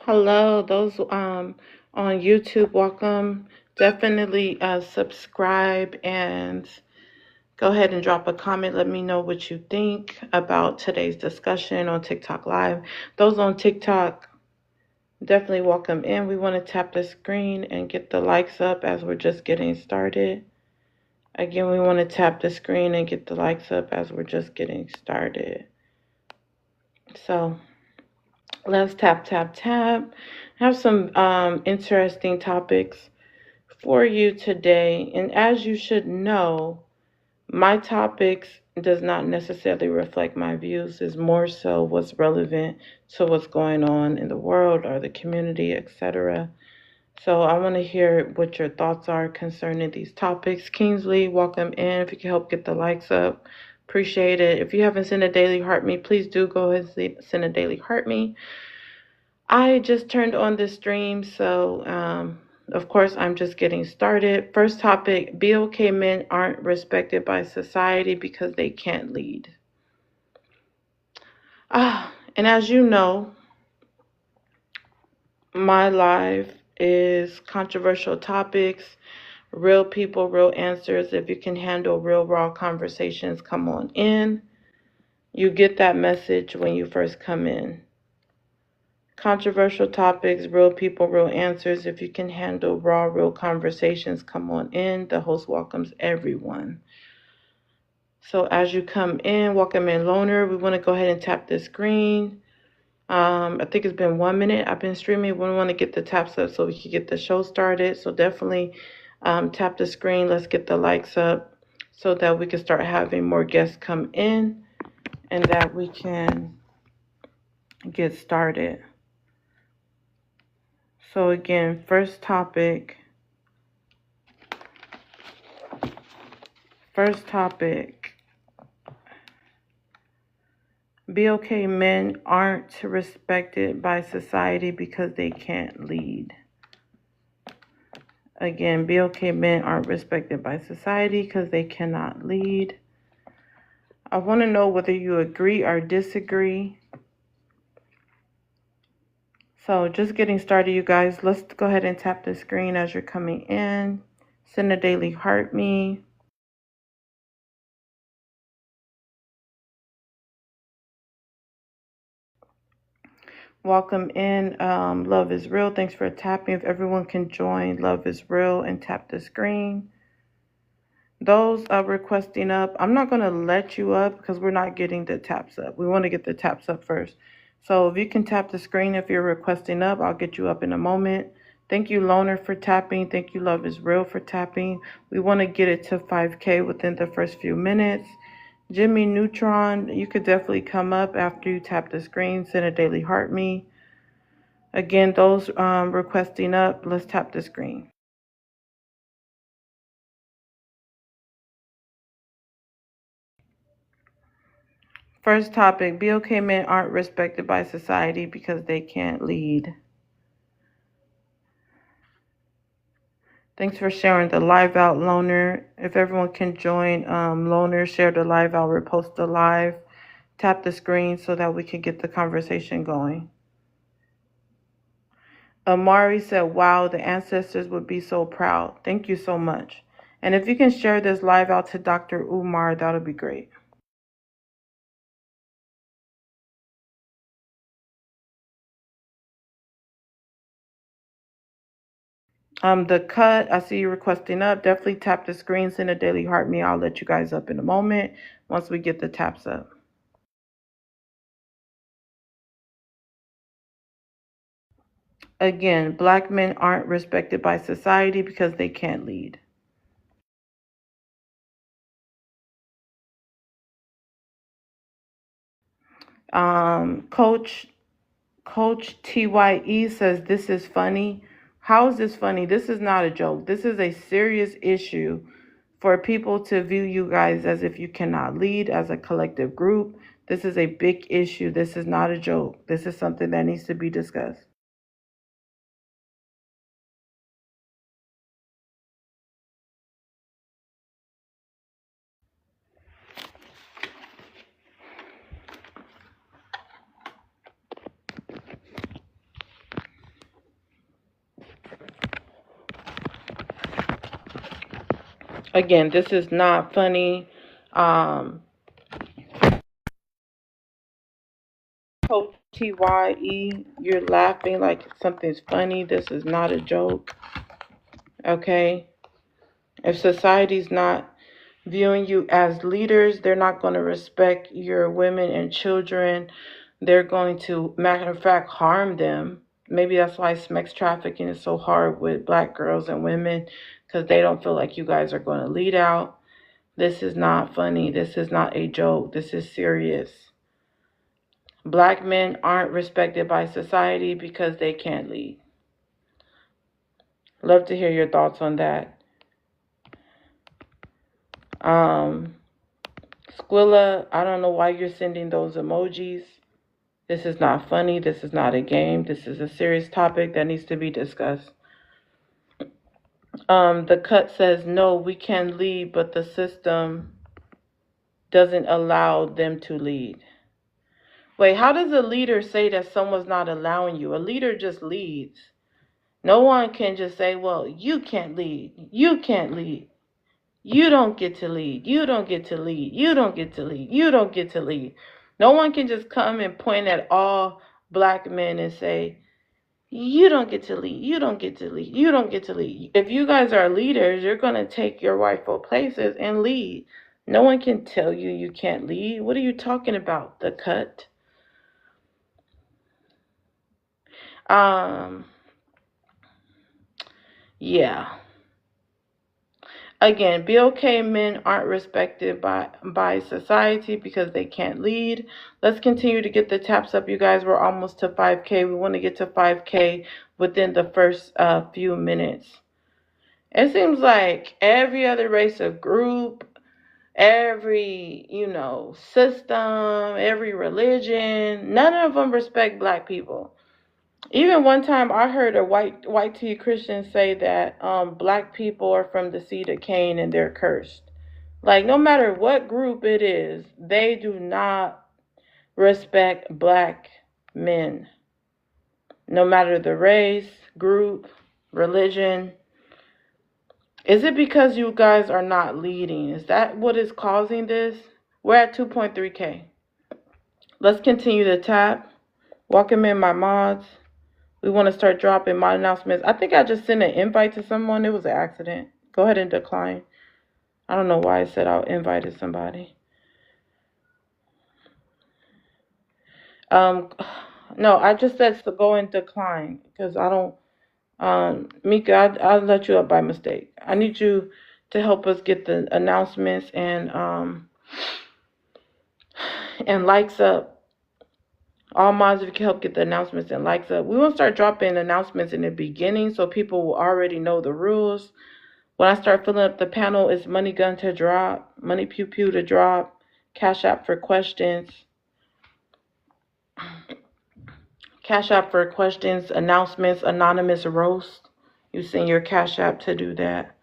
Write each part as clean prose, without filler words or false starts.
Hello, those on YouTube, welcome. Definitely subscribe and go ahead and drop a comment. Let me know what you think about today's discussion on TikTok Live. Those on TikTok, definitely welcome in. We want to tap the screen and get the likes up as we're just getting started. Again, we want to tap the screen and get the likes up as we're just getting started. So let's tap, tap, tap. I have some interesting topics for you today. And as you should know, my topics does not necessarily reflect my views, is more so what's relevant to what's going on in the world or the community, etc. So I want to hear what your thoughts are concerning these topics. Kingsley, welcome in. If you can help get the likes up, appreciate it. If you haven't sent a daily heart me, please do go ahead and send a daily heart me. I just turned on the stream, so of course I'm just getting started. First topic, BOK men aren't respected by society because they can't lead. And as you know, my live is controversial topics, real people, real answers. If you can handle real raw conversations, come on in. You get that message when you first come in. Controversial topics, real people, real answers. If you can handle raw, real conversations, come on in. The host welcomes everyone. So as you come in, welcome in, Loner. We want to go ahead and tap the screen. I think it's been 1 minute. I've been streaming. We want to get the taps up so we can get the show started. So definitely tap the screen. Let's get the likes up so that we can start having more guests come in and that we can get started. So again, first topic. BOK men aren't respected by society because they can't lead. Again, BOK men aren't respected by society because they cannot lead. I want to know whether you agree or disagree. So just getting started, you guys. Let's go ahead and tap the screen as you're coming in. Send a daily heart me. Welcome in. Love is real. Thanks for tapping. If everyone can join Love is real and tap the screen. Those requesting up, I'm not going to let you up because we're not getting the taps up. We want to get the taps up first. So if you can tap the screen if you're requesting up, I'll get you up in a moment. Thank you, Loner, for tapping. Thank you, Love is real, for tapping. We want to get it to 5K within the first few minutes. Jimmy Neutron, you could definitely come up after you tap the screen. Send a daily heart me. Again, those requesting up, let's tap the screen. First topic, BOK men aren't respected by society because they can't lead. Thanks for sharing the live out, Loner. If everyone can join Loner, share the live out, repost the live, tap the screen so that we can get the conversation going. Amari said, wow, the ancestors would be so proud. Thank you so much. And if you can share this live out to Dr. Umar, that would be great. The cut, I see you requesting up. Definitely tap the screen, send a daily heart me. I'll let you guys up in a moment once we get the taps up. Again, black men aren't respected by society because they can't lead. Coach TYE says this is funny. How is this funny? This is not a joke. This is a serious issue for people to view you guys as if you cannot lead as a collective group. This is a big issue. This is not a joke. This is something that needs to be discussed. Again, this is not funny. Um, TYE, you're laughing like something's funny. This is not a joke. Okay? If society's not viewing you as leaders, they're not going to respect your women and children. They're going to, matter of fact, harm them. Maybe that's why sex trafficking is so hard with black girls and women, because they don't feel like you guys are going to lead out. This is not funny. This is not a joke. This is serious. Black men aren't respected by society because they can't lead. Love to hear your thoughts on that. Squilla, I don't know why you're sending those emojis. This is not funny. This is not a game. This is a serious topic that needs to be discussed. The cut says, no, we can lead, but the system doesn't allow them to lead. Wait, how does a leader say that someone's not allowing you? A leader just leads. No one can just say, well, you can't lead. You can't lead. You don't get to lead. You don't get to lead. You don't get to lead. You don't get to lead. No one can just come and point at all black men and say, you don't get to lead. You don't get to lead. You don't get to lead. If you guys are leaders, you're going to take your rightful places and lead. No one can tell you you can't lead. What are you talking about? The cut. Yeah. Again, BOK men aren't respected by society because they can't lead. Let's continue to get the taps up, you guys. We're almost to 5K. We want to get to 5K within the first few minutes. It seems like every other race or group, every, system, every religion, none of them respect black people. Even one time I heard a white tea Christian say that black people are from the seed of Cain and they're cursed. Like, no matter what group it is, they do not respect black men. No matter the race, group, religion. Is it because you guys are not leading? Is that what is causing this? We're at 2.3K. Let's continue to tap. Welcome in my mods. We want to start dropping my announcements. I think I just sent an invite to someone. It was an accident. Go ahead and decline. I don't know why I said I invited somebody. No, I just said to go and decline because I don't. Mika, I'll let you up by mistake. I need you to help us get the announcements and likes up. All mods, if you can help get the announcements and likes up. We won't start dropping announcements in the beginning so people will already know the rules. When I start filling up the panel, it's Money Gun to drop, Money Pew Pew to drop, Cash App for questions. Cash App for questions, announcements, anonymous roast. You send your Cash App to do that.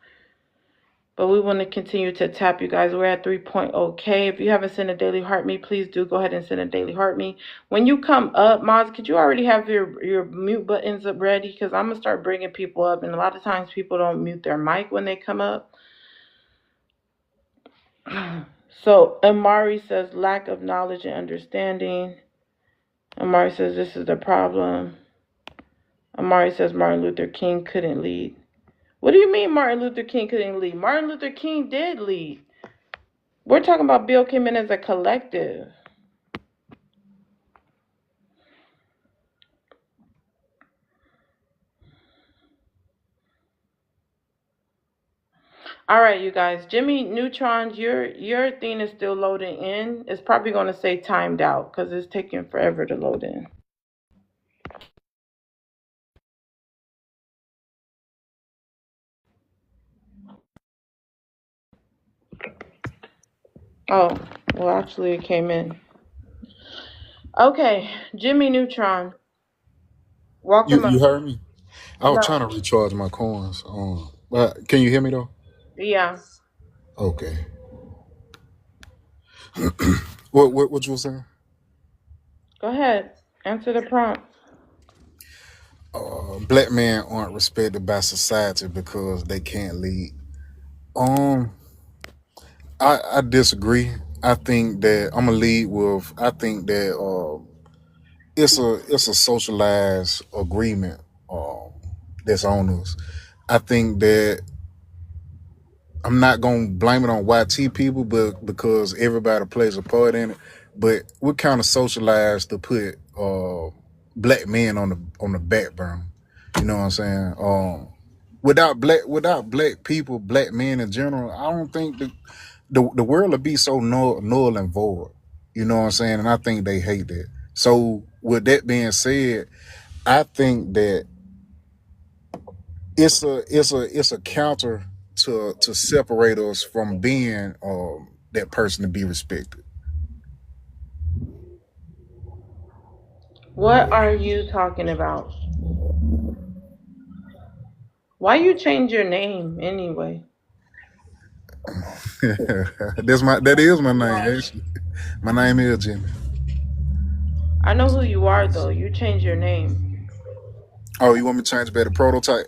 But we want to continue to tap, you guys. We're at 3.0K. If you haven't sent a daily heart me, please do go ahead and send a daily heart me. When you come up, mods, could you already have your mute buttons up ready? Because I'm going to start bringing people up. And a lot of times people don't mute their mic when they come up. So Amari says lack of knowledge and understanding. Amari says this is the problem. Amari says Martin Luther King couldn't lead. What do you mean Martin Luther King couldn't lead? Martin Luther King did lead. We're talking about Bill Clinton as a collective. All right, you guys. Jimmy Neutron, your thing is still loading in. It's probably going to say timed out because it's taking forever to load in. Oh, well, actually, it came in. Okay, Jimmy Neutron. Welcome You up. heard me? I was No, trying to recharge my coins. But can you hear me though? yeah. Okay. What you were saying? Go ahead. Answer the prompt. Black men aren't respected by society because they can't lead. Um, I disagree. I think that I'm gonna lead with. I think that it's a socialized agreement that's on us. I think that I'm not gonna blame it on YT people, but because everybody plays a part in it. But we're kind of socialized to put black men on the back burner. You know what I'm saying? Without black people, black men in general, I don't think the world would be so null and void. You know what I'm saying? And I think they hate that. So with that being said, I think that it's a counter to separate us from being that person to be respected. What are you talking about? Why you change your name anyway? That is my name actually. My name is Jimmy. I know who you are though. You changed your name. Oh, you want me to change back to prototype?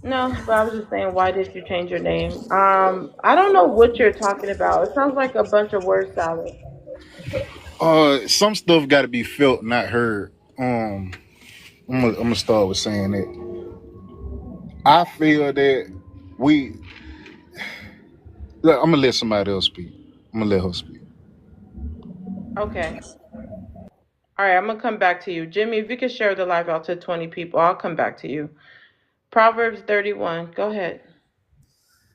No, but I was just saying, why did you change your name? I don't know what you're talking about. It sounds like a bunch of word salad. Some stuff got to be felt, not heard. I'm gonna start with saying that I feel that we. Look, I'm gonna let somebody else speak. I'm gonna let her speak. Okay. All right, I'm gonna come back to you. Jimmy, if you could share the live out to 20 people, I'll come back to you. Proverbs 31. Go ahead.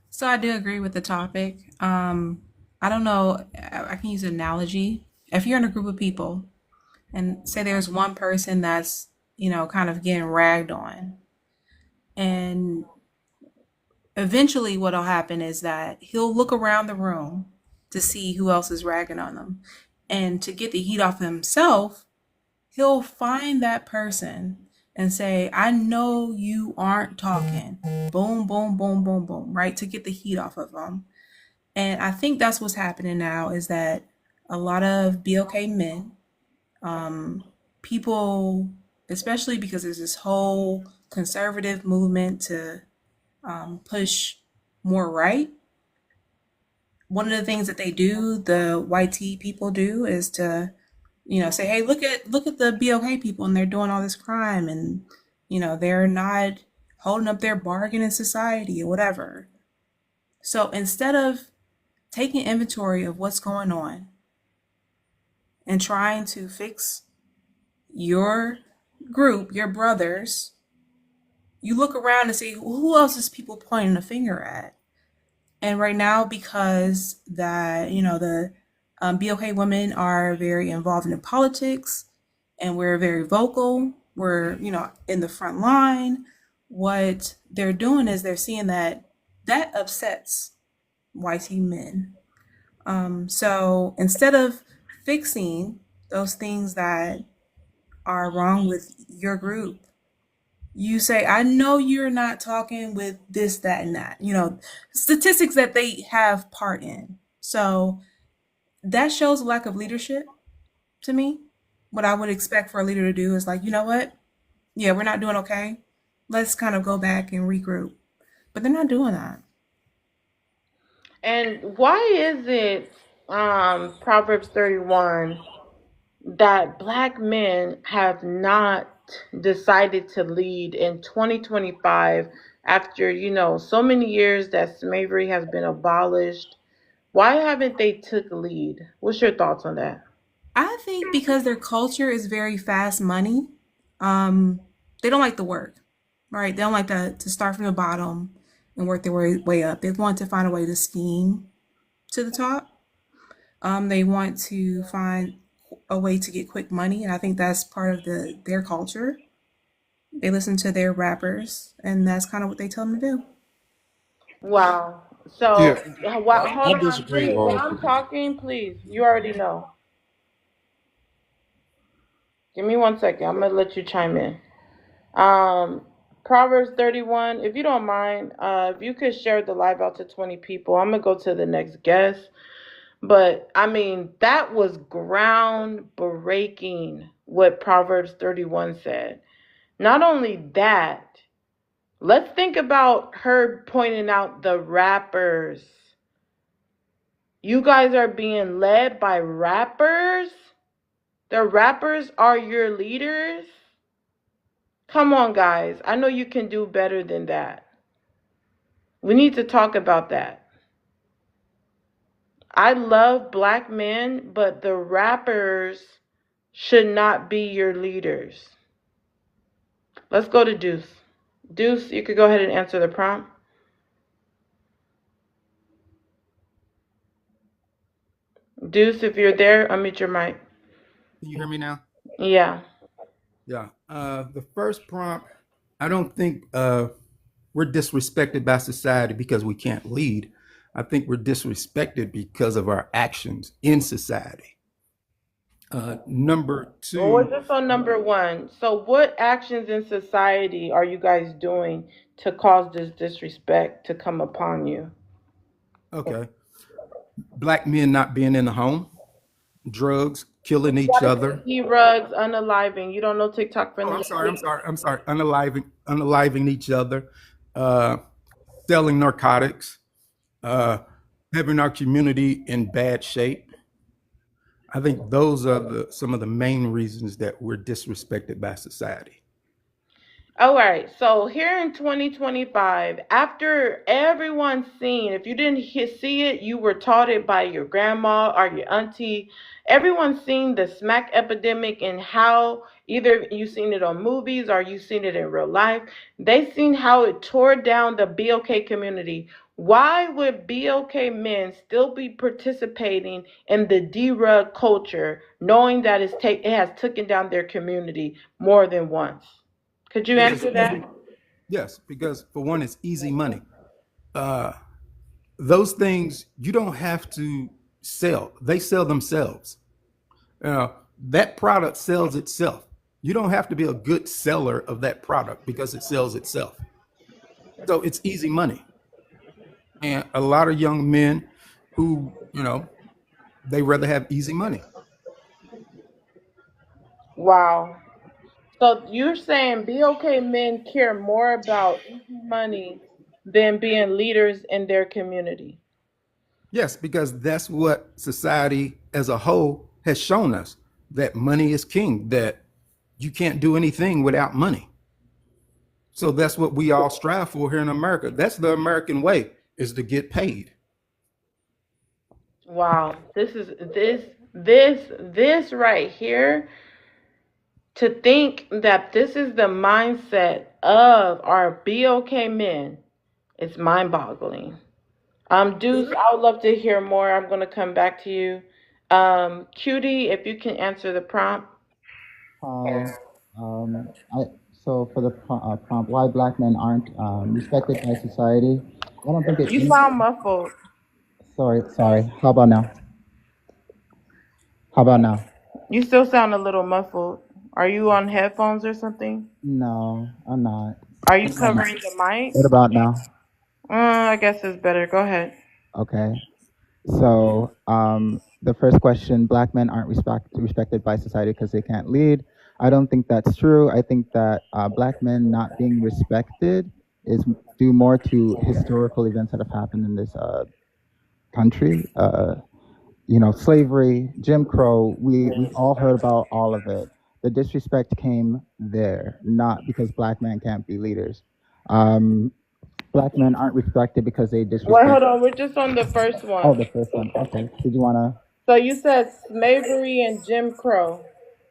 So I do agree with the topic. I don't know. I can use an analogy. If you're in a group of people and say there's one person that's, kind of getting ragged on, and eventually what'll happen is that he'll look around the room to see who else is ragging on them. And to get the heat off himself, he'll find that person and say, I know you aren't talking. Boom, boom, boom, boom, boom, right? To get the heat off of them. And I think that's what's happening now is that a lot of BLK men, people, especially because there's this whole conservative movement to push more right. One of the things that they do, the YT people do, is to, say, hey, look at the BLK people, and they're doing all this crime, and they're not holding up their bargain in society or whatever. So instead of taking inventory of what's going on and trying to fix your group, your brothers, you look around and see who else is people pointing a finger at. And right now, because that the BLK women are very involved in politics, and we're very vocal, we're in the front line. What they're doing is they're seeing that upsets YT men. So instead of fixing those things that are wrong with your group, you say, I know you're not talking with this, that, and that, statistics that they have part in. So that shows a lack of leadership to me. What I would expect for a leader to do is like, you know what? Yeah, we're not doing okay. Let's kind of go back and regroup. But they're not doing that. And why is it Proverbs 31 that black men have not decided to lead in 2025 after, so many years that slavery has been abolished? Why haven't they took lead? What's your thoughts on that? I think because their culture is very fast money. They don't like the work, right? They don't like to start from the bottom and work their way up. They want to find a way to scheme to the top. They want to find a way to get quick money, and I think that's part of their culture. They listen to their rappers, and that's kind of what they tell them to do. Wow. Yeah, So, I hold on, disagree. Jimmy. When I'm talking, please, you already know. Give me 1 second. I'm gonna let you chime in. Um, Proverbs 31. If you don't mind, if you could share the live out to 20 people, I'm gonna go to the next guest. But I mean, that was groundbreaking what Proverbs 31 said. Not only that, let's think about her pointing out the rappers. You guys are being led by rappers? The rappers are your leaders? Come on, guys. I know you can do better than that. We need to talk about that. I love black men, but the rappers should not be your leaders. Let's go to Deuce. Deuce, you could go ahead and answer the prompt. Deuce, if you're there, unmute your mic. Can you hear me now? Yeah. Yeah. The first prompt, I don't think we're disrespected by society because we can't lead. I think we're disrespected because of our actions in society. Number Well, we're two, just on number one. So, what actions in society are you guys doing to cause this disrespect to come upon you? okay, black men not being in the home, drugs, killing each other. E-rugs, unaliving. You don't know TikTok Oh, friendly I'm sorry, I'm language? sorry, I'm sorry. Unaliving each other, uh, selling narcotics, uh, having our community in bad shape. I think those are some of the main reasons that we're disrespected by society. All right. So here in 2025, after everyone's seen, if you didn't see it, you were taught it by your grandma or your auntie. Everyone's seen the smack epidemic and how either you've seen it on movies or you've seen it in real life. They've seen how it tore down the BOK community. Why would BOK men still be participating in the D-rug culture, knowing that it has taken down their community more than once? Could you Because answer that? yes, because for one, it's easy money. Uh, those things you don't have to sell; they sell themselves. That product sells itself. You don't have to be a good seller of that product because it sells itself. So it's easy money, and a lot of young men who they rather have easy money. Wow. So you're saying BOK men care more about easy money than being leaders in their community? Yes, because that's what society as a whole has shown us, that money is king, that you can't do anything without money. So that's what we all strive for here in America. That's the American way, is to get paid. Wow. This right here, to think that this is the mindset of our BOK men, it's mind-boggling. Deuce, I would love to hear more. I'm going to come back to you. Cutie, if you can answer the prompt. Hi. I so for the prompt, why black men aren't respected by society? I don't think it You is. sound muffled. Sorry. How about now? How about now? You still sound a little muffled. Are you on headphones or something? No, I'm not. Are you What about now? covering the mic? What about now? I guess it's better. Go ahead. Okay. So the first question, black men aren't respected by society because they can't lead. I don't think that's true. I think that black men not being respected is due more to historical events that have happened in this country. Slavery, Jim Crow, we've all heard about all of it. The disrespect came there, not because black men can't be leaders. Black men aren't respected because they Wait, disrespect. hold on. We're just on the first Oh, one. the first one. Okay. Did you want to? So you said slavery and Jim Crow.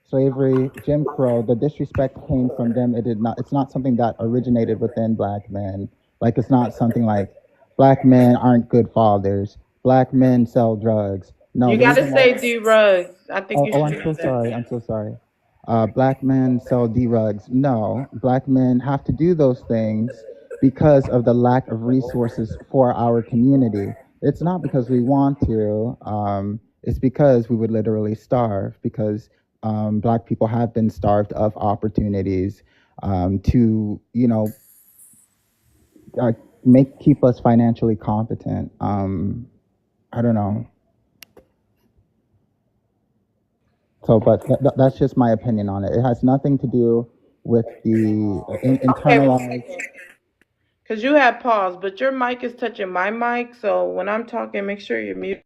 Slavery, Jim Crow, the disrespect came from them. It's not something that originated within black men. Like, it's not something like black men aren't good fathers. Black men sell drugs. No, You the gotta reason say why. D-Rugs. I think you I'm should so do that. sorry. I'm so sorry. Black men sell D-rugs. No, black men have to do those things because of the lack of resources for our community. It's not because we want to. It's because we would literally starve because black people have been starved of opportunities to, keep us financially competent. I don't know. So, but that's just my opinion on it. It has nothing to do with the Okay, internalized. because you had paused, but your mic is touching my mic, so when I'm talking, make sure you're muted.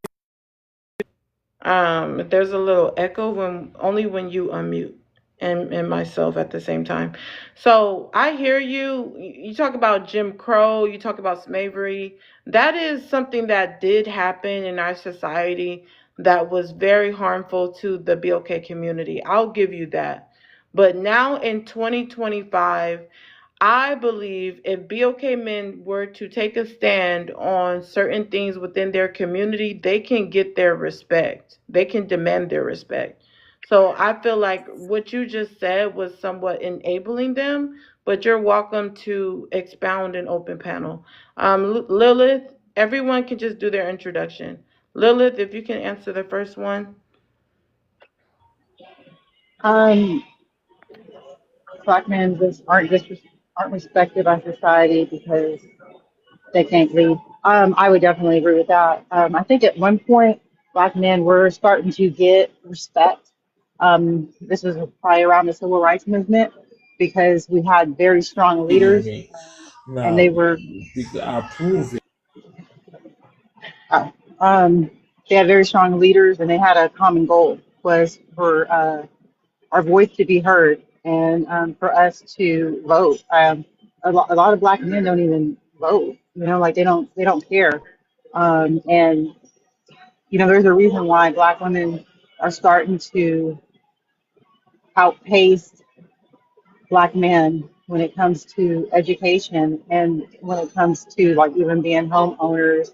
There's a little echo when you unmute and myself at the same time. So I hear you. You talk about Jim Crow, you talk about slavery. That is something that did happen in our society that was very harmful to the BLK community. I'll give you that. But now in 2025, I believe if BOK men were to take a stand on certain things within their community, they can get their respect. They can demand their respect. So I feel like what you just said was somewhat enabling them, but you're welcome to expound an open panel. Lilith, everyone can just do their introduction. Lilith, if you can answer the first one. Um, Black men aren't respected by society because they can't lead. I would definitely agree with that. I think at one point, black men were starting to get respect. This was probably around the civil rights movement because we had very strong leaders, and they were uh, um, they had very strong leaders, and they had a common goal was for our voice to be heard and for us to vote. A lot of black men don't even vote. You know, like they don't care. And you know, there's a reason why black women are starting to outpace black men when it comes to education and when it comes to like even being homeowners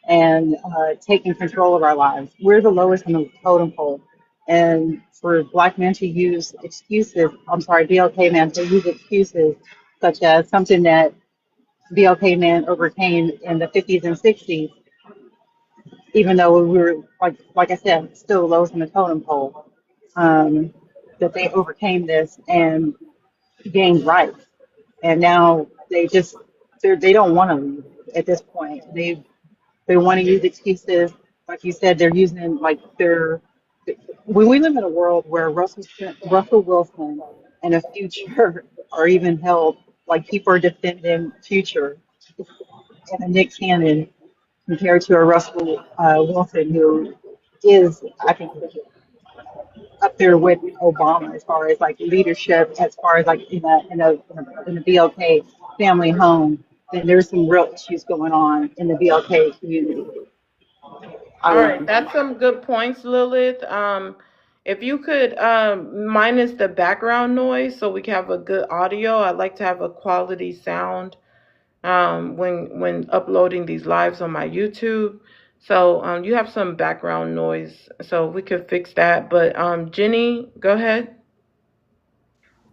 and taking control of our lives. We're the lowest in the totem pole. And for black men to use excuses, I'm sorry, BLK men to use excuses such as something that BLK men overcame in the 50s and 60s, even though we were, like I said, still the lowest in the totem pole, that they overcame this and gained rights. And now they don't want to leave at this point. They want to use excuses, like you said. They're using like their when we live in a world where Russell Wilson and a Future are even held, like people are defending Future and a Nick Cannon compared to a Russell Wilson who is, I think, up there with Obama as far as like leadership, as far as like in a BLK family home. Then there's some real issues going on in the BLK community. I All right, land. that's some good points, Lilith. If you could minus the background noise so we can have a good audio. I'd like to have a quality sound when uploading these lives on my YouTube. So you have some background noise, so we could fix that. But Jenny, go ahead.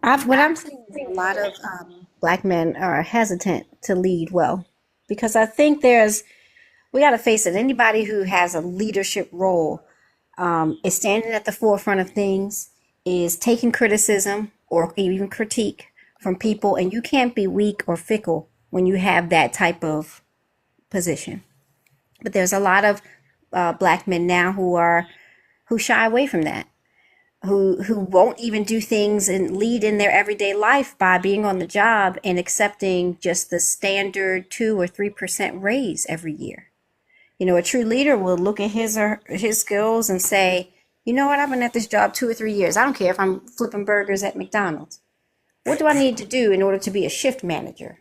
What I'm seeing is a lot of black men are hesitant to lead well because I think we got to face it. Anybody who has a leadership role is standing at the forefront of things, is taking criticism or even critique from people, and you can't be weak or fickle when you have that type of position. But there's a lot of black men now who shy away from that, who won't even do things and lead in their everyday life by being on the job and accepting just the standard 2 or 3% raise every year. You know, a true leader will look at his skills and say, you know what, I've been at this job 2 or 3 years. I don't care if I'm flipping burgers at McDonald's. What do I need to do in order to be a shift manager?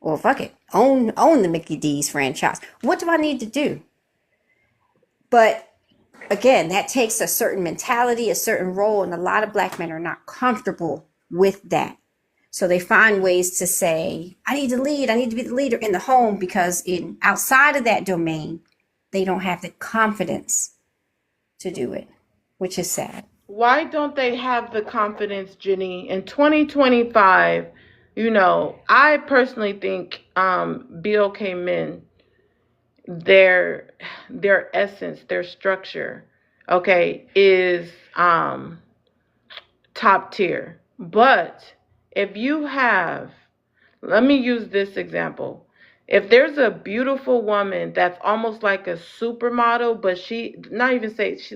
Or fuck it, own the Mickey D's franchise. What do I need to do? But again, that takes a certain mentality, a certain role, and a lot of black men are not comfortable with that. So they find ways to say, I need to lead, I need to be the leader in the home, because outside of that domain, they don't have the confidence to do it, which is sad. Why don't they have the confidence, Jenny? In 2025, you know, I personally think BLK men, their essence, their structure, okay, is top tier. But if you have, let me use this example. If there's a beautiful woman that's almost like a supermodel, but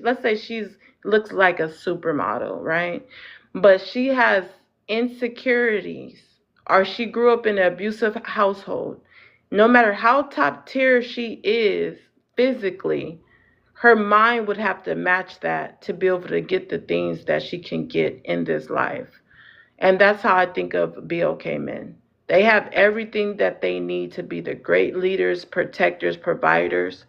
let's say she's looks like a supermodel, right? But she has insecurities, or she grew up in an abusive household. No matter how top tier she is physically, her mind would have to match that to be able to get the things that she can get in this life. And that's how I think of BOK men. They have everything that they need to be the great leaders, protectors, providers,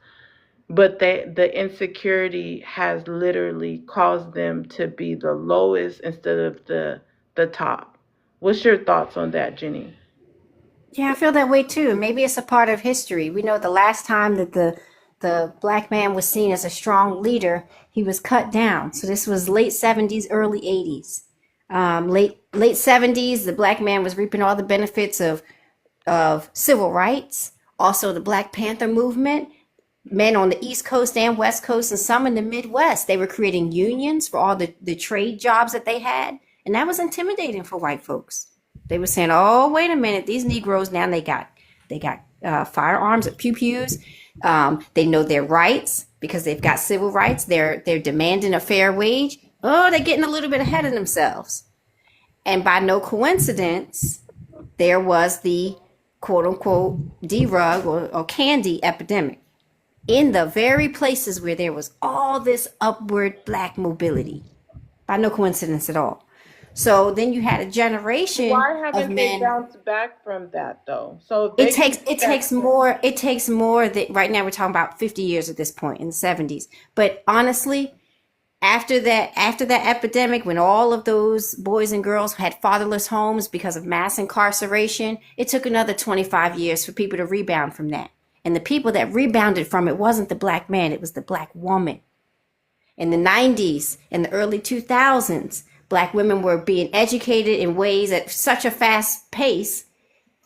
but the insecurity has literally caused them to be the lowest instead of the top. What's your thoughts on that, Jenny? Yeah, I feel that way too. Maybe it's a part of history. We know the last time that the black man was seen as a strong leader, he was cut down. So this was late 70s, early 80s. Late 70s, the black man was reaping all the benefits of civil rights, also the Black Panther movement. Men on the East Coast and West Coast and some in the Midwest, they were creating unions for all the trade jobs that they had. And that was intimidating for white folks. They were saying, "Oh, wait a minute, these Negroes now they got firearms at pew-pews. They know their rights because they've got civil rights. They're demanding a fair wage. Oh, they're getting a little bit ahead of themselves." And by no coincidence, there was the quote unquote D-rug or candy epidemic in the very places where there was all this upward black mobility. By no coincidence at all. So then you had a generation Why of haven't they men. bounced back from that though? So if It they takes can it get takes that, more it takes more that right now we're talking about 50 years at this point in the 70s. But honestly, after that epidemic, when all of those boys and girls had fatherless homes because of mass incarceration, it took another 25 years for people to rebound from that. And the people that rebounded from it wasn't the black man, it was the black woman. In the 90s and the early 2000s, black women were being educated in ways at such a fast pace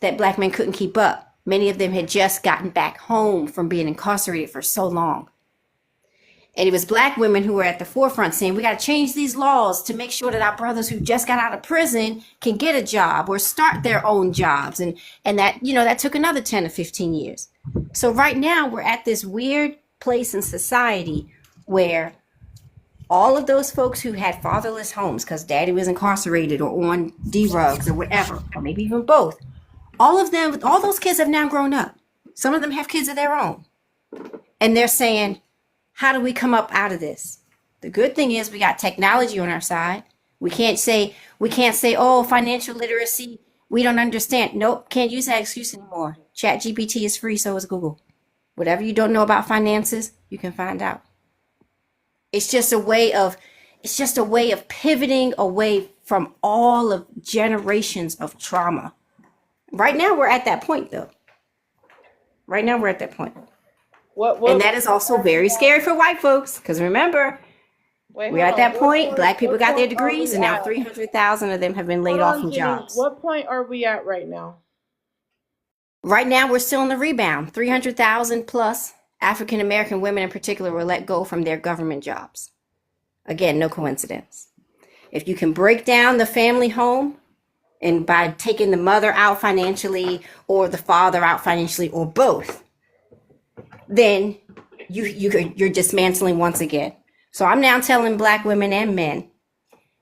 that black men couldn't keep up. Many of them had just gotten back home from being incarcerated for so long. And it was black women who were at the forefront saying, we got to change these laws to make sure that our brothers who just got out of prison can get a job or start their own jobs. And that, that took another 10 to 15 years. So right now we're at this weird place in society where all of those folks who had fatherless homes because daddy was incarcerated or on D-rugs or whatever, or maybe even both, all those kids have now grown up. Some of them have kids of their own. And they're saying, how do we come up out of this? The good thing is we got technology on our side. We can't say, oh, financial literacy, we don't understand. Nope, can't use that excuse anymore. ChatGPT is free, so is Google. Whatever you don't know about finances, you can find out. It's just a way of pivoting away from all of generations of trauma. Right now we're at that point though. Right now we're at that point. And that is also very scary for white folks because remember, we're at that point. Black people got their degrees and now 300,000 of them have been laid off from jobs. What point are we at right now? Right now we're still in the rebound. 300,000 plus African American women in particular were let go from their government jobs. Again, no coincidence. If you can break down the family home and by taking the mother out financially or the father out financially or both, then you're dismantling once again. So I'm now telling black women and men,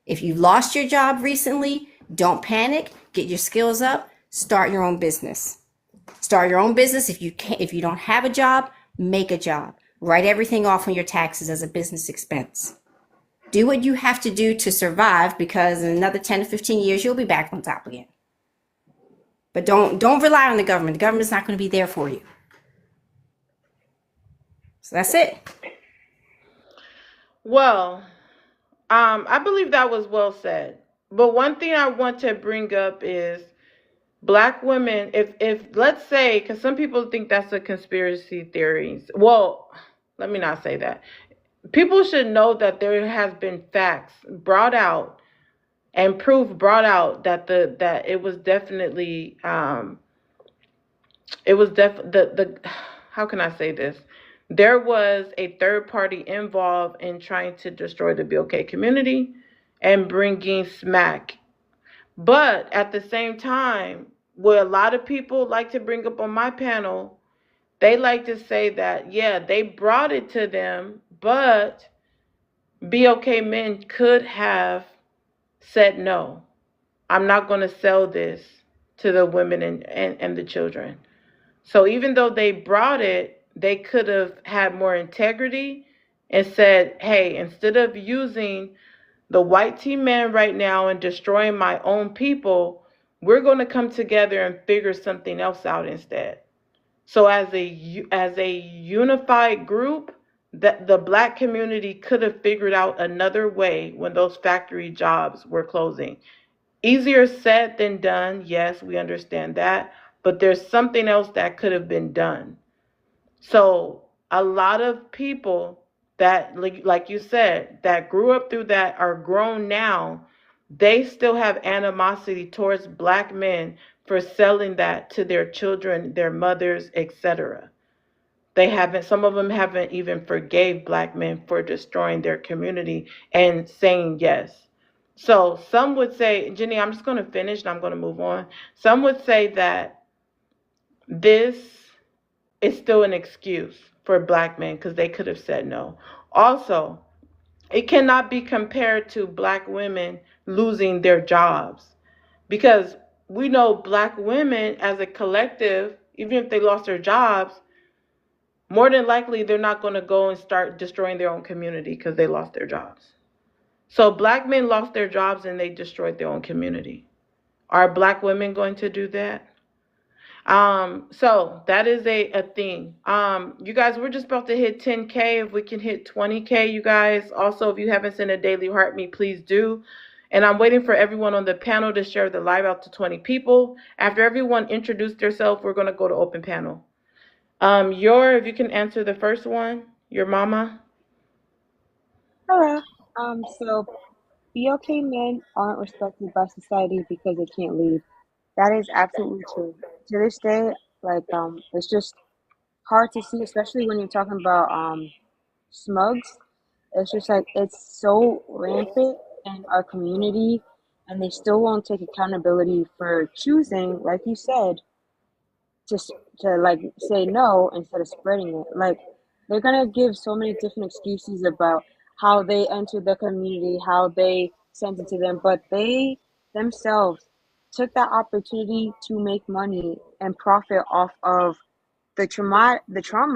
if you lost your job recently, don't panic, get your skills up, start your own business. Start your own business. If you don't have a job, make a job. Write everything off on your taxes as a business expense. Do what you have to do to survive because in another 10 to 15 years, you'll be back on top again. But don't rely on the government. The government's not going to be there for you. So that's it. Well, I believe that was well said. But one thing I want to bring up is black women, if let's say, because some people think that's a conspiracy theories. Well, let me not say that. People should know that there has been facts brought out and proof brought out that it was definitely how can I say this? There was a third party involved in trying to destroy the BOK community and bringing smack. But at the same time, what a lot of people like to bring up on my panel, they like to say that, yeah, they brought it to them, but BOK men could have said, no, I'm not going to sell this to the women and the children. So even though they brought it, they could have had more integrity and said, hey, instead of using the white team man right now and destroying my own people, we're going to come together and figure something else out instead. So as a unified group, that the black community could have figured out another way when those factory jobs were closing. Easier said than done, yes, we understand that, but there's something else that could have been done. So a lot of people that, like you said, that grew up through that are grown now, they still have animosity towards black men for selling that to their children, their mothers, etc. They haven't, some of them haven't even forgave black men for destroying their community and saying yes. So some would say, Jenny, I'm just going to finish and I'm going to move on. Some would say that this is still an excuse for black men because they could have said no. Also, it cannot be compared to black women losing their jobs because we know black women as a collective, even if they lost their jobs, more than likely they're not going to go and start destroying their own community because they lost their jobs. So black men lost their jobs and they destroyed their own community. Are black women going to do that? So that is a thing. You guys, we're just about to hit 10K. If we can hit 20K, you guys. Also, if you haven't sent a daily heart me, please do. And I'm waiting for everyone on the panel to share the live out to 20 people. After everyone introduced themselves, we're going to go to open panel. If you can answer the first one, your mama. Hello. So BLK men aren't respected by society because they can't lead. That is absolutely true. To this day, it's just hard to see, especially when you're talking about smugs. It's just like it's so rampant in our community, and they still won't take accountability for choosing, like you said, to like say no instead of spreading it. Like they're gonna give so many different excuses about how they entered the community, how they sent it to them, but they themselves took that opportunity to make money and profit off of the trauma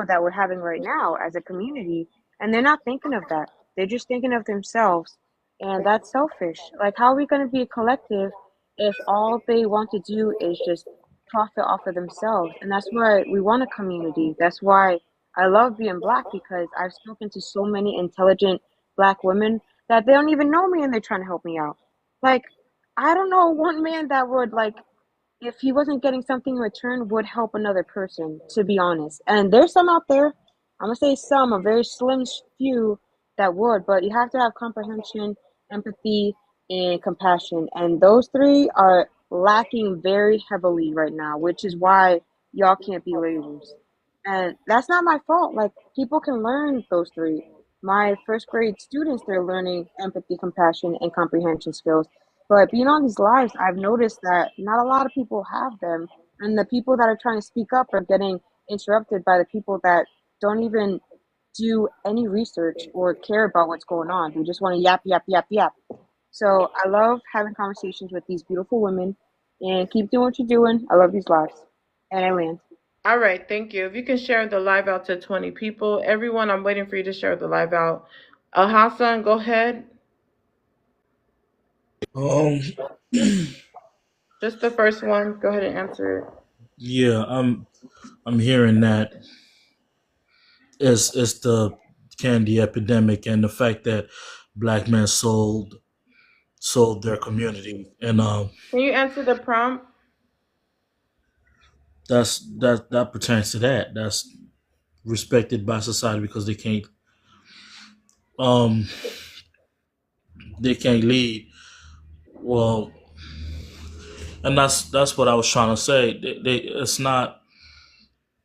that we're having right now as a community, and they're not thinking of that. They're just thinking of themselves, and that's selfish. Like, how are we going to be a collective if all they want to do is just profit off of themselves? And that's why we want a community. That's why I love being black, because I've spoken to so many intelligent black women that they don't even know me and they're trying to help me out. Like, I don't know one man that would, like, if he wasn't getting something in return, would help another person, to be honest. And there's some out there, I'm gonna say some, a very slim few that would, but you have to have comprehension, empathy, and compassion. And those three are lacking very heavily right now, which is why y'all can't be leaders. And that's not my fault. Like, people can learn those three. My first grade students, they're learning empathy, compassion, and comprehension skills. But being on these lives, I've noticed that not a lot of people have them. And the people that are trying to speak up are getting interrupted by the people that don't even do any research or care about what's going on. They just want to yap, yap, yap, yap. So I love having conversations with these beautiful women, and keep doing what you're doing. I love these lives. And I land. All right, thank you. If you can share the live out to 20 people. Everyone, I'm waiting for you to share the live out. Hassan, go ahead. Um, Just the first one. Go ahead and answer it. yeah, I'm hearing that it's the candy epidemic and the fact that black men sold their community, and Can you answer the prompt? that pertains to that. That's respected by society because um they can't lead. Well, and that's what I was trying to say. It's not.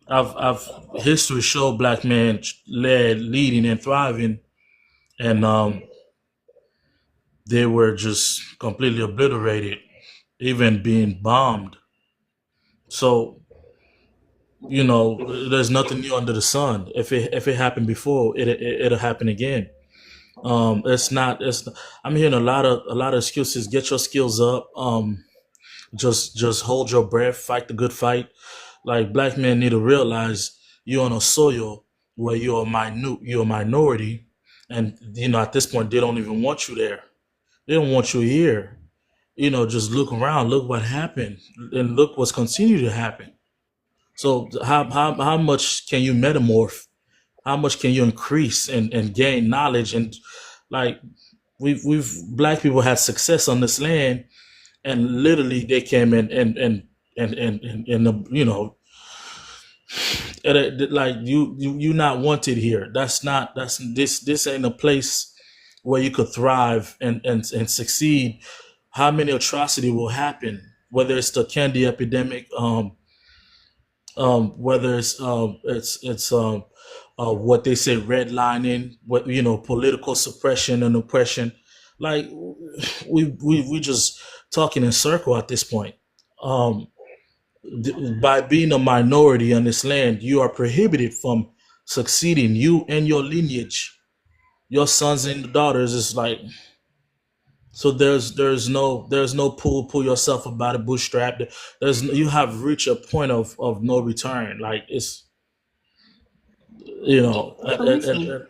I've history showed black men led, leading, and thriving, and they were just completely obliterated, even being bombed. So there's nothing new under the sun. If it happened before, it'll happen again. It's not. I'm hearing a lot of excuses. Get your skills up. Just hold your breath. Fight the good fight. Like, black men need to realize you're on a soil where you're a minority, and at this point they don't even want you there. They don't want you here. Just look around, look what happened, and look what's continued to happen. So how much can you metamorph? How much can you increase and gain knowledge? And like we've black people had success on this land, and literally they came in and like you not wanted here. This ain't a place where you could thrive and succeed. How many atrocity will happen? Whether it's the candy epidemic, whether it's what they say redlining, what political suppression and oppression. Like we just talking in circle at this point. Um, by being a minority on this land, you are prohibited from succeeding. You and your lineage, your sons and daughters is like. So there's no pull yourself about it, bootstrap. You have reached a point of no return. Like it's you know and, and, and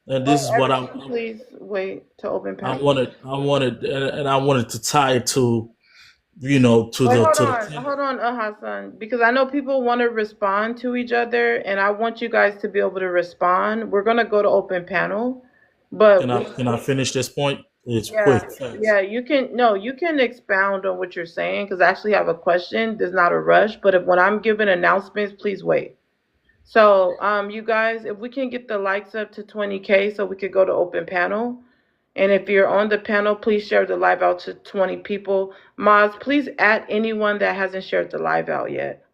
and this is what Everyone, please wait to open I panel. wanted I wanted and I wanted to tie it to to Wait, the hold to the on, tenant. hold on, Hassan, because I know people want to respond to each other, and I want you guys to be able to respond. We're gonna go to open panel, but Can I finish this point? It's yeah, quick, fast. yeah, you can, no, you can expound on what you're saying because I actually have a question. There's not a rush, but if when I'm giving announcements, please wait. So, you guys, if we can get the likes up to 20K so we could go to open panel. And if you're on the panel, please share the live out to 20 people. Moz, please add anyone that hasn't shared the live out yet.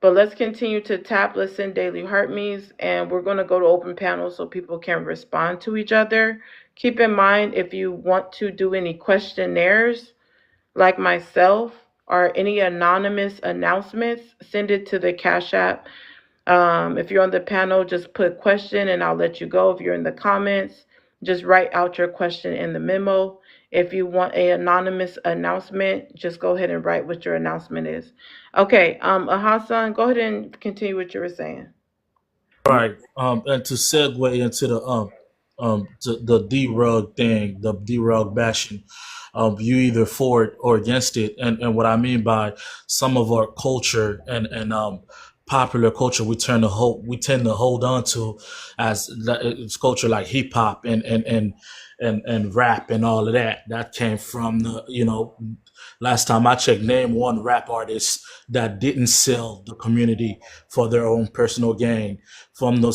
But let's continue to tap, listen, daily heart me's, and we're going to go to open panel so people can respond to each other. Keep in mind, if you want to do any questionnaires, like myself, or any anonymous announcements, send it to the Cash App. If you're on the panel, just put question and I'll let you go. If you're in the comments, just write out your question in the memo. If you want a anonymous announcement, just go ahead and write what your announcement is. Okay, Hassan, go ahead and continue what you were saying. All right. And to segue into the D rug thing, the D rug bashing. You either for it or against it, and what I mean by some of our culture and popular culture, we tend to hold on to as it's culture like hip hop and rap and all of that. That came from the last time I checked, name one rap artist that didn't sell the community for their own personal gain. From the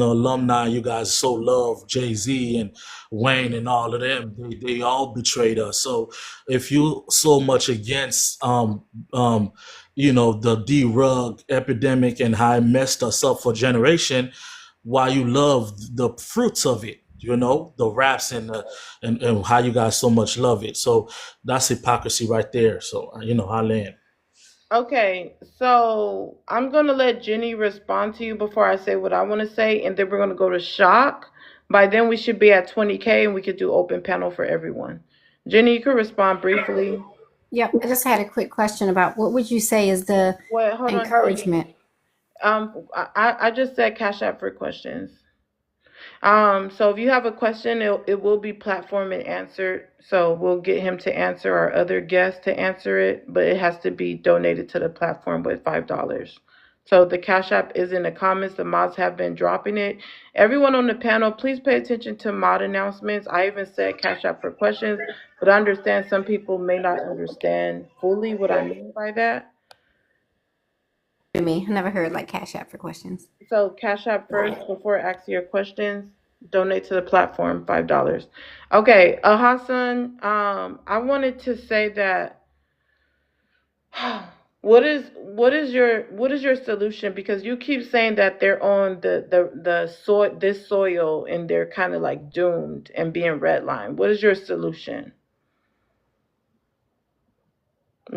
alumni, you guys so love Jay-Z and Wayne and all of them. They all betrayed us. So if you so much against the D rug epidemic and how it messed us up for generation, while you love the fruits of it, the raps and how you guys so much love it. So that's hypocrisy right there. So I land. Okay, so I'm gonna let Jenny respond to you before I say what I want to say, and then we're gonna go to Shock. By then we should be at 20K, and we could do open panel for everyone. Jenny, you can respond briefly. Yep, I just had a quick question about what would you say is the Wait, hold on, Jenny. encouragement? I just said Cash App for questions. So if you have a question, it will be platform and answered. So we'll get him to answer, our other guest to answer it, but it has to be donated to the platform with $5. So the Cash App is in the comments. The mods have been dropping it. Everyone on the panel, please pay attention to mod announcements. I even said Cash App for questions, but I understand some people may not understand fully what I mean by that. To me, I never heard like Cash App for questions. So Cash App first before asking your questions. Donate to the platform, $5. Okay, Hassan, I wanted to say that what is your solution? Because you keep saying that they're on this soil and they're kind of like doomed and being redlined. What is your solution?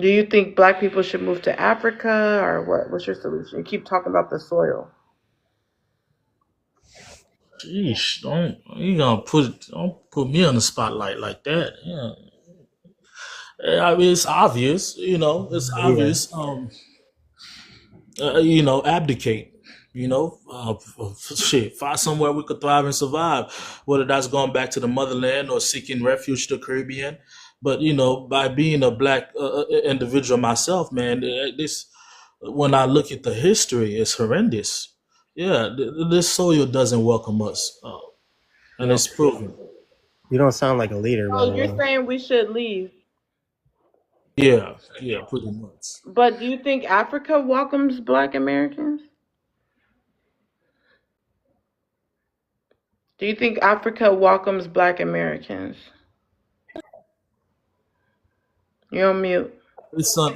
Do you think black people should move to Africa or what? What's your solution? You keep talking about the soil. Sheesh, don't put me on the spotlight like that. Yeah. I mean, it's obvious. It's obvious. Abdicate. You know, shit, find somewhere we could thrive and survive, whether that's going back to the motherland or seeking refuge to the Caribbean. But you know, by being a black individual myself, man, this when I look at the history, it's horrendous. Yeah, this soil doesn't welcome us, You and don't it's proven. you don't sound like a leader, by So the you're way. saying we should leave, Yeah, yeah, pretty much. but do you think Africa welcomes Black Americans? Do you think Africa welcomes Black Americans? You're on mute. Based on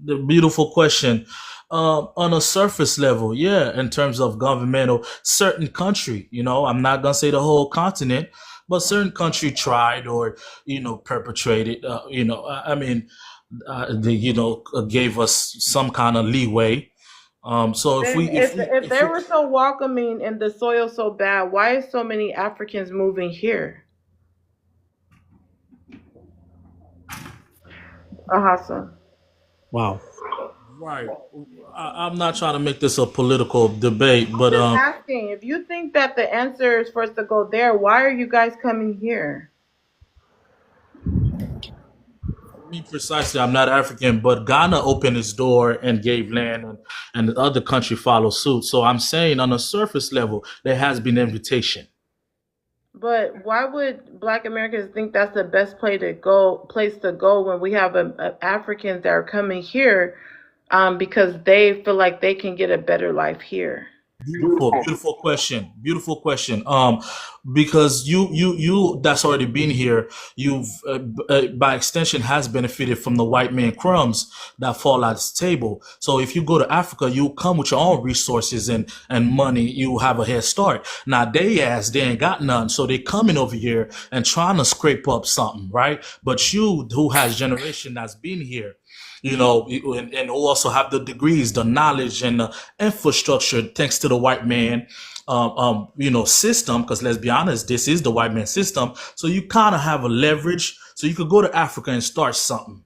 the beautiful question, on a surface level, yeah, in terms of governmental, certain country, you know, I'm not gonna say the whole continent, but certain country tried or perpetrated, I mean, they gave us some kind of leeway. So if we Then if we if if they we were so welcoming and the soil so bad, why is so many Africans moving here? Ahasa. Wow. right, I'm not trying to make this a political debate, but Just asking, if you think that the answer is for us to go there, why are you guys coming here? me precisely, I'm not African, but Ghana opened its door and gave land, and the other country followed suit. So I'm saying, on a surface level, there has been invitation. But why would Black Americans think that's the best place to go when we have Africans that are coming here because they feel like they can get a better life here? Beautiful question. Beautiful question. Because you that's already been here, you've by extension has benefited from the white man crumbs that fall at its table. So if you go to Africa, you come with your own resources and money. You have a head start. Now they ain't got none, so they coming over here and trying to scrape up something, right? But you, who has generation that's been here, and who also have the degrees, the knowledge, and the infrastructure, thanks to the white man, system. Because let's be honest, this is the white man system. So you kind of have a leverage. So you could go to Africa and start something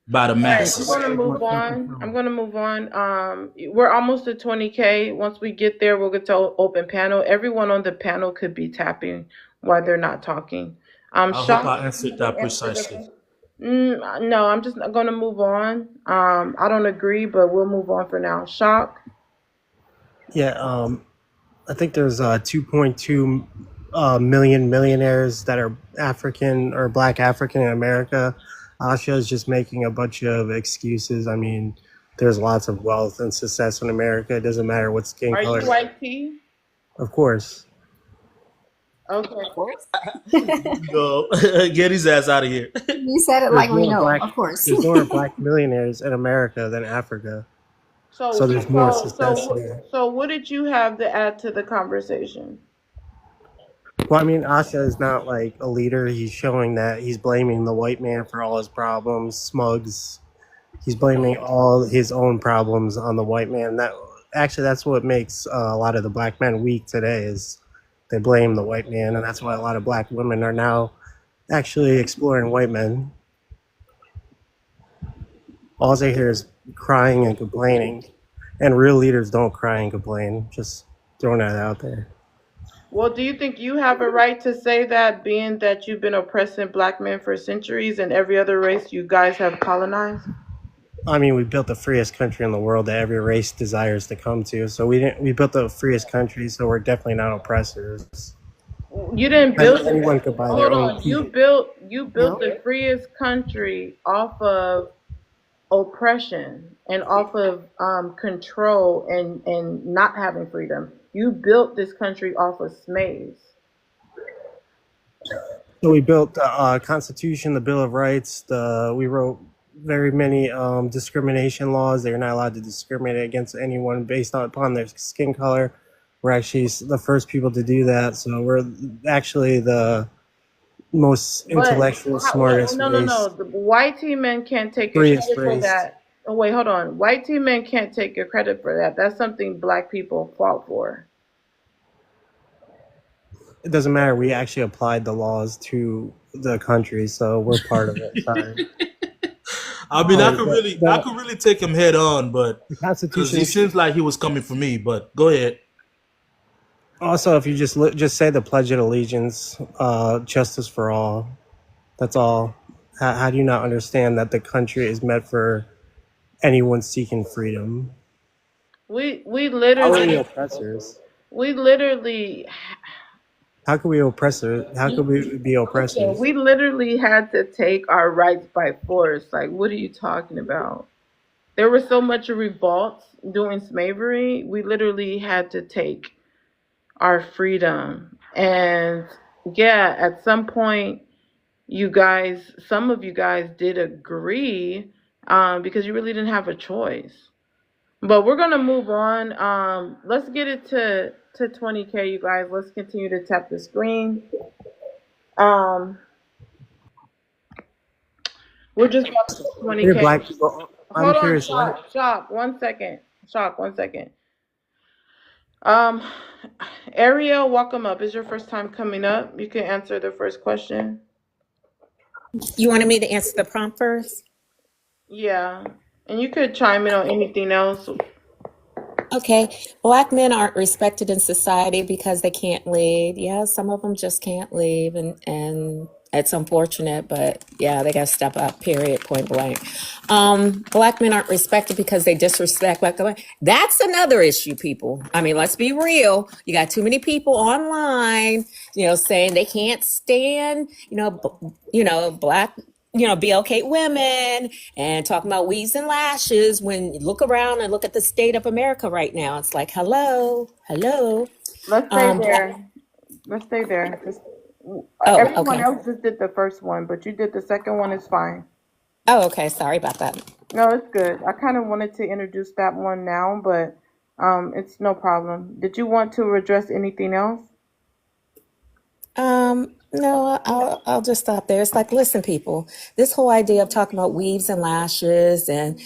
by the All right, I'm masses. going to move on. We're almost at 20K. Once we get there, we'll get to open panel. Everyone on the panel could be tapping while they're not talking. I hope Shock, I answered that answer precisely. no, I'm just going to move on. I don't agree, but we'll move on for now. Shock. Yeah, I think there's 2.2 million millionaires that are African or Black African in America. Asha is just making a bunch of excuses. I mean, there's lots of wealth and success in America. It doesn't matter what skin Are color. you white tea? Of course. Okay. No, get his ass out of here. You said it There's like we more know, black of course. there's more Black millionaires in America than Africa. So there's more success there. So what did you have to add to the conversation? Well, I mean, Asha is not like a leader. He's showing that he's blaming the white man for all his problems. Smugs, he's blaming all his own problems on the white man. That's what makes a lot of the Black men weak today. Is they blame the white man, and that's why a lot of Black women are now actually exploring white men. All they hear is crying and complaining, and real leaders don't cry and complain. Just throwing that out there. Well, do you think you have a right to say that, being that you've been oppressing Black men for centuries and every other race you guys have colonized? I mean, we built the freest country in the world that every race desires to come to. So we built the freest country, so we're definitely not oppressors. You didn't build Anyone could buy their hold own on. You TV. built the freest country off of oppression and off of control and not having freedom. You built this country off of slaves. So we built the Constitution, the Bill of Rights. We wrote very many discrimination laws. They're not allowed to discriminate against anyone based upon their skin color. We're actually the first people to do that. So we're actually the most intellectual, smartest no. race. The white team men can't take your Freest credit for race. that. Oh, wait, hold on. White team men can't take your credit for that. That's something Black people fought for. It doesn't matter. We actually applied the laws to the country, so we're part of it. Sorry. I mean, No, I could really take him head on, but the because Constitution he seems like he was coming for me. But go ahead. also, if you just say the Pledge of Allegiance, justice for all. That's all. How do you not understand that the country is meant for anyone seeking freedom? We How are we literally oppressors? we literally How can we oppressor? How could we be listen, oppressors? we literally had to take our rights by force. Like, what are you talking about? There was so much revolts during slavery. We literally had to take our freedom. And yeah, at some point, some of you guys did agree, because you really didn't have a choice. But we're gonna move on. Let's get it to 20K, you guys. Let's continue to tap the screen. Um, we're just about to Here, 20K. black people. I'm Hold on, curious. What? Shop. 1 second. Shop, 1 second. Um, Ariel, welcome up. Is your first time coming up? You can answer the first question. You wanted me to answer the prompt first? Yeah, and you could chime in on anything else. Okay. Black men aren't respected in society because they can't lead. Yeah, some of them just can't leave, and it's unfortunate, but yeah, they gotta step up, period, point blank. Black men aren't respected because they disrespect black women. That's another issue, people. I mean, let's be real. You got too many people online, saying they can't stand, black, BLK women, and talking about weaves and lashes. When you look around and look at the state of America right now, it's like, hello. Let's stay Black, there. Let's stay there. oh, Everyone okay. else just did the first one, but you did the second one. It's fine. Oh, okay. Sorry about that. No, it's good. I kind of wanted to introduce that one now, but it's no problem. Did you want to address anything else? No, I'll just stop there. It's like, listen, people, this whole idea of talking about weaves and lashes and,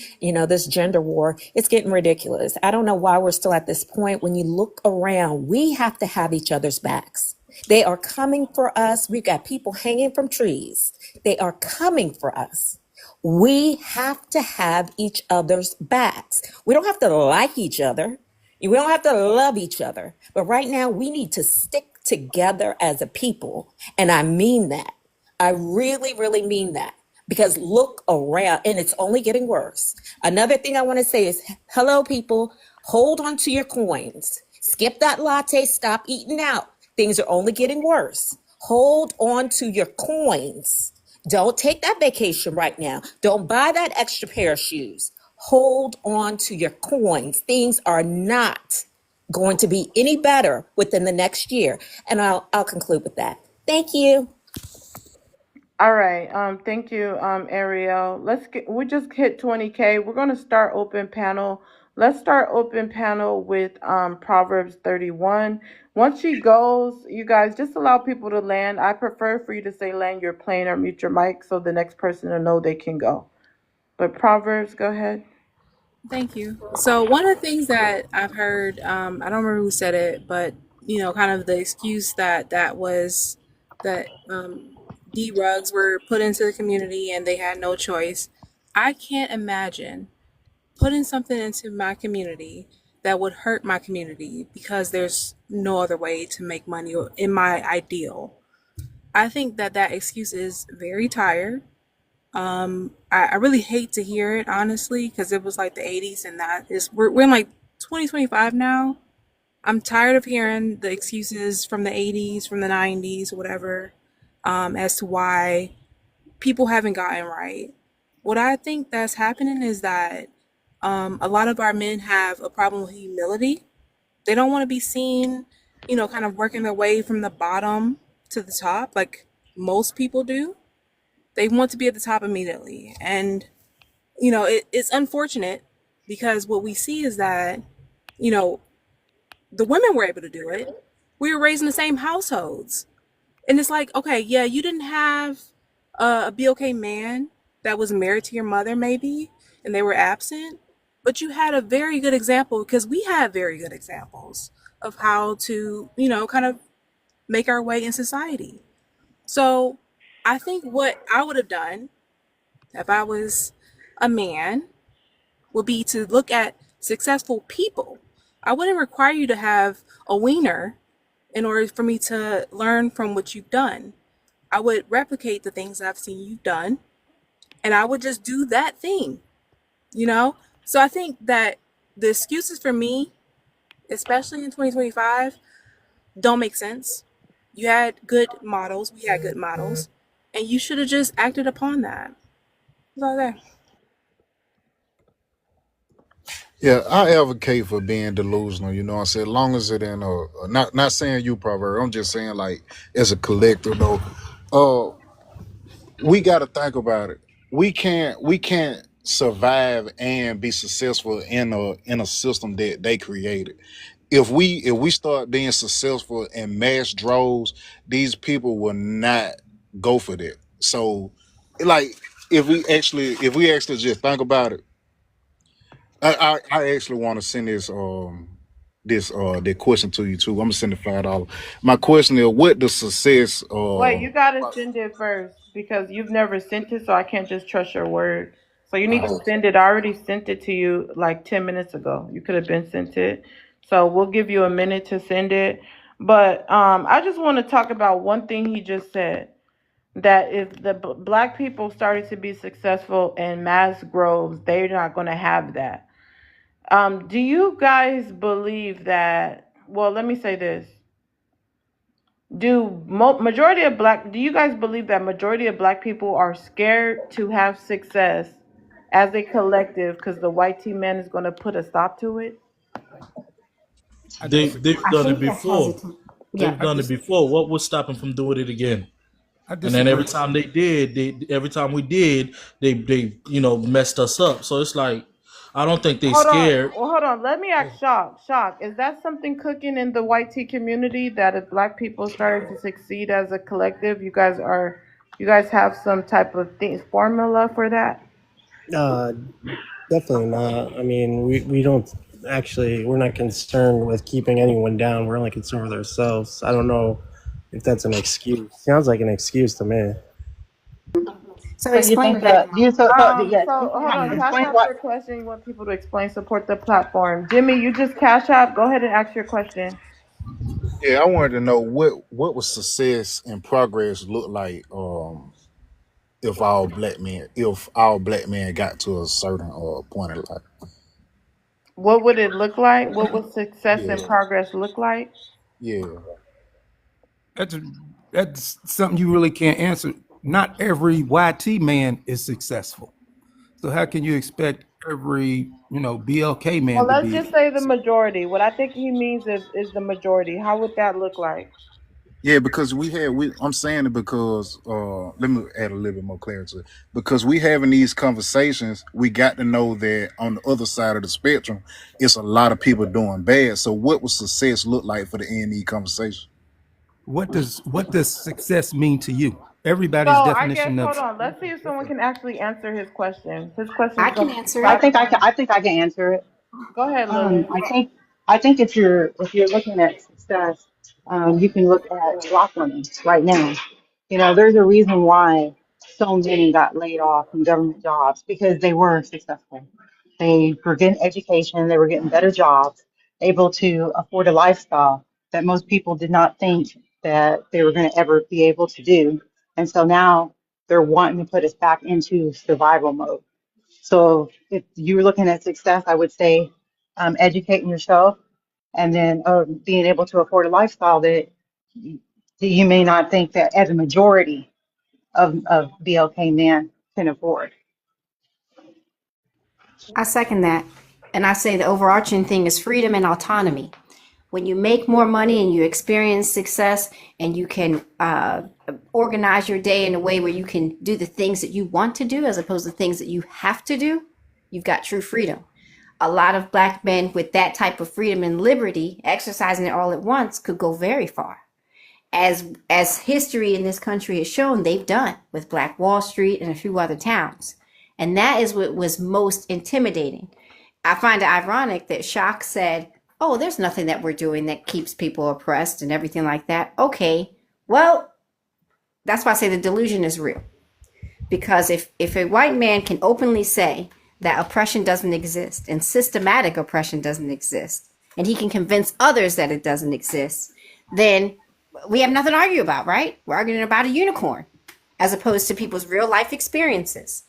this gender war, it's getting ridiculous. I don't know why we're still at this point. When you look around, we have to have each other's backs. They are coming for us. We've got people hanging from trees. They are coming for us. We have to have each other's backs. We don't have to like each other. We don't have to love each other. But right now, we need to stick together as a people. And I mean that. I really, really mean that. Because look around, and it's only getting worse. Another thing I want to say is, hello, people, hold on to your coins. Skip that latte, stop eating out. Things are only getting worse. Hold on to your coins. Don't take that vacation right now. Don't buy that extra pair of shoes. Hold on to your coins. Things are not going to be any better within the next year. And I'll conclude with that. Thank you. All right. Thank you, Ariel. We just hit 20K. We're gonna start open panel. Let's start open panel with Proverbs 31. Once she goes, you guys just allow people to land. I prefer for you to say land your plane or mute your mic so the next person will know they can go. But Proverbs, go ahead. Thank you. So one of the things that I've heard, I don't remember who said it, but kind of the excuse that was that D-rugs were put into the community and they had no choice. I can't imagine putting something into my community that would hurt my community because there's no other way to make money in my ideal. I think that excuse is very tired. I really hate to hear it, honestly, because it was like the 80s and we're in like 2025 now. I'm tired of hearing the excuses from the 80s, from the 90s, whatever, as to why people haven't gotten right. What I think that's happening is that a lot of our men have a problem with humility. They don't want to be seen, kind of working their way from the bottom to the top like most people do. They want to be at the top immediately. And, it's unfortunate because what we see is that, the women were able to do it. We were raised in the same households. And it's like, okay, yeah, you didn't have a BOK man that was married to your mother, maybe, and they were absent, but you had a very good example because we have very good examples of how to, kind of make our way in society. So I think what I would have done if I was a man would be to look at successful people. I wouldn't require you to have a wiener in order for me to learn from what you've done. I would replicate the things I've seen you've done, and I would just do that thing, you know? So I think that the excuses for me, especially in 2025, don't make sense. You had good models, we had good models, and you should have just acted upon that. That's all there. Yeah, I advocate for being delusional. You know what I'm saying? As long as it in not saying you, Proverb. I'm just saying like as a collective though. Uh, we got to think about it. We can't survive and be successful in a system that they created. If we start being successful in mass droves, these people will not go for that. So, like, if we actually just think about it, I actually want to send this question to you too. I'm gonna send it $5. My question is, what does success Wait, you gotta send it first because you've never sent it, so I can't just trust your word. So you need to uh, send it. I already sent it to you like 10 minutes ago. You could have been sent it. So we'll give you a minute to send it. But I just want to talk about one thing he just said. That if the black people started to be successful in mass groves, they're not going to have that. Do you guys believe that? Well, let me say this. Do you guys believe that majority of black people are scared to have success as a collective because the white team man is going to put a stop to it? I They've I done it think they're before. hesitant. They've Yeah. done it before. What would stop them from doing it again? I And then every disagree. time they did, every time we did, they messed us up. So it's like I don't think they Hold on. scared. Well, hold on. Let me ask Shock. Shock, is that something cooking in the white tea community that if black people started to succeed as a collective, you guys have some type of formula for that? Uh, Definitely not. I mean, we don't actually, we're not concerned with keeping anyone down. We're only concerned with ourselves. I don't know if that's an excuse. Sounds like an excuse to me. So So you explain think that. yeah, So hold on. Cash explain out what. your question. You want people to explain, support the platform. Jimmy, you just cash out. Go ahead and ask your question. yeah, I wanted to know what was success and progress look like if all black men got to a certain point in life. What would it look like? What would success and Yeah, progress look like? yeah. That's that's something you really can't answer. Not every YT man is successful. So how can you expect every, BLK Well, man to let's be just say the majority. What I think he means is the majority. How would that look like? Yeah, because I'm saying it because let me add a little bit more clarity. Because we having these conversations, we got to know that on the other side of the spectrum, it's a lot of people doing bad. So what would success look like for the NE conversation? what does success mean to you? So Everybody's I guess definition of hold on. Let's see if someone can actually answer his question. His question I is can going to be answer I it. think I can. platform. I think I can answer it. Go ahead, Lily. I think if you're looking at success, you can look at Black women right now. There's a reason why so many got laid off from government jobs because they were successful. They were getting education, they were getting better jobs, able to afford a lifestyle that most people did not think that they were going to ever be able to do. And so now they're wanting to put us back into survival mode. So if you're looking at success, I would say educating yourself and then being able to afford a lifestyle that you may not think that as a majority of BLK men can afford. I second that. And I say the overarching thing is freedom and autonomy. When you make more money and you experience success and you can organize your day in a way where you can do the things that you want to do as opposed to things that you have to do, you've got true freedom. A lot of black men with that type of freedom and liberty, exercising it all at once, could go very far. As history in this country has shown, they've done with Black Wall Street and a few other towns. And that is what was most intimidating. I find it ironic that Shock said, oh, there's nothing that we're doing that keeps people oppressed and everything like that. Okay, well, that's why I say the delusion is real. Because if a white man can openly say that oppression doesn't exist and systematic oppression doesn't exist, and he can convince others that it doesn't exist, then we have nothing to argue about, right? We're arguing about a unicorn as opposed to people's real life experiences.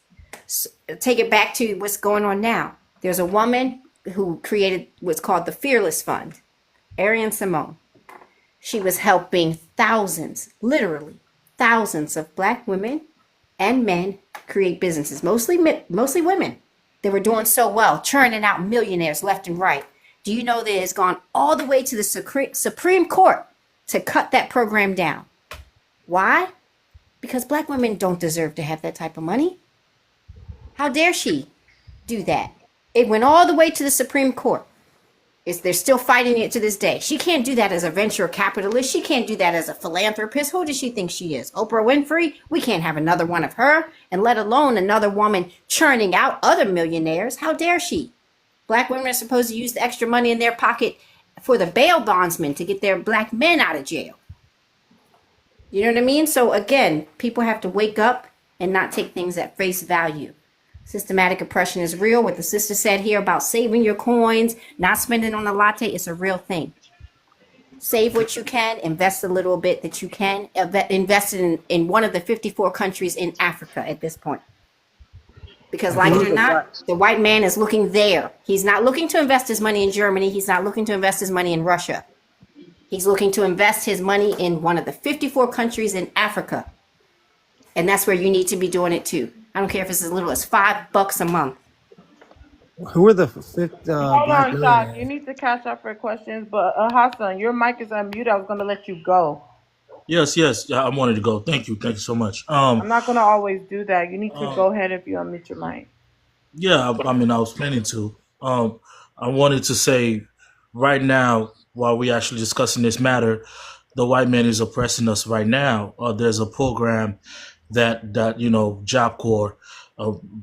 So, take it back to what's going on now. There's a woman who created what's called the Fearless Fund, Ariane Simone. She was helping thousands, literally thousands of black women and men create businesses, mostly women. They were doing so well, churning out millionaires left and right. Do you know that it's gone all the way to the Supreme Court to cut that program down? Why? Because black women don't deserve to have that type of money. How dare she do that? It went all the way to the Supreme Court. They're still fighting it to this day. She can't do that as a venture capitalist. She can't do that as a philanthropist. Who does she think she is? Oprah Winfrey? We can't have another one of her, and let alone another woman churning out other millionaires. How dare she? Black women are supposed to use the extra money in their pocket for the bail bondsmen to get their black men out of jail. You know what I mean? So again, people have to wake up and not take things at face value. Systematic oppression is real. What the sister said here about saving your coins, not spending on a latte, it's a real thing. Save what you can, invest a little bit that you can, invest in one of the 54 countries in Africa at this point. Because like it or not, the white man is looking there. He's not looking to invest his money in Germany. He's not looking to invest his money in Russia. He's looking to invest his money in one of the 54 countries in Africa. And that's where you need to be doing it too. I don't care if it's as little as $5 a month. Who are the fifth Hold black on, Shock. You millionaires? need to catch up for questions, but Hassan, your mic is unmuted. I was going to let you go. Yes, I wanted to go. Thank you so much. I'm not going to always do that. You need to go ahead if you unmute your mic. Yeah, I mean, I was planning to. I wanted to say right now, while we actually discussing this matter, the white man is oppressing us right now. There's a program that Job Corps.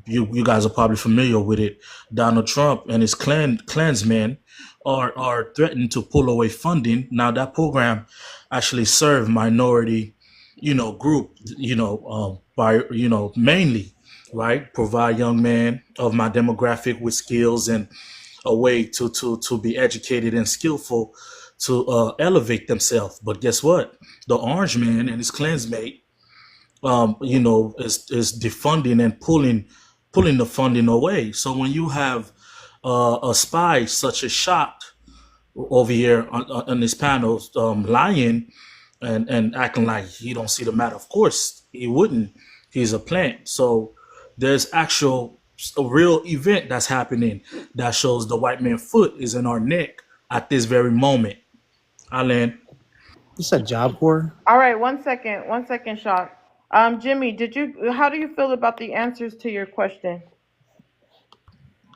You guys are probably familiar with it. Donald Trump and his Klansmen are threatening to pull away funding. Now that program actually served minority, group, by mainly, right, provide young men of my demographic with skills and a way to be educated and skillful to elevate themselves. But guess what? The Orange Man and his Klansmate, is defunding and pulling the funding away. So when you have a spy such as Shot over here on this panel, lying and acting like he don't see the matter, of course he wouldn't. He's a plant. So there's a real event that's happening that shows the white man's foot is in our neck at this very moment. Alan. You said Job Corps? All right, one second, Shock. Jimmy, how do you feel about the answers to your question?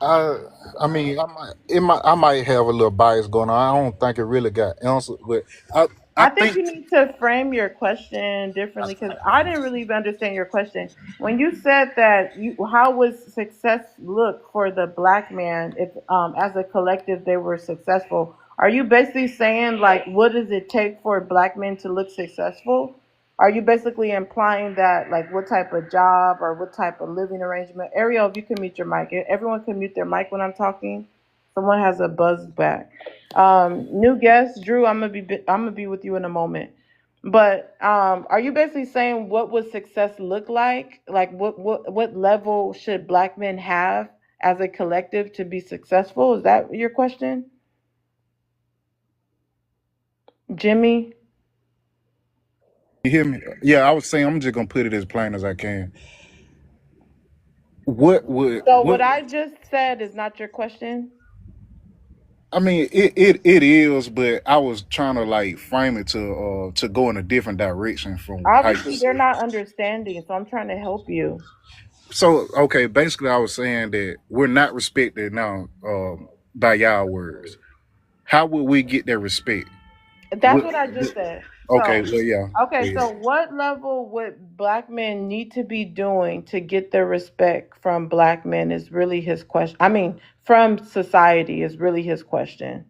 I mean, I might have a little bias going on. I don't think it really got answered, but I I think you think need to frame your question differently because I didn't really understand your question. When you said that, how would success look for the black man if, as a collective, they were successful? Are you basically saying like, what does it take for black men to look successful? Are you basically implying that like what type of job or what type of living arrangement? Ariel, if you can mute your mic, everyone can mute their mic when I'm talking. Someone has a buzz back. New guest, Drew. I'm gonna be with you in a moment. But are you basically saying what would success look like? Like what level should black men have as a collective to be successful? Is that your question, Jimmy? you hear me. Yeah, I was saying I'm just gonna put it as plain as I can. What would So what what? I just said is not your question. I mean, it is, but I was trying to like frame it to go in a different direction from how you Obviously, they're said. not understanding, so I'm trying to help you. So okay, basically, I was saying that we're not respected now by y'all words. How would we get that respect? That's What? what I just said. Okay, So, well, yeah, okay, yeah. so what level would black men need to be doing to get the respect from black men is really his question. I mean, from society is really his question.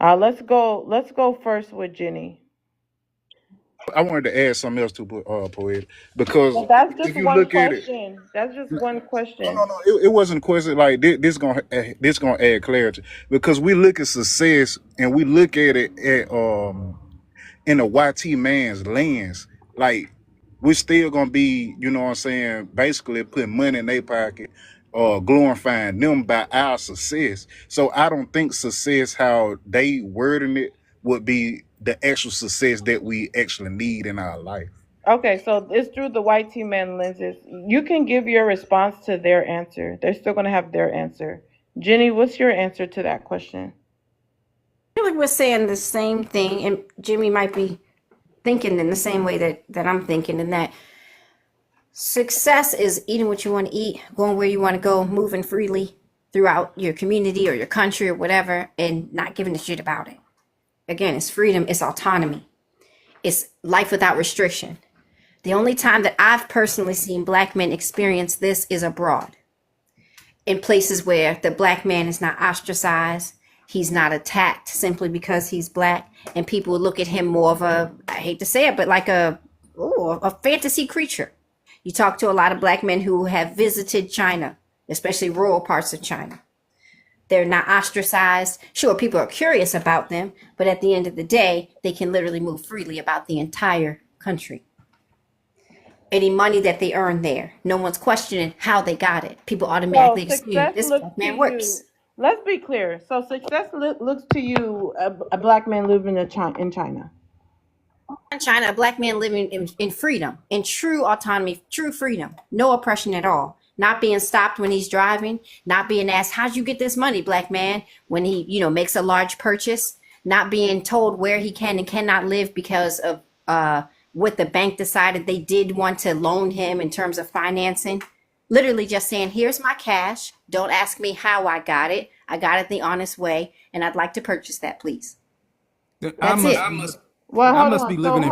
Let's go first with Jenny. I wanted to add something else to poetic because But that's if just you one look at it, question. That's just one no, question. it wasn't a question like this gonna add clarity because we look at success and we look at it at in a YT man's lens, like we're still gonna be, you know what I'm saying, basically putting money in their pocket, glorifying them by our success. So I don't think success how they wording it would be the actual success that we actually need in our life. Okay, so it's through the white team man lenses. You can give your response to their answer. They're still going to have their answer. Jenny, what's your answer to that question? I feel like we're saying the same thing, and Jimmy might be thinking in the same way that I'm thinking, in that success is eating what you want to eat, going where you want to go, moving freely throughout your community or your country or whatever, and not giving a shit about it. Again, it's freedom, it's autonomy, it's life without restriction. The only time that I've personally seen Black men experience this is abroad, in places where the Black man is not ostracized, he's not attacked simply because he's Black, and people would look at him more of a, I hate to say it, but like a fantasy creature. You talk to a lot of Black men who have visited China, especially rural parts of China. They're not ostracized. Sure, people are curious about them, but at the end of the day, they can literally move freely about the entire country. Any money that they earn there, no one's questioning how they got it. People automatically assume Success this looks Black to man you. works. Let's be clear. So success looks to you a Black man living in China. In China, a Black man living in freedom, in true autonomy, true freedom, no oppression at all. Not being stopped when he's driving, not being asked, how'd you get this money, Black man, when he, makes a large purchase, not being told where he can and cannot live because of what the bank decided they did want to loan him in terms of financing. Literally just saying, here's my cash. Don't ask me how I got it. I got it the honest way, and I'd like to purchase that, please. That's it. Well, I hold must on. be So living in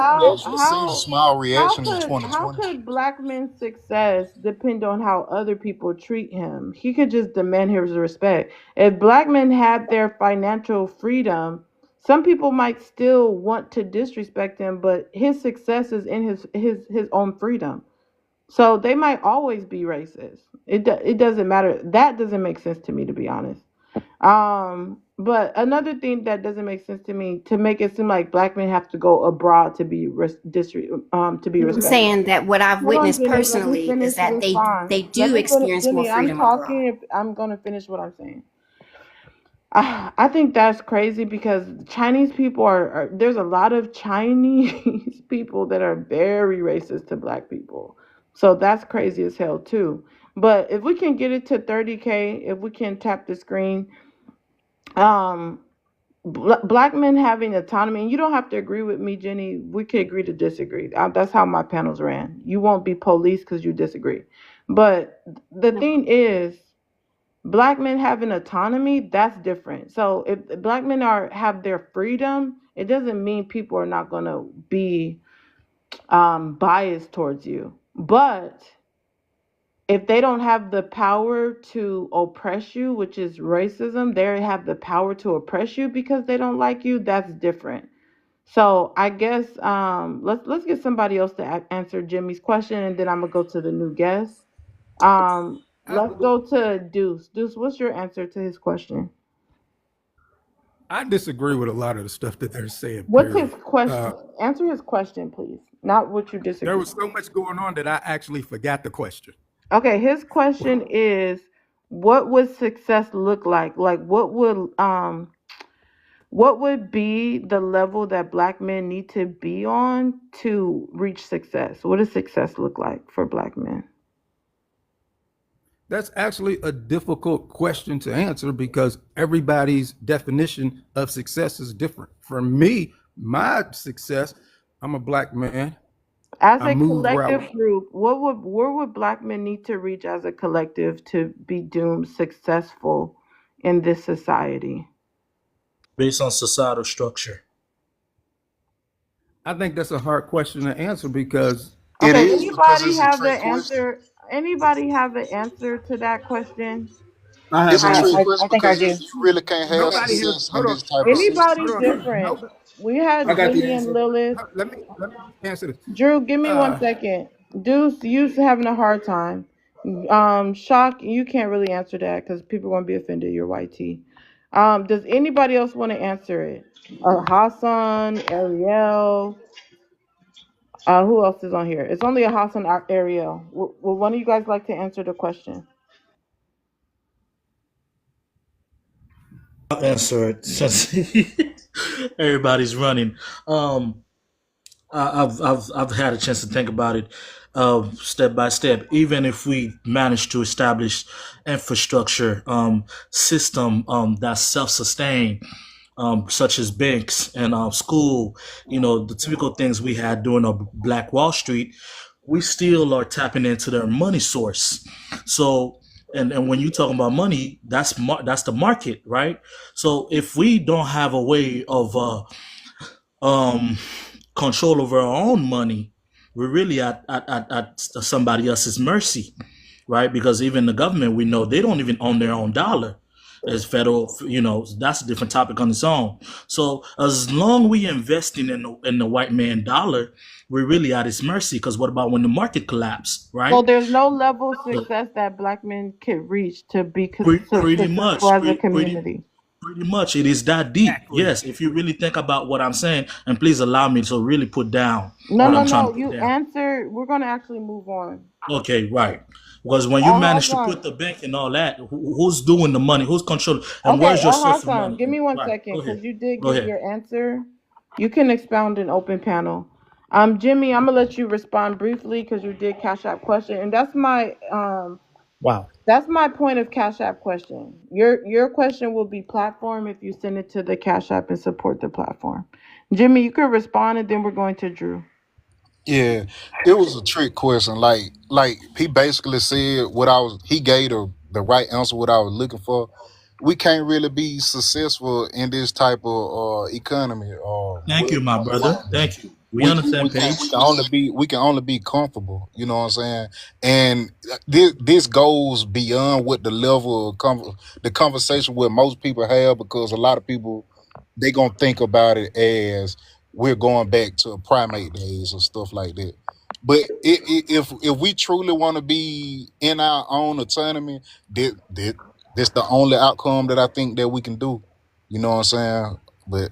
Seen small reactions in how 2020. could Black men's success depend on how other people treat him? He could just demand his respect. If Black men had their financial freedom, some people might still want to disrespect him, but his success is in his own freedom. So they might always be racist. It doesn't matter. That doesn't make sense to me, to be honest. But another thing that doesn't make sense to me, to make it seem like Black men have to go abroad to be to be I'm respected. saying that what I've Hold on, witnessed Jenny. Let me personally finish is that this they fine. they Let do me finish, experience more Jenny. I'm freedom abroad. talking. I'm gonna finish what I'm saying. I think that's crazy because Chinese people are there's a lot of Chinese people that are very racist to Black people. So that's crazy as hell too. But if we can get it to 30K, if we can tap the screen, um, Black men having autonomy, and you don't have to agree with me, Jenny. We can agree to disagree. That's how my panels ran. You won't be police because you disagree. But the thing is, Black men having autonomy, that's different. So if Black men have their freedom, it doesn't mean people are not going to be biased towards you. But if they don't have the power to oppress you, which is racism, they have the power to oppress you because they don't like you, that's different. So I guess let's get somebody else to answer Jimmy's question, and then I'm gonna go to the new guest. Let's go to Deuce. Deuce, what's your answer to his question? I disagree with a lot of the stuff that they're saying. What's his Period. question? Answer his question, please. Not what you disagree. There was so much going on that I actually forgot the question. Okay, his question is, what would success look like? Like, what would be the level that Black men need to be on to reach success? What does success look like for Black men? That's actually a difficult question to answer because everybody's definition of success is different. For me, my success, I'm a Black man. As I a move where collective group, where would Black men need to reach as a collective to be doomed successful in this society? Based on societal structure. I think that's a hard question to answer because It Okay, is because anybody it's a have the trick question. answer? Anybody have the answer to that question? I It's have a an trick answer. question I think I because do. you really can't have nobody has, success in hold on, this type of Anybody's hold system. on, different. We I had got the Jimmy and answer. Lilith. Let me answer this. Drew, give me one Uh, second. Deuce, you having a hard time. Shock, you can't really answer that because people are gonna be offended. You're YT. Does anybody else want to answer it? Hassan, Ariel. Who else is on here? It's only a Hassan, Ariel. Would one of you guys like to answer the question? I'll answer it since everybody's running. Um, I've had a chance to think about it step by step. Even if we manage to establish infrastructure system that's self-sustained, such as banks and school, the typical things we had during the Black Wall Street, we still are tapping into their money source. So, and when you talking about money, that's the market, right? So if we don't have a way of um, control over our own money, we're really at somebody else's mercy, right? Because even the government, we know they don't even own their own dollar. As federal, that's a different topic on its own. So as long we investing in the white man dollar, we're really at its mercy. Because what about when the market collapse, So right? there's no level of So success that black men can reach to be pretty successful much, as a community. pretty much, it is that deep. exactly. Yes, if you really think about what I'm saying, and please allow me to really put down No, what no, I'm trying to no. put You down. answer. We're gonna actually move on. Okay, right. Because when you manage to Hassan. put the bank and all that, who's doing the money? Who's controlling? And Okay, where's your source of Hassan, money? give me one Right. second Go ahead. because you did Go give ahead. your answer. You can expound in open panel. Jimmy, I'm gonna let you respond briefly because you did Cash App question, and Wow. that's my point of Cash App question. Your question will be platform if you send it to the Cash App and support the platform. Jimmy, you can respond, and then we're going to Drew. Yeah, it was a trick question. Like he basically said what I was. He gave the right answer what I was looking for. We can't really be successful in this type of economy. Thank you, my brother. Thank you. We We on the same we page. can only be comfortable. You know what I'm saying? And this goes beyond what the level of the conversation where most people have, because a lot of people they gonna think about it as we're going back to primate days or stuff like that. But if we truly want to be in our own autonomy, that's the only outcome that I think that we can do. You know what I'm saying? But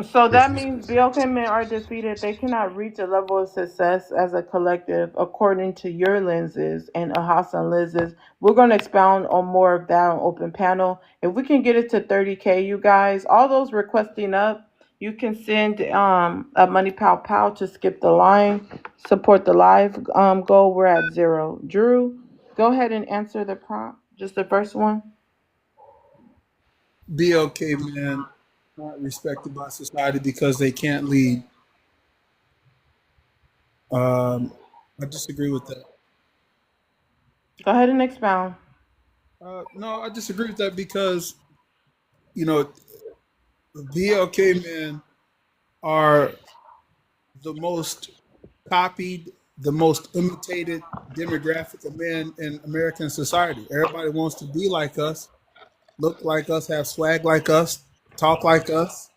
So that means BLK men are defeated. They cannot reach a level of success as a collective according to your lenses and Hassan lenses. We're going to expound on more of that on open panel. If we can get it to 30K, you guys, all those requesting up, you can send a money pow pow to skip the line, support the live goal. We're at 0. Drew, go ahead and answer the prompt. Just the first one. BLK men aren't respected by society because they can't lead. I disagree with that. Go ahead and expound. No, I disagree with that because you know BLK men are the most copied, the most imitated demographic of men in American society. Everybody wants to be like us, look like us, have swag like us, talk like us,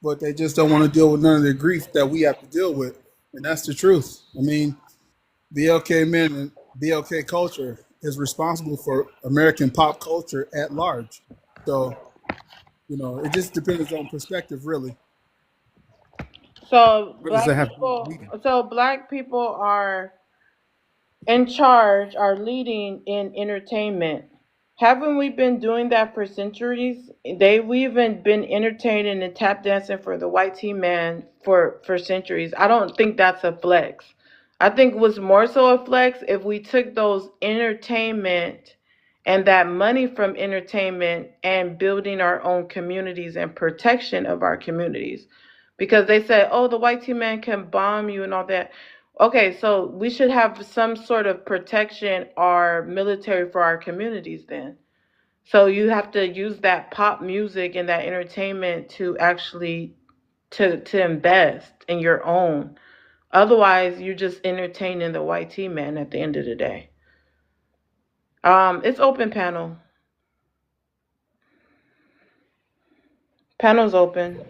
but they just don't want to deal with none of the grief that we have to deal with. And that's the truth. I mean, BLK men and BLK culture is responsible for American pop culture at large. So, it just depends on perspective, really. So What does that have to do with leading? black people are in charge, are leading in entertainment. Haven't we been doing that for centuries? We've been entertaining and tap dancing for the white tea man for centuries. I don't think that's a flex. I think it was more so a flex if we took those entertainment and that money from entertainment and building our own communities and protection of our communities. Because they said, oh, the white tea man can bomb you and all that. Okay, so we should have some sort of protection or military for our communities then. So you have to use that pop music and that entertainment to actually to invest in your own. Otherwise, you're just entertaining the white tea man at the end of the day. It's open panel. Panel's open.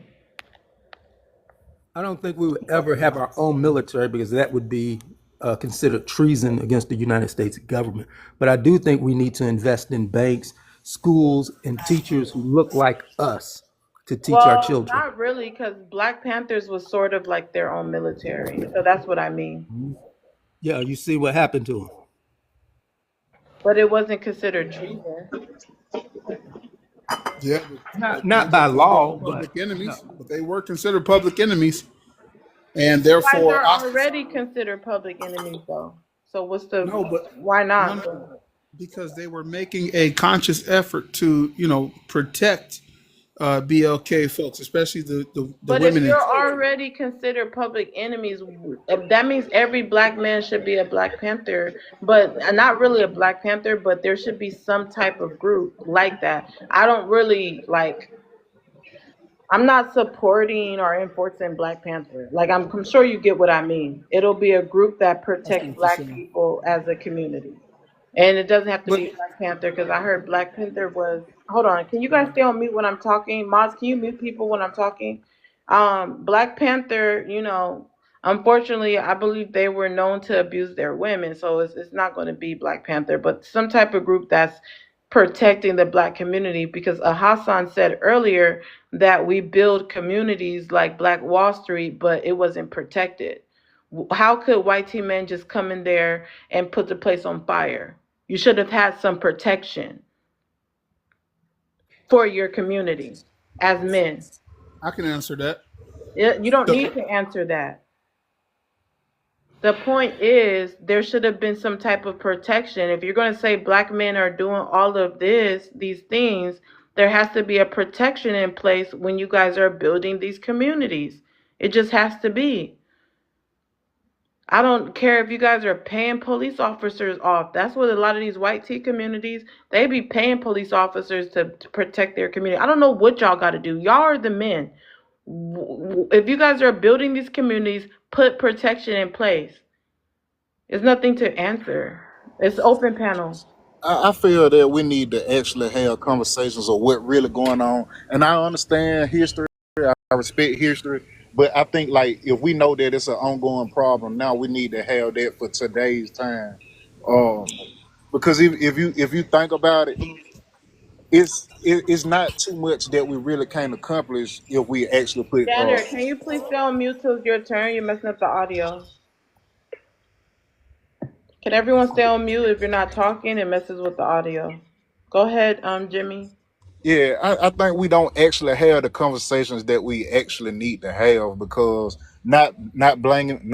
I don't think we would ever have our own military because that would be considered treason against the United States government. But I do think we need to invest in banks, schools, and teachers who look like us to teach our Well, children. not really, because Black Panthers was sort of like their own military. So that's what I mean. Yeah, you see what happened to them. But it wasn't considered treason. Yeah, Not by they were law, but public enemies, but they were considered public enemies, and therefore, Guys are already considered public enemies, though. So what's the no, but why no, not? no, because they were making a conscious effort to, protect BLK folks, especially the But if women and you're children. already considered public enemies, that means every Black man should be a Black Panther, but not really a Black Panther, but there should be some type of group like that. I don't really like. I'm not supporting or enforcing Black Panther. Like I'm sure you get what I mean. It'll be a group that I see protects what you're Black saying. people as a community. And it doesn't have to But be Black Panther because I heard Black Panther was. Hold on, can you guys stay on mute when I'm talking? Mods, can you mute people when I'm talking? Black Panther, unfortunately, I believe they were known to abuse their women, so it's not going to be Black Panther, but some type of group that's protecting the Black community because Hassan said earlier that we build communities like Black Wall Street, but it wasn't protected. How could white team men just come in there and put the place on fire? You should have had some protection for your community as men. I can answer that. You don't The, need to answer that. The point is, there should have been some type of protection. If you're going to say Black men are doing all of these things, there has to be a protection in place when you guys are building these communities. It just has to be. I don't care if you guys are paying police officers off. That's what a lot of these white tea communities, they be paying police officers to protect their community. I don't know what y'all got to do. Y'all are the men. If you guys are building these communities, put protection in place. It's nothing to answer. It's open panel. I feel that we need to actually have conversations of what really going on. And I understand history. I respect history, but I think like if we know that it's an ongoing problem now, we need to have that for today's time. Um, because if you think about it, it's not too much that we really can't accomplish if we actually put. Standard, can you please stay on mute till it's your turn? You're messing up the audio. Can everyone stay on mute if you're not talking? It messes with the audio. Go ahead, Jimmy. Yeah, I think we don't actually have the conversations that we actually need to have because not blaming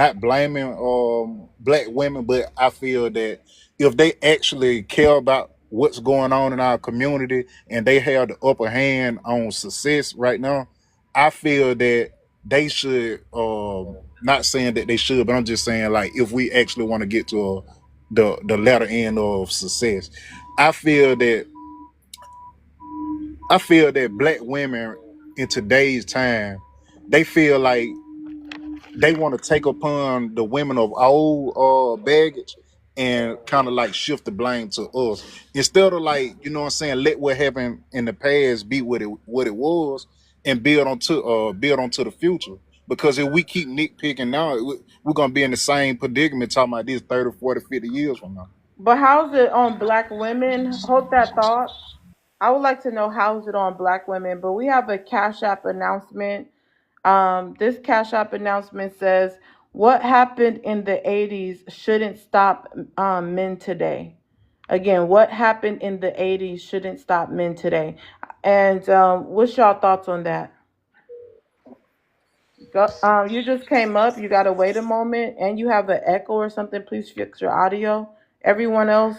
black women, but I feel that if they actually care about what's going on in our community and they have the upper hand on success right now, I feel that they should not saying that they should, but I'm just saying like if we actually want to get to the latter end of success, I feel that I feel that black women in today's time, they feel like they want to take upon the women of old baggage and kind of like shift the blame to us instead of like what I'm saying, let what happened in the past be what it was and build onto the future. Because if we keep nitpicking now, we're gonna be in the same predicament talking about this 30, 40, 50 years from now. But how's it on Black women? Hold that thought. I would like to know how's it on Black women, but we have a Cash App announcement. This Cash App announcement says, "What happened in the '80s shouldn't stop men today." Again, what happened in the '80s shouldn't stop men today. And what's y'all thoughts on that? You just came up. You gotta wait a moment, and you have an echo or something. Please fix your audio. Everyone else,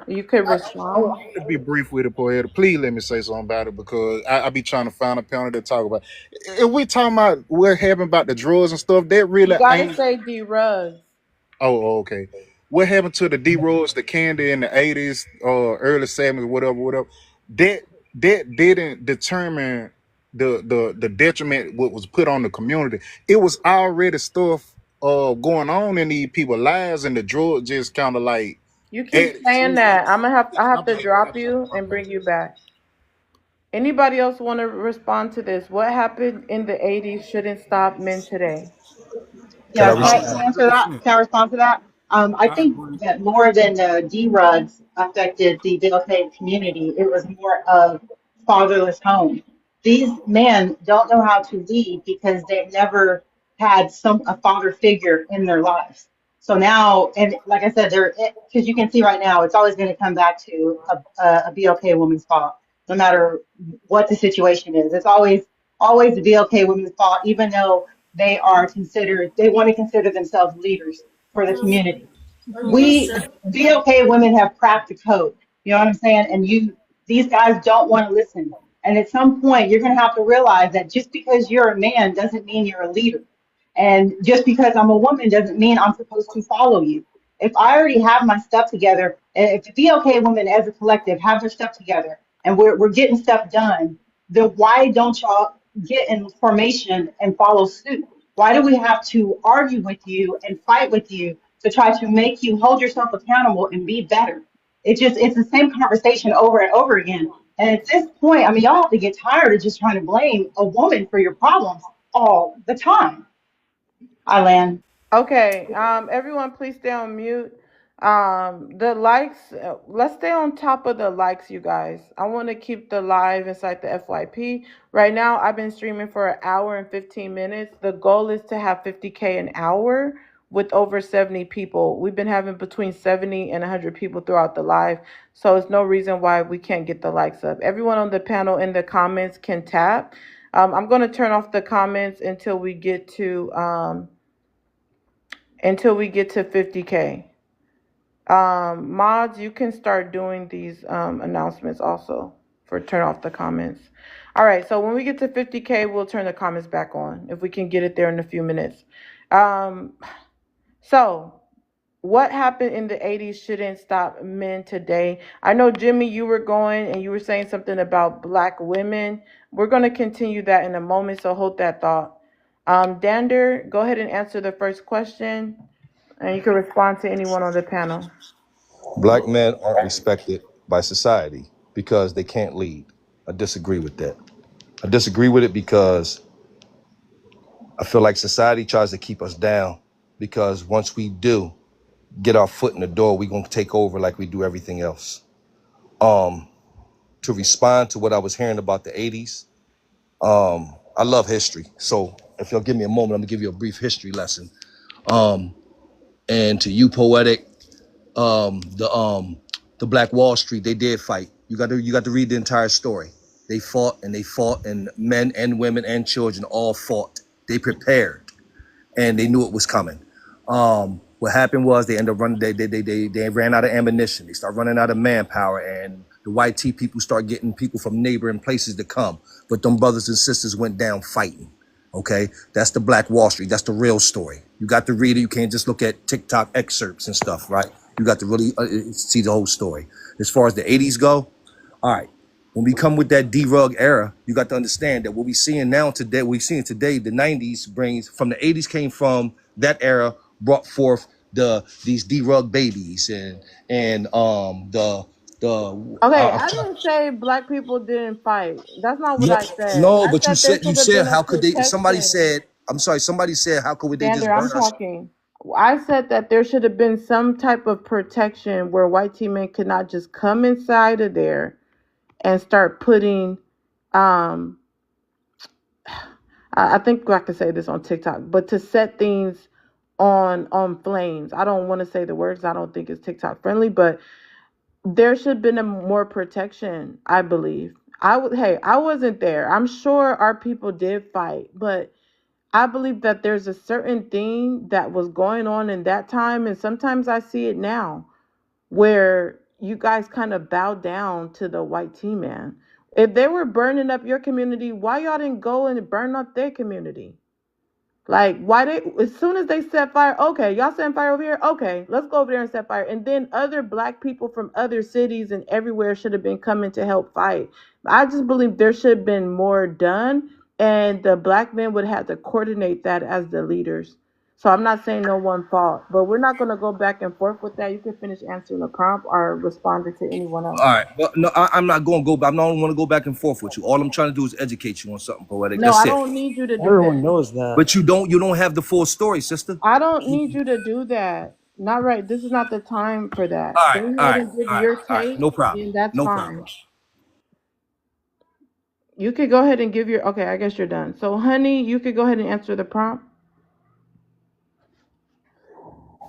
you could I respond. want to be brief with it, Poeta. Please let me say something about it because I be trying to find a panel to talk about. If we talking about what happened about the drugs and stuff, that You really gotta ain't. say D Rug. Oh, okay. What happened to the D Roads, the candy in the '80s or early '70s, whatever? That that didn't determine the detriment what was put on the community. It was already stuff going on in these people's lives, and the drug just kind of like You keep added saying to it. that. I have My to bad. drop you and bring you back. Anybody else want to respond to this? What happened in the 80s shouldn't stop men today? Can I Yeah, I can I respond? answer that? 100%. Can I respond to that? I I think agree. that more than the D-Rugs affected the BLK community, it was more of fatherless homes. These men don't know how to lead because they've never had a father figure in their lives. So now, and like I said, because you can see right now, it's always going to come back to a BLK woman's fault, no matter what the situation is. It's always the BLK woman's fault, even though they want to consider themselves leaders for the community. We BLK women have cracked the code. You know what I'm saying? And these guys don't want to listen. And at some point, you're going to have to realize that just because you're a man doesn't mean you're a leader. And just because I'm a woman doesn't mean I'm supposed to follow you. If I already have my stuff together, and if the BLK women as a collective have their stuff together and we're getting stuff done, then why don't y'all get in formation and follow suit? Why do we have to argue with you and fight with you to try to make you hold yourself accountable and be better? It's the same conversation over and over again. And at this point, I mean, y'all have to get tired of just trying to blame a woman for your problems all the time. I land. Okay, everyone please stay on mute. The likes, let's stay on top of the likes, you guys. I want to keep the live inside the FYP. Right now, I've been streaming for an hour and 15 minutes. The goal is to have 50K an hour with over 70 people. We've been having between 70 and 100 people throughout the live, so it's no reason why we can't get the likes up. Everyone on the panel in the comments can tap. I'm going to turn off the comments until we get to 50K. Mods, you can start doing these announcements also for turn off the comments. All right, so when we get to 50K, we'll turn the comments back on if we can get it there in a few minutes. So what happened in the 80s shouldn't stop men today. I know, Jimmy, you were going and you were saying something about black women. We're going to continue that in a moment, so hold that thought. Dander, go ahead and answer the first question, and you can respond to anyone on the panel. Black men aren't respected by society because they can't lead. I disagree with that. I disagree with it because I feel like society tries to keep us down, because once we do get our foot in the door, we're going to take over like we do everything else. To respond to what I was hearing about the 80s, I love history. So if you'll give me a moment, I'm gonna give you a brief history lesson. And to you, Poetic, the Black Wall Street, they did fight. You got to read the entire story. They fought, and men and women and children all fought. They prepared, and they knew it was coming. What happened was they ended up running. They ran out of ammunition. They start running out of manpower, and the white tea people start getting people from neighboring places to come. But them brothers and sisters went down fighting. Okay, that's the Black Wall Street. That's the real story. You got to read it. You can't just look at TikTok excerpts and stuff, right? You got to really see the whole story. As far as the 80s go, all right. When we come with that D-Rug era, you got to understand that what we're seeing now today, the 90s brings from the 80s came from that era, brought forth these D-Rug babies and Okay, I didn't say black people didn't fight. That's not what no, I said. no, I but you said there said should have been a how could they? protection. Somebody said how could they just Sander, I'm burn us? talking. I said that there should have been some type of protection where white teammen could not just come inside of there and start putting I think I can say this on TikTok, but to set things on flames. I don't want to say the words. I don't think it's TikTok friendly, but there should have been a more protection, I believe. I wasn't there. I'm sure our people did fight, but I believe that there's a certain thing that was going on in that time, and sometimes I see it now, where you guys kind of bow down to the white tea man. If they were burning up your community, why y'all didn't go and burn up their community? Like, why as soon as they set fire, okay, y'all setting fire over here? Okay, let's go over there and set fire. And then other black people from other cities and everywhere should have been coming to help fight. I just believe there should have been more done, and the black men would have to coordinate that as the leaders. So I'm not saying no one fault, but we're not gonna go back and forth with that. You can finish answering the prompt or responding to anyone else. All right, but no, I'm not going to go. I'm not want to go back and forth with you. All I'm trying to do is educate you on something poetic. No, That's I it. don't need you to do Everyone that. knows that. But you don't have the full story, sister. I don't need you to do that. Not right. This is not the time for that. All Go right, ahead all right, and give all right, your all right. take, No problem. and that's No fine. problem. You could go ahead and give your. Okay, I guess you're done. So, honey, you could go ahead and answer the prompt.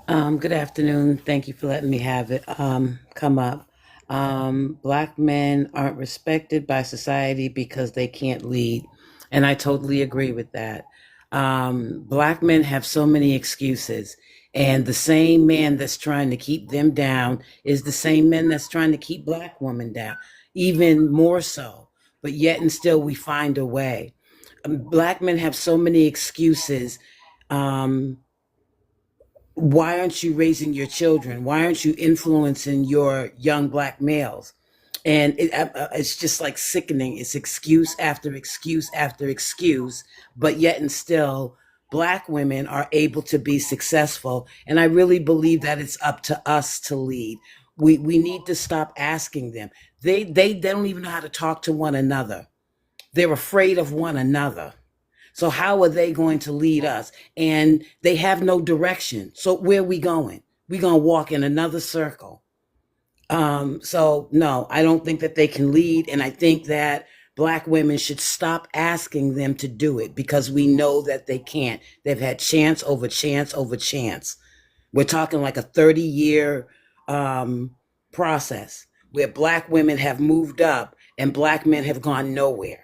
Good afternoon. Thank you for letting me have it come up. Black men aren't respected by society because they can't lead. And I totally agree with that. Black men have so many excuses. And the same man that's trying to keep them down is the same man that's trying to keep black women down, even more so. But yet and still, we find a way. Black men have so many excuses. Why aren't you raising your children? Why aren't you influencing your young black males? And it's just like sickening. It's excuse after excuse after excuse, but yet and still, black women are able to be successful. And I really believe that it's up to us to lead. We need to stop asking them. They don't even know how to talk to one another. They're afraid of one another. So how are they going to lead us? And they have no direction. So where are we going? We're going to walk in another circle. So no, I don't think that they can lead. And I think that black women should stop asking them to do it because we know that they can't. They've had chance over chance over chance. We're talking like a 30-year process where black women have moved up and black men have gone nowhere.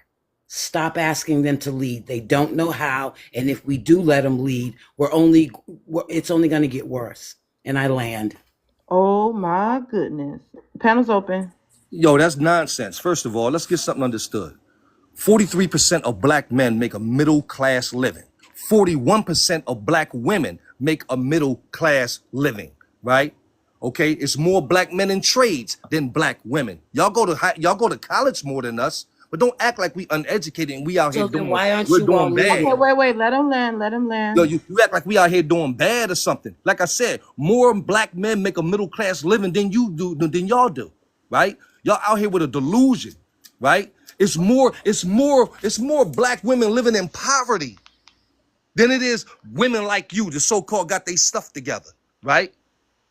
Stop asking them to lead. They don't know how. And if we do let them lead, it's only going to get worse. And I land. Oh my goodness. Panel's open. Yo, that's nonsense. First of all, let's get something understood. 43% of black men make a middle class living. 41% of black women make a middle class living, right? Okay, it's more black men in trades than black women. Y'all go to college more than us, but don't act like we uneducated and we out here So then doing why aren't we're you all doing bad. Okay, leading? wait. Let him land. Let him land. Yo, you act like we out here doing bad or something. Like I said, more black men make a middle class living than y'all do, right? Y'all out here with a delusion, right? It's more black women living in poverty than it is women like you, the so-called got their stuff together, right?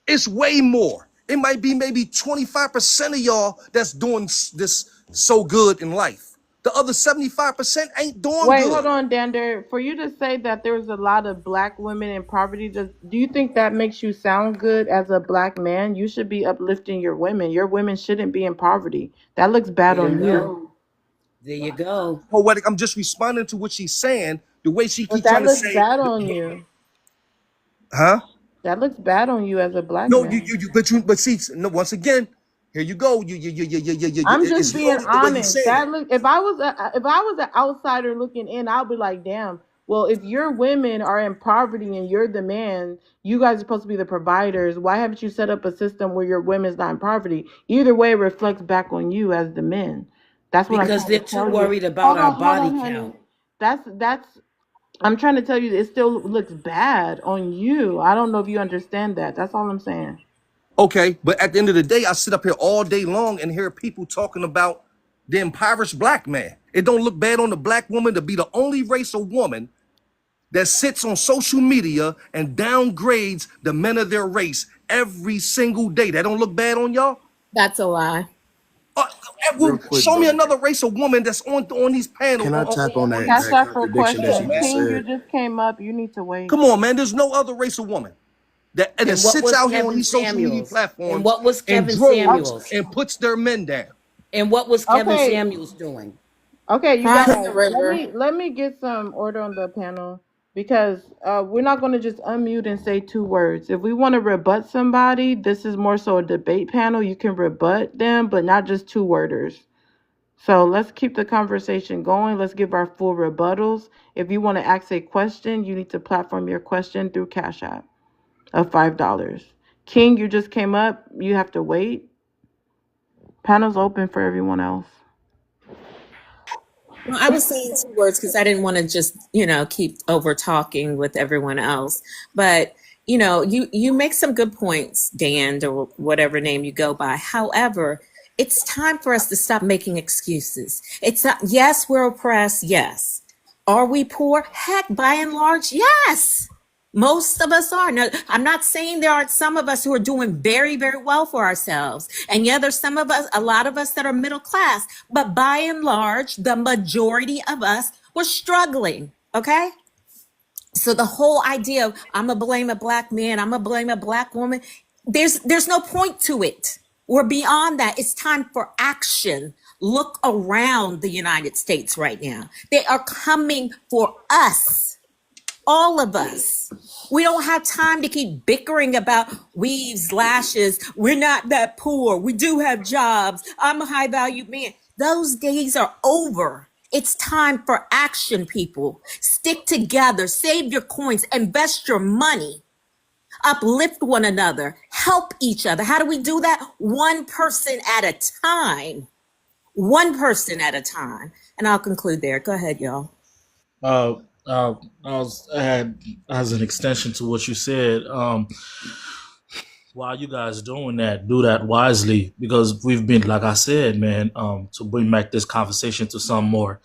It's way more. It might be maybe 25% of y'all that's doing this so good in life. The other 75% ain't doing Wait, good. hold on, Dander. For you to say that there's a lot of black women in poverty, do you think that makes you sound good as a black man? You should be uplifting your women. Your women shouldn't be in poverty. That looks bad There you on you. go. There you go. Poetic, I'm just responding to what she's saying. The way she But keep that trying to looks say, bad on you. huh? That looks bad on you as a black No, man. but see, no, once again, here you go. I'm It's just being loaded the way you honest. say That it. look if I was an outsider looking in, I'll be like, damn. Well, if your women are in poverty and you're the man, you guys are supposed to be the providers. Why haven't you set up a system where your women's not in poverty? Either way, it reflects back on you as the men. That's what I'm Because trying they're to too tell you. worried about our Hold body on, honey. count. That's I'm trying to tell you that it still looks bad on you. I don't know if you understand that. That's all I'm saying. Okay, but at the end of the day, I sit up here all day long and hear people talking about the impoverished black man. It don't look bad on the black woman to be the only race of woman that sits on social media and downgrades the men of their race every single day. That don't look bad on y'all? That's a lie. Real quick, Show me though. another race of woman that's on these panels. Can I tap on that, Catch that that for a contradiction that question. you just King, you said? just came up. You need to wait. Come on, man. There's no other race of woman that And what sits was out here on Kevin these social media Samuels? And platforms what was in Kevin droves Samuels? and puts their men down. And what was Kevin Okay. Samuels doing? Okay, you Crossing guys, the river. let me get some order on the panel because we're not going to just unmute and say two words. If we want to rebut somebody, this is more so a debate panel. You can rebut them, but not just two worders. So let's keep the conversation going. Let's give our full rebuttals. If you want to ask a question, you need to platform your question through Cash App of $5. King, you just came up. You have to wait. Panel's open for everyone else. Well, I was saying two words because I didn't want to just, keep over talking with everyone else. But, you make some good points, Dan, or whatever name you go by. However, it's time for us to stop making excuses. It's not, yes, we're oppressed. Yes. Are we poor? Heck, by and large, yes. Most of us are. Now, I'm not saying there aren't some of us who are doing very, very well for ourselves. And yeah, there's some of us, a lot of us that are middle class, but by and large, the majority of us were struggling. Okay. So the whole idea of I'm gonna blame a black man, I'm gonna blame a black woman, there's no point to it. We're beyond that. It's time for action. Look around the United States right now. They are coming for us, all of us. We don't have time to keep bickering about weaves, lashes. We're not that poor. We do have jobs. I'm a high value man. Those days are over. It's time for action, people. Stick together, save your coins, invest your money, uplift one another, help each other. How do we do that? One person at a time. One person at a time. And I'll conclude there. Go ahead, y'all. Uh, I had as an extension to what you said. While you guys doing that, do that wisely, because we've been, like I said, man, to bring back this conversation to some more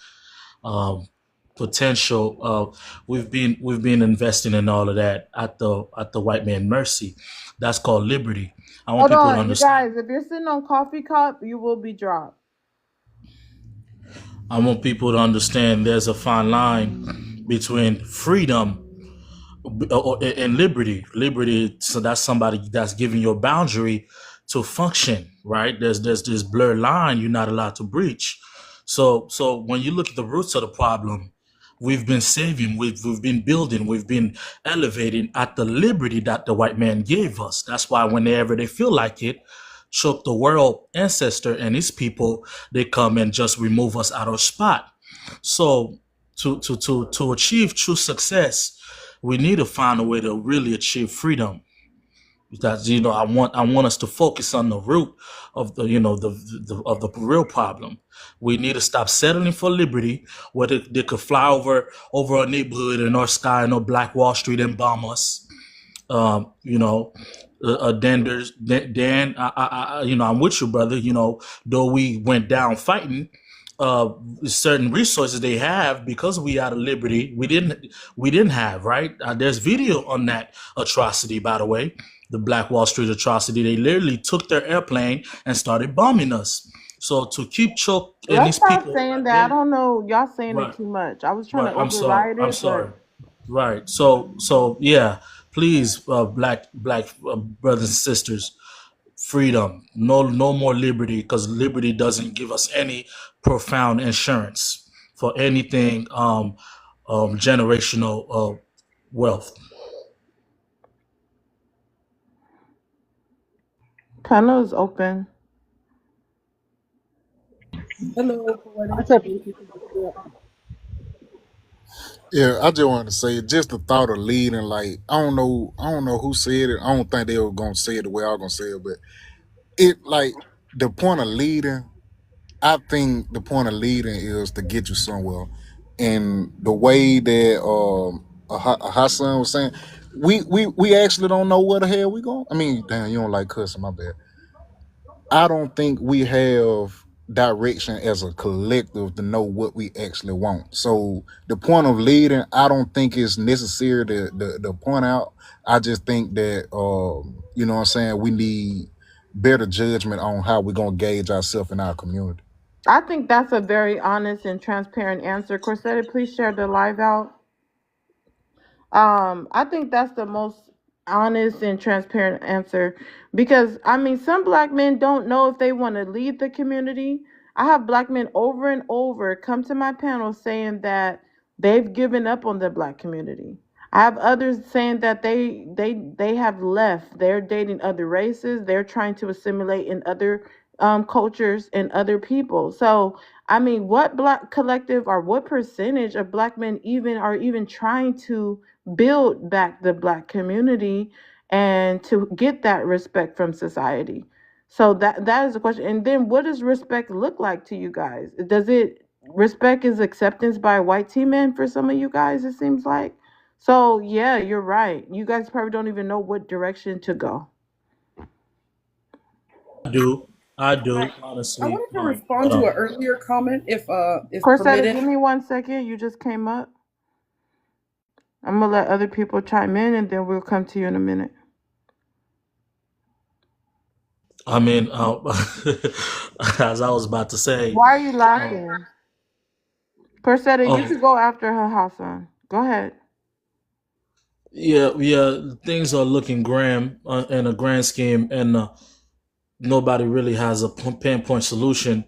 potential. We've been investing in all of that at the white man mercy. That's called liberty. I want Hold people to on, you understand. guys. If you're sitting on coffee cup, you will be dropped. I want people to understand there's a fine line between freedom and liberty. Liberty, so that's somebody that's giving you a boundary to function, right? There's this blurred line you're not allowed to breach. So when you look at the roots of the problem, we've been saving, we've been building, we've been elevating at the liberty that the white man gave us. That's why whenever they feel like it, Chuck the world ancestor and his people, they come and just remove us out of spot. So to achieve true success, we need to find a way to really achieve freedom. Because I want us to focus on the root of the real problem. We need to stop settling for liberty, where they could fly over a neighborhood in our sky, in our Black Wall Street, and bomb us. Dan, I'm with you, brother. Though we went down fighting, certain resources they have because we out of liberty, we didn't have, right? There's video on that atrocity, by the way, the Black Wall Street atrocity. They literally took their airplane and started bombing us. So to keep Chuck and Let's these stop people, saying that. I don't know. Y'all saying right, it too much. I was trying right. to override I'm it, sorry. but Right. So yeah. Please, black brothers and sisters, freedom. No more liberty, because liberty doesn't give us any profound insurance for anything generational wealth. panel is open. Hello, What's up? Yeah, I just wanted to say just the thought of leading. Like I don't know who said it. I don't think they were gonna say it the way I was gonna say it, but it like the point of leading. I think the point of leading is to get you somewhere, and the way that Hassan was saying, we actually don't know where the hell we going. I mean, damn, you don't like cussing, my bad. I don't think we have direction as a collective to know what we actually want. So the point of leading, I don't think is necessary to point out. I just think that you know what I'm saying, we need better judgment on how we're gonna gauge ourselves in our community. I think that's a very honest and transparent answer. Corsetta, please share the live out. I think that's the most honest and transparent answer because I mean, some black men don't know if they want to lead the community. I have black men over and over come to my panel saying that they've given up on the black community. I have others saying that they have left. They're dating other races. They're trying to assimilate in other cultures and other people. So I mean, what black collective or what percentage of black men even are even trying to build back the black community and to get that respect from society? So that is the question. And then what does respect look like to you guys? Does it respect is acceptance by white tea men for some of you guys, it seems like. So yeah, you're right. You guys probably don't even know what direction to go. I do, I honestly. wanted to respond to an earlier comment, if Corsetta, permitted. give me 1 second. You just came up. I'm gonna let other people chime in, and then we'll come to you in a minute. I mean, as I was about to say, Why are you laughing? Corsetta, you oh, could go after her, Hassan. Go ahead. yeah, things are looking grim in a grand scheme, and nobody really has a pinpoint solution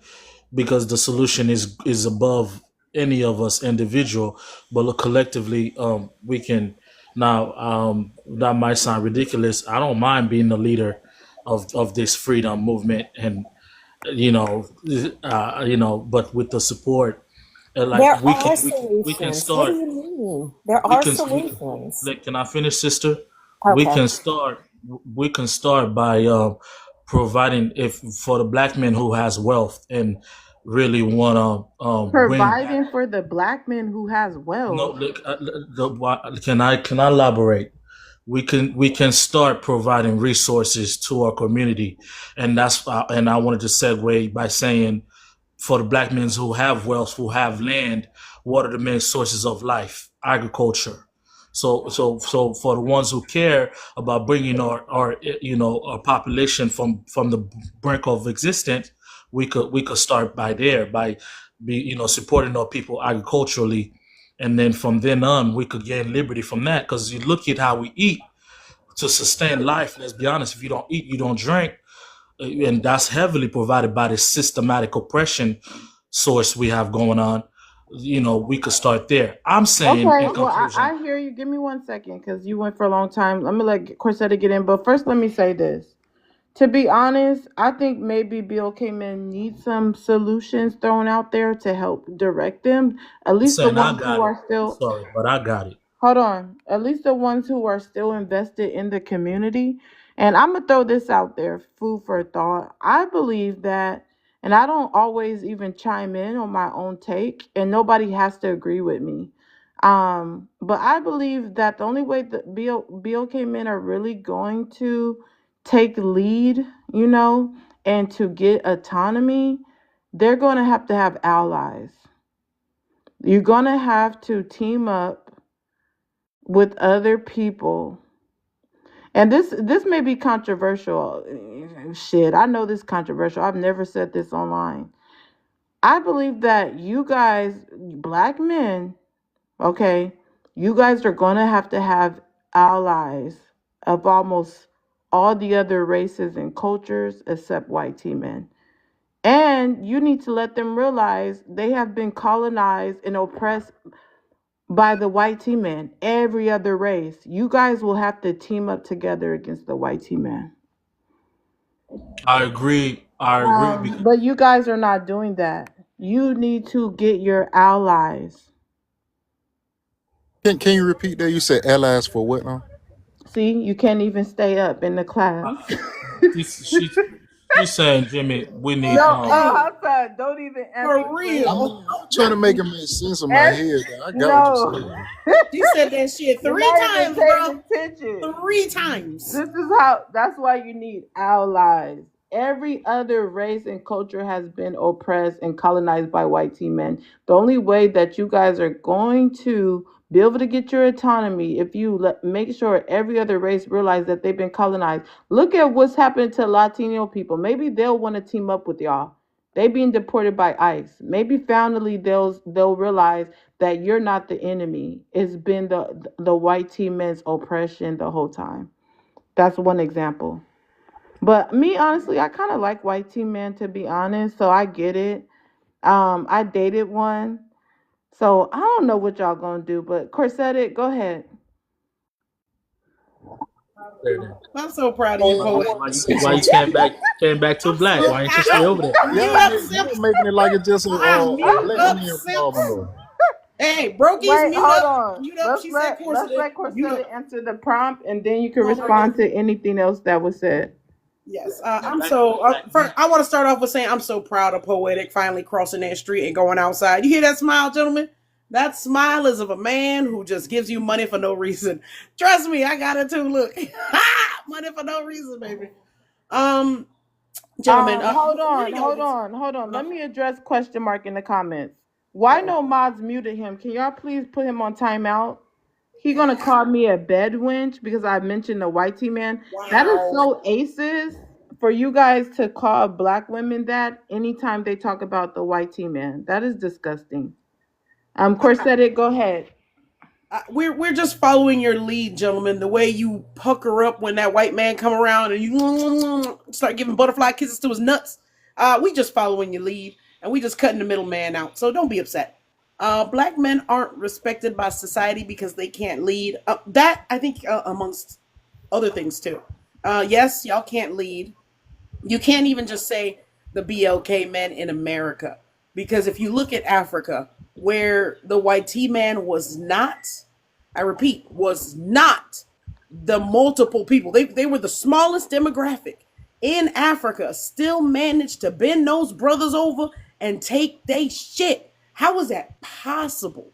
because the solution is above any of us individual. But look, collectively, we can now. That might sound ridiculous. I don't mind being the leader of this freedom movement, and but with the support, like There we are can solutions. What do start. you mean? There We are can. solutions. Like, can I finish, sister? We Okay. can start. We can start by providing if for the black man who has wealth and really want to bring back. Providing for the black man who has No, wealth. look, can I elaborate? We can start providing resources to our community, and I wanted to segue by saying for the black men who have wealth, who have land, what are the main sources of life? Agriculture. So for the ones who care about bringing our population from the brink of existence, we could start by there by supporting our people agriculturally, and then from then on we could gain liberty from that. Because you look at how we eat to sustain life. Let's be honest. If you don't eat, you don't drink, and that's heavily provided by the systematic oppression source we have going on. We could start there. I'm saying Okay, in well, conclusion. I hear you. Give me 1 second because you went for a long time. Let me let Corsetta get in. But first, let me say this. To be honest, I think maybe BLK men need some solutions thrown out there to help direct them. At least the Saying I ones got who it. are still, Sorry, but I got it. hold on, at least the ones who are still invested in the community. And I'm going to throw this out there, food for thought. I believe that, and I don't always even chime in on my own take, and nobody has to agree with me. But I believe that the only way that BLK men are really going to take lead, and to get autonomy, they're going to have allies. You're going to have to team up with other people. And this may be controversial. Shit, I know this is controversial. I've never said this online. I believe that you guys, black men, okay, you guys are going to have allies of almost all the other races and cultures except white tea men. And you need to let them realize they have been colonized and oppressed by the white tea man. Every other race. You guys will have to team up together against the white tea man. I agree. But you guys are not doing that. You need to get your allies. Can you repeat that? You said allies for what now? See, you can't even stay up in the class. She's saying, Jimmy, we need. Hassan, don't even answer. For real. I'm trying to make it make sense in my head. I got what you're saying. She said that shit You're 3 not even times, paying bro. attention. 3 times. That's why you need allies. Every other race and culture has been oppressed and colonized by white tea men. The only way that you guys are going to be able to get your autonomy if you make sure every other race realize that they've been colonized. Look at what's happened to Latino people. Maybe they'll want to team up with y'all. They being deported by ICE. Maybe finally they'll realize that you're not the enemy. It's been the white tea men's oppression the whole time. That's one example. But me, honestly, I kind of like white tea men, to be honest. So I get it. I dated one. So I don't know what y'all gonna do, but Corsetta, go ahead. I'm so proud of you, poet. Why you came back to black? Why ain't you stay over there? You're making it like it's just a lesbian problem. Hey, Brokey's Wait, mute hold up. on. Mute up. Let's She said let Corsetta. Corsetta answer the prompt, and then you can respond to anything else that was said. Yes, I'm so. First, I want to start off with saying I'm so proud of Poetic finally crossing that street and going outside. You hear that smile, gentlemen? That smile is of a man who just gives you money for no reason. Trust me, I got it too. Look, money for no reason, baby. Gentlemen, Hold what are on, y'all hold doing? on, hold on. Let me address question mark in the comments. Why no mods muted him? Can y'all please put him on timeout? He gonna call me a bed wench because I mentioned the white tea man. That is so aces for you guys to call black women that anytime they talk about the white tea man. That is disgusting. Corsetic, go ahead. We're just following your lead, gentlemen. The way you pucker up when that white man come around and you start giving butterfly kisses to his nuts. We just following your lead, and we just cutting the middleman out. So don't be upset. Black men aren't respected by society because they can't lead. That I think amongst other things too. Yes, y'all can't lead. You can't even just say the BLK men in America, because if you look at Africa, where the white tea man was not, I repeat, was not the multiple people. They were the smallest demographic in Africa, still managed to bend those brothers over and take they shit. How is that possible?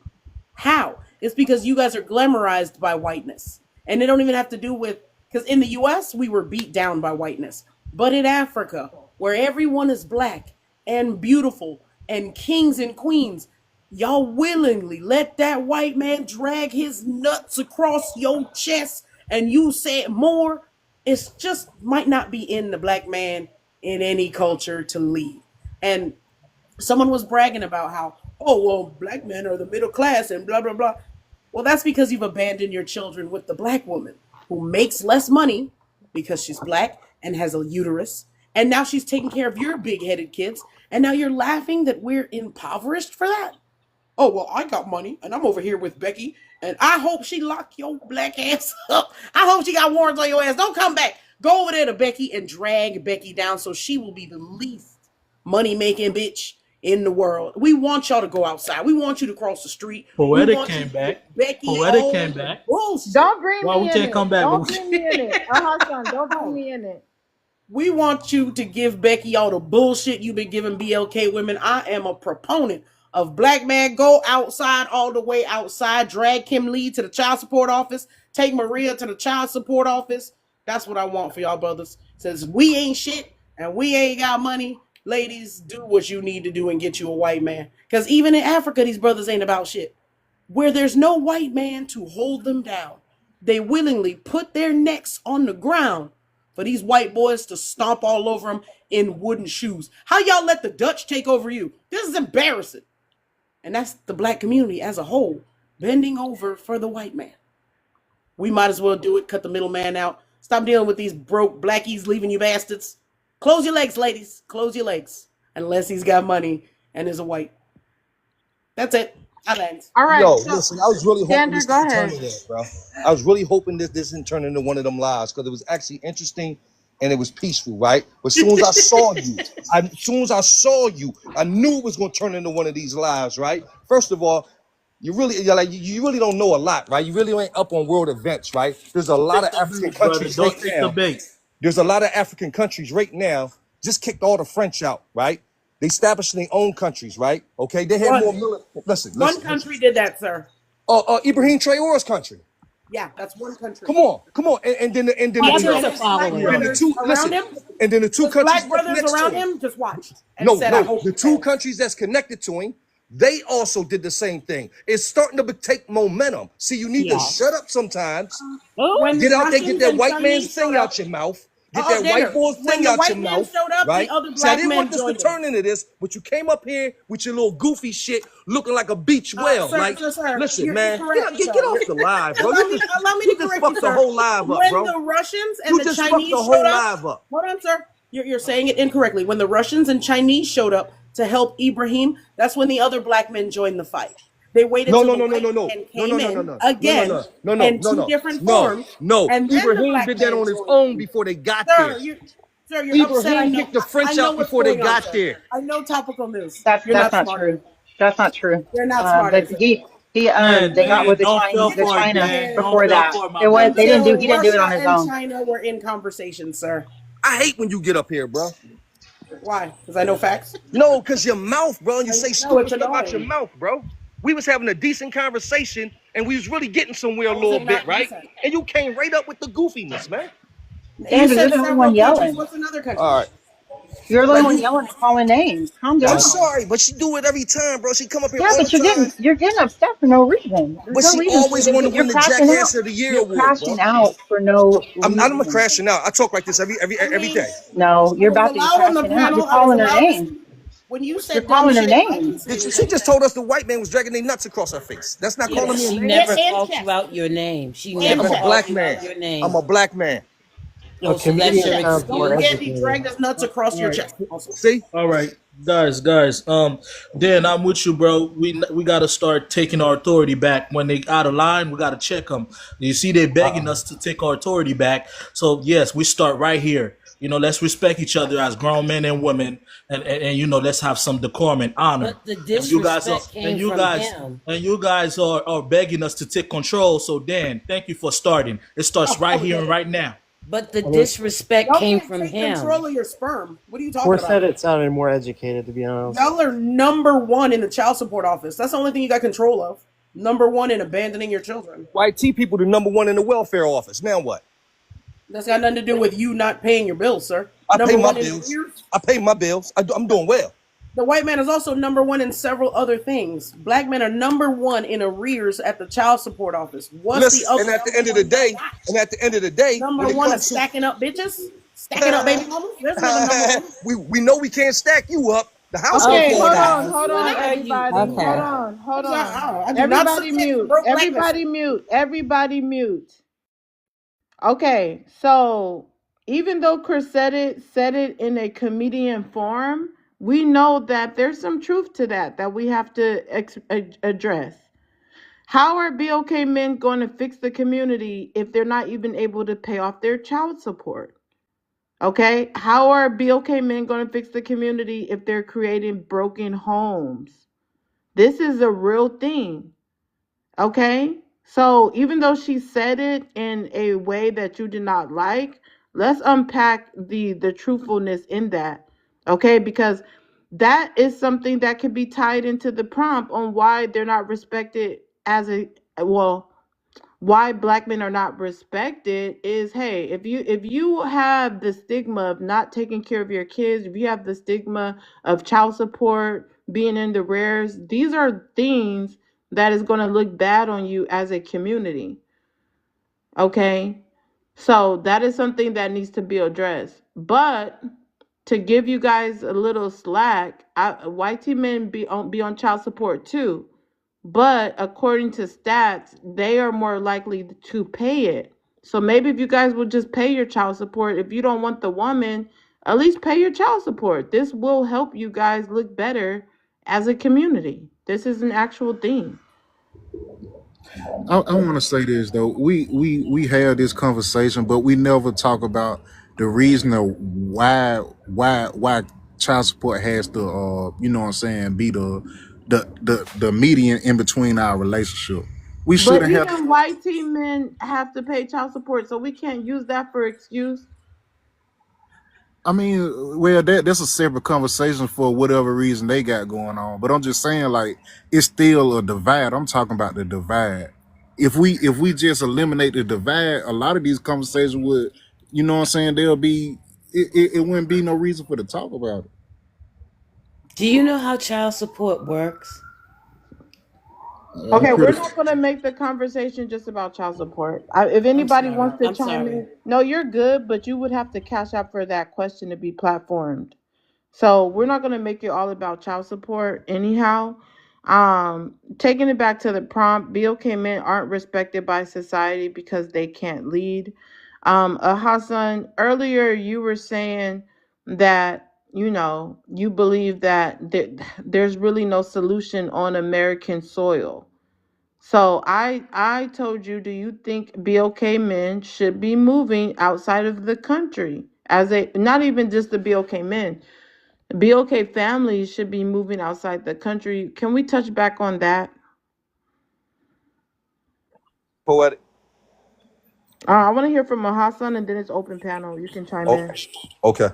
How? It's because you guys are glamorized by whiteness. And they don't even have to do with, because in the US, we were beat down by whiteness. But in Africa, where everyone is black and beautiful and kings and queens, y'all willingly let that white man drag his nuts across your chest and you said more. It's just might not be in the black man in any culture to lead. And someone was bragging about how, oh, well, black men are the middle class and blah, blah, blah. Well, that's because you've abandoned your children with the black woman who makes less money because she's black and has a uterus. And now she's taking care of your big-headed kids. And now you're laughing that we're impoverished for that. Oh, well, I got money and I'm over here with Becky. And I hope she lock your black ass up. I hope she got warrants on your ass. Don't come back. Go over there to Becky and drag Becky down so she will be the least money-making bitch in the world. We want y'all to go outside. We want you to cross the street. Poetic came back. Becky Poetic came back. Bullshit. Don't bring Why me we in can't it. come back? Don't bring me in it. Hassan, don't bring me in it. We want you to give Becky all the bullshit you've been giving BLK women. I am a proponent of black man go outside, all the way outside, drag Kim Lee to the child support office, take Maria to the child support office. That's what I want for y'all brothers. Says we ain't shit and we ain't got money. Ladies, do what you need to do and get you a white man. Because even in Africa, these brothers ain't about shit. Where there's no white man to hold them down, they willingly put their necks on the ground for these white boys to stomp all over them in wooden shoes. How y'all let the Dutch take over you? This is embarrassing. And that's the black community as a whole, bending over for the white man. We might as well do it, cut the middleman out. Stop dealing with these broke blackies leaving you bastards. Close your legs, ladies. Close your legs. Unless he's got money and is a white. That's it. I land. All right. Yo, so, listen, I was really hoping Xander, this go didn't turn ahead. into that, bro. I was really hoping this didn't turn into one of them lives because it was actually interesting and it was peaceful, right? But as soon as I saw you, I knew it was going to turn into one of these lives, right? First of all, you really don't know a lot, right? You really ain't up on world events, right? There's a lot of African countries Don't right take now. the bait. There's a lot of African countries right now just kicked all the French out, right? They established their own countries, right? Okay, they had more military. Listen. One country did that, sir. Ibrahim Traore's country. Yeah, that's one country. Come on, and then Others are following. and then the two countries Black brothers next around to him. him just watched. And No, said, I hope the two countries that's connected to him, they also did the same thing. It's starting to take momentum. See, you need to shut up sometimes. When Get out there, Russians get that and white Chinese man's thing showed out up- your mouth. Get Uh-oh, that white Xander, boy's when thing the out white your man mouth, showed up, the right? other See, I black didn't men want this to joined him. turn into this, but you came up here with your little goofy shit, looking like a beach whale. Sir, Like, sir, listen, you're man, incorrect, get sir. off the live, bro. Allow me You to just correct fucked you, the sir. whole live up, When bro. the Russians and You the just fucked Chinese the showed whole up, live up. hold on, sir. You're saying it incorrectly. When the Russians and Chinese showed up to help Ibrahim, that's when the other black men joined the fight. They waited till the white men came in again in two different forms, and then the Ibrahim black did that men on his joined own them. before they got Sir, there. you're upset. I Ibrahim know. kicked the French I know out what's before they going on, got sir. there. I know topical news. That's You're not not smart. true. That's not true. You're not smart. But he Man, they got with the don't feel the for it, China Dan. Don't before feel that. for it, my It was brother. he didn't do it Russia on his and own. China were in conversation, sir. I hate when you get up here, bro. Why? Because I know facts. No, because your mouth, bro, and you say No, stupid it's stuff out your annoying. mouth, bro. We was having a decent conversation, and we was really getting somewhere a How was little it bit, not right? decent? And you came right up with the goofiness, man. You Sandra, you're said the only several one countries. yelling. What's another country? All right. You're the only Like one you, yelling and calling names. Calm I'm down. sorry, but she do it every time, bro. She come up here Yeah, all the but time, you're getting upset for no reason. There's but no she reason for you always to want get. to You're win the crashing out. Jackass of the Year You're award, crashing bro. out for no I'm not reason. crashing out. I talk like this I every mean, day. No, I you're was about to be allowed on the crashing out. You're panel. I was calling her allowed to name. speak. When you You're said dumb calling her shit, I name. didn't say She anything. just told us the white man was dragging their nuts across her face. That's not Yeah, calling but me a she name. never And called chest. you out your name. She And never I'm a chest. called black you out man. your I'm name. a black man. A Oh, so that's comedian your sounds more Don't excuse? get me educated. dragged as nuts across All your right. chest. Also. See? All right, guys. Dan, I'm with you, bro. We got to start taking our authority back. When they out of line, we got to check them. You see, they're begging us to take our authority back. So yes, we start right here. Let's respect each other as grown men and women, and let's have some decorum and honor. But the And you guys are, disrespect came from him. are begging us to take control. So Dan, thank you for starting. It starts Oh, right fuck here and that. right now. But the I mean, disrespect Y'all came can't from take him. control of your sperm. What are you talking Four about? said it sounded more educated, to be honest. Y'all are number one in the child support office. That's the only thing you got control of. Number one in abandoning your children. White T people the number one in the welfare office. Now what? That's got nothing to do with you not paying your bills, sir. I Number pay my one in bills. arrears. I pay my bills. I'm doing well. The white man is also number one in several other things. Black men are number one in arrears at the child support office. What's the Listen, other and at the number end of the one day, not? Number when it one is comes to stacking up bitches? Stacking up baby mamas? There's another number one. we know we can't stack you up. The house gonna Okay, fall hold down. on, Hold What on, are you? everybody. Hold Okay. on, hold I'm sorry, on. I do not Everybody submit to mute. broke blackness. Everybody mute. Everybody mute. Okay, so even though Chris said it in a comedian form, we know that there's some truth to that we have to address. How are BOK men going to fix the community if they're not even able to pay off their child support? Okay, how are BOK men going to fix the community if they're creating broken homes? This is a real thing. Okay, so even though she said it in a way that you did not like, let's unpack the truthfulness in that. Okay, because that is something that could be tied into the prompt on why they're not respected as why black men are not respected is, hey, if you have the stigma of not taking care of your kids, if you have the stigma of child support, being in the rears, these are things that is going to look bad on you as a community. Okay, so that is something that needs to be addressed. But to give you guys a little slack, white men be on child support too. But according to stats, they are more likely to pay it. So maybe if you guys would just pay your child support, if you don't want the woman, at least pay your child support. This will help you guys look better as a community. This is an actual thing. I want to say this though. We had this conversation, but we never talk about the reason of why child support has to you know what I'm saying, be the median in between our relationship. We But shouldn't have. even white men have to pay child support, so we can't use that for excuse. I mean, well, that's a separate conversation for whatever reason they got going on. But I'm just saying, like, it's still a divide. I'm talking about the divide. If we just eliminate the divide, a lot of these conversations would, you know what I'm saying, it wouldn't be no reason for to talk about it. Do you know how child support works? Okay, we're Pretty, not going to make the conversation just about child support. If anybody wants to I'm chime sorry. in, no, you're good, but you would have to cash out for that question to be platformed. So we're not going to make it all about child support anyhow. Taking it back to the prompt, BOK men aren't respected by society because they can't lead. Hassan, earlier you were saying that you believe that there's really no solution on American soil. So I told you, do you think BOK men should be moving outside of the country as not even just the BOK men, BOK families should be moving outside the country? Can we touch back on that? Poetic. I want to hear from Hassan, and then it's open panel. You can chime Oh, in. okay.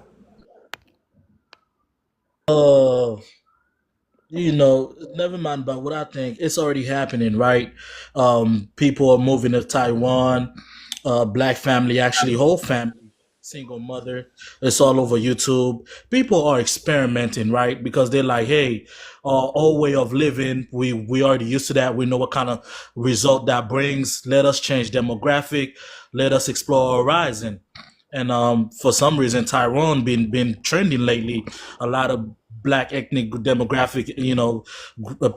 Uh, never mind about what I think. It's already happening, right? People are moving to Taiwan. Black family, actually, whole family, single mother. It's all over YouTube. People are experimenting, right? Because they're like, hey, old way of living. We already used to that. We know what kind of result that brings. Let us change demographic. Let us explore horizon. And for some reason, Taiwan been trending lately. A lot of black ethnic demographic,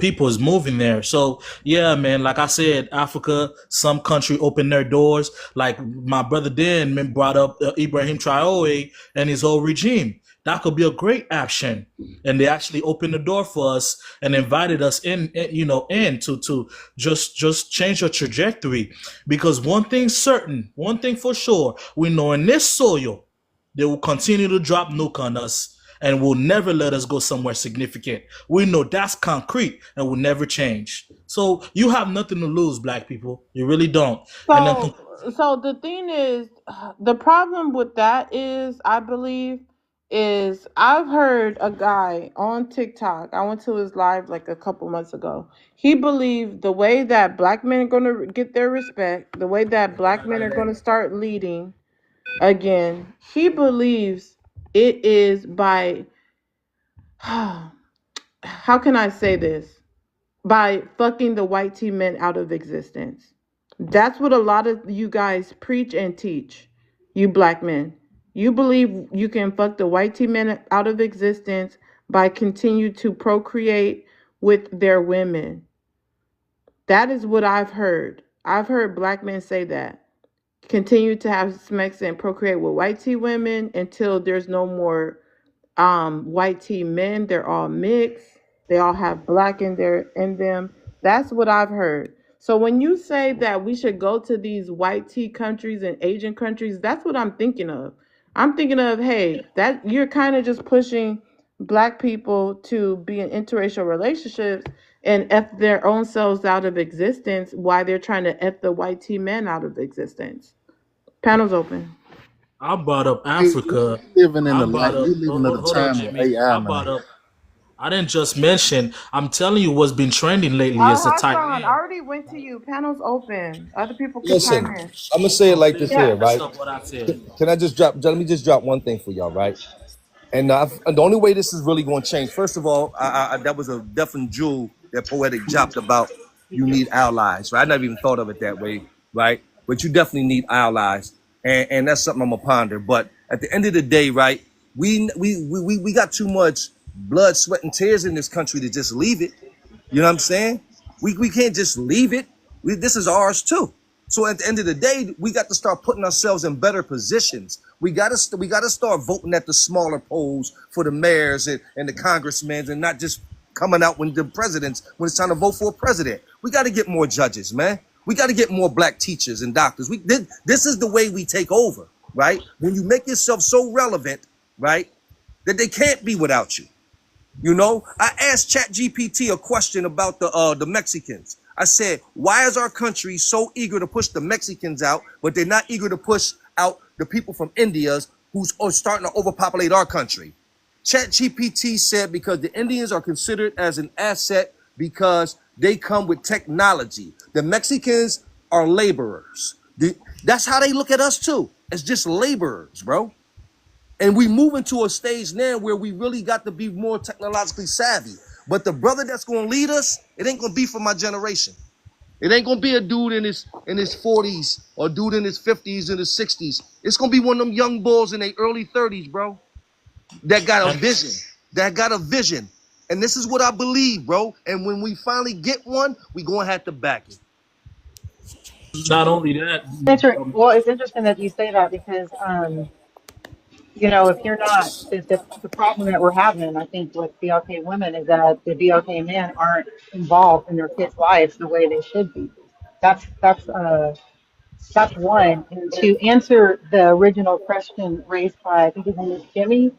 people is moving there. So yeah, man. Like I said, Africa, some country open their doors. Like my brother Dan brought up Ibrahim Traore and his whole regime. That could be a great action, and they actually opened the door for us and invited us in to just change your trajectory. Because one thing certain, one thing for sure, we know in this soil, they will continue to drop nuke on us and will never let us go somewhere significant. We know that's concrete and will never change. So you have nothing to lose, black people. You really don't. And then So the thing is, the problem with that is, I believe, is I've heard a guy on TikTok. I went to his live like a couple months ago. He believed the way that black men are going to get their respect, the way that black men are going to start leading again, he believes it is by, how can I say this? By fucking the white tea men out of existence. That's what a lot of you guys preach and teach, you black men. You believe you can fuck the white tea men out of existence by continue to procreate with their women. That is what I've heard. I've heard black men say that. Continue to have sex and procreate with white tea women until there's no more white tea men. They're all mixed. They all have black in them. That's what I've heard. So when you say that we should go to these white tea countries and Asian countries, that's what I'm thinking of. I'm thinking of, hey, that you're kind of just pushing black people to be in interracial relationships and F their own selves out of existence while they're trying to F the white tea men out of existence. Panel's open. I brought up Africa. Living in I the brought light, up. we living in a Hold on, time of Jimmy. AI I now. brought up. I didn't just mention. I'm telling you, what's been trending lately is the Hassan, I Taiwan. already went to you. Panel's open. Other people can Listen, chime in. I'm gonna say it like this Yeah. here, Messed right? up what I said. Can I just drop? Let me just drop one thing for y'all, right? And the only way this is really going to change, first of all, that was a definite jewel that Poetic dropped about. You need allies, right? I never even thought of it that way, right? But you definitely need allies, and that's something I'm gonna ponder. But at the end of the day, right? We got too much blood, sweat, and tears in this country to just leave it. You know what I'm saying? We can't just leave it. This is ours too. So at the end of the day, we got to start putting ourselves in better positions. We got to start voting at the smaller polls for the mayors and the congressmen, and not just coming out when it's time to vote for a president. We got to get more judges, man. We got to get more black teachers and doctors. This is the way we take over, right? When you make yourself so relevant, right, that they can't be without you. You know, I asked ChatGPT a question about the Mexicans. I said, why is our country so eager to push the Mexicans out, but they're not eager to push out the people from India who's starting to overpopulate our country? ChatGPT said because the Indians are considered as an asset because they come with technology. The Mexicans are laborers. That's how they look at us too, as just laborers, bro. And we moving to a stage now where we really got to be more technologically savvy. But the brother that's gonna lead us, it ain't gonna be for my generation. It ain't gonna be a dude in his 40s or a dude in his 50s and his 60s. It's gonna be one of them young bulls in their early 30s, bro. That got a vision. And this is what I believe, bro. And when we finally get one, we gonna have to back it. Not only that, Well, it's interesting that you say that because, if you're not, the problem that we're having, I think, with BLK women is that the BLK men aren't involved in their kids' lives the way they should be. That's one. And to answer the original question raised by, I think his name is Jimmy,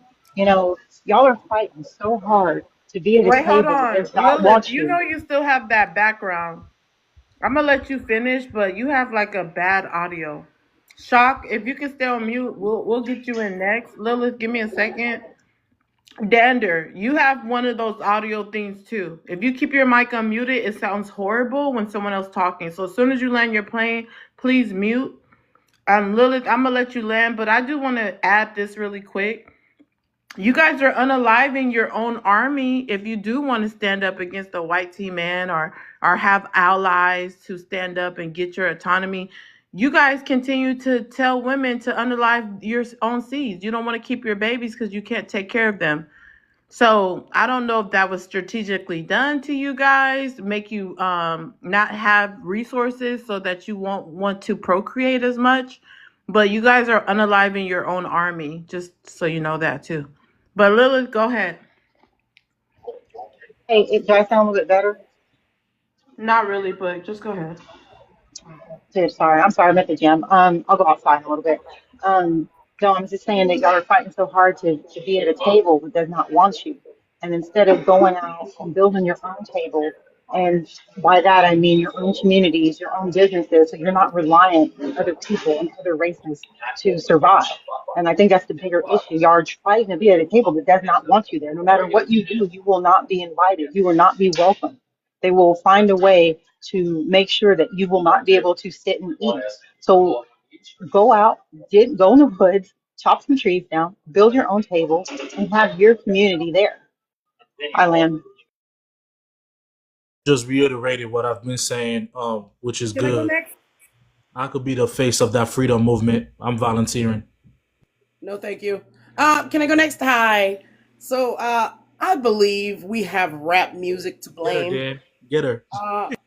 y'all are fighting so hard to be at a Wait, hold table that on. does not Lilith, want you you. know you still have that background. I'm going to let you finish, but you have like a bad audio. Shock, if you can stay on mute, we'll get you in next. Lilith, give me a second. Dander, you have one of those audio things too. If you keep your mic unmuted, it sounds horrible when someone else talking. So as soon as you land your plane, please mute. Lilith, I'm gonna let you land, but I do want to add this really quick. You guys are unaliving your own army if you do want to stand up against the white team man or have allies to stand up and get your autonomy. You guys continue to tell women to unalive your own seeds. You don't want to keep your babies because you can't take care of them. So I don't know if that was strategically done to you guys, make you not have resources so that you won't want to procreate as much. But you guys are unaliving your own army, just so you know that too. But Lilith, go ahead. Hey, do I sound a little bit better? Not really, but just go ahead. Dude, sorry. I'm sorry. I'm at the gym. I'll go outside in a little bit. No, I'm just saying that y'all are fighting so hard to be at a table that does not want you. And instead of going out and building your own table, and by that I mean your own communities, your own businesses, so you're not reliant on other people and other races to survive. And I think that's the bigger issue. Y'all are trying to be at a table that does not want you there. No matter what you do, you will not be invited. You will not be welcome. They will find a way to make sure that you will not be able to sit and eat. So go out, go in the woods, chop some trees down, build your own table, and have your community there. I land. Just reiterated what I've been saying, which is Can I go good. next? I could be the face of that freedom movement. I'm volunteering. No, thank you. Can I go next? Hi. So, I believe we have rap music to Get her, blame. Dan. Get her.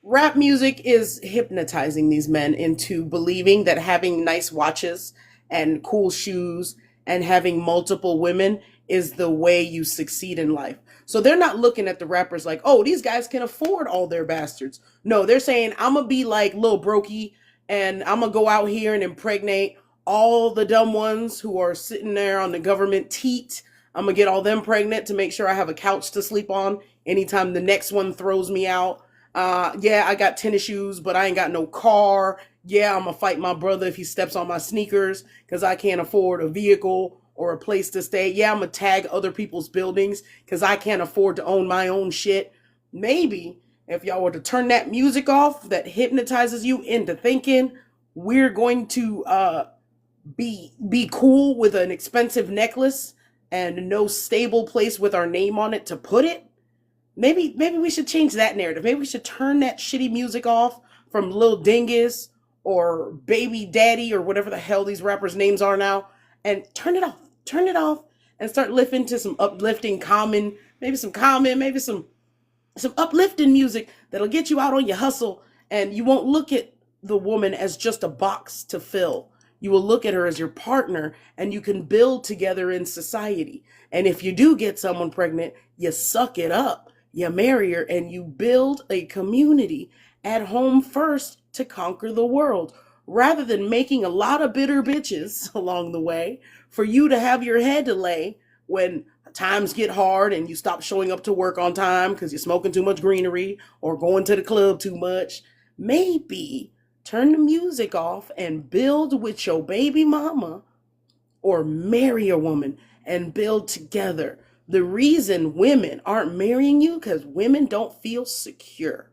Rap music is hypnotizing these men into believing that having nice watches and cool shoes and having multiple women is the way you succeed in life. So they're not looking at the rappers like, oh, these guys can afford all their bastards. No, they're saying, I'm going to be like Lil Brokey and I'm going to go out here and impregnate all the dumb ones who are sitting there on the government teat. I'm going to get all them pregnant to make sure I have a couch to sleep on anytime the next one throws me out. Yeah, I got tennis shoes, but I ain't got no car. Yeah, I'm gonna fight my brother if he steps on my sneakers because I can't afford a vehicle or a place to stay. Yeah, I'm gonna tag other people's buildings because I can't afford to own my own shit. Maybe if y'all were to turn that music off that hypnotizes you into thinking we're going to be cool with an expensive necklace and no stable place with our name on it to put it. Maybe we should change that narrative. Maybe we should turn that shitty music off from Lil Dingus or Baby Daddy or whatever the hell these rappers' names are now, and turn it off. Turn it off and start lifting to some uplifting, maybe some uplifting music that'll get you out on your hustle, and you won't look at the woman as just a box to fill. You will look at her as your partner, and you can build together in society. And if you do get someone pregnant, you suck it up. You marry her and you build a community at home first to conquer the world, rather than making a lot of bitter bitches along the way for you to have your head to lay when times get hard and you stop showing up to work on time because you're smoking too much greenery or going to the club too much. Maybe turn the music off and build with your baby mama, or marry a woman and build together. The reason women aren't marrying you because women don't feel secure.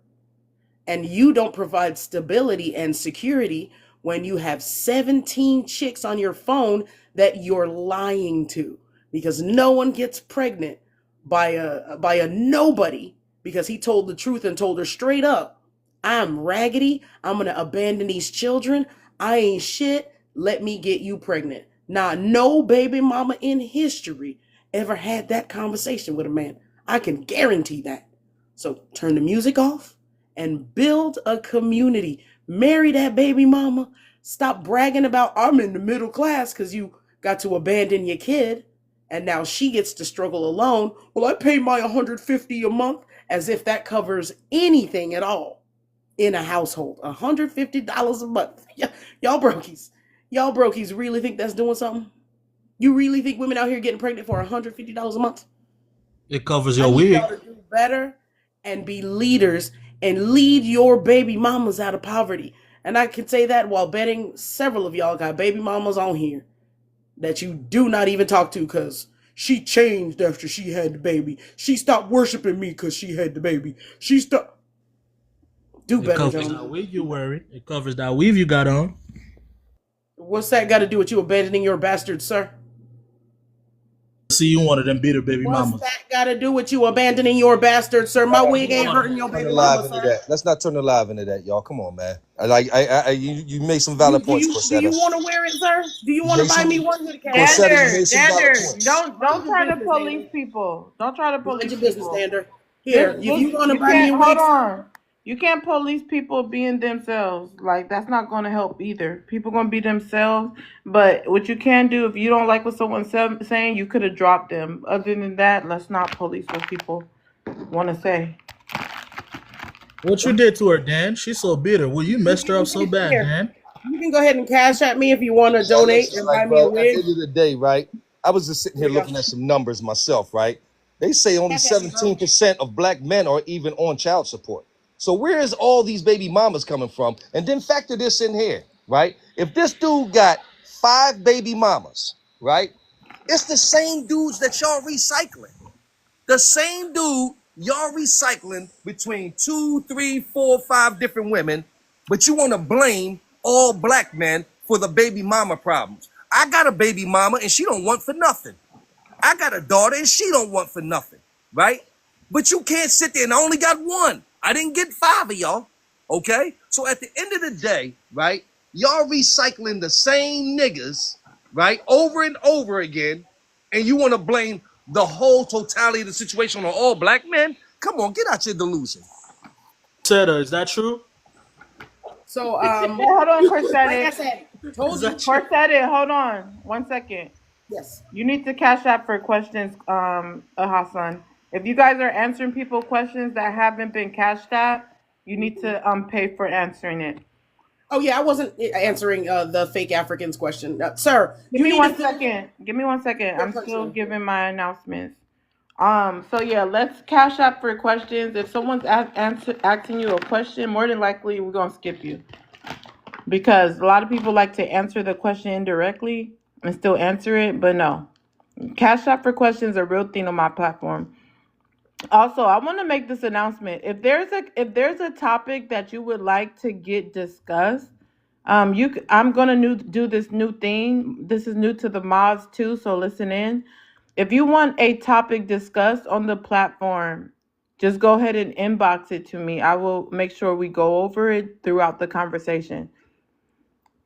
And you don't provide stability and security when you have 17 chicks on your phone that you're lying to. Because no one gets pregnant by a nobody because he told the truth and told her straight up, I'm raggedy, I'm gonna abandon these children, I ain't shit, let me get you pregnant. Nah, no baby mama in history ever had that conversation with a man. I can guarantee that. So turn the music off and build a community. Marry that baby mama. Stop bragging about I'm in the middle class because you got to abandon your kid and now she gets to struggle alone. Well, I pay my $150 a month, as if that covers anything at all in a household. $150 a month. Y'all brokies really think that's doing something? You really think women out here getting pregnant for $150 a month? It covers I your need wig. y'all to do better and be leaders and lead your baby mamas out of poverty. And I can say that while betting several of y'all got baby mamas on here that you do not even talk to because she changed after she had the baby. She stopped worshiping me because she had the baby. She stopped. Do It better, covers that gentlemen. weave you wearing. It covers that weave you got on. What's that got to do with you abandoning your bastard, sir? See, you one of them bitter baby What's mamas. that got to do with you abandoning your bastard, sir? My wig ain't hurting your Turn baby the mama, live into sir. that. Let's not turn the live into that, y'all. Come on, man. You made some Do valid do points, you Corsetta. want to wear it, sir? Do you You want to made buy me some, one? Hit the cash app. Corsetta, you made some valid Dander, points. don't try to Mind your police business, people. Don't try to Dander. Mind police your business, people. Dander. Here, if you want to You buy me a can't hold wig, sir, on. You can't police people being themselves. Like that's not going to help either. People going to be themselves. But what you can do if you don't like what someone's saying, you could have dropped them. Other than that, let's not police what people want to say. What you did to her, Dan? She's so bitter. Well, you messed her up so bad, here, Dan. you can go ahead and cash at me if you want to Yeah, donate listen, and like, buy me a bro, at the wig. end of the day, right? I was just sitting Here here we go. looking at some numbers myself, right? They say only Cash at me, bro. 17% of black men are even on child support. So where is all these baby mamas coming from? And then factor this in here, right? If this dude got 5 baby mamas, right? It's the same dudes that y'all recycling. The same dude y'all recycling between 2, 3, 4, 5 different women, but you want to blame all black men for the baby mama problems. I got a baby mama and she don't want for nothing. I got a daughter and she don't want for nothing, right? But you can't sit there and I only got one. I didn't get 5 of y'all, okay? So at the end of the day, right, y'all recycling the same niggas, right, over and over again, and you want to blame the whole totality of the situation on all black men? Come on, get out your delusion. Corsetta, is that true? So, Hey, hold on, like I Corsetted. said, told Is you. that true? Corsetted, hold on. 1 second. Yes. You need to cash out for questions, Hassan. If you guys are answering people questions that haven't been cashed out, you need to pay for answering it. Oh yeah, I wasn't answering the fake Africans question, sir. Give You me need one to second. Give me 1 second. your I'm still person. giving my announcements. So yeah, let's cash out for questions. If someone's asking you a question, more than likely we're gonna skip you because a lot of people like to answer the question indirectly and still answer it, but no. Cash out for questions is a real thing on my platform. Also, I want to make this announcement. If there's a topic that you would like to get discussed, I'm gonna do this new thing. This is new to the mods too, so listen in. If you want a topic discussed on the platform, just go ahead and inbox it to me. I will make sure we go over it throughout the conversation.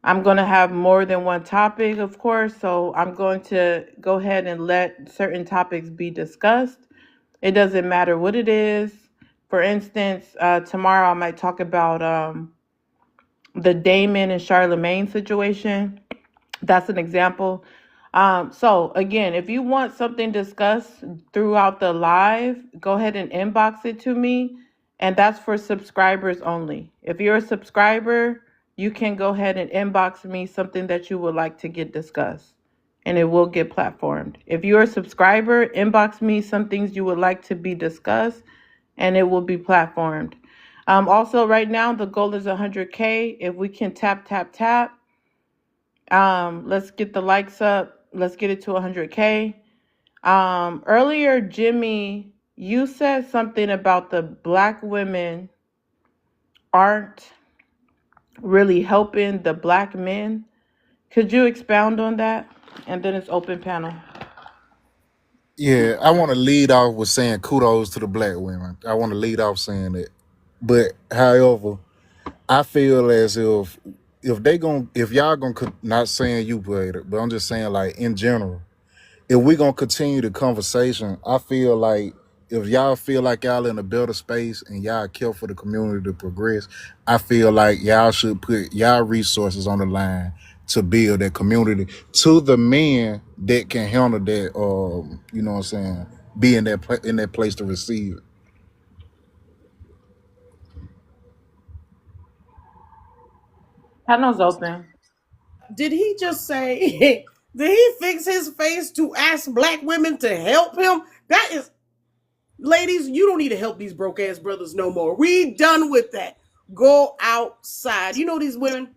I'm going to have more than one topic, of course, so I'm going to go ahead and let certain topics be discussed. It doesn't matter what it is. For instance, tomorrow I might talk about the Damon and Charlemagne situation. That's an example. So again, if you want something discussed throughout the live, go ahead and inbox it to me. And that's for subscribers only. If you're a subscriber, you can go ahead and inbox me something that you would like to get discussed. And it will get platformed. If you're a subscriber, inbox me some things you would like to be discussed, and it will be platformed. Also, right now, the goal is 100K. If we can tap, let's get the likes up. Let's get it to 100K. Earlier, Jimmy, you said something about the black women aren't really helping the black men. Could you expound on that? And then it's open panel. Yeah, I want to lead off with saying kudos to the black women. I want to lead off saying that. But however, I feel as if y'all gonna not saying you played it, but I'm just saying like in general, if we gonna continue the conversation, I feel like if y'all feel like y'all in a better space and y'all care for the community to progress, I feel like y'all should put y'all resources on the line to build that community to the men that can handle that. You know what I'm saying? Be in that place to receive it. Panel's open. Did he just say? Did he fix his face to ask black women to help him? That is, ladies, you don't need to help these broke ass brothers no more. We done with that. Go outside. You know these women.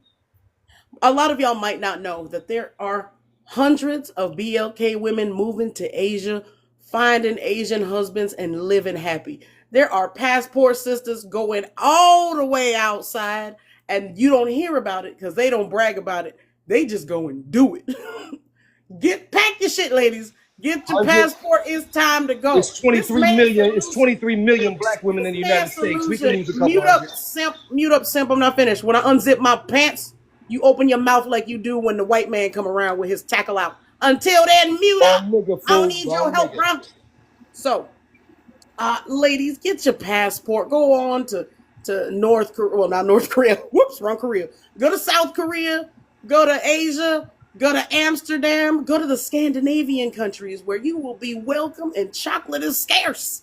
A lot of y'all might not know that there are hundreds of BLK women moving to Asia, finding Asian husbands and living happy. There are passport sisters going all the way outside, and you don't hear about it because they don't brag about it. They just go and do it. Pack your shit, ladies. Get your 100 passport. It's time to go. It's 23 million. It's 23 million black women in the United States. We can lose a couple Mute up, hundred. simp. Mute up, simp. I'm not finished. When I unzip my pants, you open your mouth like you do when the white man come around with his tackle out. Until then, mute up. Wrong nigga, I don't fool. need your Wrong help, nigga. bro. So, ladies, get your passport. Go on to North Korea. Well, not North Korea. Whoops, wrong Korea. Go to South Korea. Go to Asia. Go to Amsterdam. Go to the Scandinavian countries where you will be welcome and chocolate is scarce.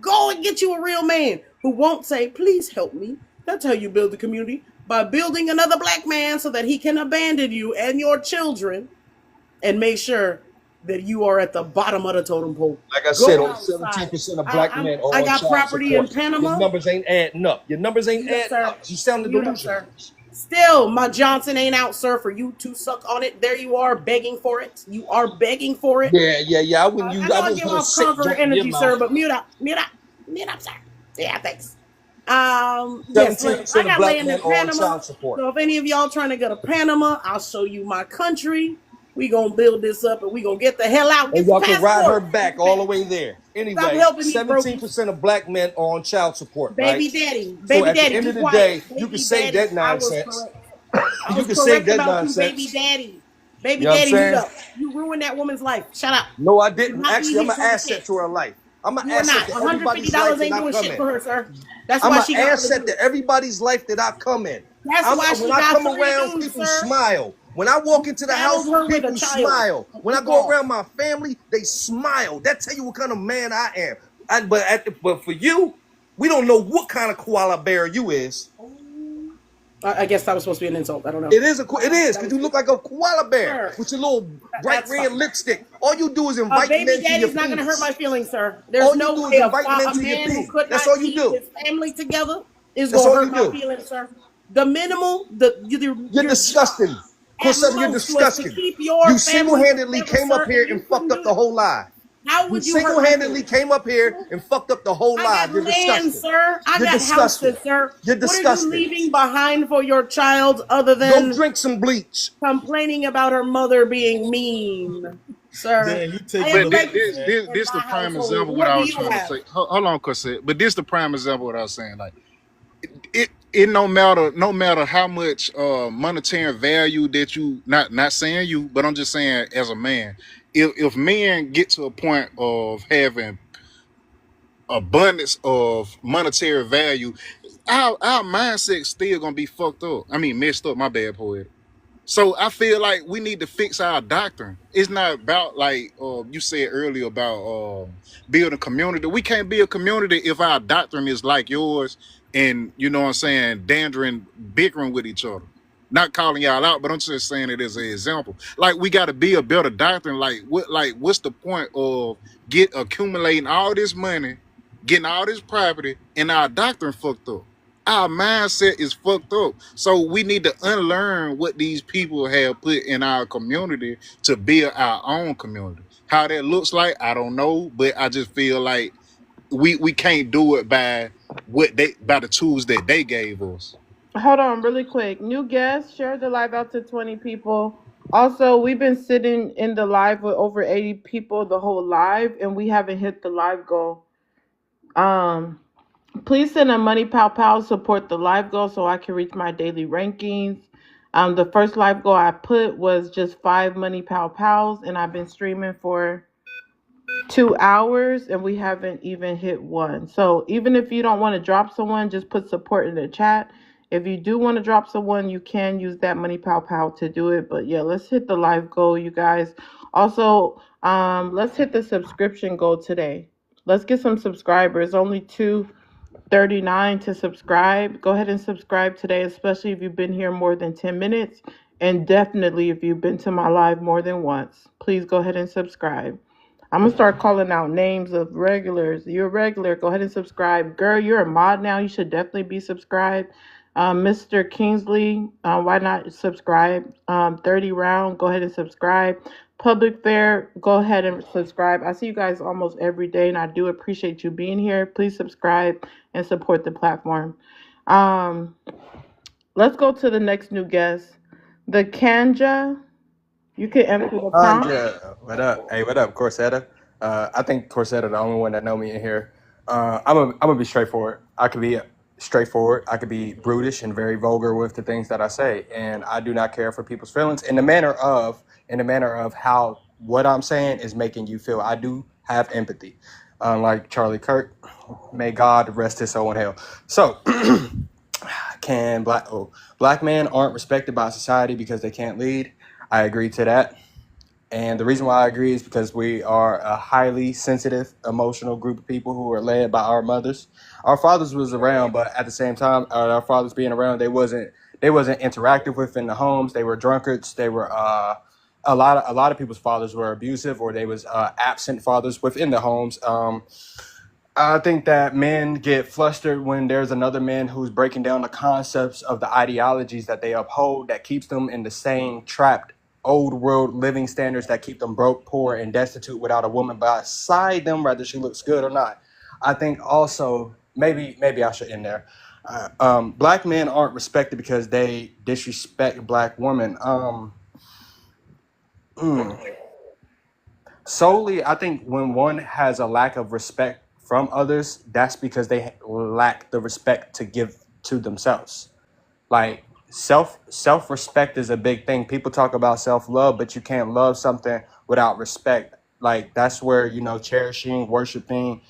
Go and get you a real man who won't say, please help me. That's how you build the community. By building another black man so that he can abandon you and your children and make sure that you are at the bottom of the totem pole. Like I said, only 17% of black men are I on got child property support. in Panama. Your numbers ain't adding up. Your numbers ain't Yes, adding sir. up. You sounded Mute up, delusional. sir. Still, my Johnson ain't out, sir, for you to suck on it. There you are, begging for it. You are begging for it. Yeah. I wouldn't use. I know I I wouldn't give put a off sick comfort joint in your energy, sir, mouth. but mute up, sir. Yeah, thanks. Yes, 17% I of got black land men in are on Panama. child support. So if any of y'all trying to go to Panama, I'll show you my country. We gonna build this up and we gonna get the hell out. And Get y'all the can ride her passport. back all the way there. Stop Anyway, helping me, brokies. 17% of black men are on child support, Baby right? daddy, So baby at the daddy, end be of the quiet. day, you Baby can say daddy, that I was nonsense. correct. I You was can say correct that about you, baby nonsense. daddy. Baby You know what I'm daddy, mute saying? up. You ruined that woman's life. Shut up. No, I You didn't. not Actually, be I'm here an for the asset shit. to her life. I'm an You are asset not. to everybody's life $150 that ain't I doing come shit in. for her, sir. That's I'm why an she got asset something to to do. everybody's life that I come in. That's why When she I got come three around, dudes, people sir. smile. When I walk into the Saddled house, her with a people child. smile. When I go around my family, they smile. That tell you what kind of man I am. But for you, we don't know what kind of koala bear you is. I guess that was supposed to be an insult. I don't know. It is because you look like a koala bear Sir, with your little bright that's red fine. lipstick. All you do is A invite baby men to your daddy's not going to hurt my penis. feelings, sir. There's All you no do is way invite men a to your man who penis. could That's not all you keep do. his family together is That's going to all hurt you my do. feelings, sir. The minimal, You're your disgusting. job at Corsair, you're most was to disgusting. keep your You family single-handedly together, came up sir, here and you and couldn't fucked up do the that. whole live. How You would you hurt my single-handedly feelings? came up here and fucked up the whole I live. got You're land, disgusting. sir. I You're got disgusting. houses, sir. You're What are you disgusting. leaving behind for your child other Go than drink some bleach. complaining about her mother being mean, sir? Dan, you I taking the expect this you this in this the my prime household. example of what What I do was you trying to have? say. Hold on, Cosette. But this the prime example of what I was saying. Like it no matter how much monetary value that you not saying you, but I'm just saying as a man, if men get to a point of having abundance of monetary value, our mindset still gonna be fucked up. I mean messed up, my bad, poet. So I feel like we need to fix our doctrine. It's not about like you said earlier about building community. We can't build community if our doctrine is like yours, and you know what I'm saying, dandering, bickering with each other. Not calling y'all out, but I'm just saying it as an example. Like we got to be a better doctrine. What's the point of accumulating all this money, getting all this property, and our doctrine fucked up? Our mindset is fucked up. So we need to unlearn what these people have put in our community to build our own community. How that looks like, I don't know, but I just feel like we can't do it by the tools that they gave us. Hold on, really quick. New guests, share the live out to 20 people. Also, we've been sitting in the live with over 80 people the whole live, and we haven't hit the live goal. Please send a money pow pow support the live goal so I can reach my daily rankings. The first live goal I put was just 5 money pow pows, and I've been streaming for 2 hours and we haven't even hit one. So even if you don't want to drop someone, just put support in the chat. If you do want to drop someone, you can use that money pow pow to do it. But yeah, let's hit the live goal, you guys. Also, let's hit the subscription goal today. Let's get some subscribers. Only 239 to subscribe. Go ahead and subscribe today, especially if you've been here more than 10 minutes. And definitely if you've been to my live more than once. Please go ahead and subscribe. I'm going to start calling out names of regulars. You're a regular. Go ahead and subscribe. Girl, you're a mod now. You should definitely be subscribed. Mr. Kingsley, why not subscribe? 30 Round, go ahead and subscribe. Public Fair, go ahead and subscribe. I see you guys almost every day, and I do appreciate you being here. Please subscribe and support the platform. Um, let's go to the next new guest. The Kanja, you can answer the prompt. Yeah. What up? Hey, what up, Corsetta? I think Corsetta the only one that know me in here. I'm gonna be straightforward. I could be straightforward. I could be brutish and very vulgar with the things that I say, and I do not care for people's feelings in the manner of how what I'm saying is making you feel. I do have empathy, unlike Charlie Kirk. May God rest his soul in hell. So, can black men aren't respected by society because they can't lead? I agree to that. And the reason why I agree is because we are a highly sensitive, emotional group of people who are led by our mothers. Our fathers was around, but at the same time, our fathers being around, they wasn't interactive with in the homes. They were drunkards. They were a lot of people's fathers were abusive, or they was absent fathers within the homes. I think that men get flustered when there's another man who's breaking down the concepts of the ideologies that they uphold that keeps them in the same trapped old world living standards that keep them broke, poor, and destitute without a woman beside them, whether she looks good or not. I think also maybe I should end there. Black men aren't respected because they disrespect black women. Solely, I think when one has a lack of respect from others, that's because they lack the respect to give to themselves. Like self respect is a big thing. People talk about self love, but you can't love something without respect. Like that's where cherishing, worshiping,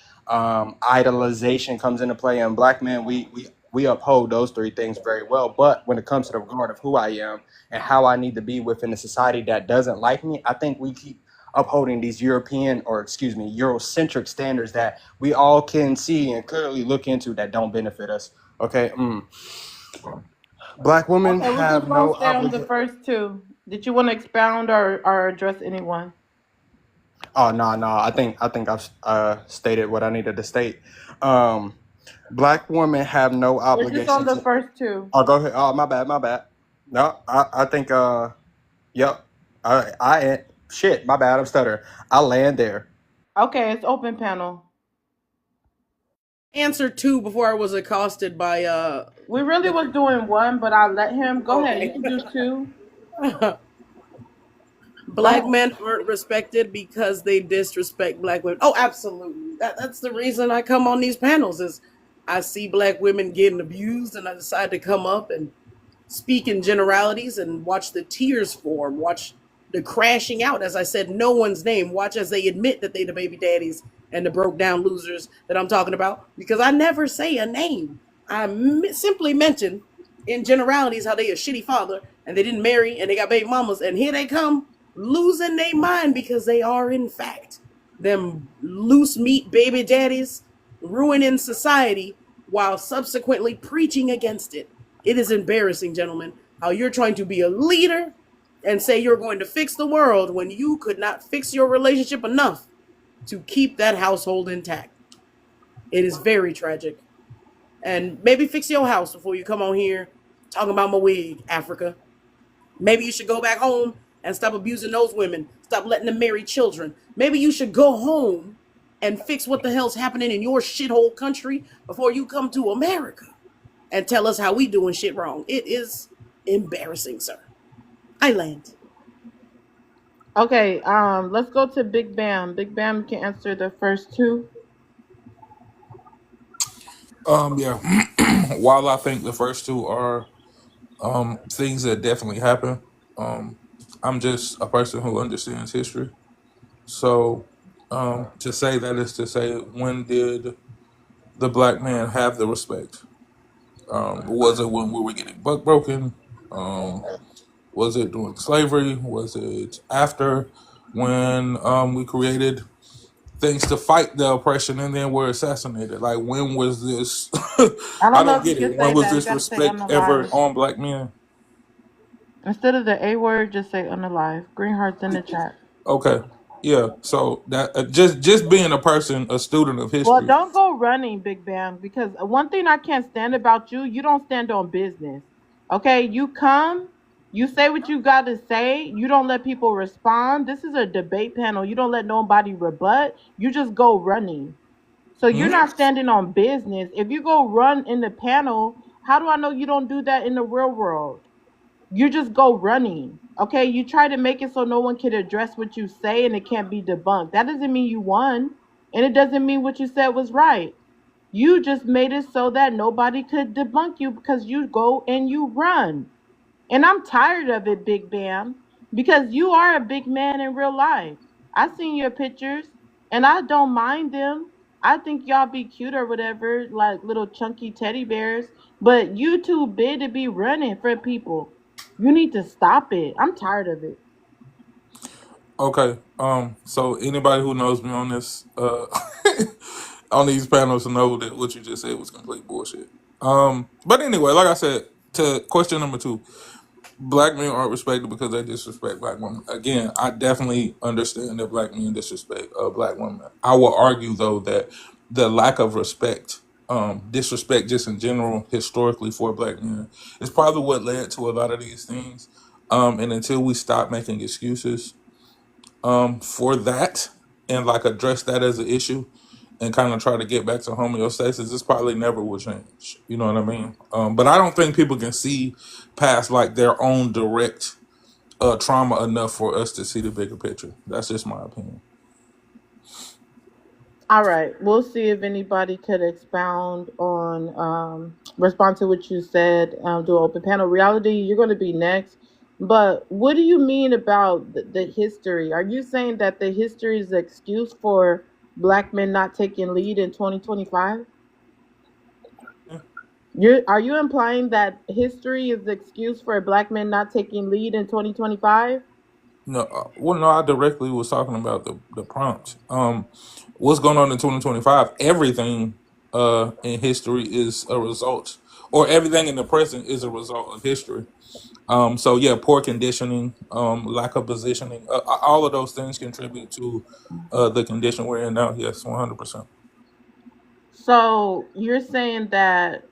idolization comes into play. And black men, we uphold those three things very well. But when it comes to the regard of who I am and how I need to be within a society that doesn't like me, I think we keep upholding these Eurocentric standards that we all can see and clearly look into that don't benefit us. Okay. Black women Okay, we're just have gonna no stay on the obligation. first two. Did you want to expound or address anyone? Oh no. I think I've stated what I needed to state. Um, Black women have no We're just on obligation the to. first two. Oh, go ahead. Oh, my bad. No, I think. Yep. Shit. My bad. I'm stuttering. I'll land there. Okay, it's open panel. Answer two before I was accosted by We really was doing one, but I let him go ahead. You can do two. Black men aren't respected because they disrespect black women. Oh, absolutely. That's the reason I come on these panels is I see black women getting abused and I decide to come up and speak in generalities and watch the tears form, watch the crashing out. As I said, no one's name. Watch as they admit that they the baby daddies and the broke down losers that I'm talking about, because I never say a name. I simply mention in generalities how they a shitty father and they didn't marry and they got baby mamas, and here they come losing their mind because they are in fact them loose meat baby daddies ruining society while subsequently preaching against it. It is embarrassing, gentlemen, how you're trying to be a leader and say you're going to fix the world when you could not fix your relationship enough to keep that household intact. It is very tragic. And maybe fix your house before you come on here talking about my wig, Africa. Maybe you should go back home and stop abusing those women. Stop letting them marry children. Maybe you should go home and fix what the hell's happening in your shithole country before you come to America and tell us how we doing shit wrong. It is embarrassing, sir. I land. Okay, let's go to Big Bam. Big Bam can answer the first two. Yeah. While I think the first two are things that definitely happen, I'm just a person who understands history. So to say that is to say, when did the black man have the respect? Was it when we were getting buck broken? Was it during slavery? Was it after, when we created things to fight the oppression and then were assassinated? Like, when was this? I I don't know don't if you get it. can When say was that. You this gotta say respect ever unalive. on black men? Instead of the A word, just say unalive. Green hearts in the chat. Okay. Yeah, so that just being a person, a student of Well, history. don't go running, Big Bam, because one thing I can't stand about you, you don't stand on business. Okay, you come, you say what you got to say, you don't let people respond. This is a debate panel. You don't let nobody rebut. You just go running. So you're Hmm? not standing on business. If you go run in the panel, how do I know you don't do that in the real world? You just go running. Okay, you try to make it so no one can address what you say and it can't be debunked. That doesn't mean you won, and it doesn't mean what you said was right. You just made it so that nobody could debunk you because you go and you run. And I'm tired of it, Big Bam, because you are a big man in real life. I seen your pictures and I don't mind them. I think y'all be cute or whatever, like little chunky teddy bears, but you too big to be running for people. You need to stop it. I'm tired of it. Okay. So anybody who knows me on this, on these panels know that what you just said was complete bullshit. But anyway, like I said, to question number 2, black men aren't respected because they disrespect black women. Again, I definitely understand that black men disrespect black women. I will argue though that the lack of respect, disrespect just in general, historically for black men, is probably what led to a lot of these things. And until we stop making excuses for that and like address that as an issue and kind of try to get back to homeostasis, this probably never will change. You know what I mean? But I don't think people can see past like their own direct trauma enough for us to see the bigger picture. That's just my opinion. All right, we'll see if anybody could expound on respond to what you said. Do an open panel. Reality, you're going to be next. But what do you mean about the history? Are you saying that the history is an excuse for black men not taking lead in 2025? Are you implying that history is the excuse for black men not taking lead in 2025? No, well, no, I directly was talking about the prompt. What's going on in 2025? Everything in history is a result, or everything in the present is a result of history. So yeah, poor conditioning, lack of positioning, all of those things contribute to the condition we're in now. Yes, 100%. So you're saying that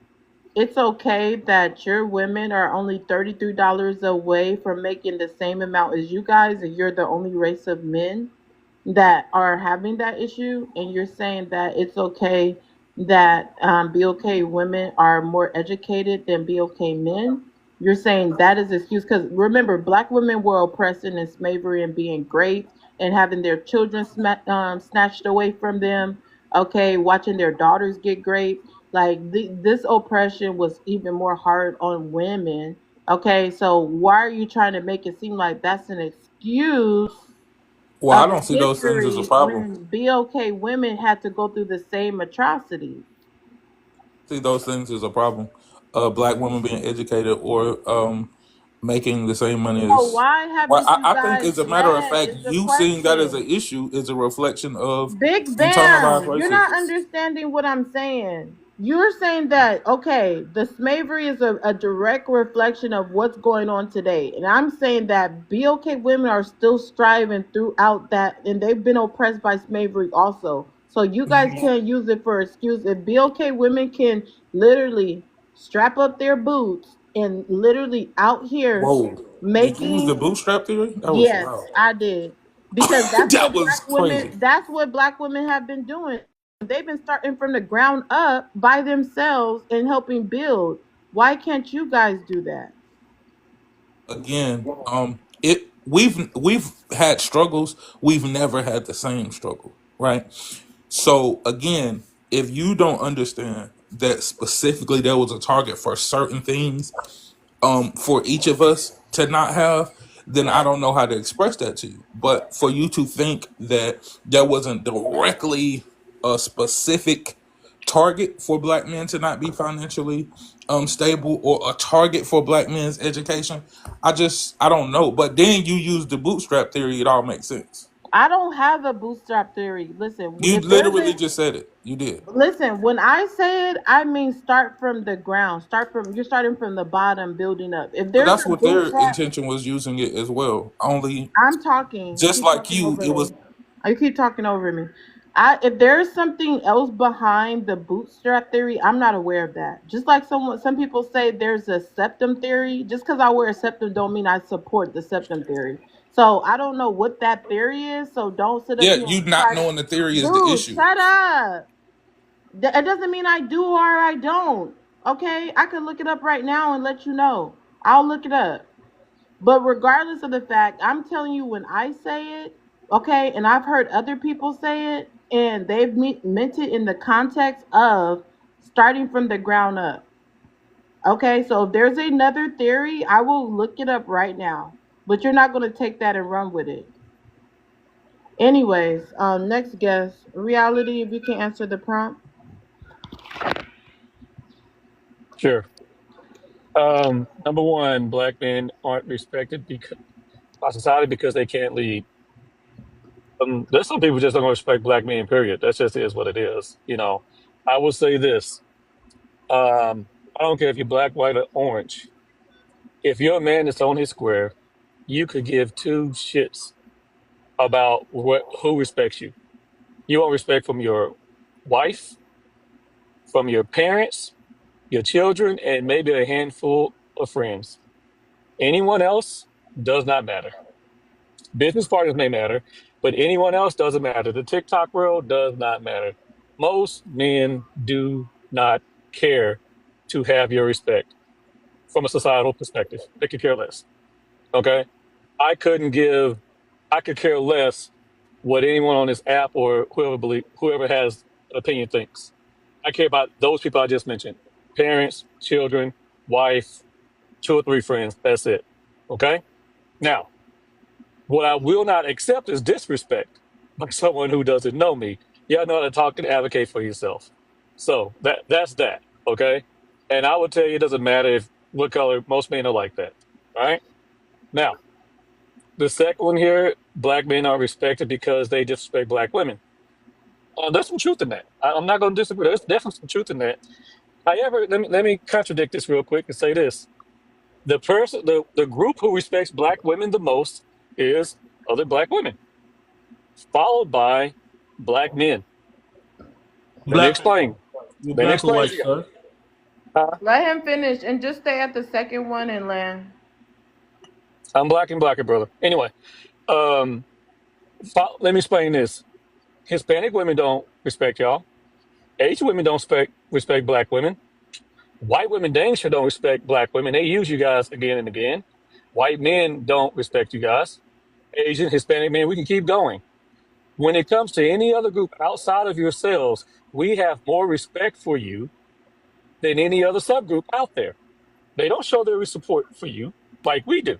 it's okay that your women are only $33 away from making the same amount as you guys, and you're the only race of men that are having that issue, and you're saying that it's okay that BOK women are more educated than BOK men. You're saying that is excuse because remember, black women were oppressed in slavery and being raped and having their children snatched away from them. Okay, watching their daughters get raped. Like this oppression was even more hard on women. Okay, so why are you trying to make it seem like that's an excuse Well, I of don't see those things as a history problem. when BOK women had to go through the same atrocities? See those things as a problem. Black women being educated or making the same money So as. why Well, haven't you I think guys as a matter of led fact, is the you seeing that as an question. issue is a reflection of Big internalized Bam, you're not racism. understanding what I'm saying. You're saying that, okay, the slavery is a direct reflection of what's going on today. And I'm saying that BOK women are still striving throughout that, and they've been oppressed by slavery also. So you guys can't use it for excuse. If BOK women can literally strap up their boots and literally out here Whoa. Did you use the making. bootstrap theory? That was Yes, wild. I did. Because that's That what was black women crazy. that's what black women have been doing. They've been starting from the ground up by themselves and helping build. Why can't you guys do that? Again, we've had struggles. We've never had the same struggle, right? So again, if you don't understand that specifically there was a target for certain things, for each of us to not have, then I don't know how to express that to you. But for you to think that there wasn't directly a specific target for black men to not be financially stable or a target for black men's education, I don't know. But then you use the bootstrap theory, it all makes sense. I don't have a bootstrap theory. Listen, You if there's literally a just said it. You did. listen, when I say it, I mean start from the ground. You're starting from the bottom, building up. If But there's that's a what their bootstrap, intention was using it as well. Only I'm talking. just Keep like talking you, over it was me. You keep talking over me. If there's something else behind the bootstrap theory, I'm not aware of that. Just like some people say there's a septum theory. Just because I wear a septum don't mean I support the septum theory. So I don't know what that theory is. So don't sit up Yeah, here you and not try to, knowing the theory is the dude, issue. shut up. It doesn't mean I do or I don't. Okay, I could look it up right now and let you know. I'll look it up. But regardless of the fact, I'm telling you when I say it, okay, and I've heard other people say it, and they've meant it in the context of starting from the ground up. Okay, so if there's another theory, I will look it up right now. But you're not going to take that and run with it. Anyways, next guest, Reality, if you can answer the prompt. Sure. Number one, black men aren't respected by society because they can't lead. There's some people just don't respect black men, period. That just is what it is. I will say this. I don't care if you're black, white, or orange. If you're a man that's on his square, you could give two shits about who respects you. You want respect from your wife, from your parents, your children, and maybe a handful of friends. Anyone else does not matter. Business partners may matter, but anyone else doesn't matter. The TikTok world does not matter. Most men do not care to have your respect from a societal perspective. They could care less. Okay? I could care less what anyone on this app or whoever has an opinion thinks. I care about those people I just mentioned. Parents, children, wife, 2 or 3 friends. That's it. Okay? Now, what I will not accept is disrespect by someone who doesn't know me. Y'all know how to talk and advocate for yourself. So that's that. Okay? And I will tell you it doesn't matter what color, most men are like that. All right? Now, the second one here, black men are respected because they disrespect black women. There's some truth in that. I'm not going to disagree. There's definitely some truth in that. However, let me contradict this real quick and say this: the group who respects black women the most is other black women, followed by black men. Let me Black, explain. you Let me black or explain white, to you. sir? Let him finish and just stay at the second one and land. I'm black and blacker, brother. Anyway, um, let me explain this. Hispanic women don't respect y'all. Asian women don't respect black women. White women dang sure don't respect black women. They use you guys again and again. White men don't respect you guys. Asian, Hispanic men, we can keep going. When it comes to any other group outside of yourselves, we have more respect for you than any other subgroup out there. They don't show their support for you like we do.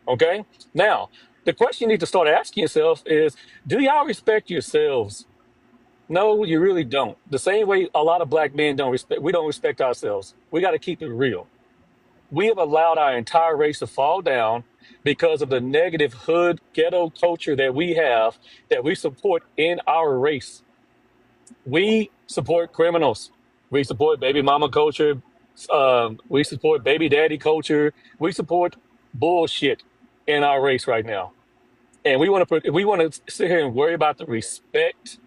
Okay? Now, the question you need to start asking yourself is, do y'all respect yourselves? No, you really don't. The same way a lot of black men we don't respect ourselves. We got to keep it real. We have allowed our entire race to fall down because of the negative hood ghetto culture that we have, that we support in our race. We support criminals. We support baby mama culture. We support baby daddy culture. We support bullshit in our race right now. And we want to sit here and worry about the respect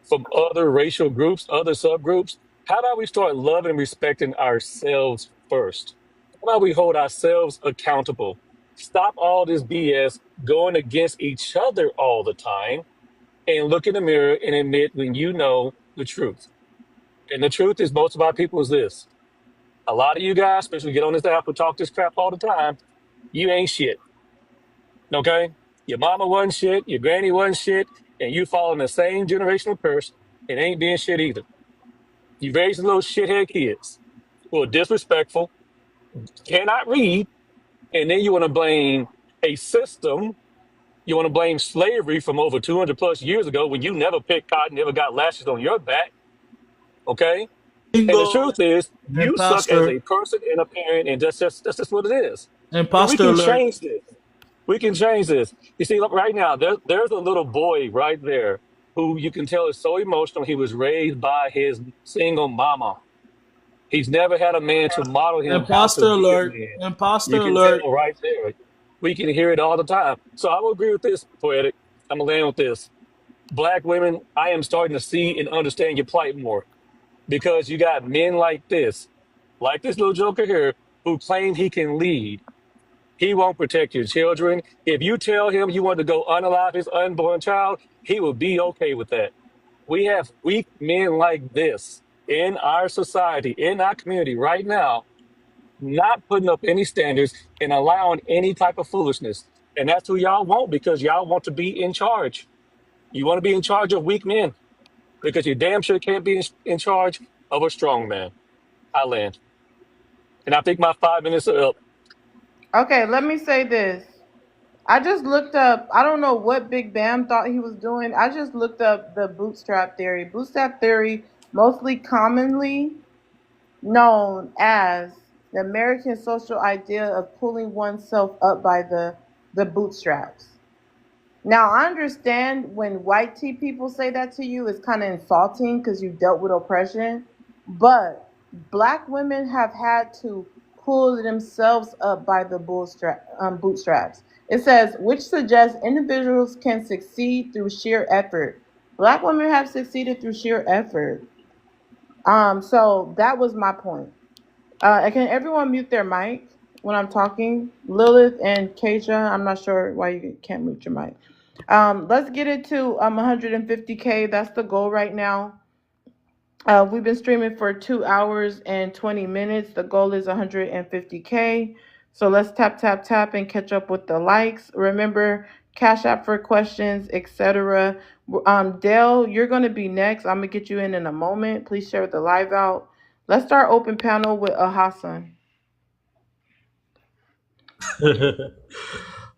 from other racial groups, other subgroups. How about we start loving and respecting ourselves first? How about we hold ourselves accountable? Stop all this BS going against each other all the time and look in the mirror and admit when you know the truth. And the truth is, most of our people is this. A lot of you guys, especially get on this app and talk this crap all the time, you ain't shit. Okay? Your mama wasn't shit, your granny wasn't shit, and you following the same generational curse and ain't being shit either. You raising little shithead kids who are disrespectful, cannot read, and then you want to blame a system. You want to blame slavery from over 200 plus years ago when you never picked cotton, never got lashes on your back. Okay? And the Bingo. truth is, you suck as Imposter. a person and a parent, and that's just what it is. And we Imposter can alert. change this. We can change this. You see, look, right now, there's a little boy right there who you can tell is so emotional. He was raised by his single mama. He's never had a man to model him how to Imposter be a alert. man. Imposter You can alert. tell right there. We can hear it all the time. So I will agree with this, Poetic. I'm going to land with this. Black women, I am starting to see and understand your plight more because you got men like this little joker here, who claim he can lead. He won't protect your children. If you tell him you want to go unalive his unborn child, he will be okay with that. We have weak men like this in our society, in our community right now, not putting up any standards and allowing any type of foolishness. And that's who y'all want because y'all want to be in charge. You want to be in charge of weak men because you damn sure can't be in charge of a strong man. I land. And I think my 5 minutes are up. Okay, let me say this. I just looked up, I don't know what Big Bam thought he was doing. I just looked up the bootstrap theory. Bootstrap theory, mostly commonly known as the American social idea of pulling oneself up by the bootstraps. Now, I understand when white tea people say that to you, it's kind of insulting because you dealt with oppression. But black women have had to pull themselves up by the bootstraps. It says, which suggests individuals can succeed through sheer effort. Black women have succeeded through sheer effort. So that was my point. Can everyone mute their mic when I'm talking? Lilith and Keisha, I'm not sure why you can't mute your mic. Let's get it to 150K. That's the goal right now. We've been streaming for 2 hours and 20 minutes. The goal is 150K. So let's tap, tap, tap and catch up with the likes. Remember, Cash App for questions, etc. Dale, you're going to be next. I'm going to get you in a moment. Please share the live out. Let's start open panel with Hassan.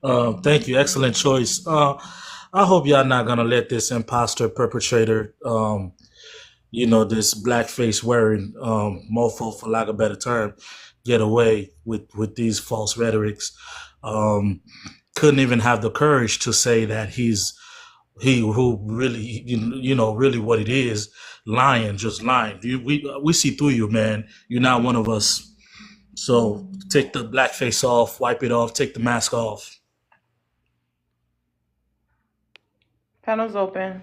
Thank you. Excellent choice. I hope y'all not gonna let this imposter perpetrator, this blackface wearing mofo, for lack of a better term, get away with these false rhetorics. Couldn't even have the courage to say that he who really really what it is, lying, just lying. We see through you, man. You're not one of us. So take the blackface off, wipe it off, take the mask off. Panel's open.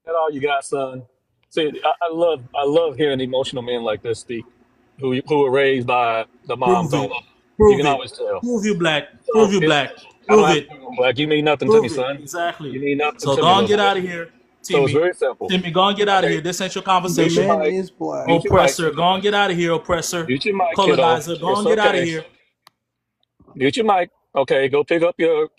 That's all you got, son. See, I love hearing emotional men like this speak, who were raised by the moms Prove it. only. You Prove can it. always tell. Prove you black. So Prove you black. I don't Prove have it. to prove I'm black. You mean nothing to me, Prove it. son. Exactly. You mean nothing So to go me, and little get out of boy. here, So it's Timmy. very simple. Timmy, go and get out of Okay. here. This ain't your The conversation. man Mike. is black. Mute your mic. Oppressor, go and get out of here, oppressor. Mute your mic, kiddo. Colonizer, go It's and get out of okay. here. Mute your mic. Okay, go pick up your,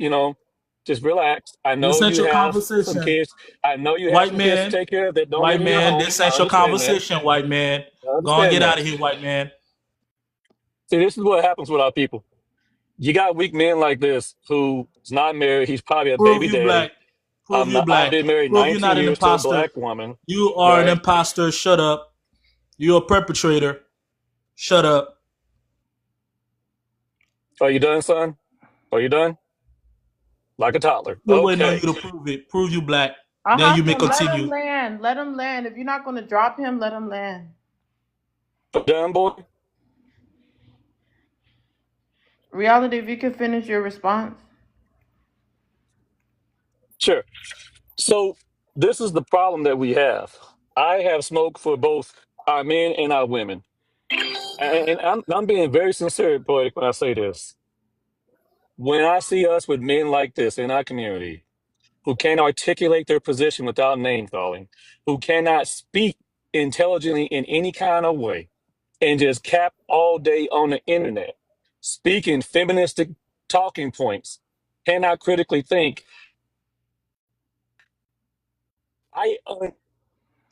just relax. I know This ain't you your have some conversation. kids. I know you have White some kids to man, take care of that don't white live in your man, home. this I ain't your understand that. conversation, white man. I Go and understand get that. out of here, white man. See, this is what happens with our people. You got weak men like this who's not married. He's probably a Prove baby you daddy. black. Prove you I've black. been married Prove you're 19 not an years to a imposter. black woman. You are an Right? imposter. Shut up. You're a perpetrator. Shut up. Are you done, son? Are you done? Like a toddler. We're waiting on Okay. you to prove it. Prove you black. Then Hassan, you may let him continue. land. Let him land. If you're not going to drop him, let him land. Done, boy? Reality, if you could finish your response. Sure. So this is the problem that we have. I have smoke for both our men and our women. And I'm being very sincere, poetic, when I say this. When I see us with men like this in our community who can't articulate their position without name calling, who cannot speak intelligently in any kind of way, and just cap all day on the internet, speaking feministic talking points, cannot critically think.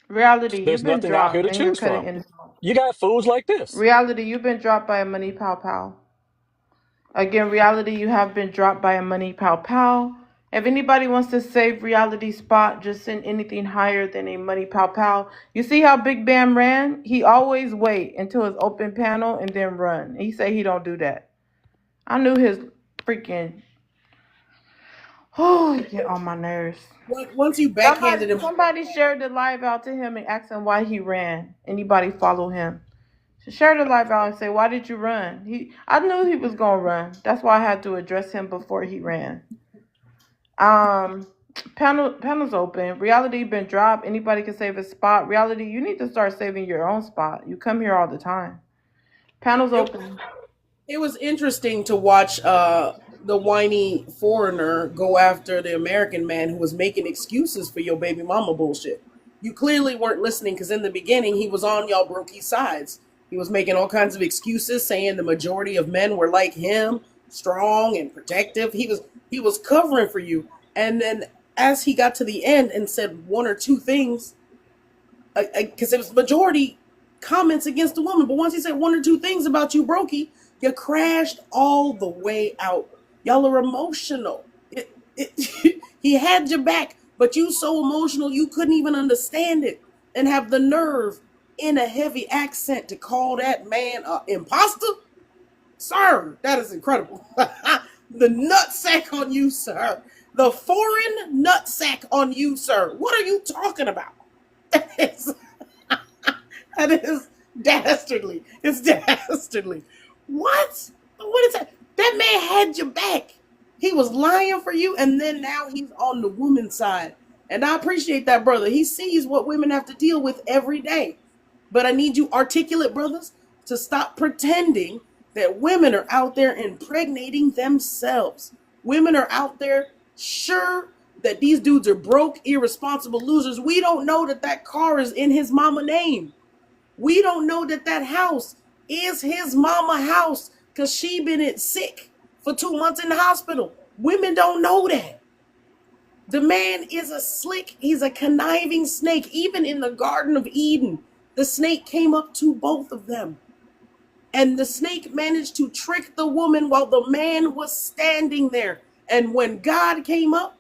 Reality, There's you've been nothing out here dropped to and you're choose cutting from. in. You got fools like this. Reality, you've been dropped by a money pow pow. Again, reality, you have been dropped by a money pow pow. If anybody wants to save reality spot, just send anything higher than a money pow pow. You see how Big Bam ran? He always wait until his open panel and then run. He say he don't do that. I knew his freaking. Oh, get on my nerves. Once you backhanded him, Somebody shared the live out to him and asked him why he ran. Anybody follow him? Share the live out and say, why did you run? I knew he was gonna run. That's why I had to address him before he ran. Panel's open. Reality been dropped. Anybody can save a spot. Reality, you need to start saving your own spot. You come here all the time. Panel's It, open. it was interesting to watch the whiny foreigner go after the American man who was making excuses for your baby mama bullshit. You clearly weren't listening because in the beginning he was on y'all brokey sides. He was making all kinds of excuses, saying the majority of men were like him, strong and protective. He was covering for you, and then as he got to the end and said one or two things, because it was majority comments against the woman. But once he said one or two things about you, Brokey, you crashed all the way out. Y'all are emotional. He had your back, but you so emotional you couldn't even understand it and have the nerve in a heavy accent to call that man an imposter? Sir, that is incredible. The nutsack on you, sir. The foreign nutsack on you, sir. What are you talking about? That is dastardly. It's dastardly. What? What is that? That man had your back. He was lying for you, and then now he's on the woman's side. And I appreciate that, brother. He sees what women have to deal with every day. But I need you articulate brothers to stop pretending that women are out there impregnating themselves. Women are out there sure that these dudes are broke, irresponsible losers. We don't know that that car is in his mama name. We don't know that that house is his mama house because she been sick for 2 months in the hospital. Women don't know that. The man is a slick, he's a conniving snake. Even in the Garden of Eden, the snake came up to both of them. And the snake managed to trick the woman while the man was standing there. And when God came up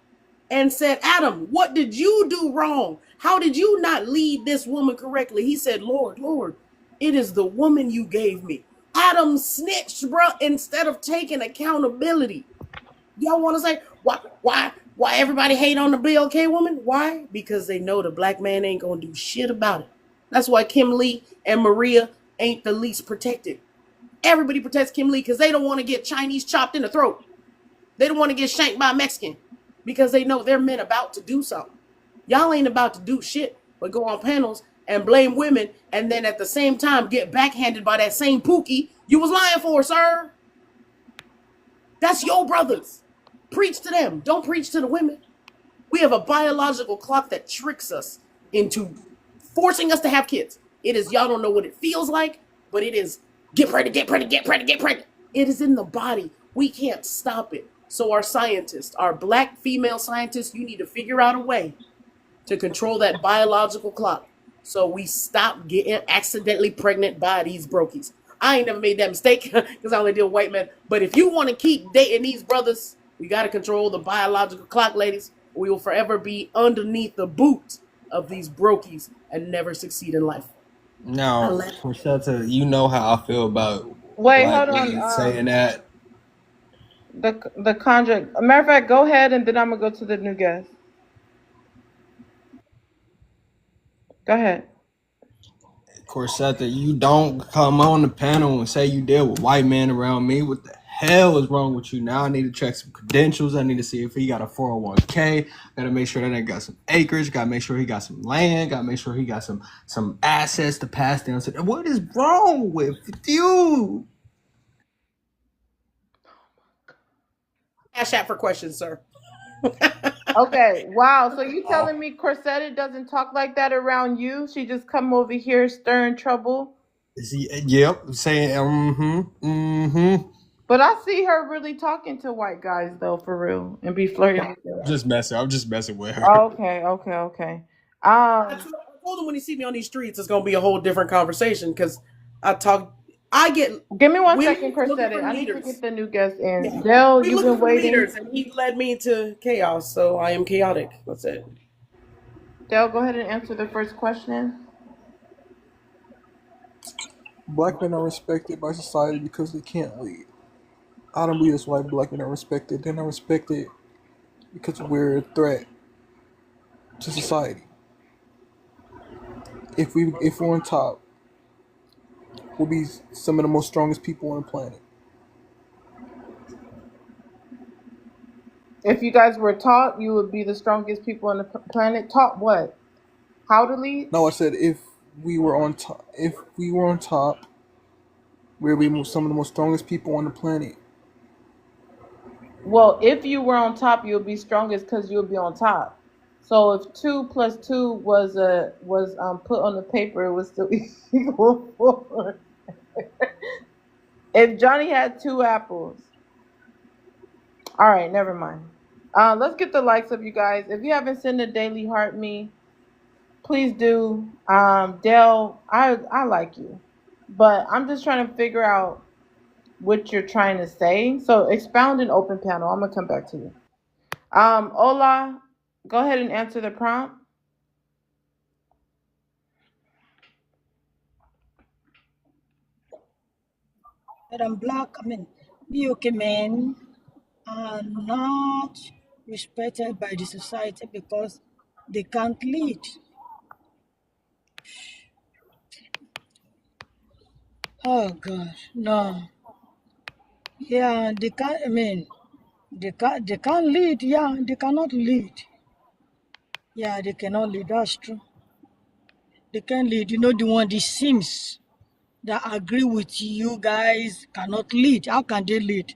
and said, Adam, what did you do wrong? How did you not lead this woman correctly? He said, Lord, it is the woman you gave me. Adam snitched, bruh, instead of taking accountability. Y'all want to say, why everybody hate on the BLK woman? Why? Because they know the black man ain't going to do shit about it. That's why Kim Lee and Maria ain't the least protected. Everybody protects Kim Lee because they don't want to get Chinese chopped in the throat. They don't want to get shanked by a Mexican because they know their men about to do something. Y'all ain't about to do shit but go on panels and blame women and then at the same time get backhanded by that same Pookie you was lying for, sir. That's your brothers. Preach to them. Don't preach to the women. We have a biological clock that tricks us into forcing us to have kids. It is, y'all don't know what it feels like, but it is get pregnant, get pregnant, get pregnant, get pregnant. It is in the body. We can't stop it. So our scientists, our black female scientists, you need to figure out a way to control that biological clock so we stop getting accidentally pregnant by these brokies. I ain't never made that mistake because I only deal with white men. But if you want to keep dating these brothers, we got to control the biological clock, ladies. We will forever be underneath the boot of these brokies and never succeed in life. Now, Rashetta, you know how I feel about Wait, black hold men on. saying that. The contract. Matter of fact, go ahead and then I'm gonna go to the new guest. Go ahead. Corsetta, you don't come on the panel and say you deal with white men around me. What the hell is wrong with you now? I need to check some credentials. I need to see if he got a 401k. Gotta make sure that nigga got some acreage. Gotta make sure he got some land. Gotta make sure he got some assets to pass down. What is wrong with you? Cash app for questions, sir. Okay, wow. So you telling me Corsetta doesn't talk like that around you? She just come over here stirring trouble? Yep, saying But I see her really talking to white guys though, for real, and be flirting with them. I'm just messing with her. Okay. I told him when he see me on these streets, it's gonna be a whole different conversation because Give me 1 second, Corsetta. I need to get the new guest in. Yeah. Dell, you've been waiting. Leaders, and he led me to chaos, so I am chaotic. That's it. Dell, go ahead and answer the first question. Black men are respected by society because they can't lead. I don't believe that's why black men are respected. They're not respected because we're a threat to society. If we're on top, we'll be some of the most strongest people on the planet. If you guys were taught, you would be the strongest people on the planet. Taught what? How to lead? No, I said if we were on top, we'd be some of the most strongest people on the planet. Well, if you were on top, you'll be strongest because you'll be on top. So if 2 plus 2 was put on the paper, it would still equal 4. If Johnny had 2 apples. All right, never mind. Let's get the likes up, you guys. If you haven't sent a daily heart me, please do. Dale, I like you, but I'm just trying to figure out what you're trying to say. So expound and open panel. I'm gonna come back to you. Ola, go ahead and answer the prompt. BOK men are not respected by the society because they can't lead. Oh God, no. Yeah, they can't. They can't lead. Yeah, they cannot lead. Yeah, they cannot lead. That's true. They can't lead. You know the Sims that agree with you guys cannot lead. How can they lead?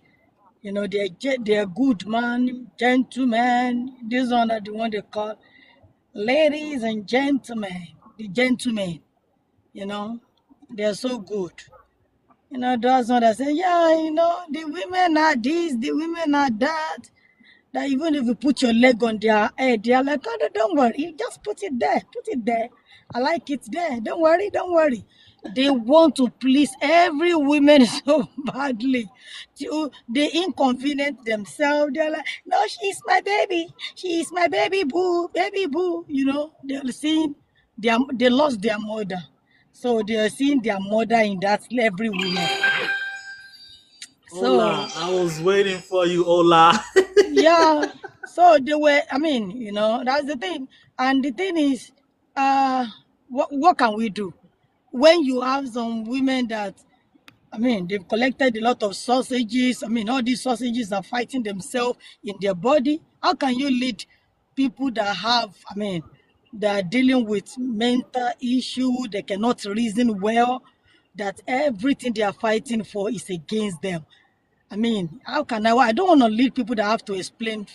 You know, they're good man, gentlemen. These one are the one they call ladies and gentlemen. The gentlemen, you know, they're so good. You know, those one that say, yeah, you know, the women are this, the women are that. That even if you put your leg on their head, they're like, oh, no, don't worry, just put it there, I like it there. Don't worry. They want to please every woman so badly. They inconvenience themselves. They're like, no, she's my baby. She is my baby boo. You know, they're seeing they lost their mother. So they're seeing their mother in that every woman. Ola, I was waiting for you, Ola. Yeah. So they were, you know, that's the thing. And the thing is, what can we do? When you have some women that, they've collected a lot of sausages. All these sausages are fighting themselves in their body. How can you lead people that have, that are dealing with mental issue, they cannot reason well, that everything they are fighting for is against them? How can I don't want to lead people that have to explain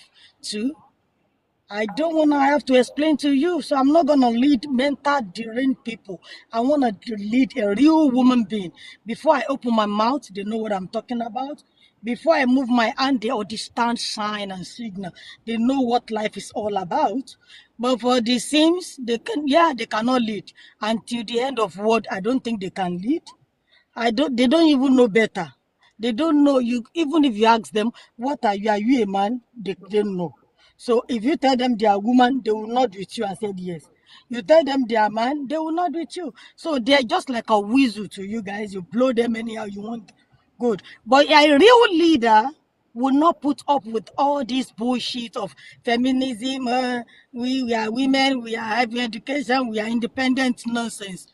to. I don't want to have to explain to you. So I'm not going to lead mental deranged people. I want to lead a real woman being. Before I open my mouth, they know what I'm talking about. Before I move my hand, they understand sign and signal. They know what life is all about. But for the Sims, they cannot lead. Until the end of word, I don't think they can lead. They don't even know better. They don't know you. Even if you ask them, what are you? Are you a man? They don't know. So if you tell them they are woman, they will nod with you and say yes. You tell them they are man, they will nod with you. So they're just like a weasel to you guys. You blow them anyhow you want. Good. But a real leader will not put up with all this bullshit of feminism. We are women, we are having education, we are independent nonsense.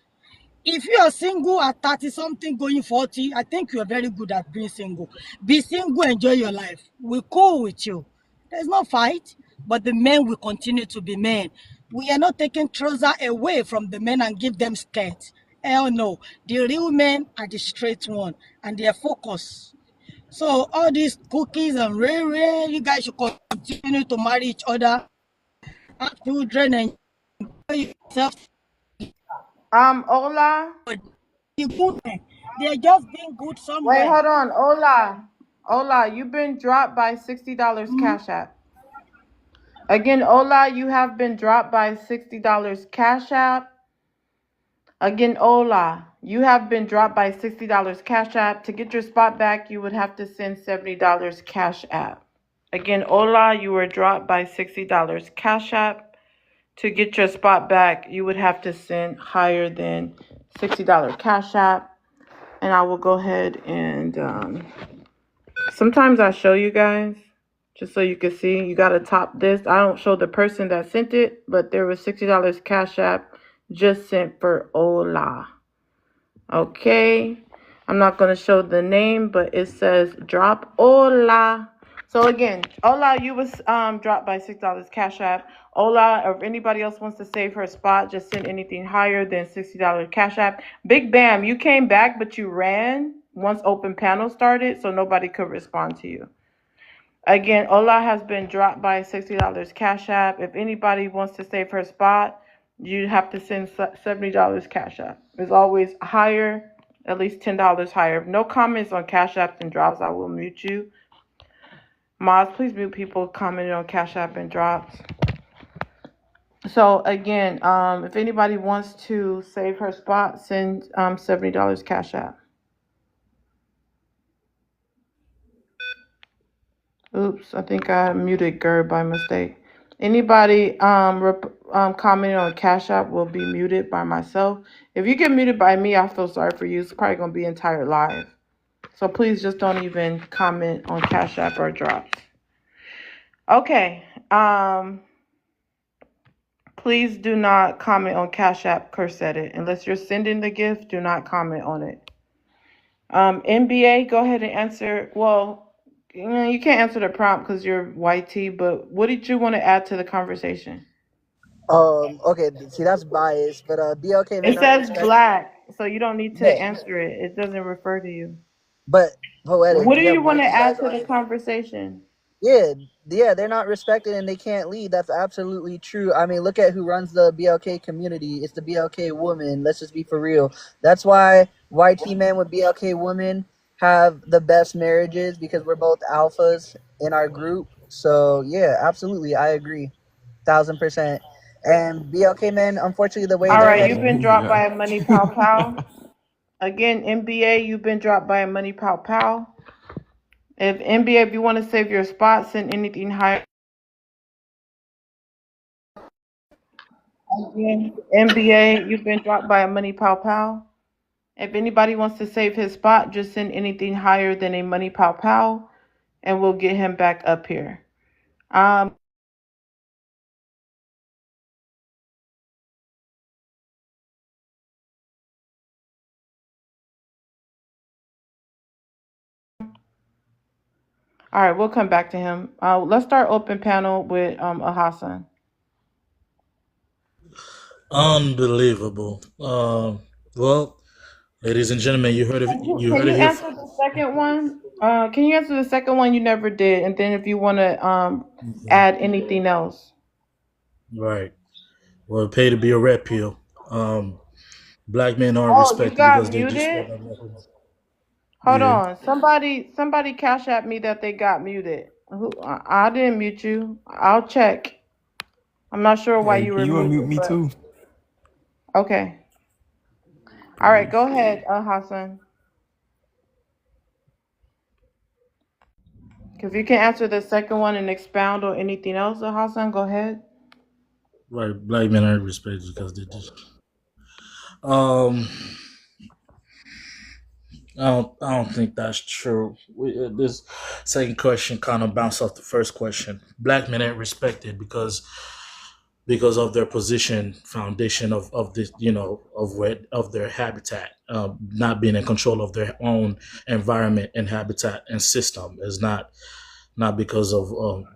If you are single at 30 something going 40, I think you are very good at being single. Be single, enjoy your life. We're cool with you. There's no fight, but the men will continue to be men. We are not taking trousers away from the men and give them skirts. Hell no. The real men are the straight one and they are focused. So all these cookies and rare, you guys should continue to marry each other, have children, and enjoy yourself. Ola. The good men, they're just being good somewhere. Wait, hold on, Ola, you've been dropped by $60 Cash App. Again, Ola, you have been dropped by $60 Cash App. Again, Ola, you have been dropped by $60 Cash App. To get your spot back, you would have to send $70 Cash App. Again, Ola, you were dropped by $60 Cash App. To get your spot back, you would have to send higher than $60 Cash App. And I will go ahead and sometimes I show you guys just so you can see. You got to top this. I don't show the person that sent it, but there was $60 Cash App just sent for Ola. Okay. I'm not going to show the name, but it says drop Ola So again, Ola, you was dropped by $6 Cash App. Ola, or if anybody else wants to save her spot, just send anything higher than $60 Cash App. Big Bam, you came back, but you ran once open panel started, so nobody could respond to you. Again, Ola has been dropped by $60 Cash App. If anybody wants to save her spot, you have to send $70 Cash App. It's always higher, at least $10 higher. If no comments on Cash Apps and drops, I will mute you. Mods, please mute people commenting on Cash App and drops. So again, if anybody wants to save her spot, send $70 Cash App. Oops, I think I muted Gerb by mistake. Anybody commenting on Cash App will be muted by myself. If you get muted by me, I feel sorry for you. It's probably gonna be entire live. So please just don't even comment on Cash App or drops. Okay. Please do not comment on Cash App, said it. Unless you're sending the gift, do not comment on it. NBA, go ahead and answer. Well, you can't answer the prompt because you're YT, but what did you want to add to the conversation? Okay, see, that's biased, but BLK men It aren't says respected. black, so you don't need to Yeah, answer it. It doesn't refer to you. but poetic. What do Yeah, you want to you add guys to are. the conversation? Yeah, they're not respected and they can't lead. That's absolutely true. I mean, look at who runs the BLK community. It's the BLK woman. Let's just be for real. That's why YT men with BLK women have the best marriages, because we're both alphas in our group. So yeah, absolutely, I agree, 1000%. And BLK men, unfortunately, the way All they're right, headed. you've been dropped by a Money Pow Pow. Again, NBA, you've been dropped by a Money Pow Pow. If NBA, if you want to save your spot, send anything higher. Again, NBA, you've been dropped by a Money Pow Pow. If anybody wants to save his spot, just send anything higher than a Money Pow Pow, and we'll get him back up here. All right, we'll come back to him. Let's start open panel with Hassan. Unbelievable. Well, ladies and gentlemen, you heard it. Can You heard you it here. answer the second one? Can you answer the second one? You never did, and then if you want to add anything else. Right. Well, pay to be a red pill. Black men aren't Oh, you respected because got they disrespect muted? black women. Hold Yeah. on. Somebody cash at me that they got muted. I didn't mute you. I'll check. I'm not sure why Hey, you can were you unmute muted, me but too? okay. All right, go ahead, Hassan. If you can answer the second one and expound on anything else, Hassan, go ahead. Right. Black men aren't respected because they just. I don't think that's true. This second question kind of bounced off the first question. Black men ain't respected because of their position, foundation of this, of their habitat, not being in control of their own environment and habitat and system is not because of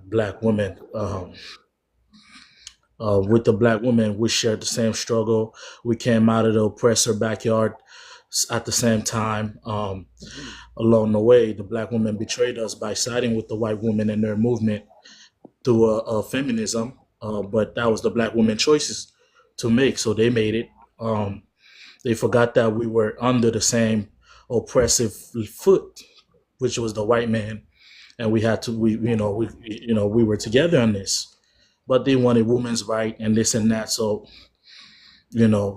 black women. With the black women, we shared the same struggle. We came out of the oppressor backyard at the same time. Along the way, the black women betrayed us by siding with the white women in their movement through feminism. But that was the black women choices to make, so they made it. They forgot that we were under the same oppressive foot, which was the white man, and we had to. We were together on this, but they wanted women's right and this and that. So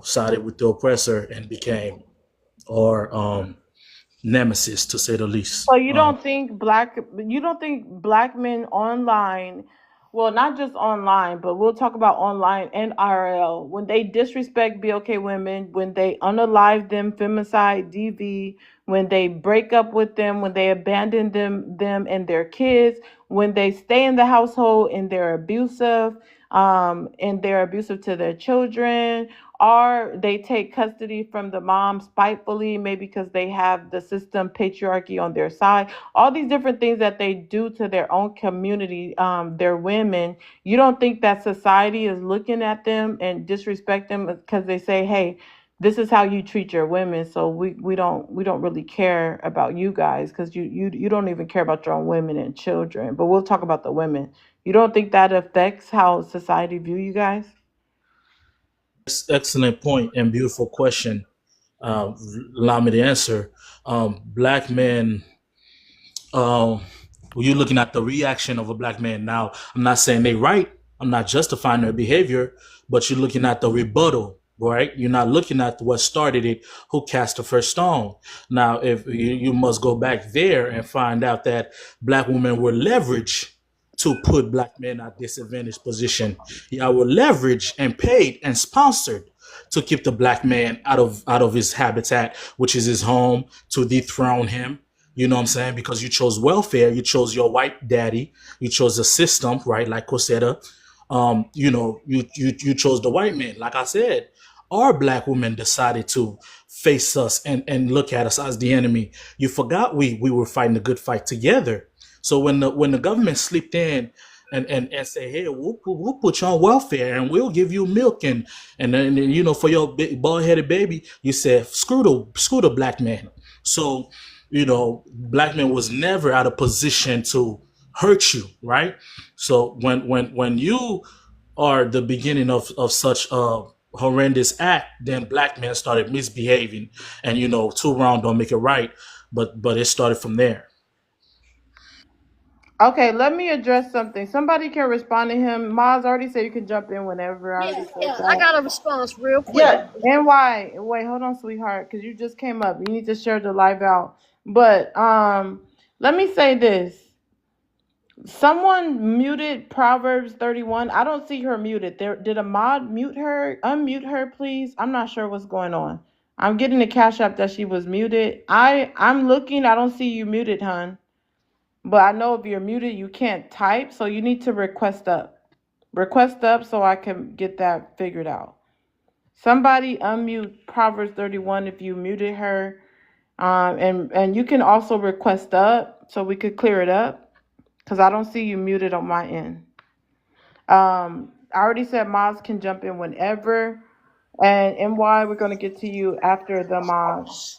sided with the oppressor and became our nemesis, to say the least. So you don't think black men online, well, not just online, but we'll talk about online and IRL, when they disrespect BLK women, when they unalive them, femicide, DV, when they break up with them, when they abandon them and their kids, when they stay in the household and they're abusive, and they're abusive to their children, or they take custody from the mom spitefully, maybe because they have the system patriarchy on their side. All these different things that they do to their own community, their women. You don't think that society is looking at them and disrespect them because they say, hey, this is how you treat your women, so we don't really care about you guys because you don't even care about your own women and children. But we'll talk about the women. You don't think that affects how society view you guys? Excellent point and beautiful question. Allow me to answer. Black men, when you're looking at the reaction of a black man now, I'm not saying they right. I'm not justifying their behavior, but you're looking at the rebuttal, right? You're not looking at what started it, who cast the first stone. Now, if you must go back there and find out that black women were leveraged to put black men at disadvantaged position. Y'all were leveraged and paid and sponsored to keep the black man out of his habitat, which is his home, to dethrone him. You know what I'm saying? Because you chose welfare, you chose your white daddy, you chose the system, right? Like Cosetta, you chose the white man. Like I said, our black women decided to face us and look at us as the enemy. You forgot we were fighting a good fight together. So when the government slipped in and say, hey, we'll put you on welfare and we'll give you milk and then for your bald headed baby, you said screw the black man. So black man was never out of position to hurt you, right? So when you are the beginning of such a horrendous act, then black men started misbehaving, and two wrong don't make it right, but it started from there. Okay, let me address something. Somebody can respond to him. Maz already said you can jump in whenever. I already said Yeah, I that. got a response real quick. Yeah, and why? Wait, hold on, sweetheart, because you just came up. You need to share the live out. But let me say this. Someone muted Proverbs 31. I don't see her muted. Did a mod mute her? Unmute her, please. I'm not sure what's going on. I'm getting the cash app that she was muted. I'm looking. I don't see you muted, hun. But I know if you're muted, you can't type, so you need to request up. Request up so I can get that figured out. Somebody unmute Proverbs 31 if you muted her. And you can also request up so we could clear it up because I don't see you muted on my end. I already said Moz can jump in whenever. And NY, we're going to get to you after the Moz.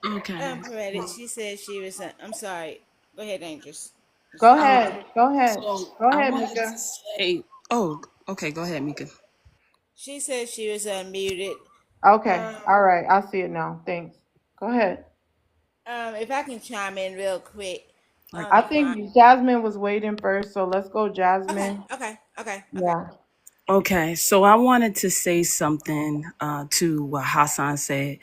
Okay. Credit. She said she was. I'm sorry. Go ahead, Angels. Go ahead. Go ahead. So Go I ahead, wanted Mika. to say. Oh, okay. Go ahead, Mika. She said she was unmuted. Okay. All right. I see it now. Thanks. Go ahead. If I can chime in real quick. I think Jasmine was waiting first, so let's go, Jasmine. Okay. Yeah. Okay, so I wanted to say something to what Hassan said.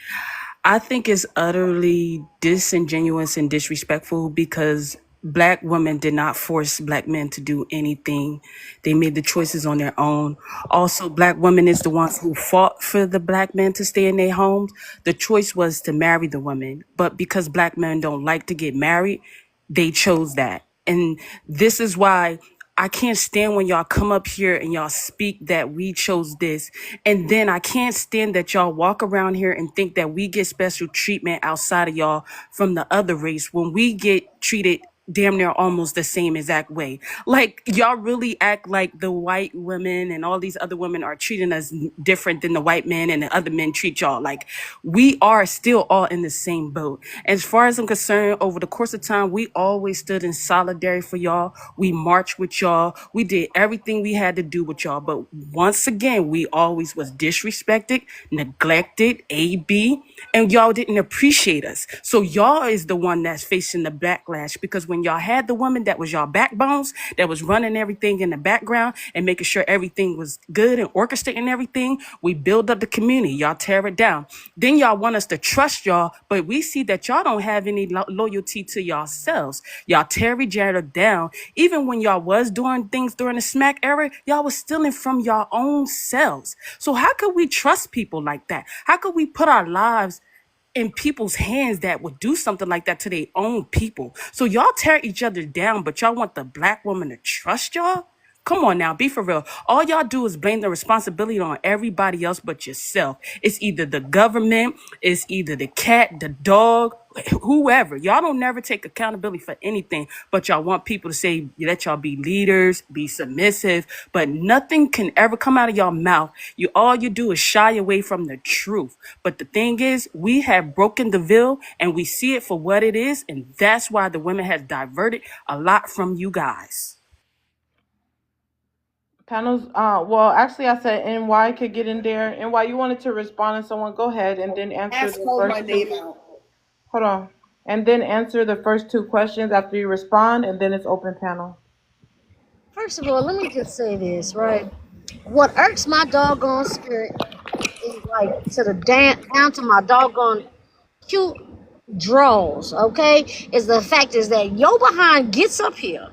I think it's utterly disingenuous and disrespectful because Black women did not force Black men to do anything. They made the choices on their own. Also, Black women is the ones who fought for the Black men to stay in their homes. The choice was to marry the women, but because Black men don't like to get married, they chose that. And this is why I can't stand when y'all come up here and y'all speak that we chose this. And then I can't stand that y'all walk around here and think that we get special treatment outside of y'all from the other race when we get treated damn near almost the same exact way. Like y'all really act like the white women and all these other women are treating us different than the white men and the other men treat y'all. Like we are still all in the same boat. As far as I'm concerned, over the course of time, we always stood in solidarity for y'all. We marched with y'all. We did everything we had to do with y'all. But once again, we always was disrespected, neglected, AB, and y'all didn't appreciate us. So y'all is the one that's facing the backlash because when y'all had the woman that was y'all backbones, that was running everything in the background and making sure everything was good and orchestrating everything, we build up the community. Y'all tear it down. Then y'all want us to trust y'all, but we see that y'all don't have any loyalty to yourselves. Y'all tear each other down. Even when y'all was doing things during the smack era, y'all was stealing from your own selves. So how could we trust people like that? How could we put our lives in people's hands that would do something like that to their own people? So y'all tear each other down, but y'all want the Black woman to trust y'all? Come on now, be for real. All y'all do is blame the responsibility on everybody else but yourself. It's either the government, it's either the cat, the dog, whoever. Y'all don't never take accountability for anything, but y'all want people to say that y'all be leaders, be submissive, but nothing can ever come out of y'all mouth. All you do is shy away from the truth. But the thing is, we have broken the veil and we see it for what it is, and that's why the women has diverted a lot from you guys. Panels, well, actually, I said NY could get in there. NY, you wanted to respond to someone? Go ahead and then answer Ask the called my first name two. out. Hold on. And then answer the first two questions after you respond, and then it's open panel. First of all, let me just say this, right? What irks my doggone spirit is like to the down to my doggone cute draws, okay? Is the fact is that your behind gets up here,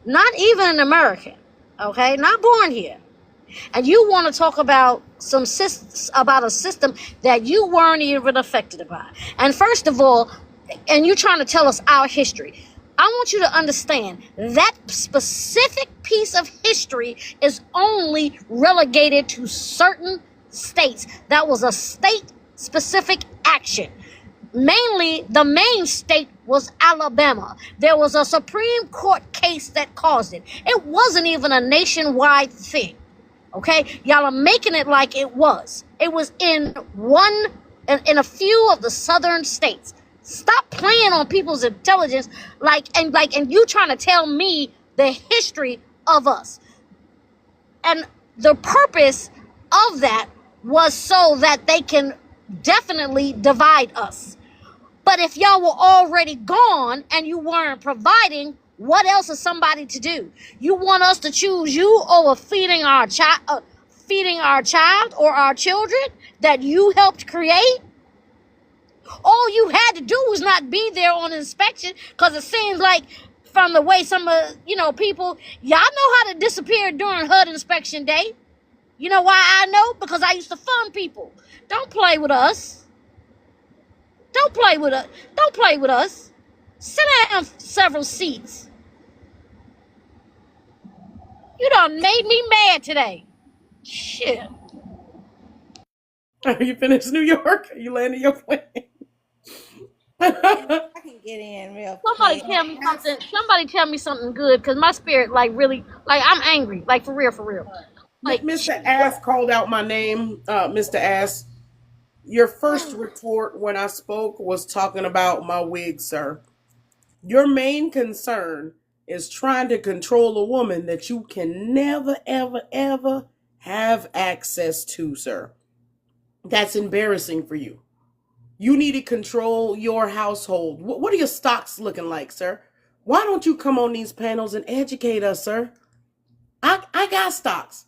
not even an American, okay? Not born here. And you want to talk about about a system that you weren't even affected by. And first of all, and you trying to tell us our history. I want you to understand that specific piece of history is only relegated to certain states. That was a state-specific action. Mainly, the main state was Alabama. There was a Supreme Court case that caused it. It wasn't even a nationwide thing. Okay? Y'all are making it like it was. It was in a few of the southern states. Stop playing on people's intelligence and you trying to tell me the history of us. And the purpose of that was so that they can definitely divide us. But if y'all were already gone and you weren't providing, what else is somebody to do? You want us to choose you over feeding our child or our children that you helped create? All you had to do was not be there on inspection, because it seems like from the way some of people, y'all know how to disappear during HUD inspection day. You know why I know? Because I used to fund people. Don't play with us. Don't play with us. Don't play with us. Sit down several seats. You done made me mad today. Shit. Are you finished New York? Are you landing your plane? I can get in real Somebody quick. tell me something. Somebody tell me something good, because my spirit really I'm angry. Like for real. Like Mr. Ass called out my name. Mr. Ass, your first report when I spoke was talking about my wig, sir. Your main concern is trying to control a woman that you can never, ever, ever have access to, sir. That's embarrassing for you. You need to control your household. What are your stocks looking like, sir? Why don't you come on these panels and educate us, sir? I got stocks.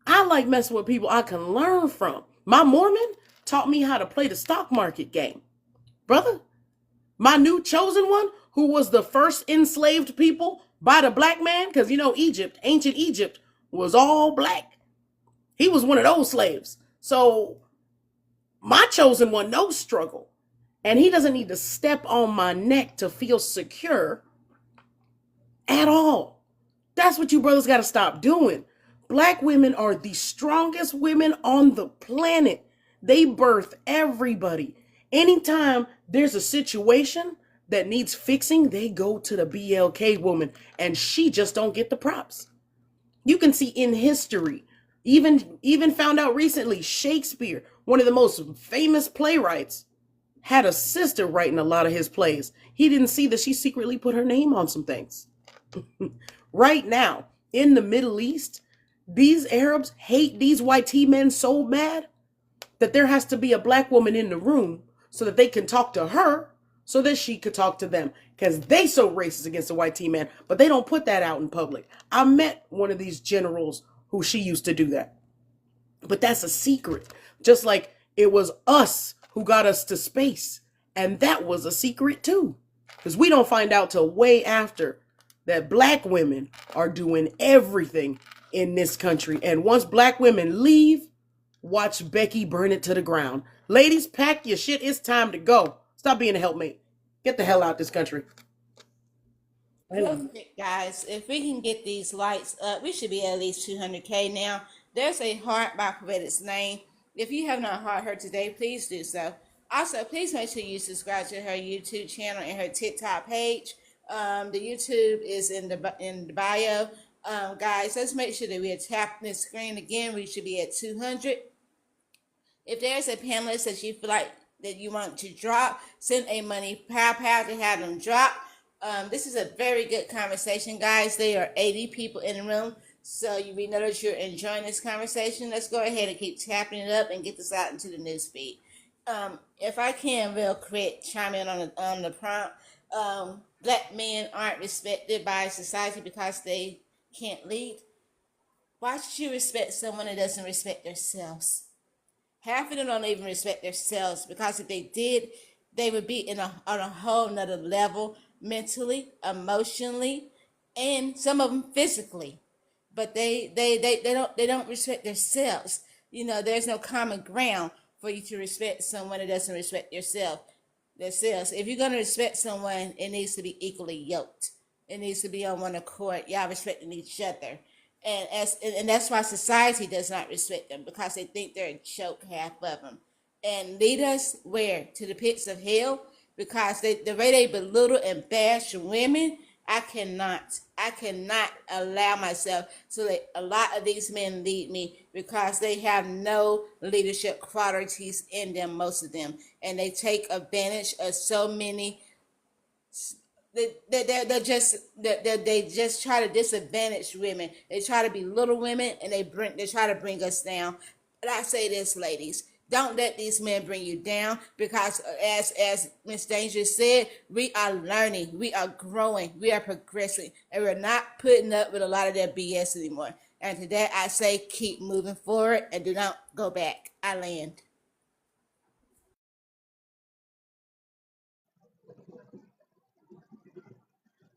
I like messing with people I can learn from. My Mormon taught me how to play the stock market game. Brother, my new chosen one, who was the first enslaved people by the black man, because Egypt, ancient Egypt, was all black. He was one of those slaves. So my chosen one knows struggle. And he doesn't need to step on my neck to feel secure at all. That's what you brothers got to stop doing. Black women are the strongest women on the planet. They birth everybody. Anytime there's a situation that needs fixing, they go to the BLK woman, and she just don't get the props. You can see in history, even found out recently, Shakespeare, one of the most famous playwrights, had a sister writing a lot of his plays. He didn't see that she secretly put her name on some things. Right now, in the Middle East, these Arabs hate these white men so bad that there has to be a black woman in the room so that they can talk to her so that she could talk to them, because they so racist against the white man, but they don't put that out in public. I met one of these generals who she used to do that. But that's a secret. Just like it was us who got us to space. And that was a secret too. Because we don't find out till way after that black women are doing everything in this country. And once black women leave, watch Becky burn it to the ground. Ladies, pack your shit. It's time to go. Stop being a helpmate. Get the hell out of this country. Wait a Real minute. quick, guys, if we can get these lights up, we should be at least 200K now. There's a heart by Covette's name. If you have not heard her today, please do so. Also, please make sure you subscribe to her YouTube channel and her TikTok page. The YouTube is in the bio. Guys, let's make sure that we are tapping the screen again. We should be at 200. If there's a panelist that you feel like that you want to drop, send a money pow to have them drop. This is a very good conversation, guys. There are 80 people in the room, so we know that you're enjoying this conversation. Let's go ahead and keep tapping it up and get this out into the news feed. If I can, real quick, chime in on the prompt. Black men aren't respected by society because they can't lead. Why should you respect someone that doesn't respect themselves? Half of them don't even respect themselves because if they did, they would be on a whole nother level mentally, emotionally, and some of them physically. But they don't respect themselves. You know, there's no common ground for you to respect someone that doesn't respect yourself themselves. If you're gonna respect someone, it needs to be equally yoked. It needs to be on one accord. Y'all respecting each other. And that's why society does not respect them because they think they're a joke, half of them, and lead us where to the pits of hell because the way they belittle and bash women. I cannot allow myself to let a lot of these men lead me because they have no leadership qualities in them, most of them, and they take advantage of so many. They just try to disadvantage women. They try to belittle women, and they try to bring us down. But I say this, ladies, don't let these men bring you down because as Miss Danger said, we are learning, we are growing, we are progressing, and we're not putting up with a lot of that BS anymore. And to that I say keep moving forward and do not go back. I land.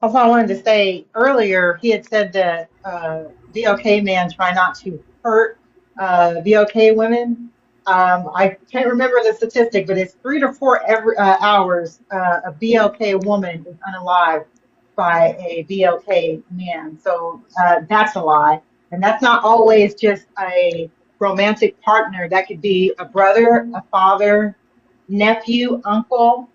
Also, I wanted to say earlier, he had said that BOK man try not to hurt BOK women. I can't remember the statistic, but it's 3 to 4 hours a BLK woman is unalived by a BLK man. So that's a lie. And that's not always just a romantic partner. That could be a brother, a father, nephew, uncle.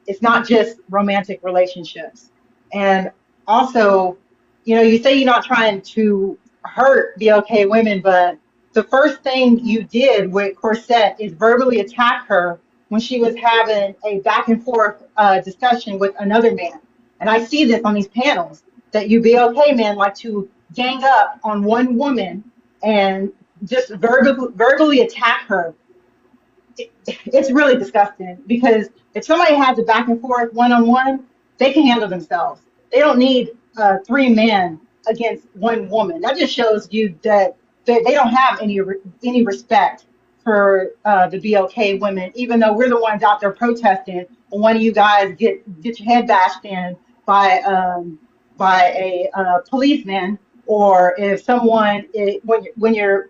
It's not just romantic relationships. And also, you say you're not trying to hurt BLK women, but the first thing you did with Corset is verbally attack her when she was having a back and forth discussion with another man. And I see this on these panels that you BLK men like to gang up on one woman and just verbally attack her. It's really disgusting because if somebody has a back and forth one-on-one, they can handle themselves. They don't need 3 men against one woman. That just shows you that they don't have any respect for the BLK women, even though we're the ones out there protesting. When one of you guys get your head bashed in by a policeman, or if someone when you're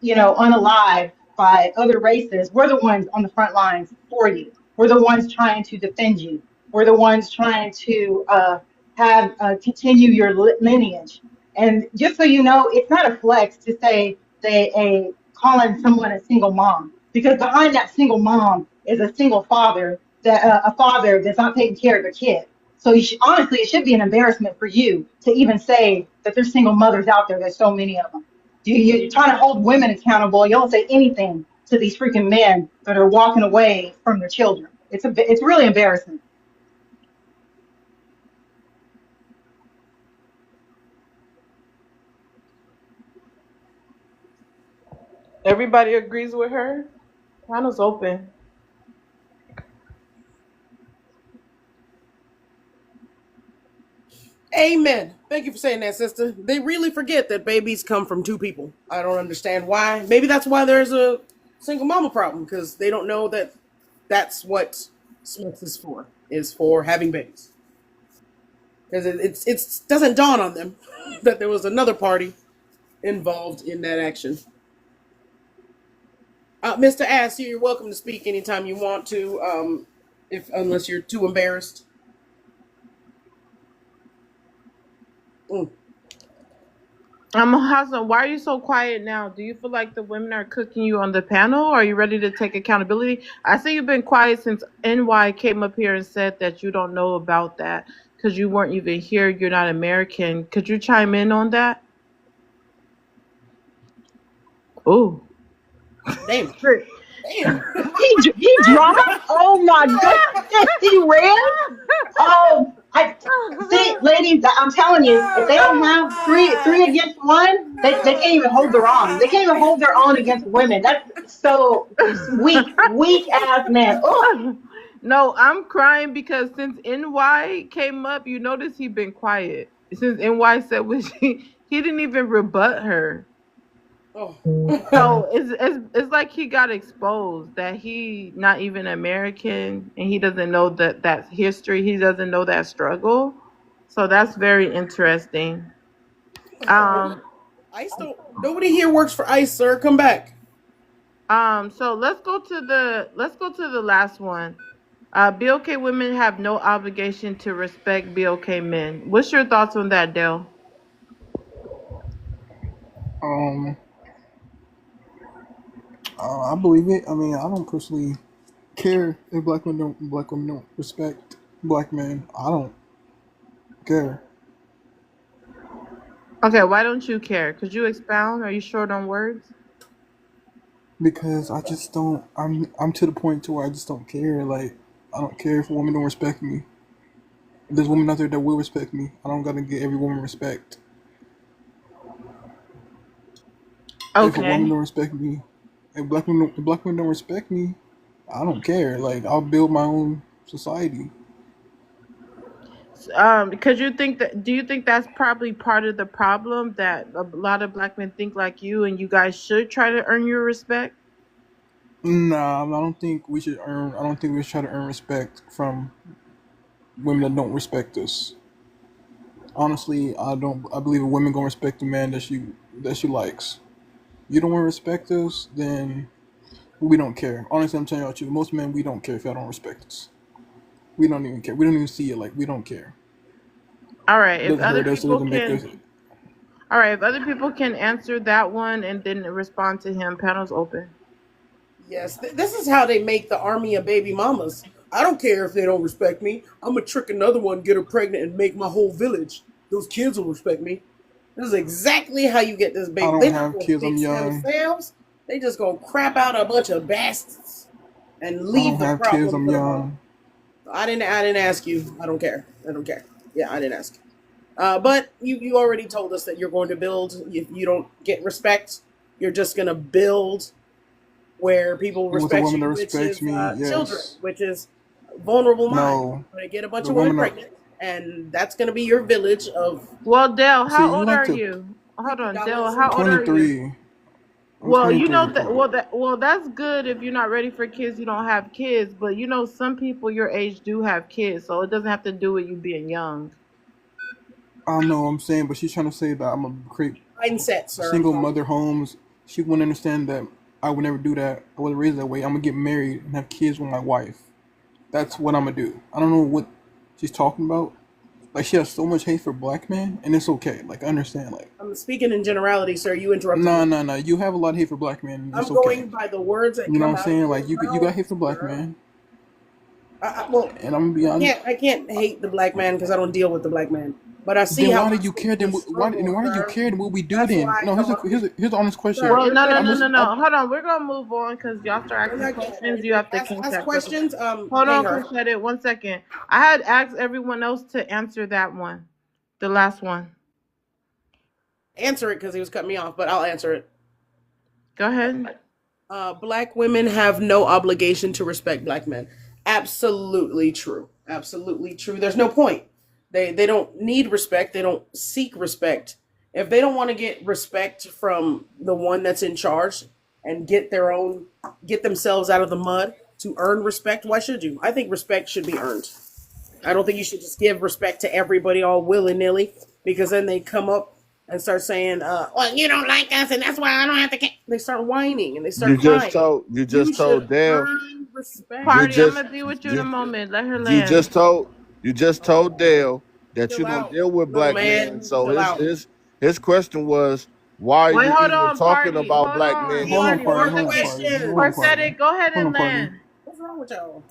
unalive by other races, we're the ones on the front lines for you. We're the ones trying to defend you. We're the ones trying to continue your lineage. And just so you know, it's not a flex to say calling someone a single mom, because behind that single mom is a single father a father that's not taking care of their kid. So honestly, it should be an embarrassment for you to even say that there's single mothers out there. There's so many of them. You're trying to hold women accountable. You don't say anything to these freaking men that are walking away from their children. It's really embarrassing. Everybody agrees with her. Panel's open. Amen. Thank you for saying that, sister. They really forget that babies come from 2 people. I don't understand why. Maybe that's why there's a single mama problem, because they don't know that that's what Smith is for having babies. Because it doesn't dawn on them that there was another party involved in that action. Mr. Ass, you're welcome to speak anytime you want to, unless you're too embarrassed. Mm. Hassan, why are you so quiet now? Do you feel like the women are cooking you on the panel? Or are you ready to take accountability? I see you've been quiet since NY came up here and said that you don't know about that because you weren't even here. You're not American. Could you chime in on that? Oh, Damn. Damn. He dropped. Oh my goodness, he ran. Oh, I see, ladies. I'm telling you, if they don't have three against one, they can't even hold their own. They can't even hold their own against women. That's so weak ass man. Oh, no, I'm crying because since NY came up, you notice he been quiet. Since NY said he didn't even rebut her. Oh. So it's like he got exposed that he not even American and he doesn't know that history. He doesn't know that struggle. So that's very interesting. ICE don't. Nobody here works for ICE, sir. Come back. So let's go to the last one. BOK women have no obligation to respect BOK men. What's your thoughts on that, Dale? I believe it. I mean, I don't personally care if black women don't respect black men. I don't care. Okay, why don't you care? Could you expound? Are you short on words? Because I just don't. I'm to the point to where I just don't care. Like, I don't care if a woman don't respect me. If there's women out there that will respect me, I don't gotta give every woman respect. If a woman don't respect me, if black women don't respect me, I don't care. Like, I'll build my own society. Because do you think that's probably part of the problem that a lot of black men think like you and you guys should try to earn your respect? Nah, I don't think we should earn. I don't think we should try to earn respect from women that don't respect us. Honestly, I don't. I believe a woman gonna respect the man that she likes. You don't want to respect us, then we don't care. Honestly, I'm telling you, most men, we don't care if y'all don't respect us. We don't even care. We don't even see it. Like, we don't care. All right, if Doesn't other hurt us. It people doesn't make us. can, all right, if other people can answer that one and then respond to him, panel's open. Yes, this is how they make the army of baby mamas. I don't care if they don't respect me. I'm gonna trick another one, get her pregnant, and make my whole village. Those kids will respect me. This is exactly how you get this baby. I don't They have not kids. gonna I'm fix young. themselves. They just gonna crap out a bunch of bastards and I leave don't the have problem kids. I'm to the mom. young. I didn't ask you. I don't care. I don't care. Yeah, I didn't ask you. But you already told us that you're going to build. If you don't get respect, you're just going to build where people With a respect woman you, that which respects is me, children, yes. which is vulnerable minds. No, You're going to get a bunch the of women woman. pregnant, and that's going to be your village of Well, Dale, See, how you old like are to. you? Hold on, Dale, dollars how old are you? 23. I'm Well, you 23. know that's good if you're not ready for kids, you don't have kids, but you know some people your age do have kids, so it doesn't have to do with you being young. I know what I'm saying, but she's trying to say that I'm gonna create mindset, sir. single mother homes. She wouldn't understand that I would never do that. I wasn't raised that way. I'm gonna get married and have kids with my wife. That's what I'm gonna do. I don't know what she's talking about. Like, she has so much hate for black men, and it's okay. Like, I understand. Like, I'm speaking in generality, sir. You interrupted me. no. You have a lot of hate for black men. And I'm it's okay. going by the words that You know come what I'm out saying? of Like, you your got hate for mouth, black sir. men, Well, and I'm gonna be honest. I can't hate the black man because I don't deal with the black man. But I see Then how why do you care? Then why do you care? Then what we do That's then? why I No, come up here's the honest question. Sir, Well, no. I'm just, Hold on, we're gonna move on because y'all start asking questions. You have to ask contact. questions. Hold Hang on, her. Crochet, 1 second. I had asked everyone else to answer that one, the last one. Answer it because he was cutting me off, but I'll answer it. Go ahead. Black women have no obligation to respect black men. Absolutely true. Absolutely true. There's no point. They don't need respect. They don't seek respect. If they don't want to get respect from the one that's in charge and get themselves out of the mud to earn respect, why should you? I think respect should be earned. I don't think you should just give respect to everybody all willy-nilly, because then they come up and start saying, well, you don't like us and that's why I don't have to. They start whining and they start crying. You just told Dale. Respect. Party, I'm gonna be with you in a moment. Let her land. You just told Dale that you Chill don't out, deal with little black men. man. So Chill his out. his his question was, why are Wait, you hold even on, talking party. about Hold black on, men Hold if on, you party. More don't Hold deal on, with party. them? Hold questions. on, party. Corsetti, go ahead Hold and on, party. land. What's wrong with y'all?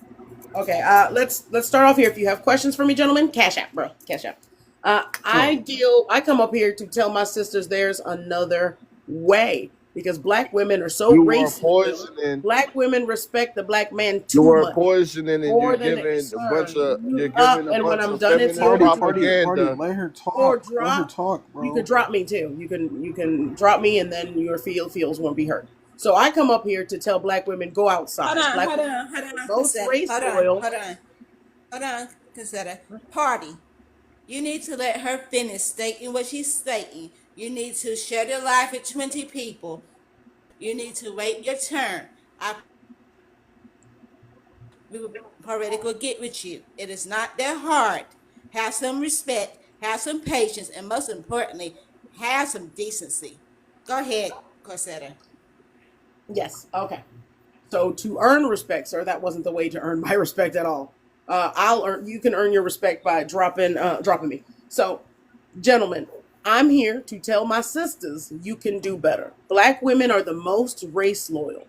Okay, let's start off here. If you have questions for me, gentlemen, cash out, bro. Cash out. Sure. I come up here to tell my sisters there's another way because black women are so You are race loyal. poisoning. Black women respect the black man You too are much, poisoning, and more than they, sir. you're Mute up, giving a and when bunch I'm of done, it's feminist your Party, turn. party, party. propaganda. Let her Or talk. Let her drop. talk, You could bro. drop me too. You can drop me, and then your feels won't be hurt. So I come up here to tell black women go outside. Black women Hold are the on, most Cassetta. race loyal. Hold on, Cassetta. Party. You need to let her finish stating what she's stating. You need to share the life with 20 people. You need to wait your turn. We will already go get with you. It is not that hard. Have some respect, have some patience, and most importantly, have some decency. Go ahead, Corsetta. Yes. Okay. So to earn respect, sir, that wasn't the way to earn my respect at all. I'll earn. You can earn your respect by dropping me. So, gentlemen, I'm here to tell my sisters you can do better. Black women are the most race loyal.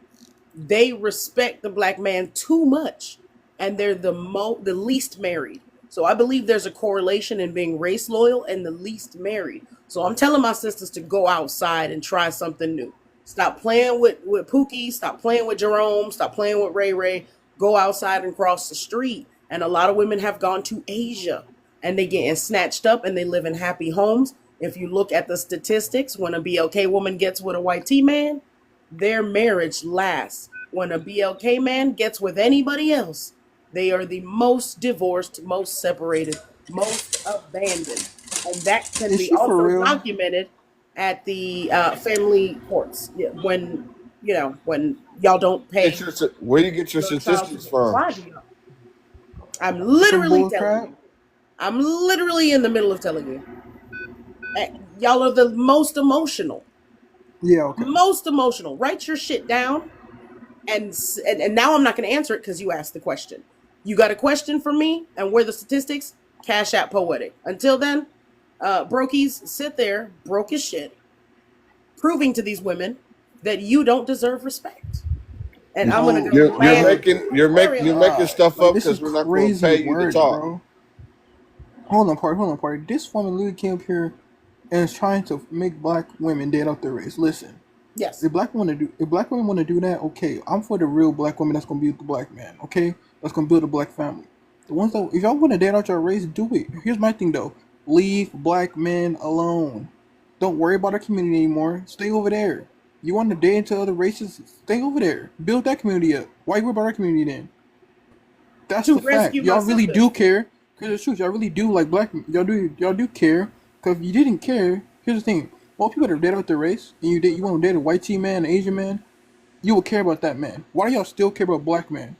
They respect the black man too much, and they're the least married. So I believe there's a correlation in being race loyal and the least married. So I'm telling my sisters to go outside and try something new. Stop playing with Pookie. Stop playing with Jerome. Stop playing with Ray Ray. Go outside and cross the street. And a lot of women have gone to Asia and they getting snatched up and they live in happy homes. If you look at the statistics, when a BLK woman gets with a white T man, their marriage lasts. When a BLK man gets with anybody else, they are the most divorced, most separated, most abandoned. And that can Is be she for also real? documented at the family courts. Yeah, when y'all don't pay Where do you get your your child statistics support. from? Why do y'all? I'm Some literally bull telling crap? you. I'm literally in the middle of telling you. Y'all are the most emotional. Yeah, okay. Most emotional. Write your shit down. And now I'm not going to answer it because you asked the question. You got a question for me, and where the statistics? Cash App Poetic. Until then, brokies, sit there, broke as shit, proving to these women that you don't deserve respect. And I'm gonna No, go You're land. no. making Oh my you're making god. stuff Like, up this is because we're not going to crazy pay you to work, talk. bro. Hold on, party. This woman literally came up here and is trying to make black women dead out their race. Listen, Yes. if black women want to do that, okay, I'm for the real black woman that's gonna be with the black man. Okay, that's gonna build a black family. The ones that, if y'all want to dead out your race, do it. Here's my thing though: leave black men alone. Don't worry about our community anymore. Stay over there. You want to date into other races? Stay over there. Build that community up. Why you worry about our community then? That's To the fact. rescue my Y'all really sisters. do care. Cause it's true. Y'all really do like black. Y'all do care. Cause if you didn't care, here's the thing. Well, people that are dead out their race, and you want to date a white tea man, an Asian man, you will care about that man. Why do y'all still care about black man?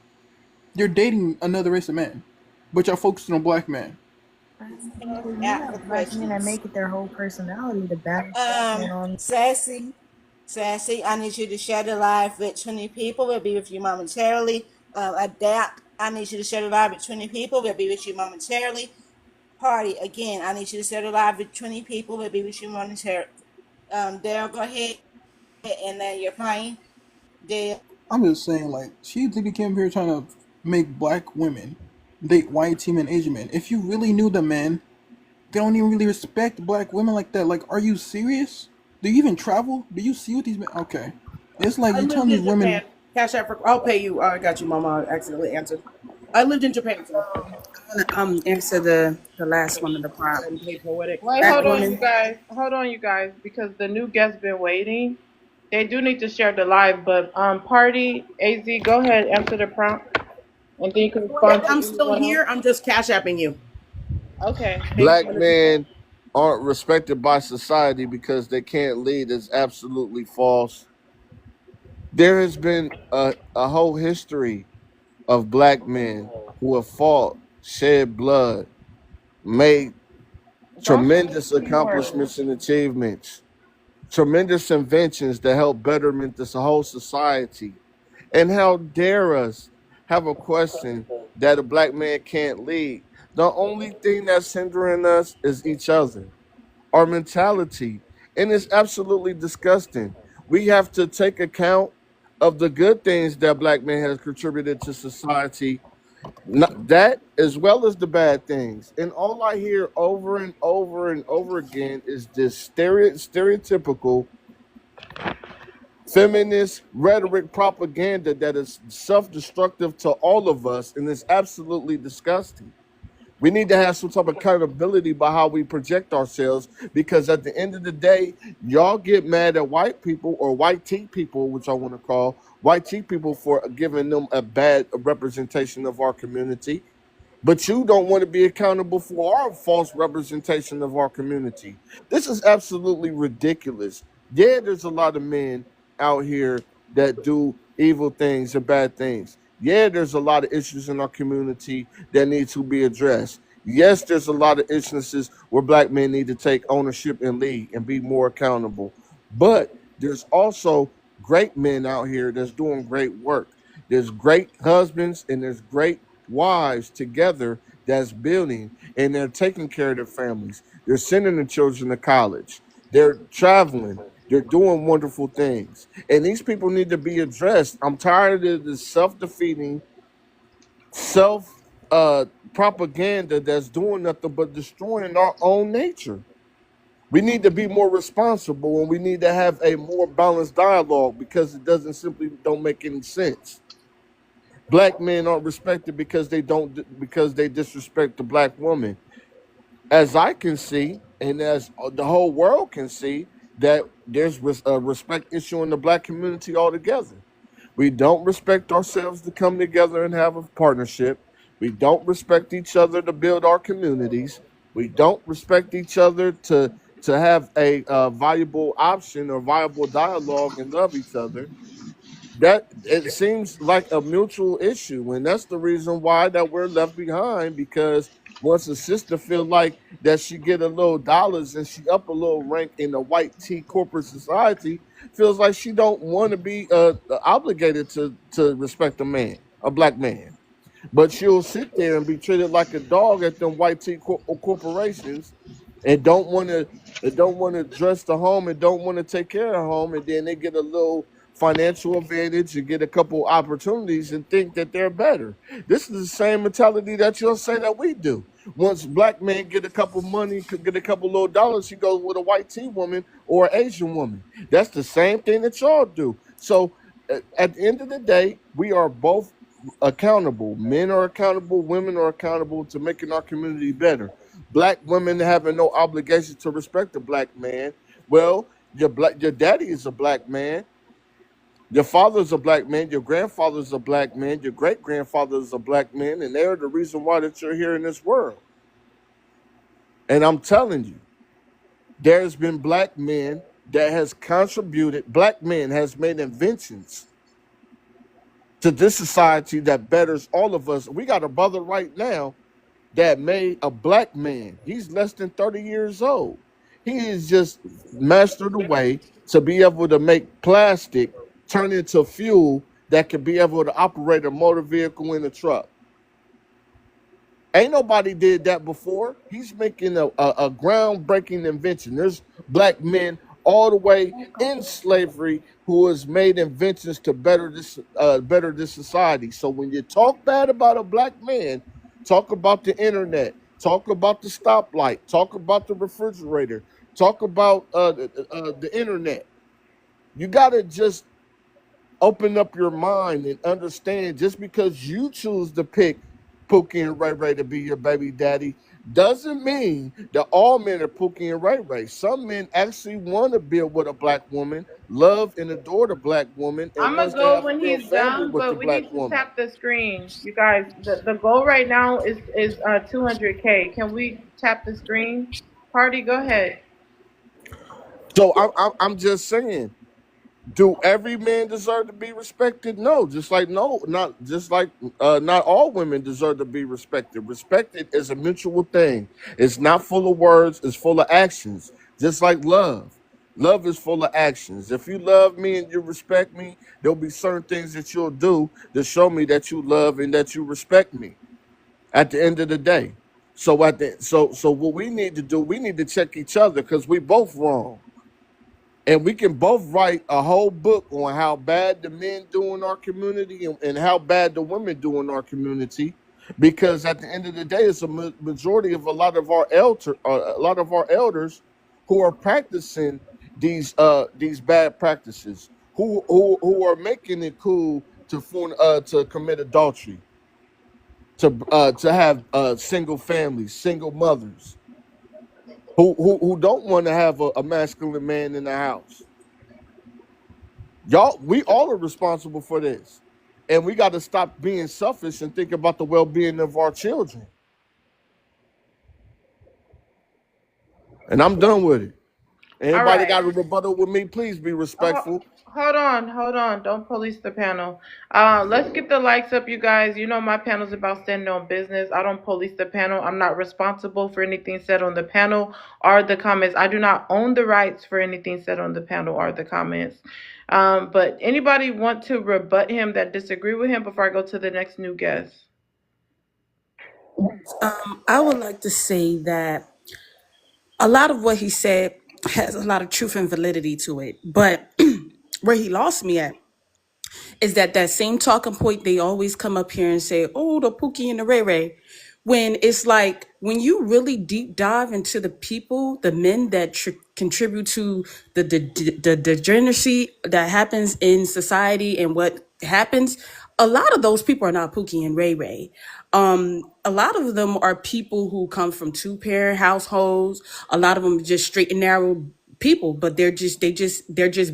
You're dating another race of man, but y'all focusing on black man. Because you Out the have black men that questions. make it their whole personality to battle black men on. Sassy, I need you to share the live with 20 people. We'll be with you momentarily. Adapt, I need you to share the live with 20 people. We'll be with you momentarily. Party, again, I need you to share the live with 20 people. We'll be with you momentarily. Dale, go ahead and then you're playing. Dale. I'm just saying, like, she literally came here trying to make black women date white tea men, Asian men. If you really knew the men, they don't even really respect black women like that. Like, are you serious? Do you even travel? Do you see what these men? Okay, it's like I you lived telling these in women. Japan. Cash App for. I'll pay you. I got you, Mama. I accidentally answered. I lived in Japan, sir. Answer the last one of the Go prompt. ahead and pay poetic. Wait, Black hold on, you women. guys. Hold on, you guys, because the new guests been waiting. They do need to share the live, but party AZ, go ahead, answer the prompt, and then you can respond to I'm still anyone else. here. I'm just Cash Apping you. Okay. Black men aren't respected by society because they can't lead is absolutely false. There has been a whole history of black men who have fought, shed blood, made Don't say the tremendous C word. accomplishments and achievements, tremendous inventions that help betterment this whole society. And how dare us have a question that a black man can't lead. The only thing that's hindering us is each other, our mentality. And it's absolutely disgusting. We have to take account of the good things that black man has contributed to society, not that as well as the bad things. And all I hear over and over and over again is this stereotypical feminist rhetoric propaganda that is self-destructive to all of us and is absolutely disgusting. We need to have some type of accountability by how we project ourselves, because at the end of the day, y'all get mad at white people, or white tea people, which I want to call white tea people, for giving them a bad representation of our community. But you don't want to be accountable for our false representation of our community. This is absolutely ridiculous. Yeah, there's a lot of men out here that do evil things and bad things. Yeah, there's a lot of issues in our community that need to be addressed. Yes, there's a lot of instances where black men need to take ownership and lead and be more accountable. But there's also great men out here that's doing great work. There's great husbands and there's great wives together that's building, and they're taking care of their families. They're sending the children to college. They're traveling. They're doing wonderful things. And these people need to be addressed. I'm tired of the self-defeating, self propaganda that's doing nothing but destroying our own nature. We need to be more responsible, and we need to have a more balanced dialogue, because it doesn't simply don't make any sense. Black men aren't respected because they disrespect the black woman. As I can see, and as the whole world can see, that there's a respect issue in the black community altogether. We don't respect ourselves to come together and have a partnership. We don't respect each other to build our communities. We don't respect each other to have a viable option or viable dialogue and love each other. That it seems like a mutual issue, and that's the reason why that we're left behind. Because once a sister feel like that she get a little dollars and she up a little rank in the white tea corporate society, feels like she don't want to be obligated to respect a black man. But she'll sit there and be treated like a dog at them white tea corporations, and don't want to dress the home, and don't want to take care of the home, and then they get a little financial advantage and get a couple opportunities and think that they're better. This is the same mentality that you'll say that we do. Once black men get a couple money, could get a couple little dollars, he goes with a white tea woman or an Asian woman. That's the same thing that y'all do. So at the end of the day, we are both accountable. Men are accountable, women are accountable to making our community better. Black women having no obligation to respect the black man. Well, your daddy is a black man. Your father's a black man, your grandfather's a black man, your great grandfather is a black man, and they're the reason why that you're here in this world. And I'm telling you, there's been black men that has contributed, black men has made inventions to this society that betters all of us. We got a brother right now that made a black man. He's less than 30 years old. He is just mastered a way to be able to make plastic turn into fuel that can be able to operate a motor vehicle in a truck. Ain't nobody did that before. He's making a groundbreaking invention. There's black men all the way in slavery who has made inventions to better this society. So when you talk bad about a black man, talk about the internet, talk about the stoplight, talk about the refrigerator, talk about the internet. You gotta just open up your mind and understand, just because you choose to pick Pookie and Ray Ray to be your baby daddy doesn't mean that all men are Pookie and Ray Ray. Some men actually want to build with a black woman, love and adore the black woman, and I'm gonna wants to go have a when real he's family done, with the but we black need to woman. tap the screen, you guys. The goal right now is 200K. Can we tap the screen? Party, go ahead. So I'm just saying, do every man deserve to be respected? No, just like not all women deserve to be respected. Respected is a mutual thing. It's not full of words, it's full of actions. Just like love. Love is full of actions. If you love me and you respect me, there'll be certain things that you'll do to show me that you love and that you respect me at the end of the day. So what we need to do, we need to check each other because we both wrong. And we can both write a whole book on how bad the men do in our community and how bad the women do in our community, because at the end of the day, it's a majority of a lot of our elders who are practicing these bad practices, who are making it cool to commit adultery, to have single families, single mothers, who don't want to have a masculine man in the house. Y'all, we all are responsible for this. And we got to stop being selfish and think about the well-being of our children. And I'm done with it. All Anybody right. got a rebuttal with me? Please be respectful. Hold on. Don't police the panel. Let's get the likes up, you guys. You know my panel's about standing on business. I don't police the panel. I'm not responsible for anything said on the panel or the comments. I do not own the rights for anything said on the panel or the comments. But anybody want to rebut him that disagree with him before I go to the next new guest? I would like to say that a lot of what he said has a lot of truth and validity to it. But where he lost me at is that same talking point they always come up here and say, oh, the Pookie and the Ray Ray. When it's like, when you really deep dive into the people, the men that contribute to the degeneracy that happens in society and what happens, a lot of those people are not Pookie and Ray Ray. A lot of them are people who come from two-parent households. A lot of them are just straight and narrow people, but they're just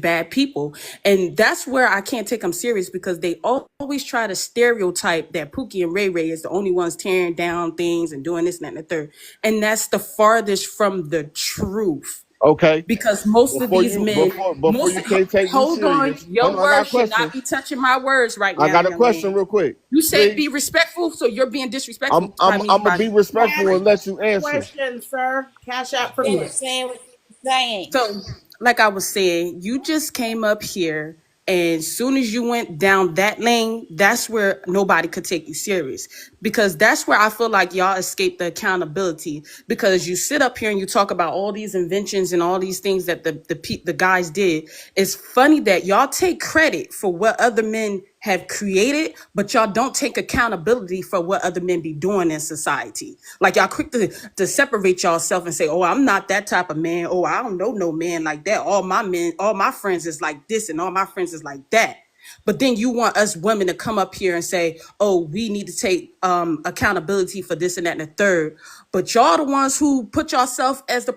bad people. And that's where I can't take them serious, because they always try to stereotype that Pookie and Ray Ray is the only ones tearing down things and doing this and that and the third. And that's the farthest from the truth. Okay. Because most of these men, before you can't take me hold on, serious. your Hold on, I got a words should question. not be touching my words right now. I got a young question man. real quick. You said Please. be respectful, so you're being disrespectful. I'm gonna be respectful and let you answer. Question, sir. Cash out for Anyway. me. Saying what you're saying. So, like I was saying, you just came up here, and as soon as you went down that lane, that's where nobody could take you serious. Because that's where I feel like y'all escape the accountability. Because you sit up here and you talk about all these inventions and all these things that the guys did. It's funny that y'all take credit for what other men have created, but y'all don't take accountability for what other men be doing in society. Like, y'all quick to separate yourself and say, oh, I'm not that type of man. Oh, I don't know no man like that. All my friends is like this and all my friends is like that. But then you want us women to come up here and say, oh, we need to take accountability for this and that and the third. But y'all the ones who put yourself as the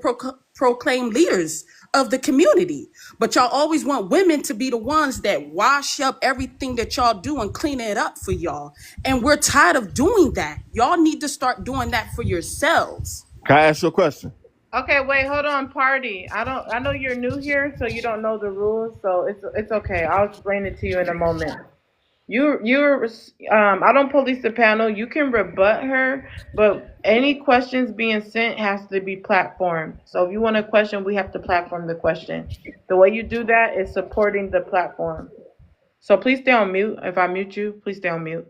proclaimed leaders of the community. But y'all always want women to be the ones that wash up everything that y'all do and clean it up for y'all. And we're tired of doing that. Y'all need to start doing that for yourselves. Can I ask you a question? Okay, wait, hold on, party. I know you're new here, so you don't know the rules, so it's okay. I'll explain it to you in a moment. I don't police the panel. You can rebut her, but any questions being sent has to be platformed. So if you want a question, we have to platform the question. The way you do that is supporting the platform. So please stay on mute. If I mute you, please stay on mute.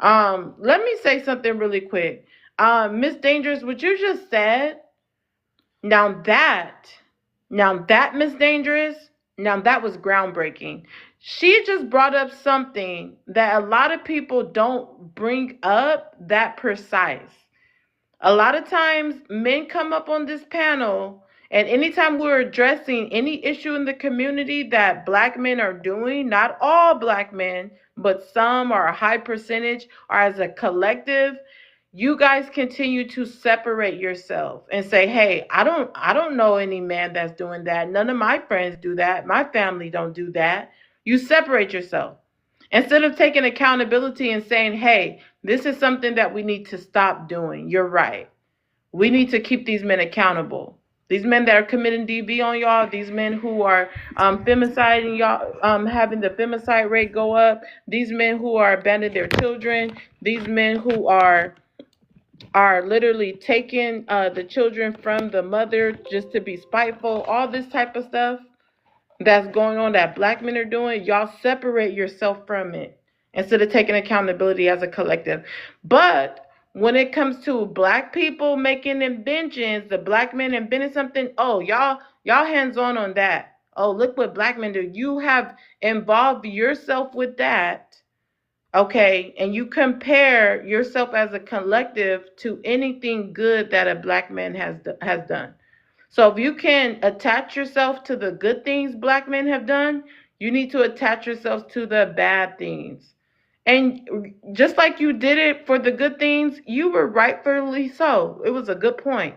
Let me say something really quick. Miss Dangerous, what you just said, now that, Miss Dangerous, now that was groundbreaking. She just brought up something that a lot of people don't bring up that precise. A lot of times men come up on this panel, and anytime we're addressing any issue in the community that black men are doing, not all black men, but some or a high percentage, or as a collective, you guys continue to separate yourself and say, hey, I don't know any man that's doing that. None of my friends do that. My family don't do that. You separate yourself. Instead of taking accountability and saying, hey, this is something that we need to stop doing. You're right. We need to keep these men accountable. These men that are committing DV on y'all, these men who are femiciding y'all, having the femicide rate go up, these men who are abandoning their children, these men who are literally taking the children from the mother just to be spiteful, all this type of stuff. that's going on that black men are doing, y'all separate yourself from it instead of taking accountability as a collective. But when it comes to black people making inventions, the black men inventing something, oh y'all hands on that. Oh, look what black men do. You have involved yourself with that. Okay, and you compare yourself as a collective to anything good that a black man has done. So if you can attach yourself to the good things black men have done, you need to attach yourself to the bad things. And just like you did it for the good things, you were rightfully so. It was a good point.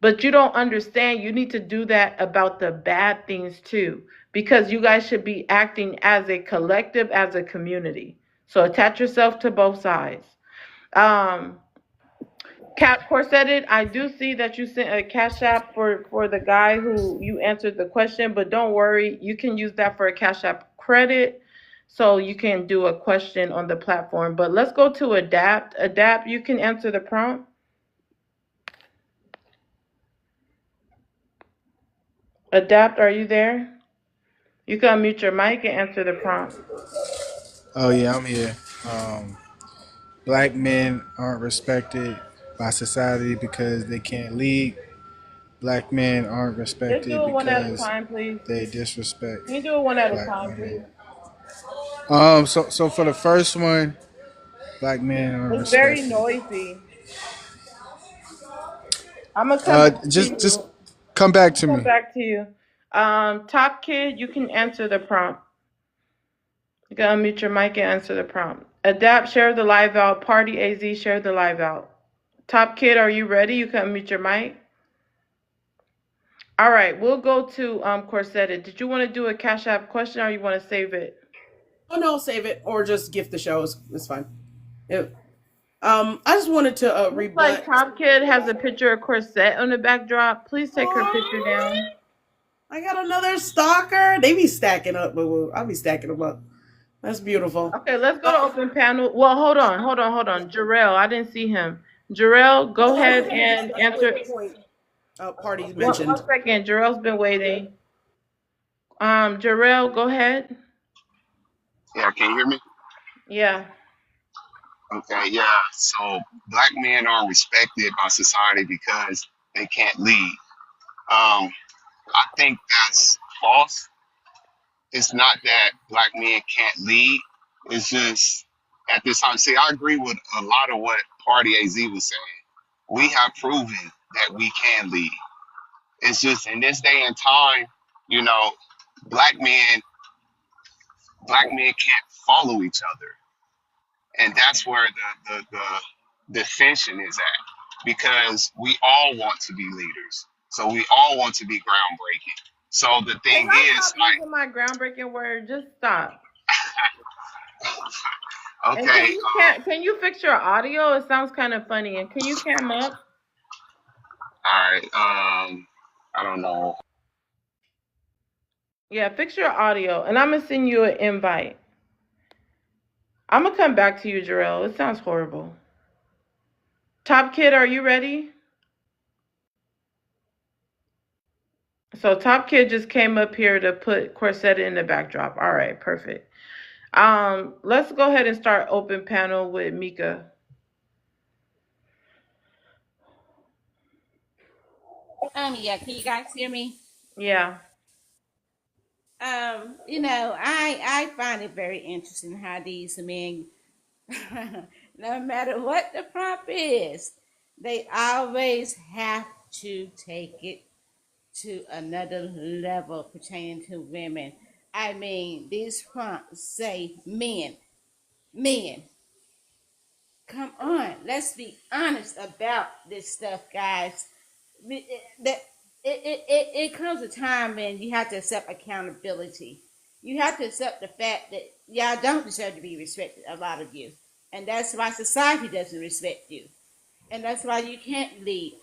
But you don't understand, you need to do that about the bad things too, because you guys should be acting as a collective, as a community. So attach yourself to both sides. Um, Cap Corsetted, I do see that you sent a cash app for the guy who you answered the question, but don't worry, you can use that for a cash app credit, so you can do a question on the platform. But let's go to Adapt. Adapt, you can answer the prompt. Adapt, are you there? You can unmute your mic and answer the prompt. Oh yeah, I'm here. Black men aren't respected by society because they can't lead. Black men aren't Just respected do it one at a because time, please. they disrespect Can you do it one at a black time, women. please? So for the first one, black men aren't It's very respected. noisy. I'm gonna come back to Just you. come back to Come me. back to you. Top Kid, you can answer the prompt. You can unmute your mic and answer the prompt. Adapt, share the live out. Party AZ, share the live out. Top Kid, are you ready? You can unmute your mic. All right, we'll go to Corsetted. Did you want to do a Cash App question or you want to save it? Oh no, save it or just gift the show. It's fine. I just wanted to Looks like rebut. Top Kid has a picture of Corset on the backdrop. Please take her picture down. I got another stalker. They be stacking up, but I'll be stacking them up. That's beautiful. Okay, let's go to open panel. Well, hold on. Jarrell, I didn't see him. Jarrell, go ahead and answer. Parties mentioned. One second, Jarrell's been waiting. Jarrell, go ahead. Yeah, can you hear me? Yeah. Okay, yeah. So black men are respected by society because they can't lead. I think that's false. It's not that black men can't lead. It's just at this time. See, I agree with a lot of what Party AZ was saying. We have proven that we can lead. It's just in this day and time, you know, black men, black men can't follow each other. And that's where the dissension is at, because we all want to be leaders, so we all want to be groundbreaking. So the thing Can I is, stop using my groundbreaking word? Just stop. And okay, can you fix your audio? It sounds kind of funny. And can you cam up? all right, I don't know. Yeah, fix your audio, and I'm gonna send you an invite. I'm gonna come back to you, Jarrell. It sounds horrible. Top Kid, are you ready? So Top Kid just came up here to put Corset in the backdrop. All right, perfect. Let's go ahead and start open panel with Mika. Yeah, can you guys hear me? Yeah. I find it very interesting how these men, no matter what the prompt is, they always have to take it to another level pertaining to women. I mean, these prompts say men. Come on, let's be honest about this stuff, guys. It comes a time when you have to accept accountability. You have to accept the fact that y'all don't deserve to be respected, a lot of you. And that's why society doesn't respect you. And that's why you can't lead,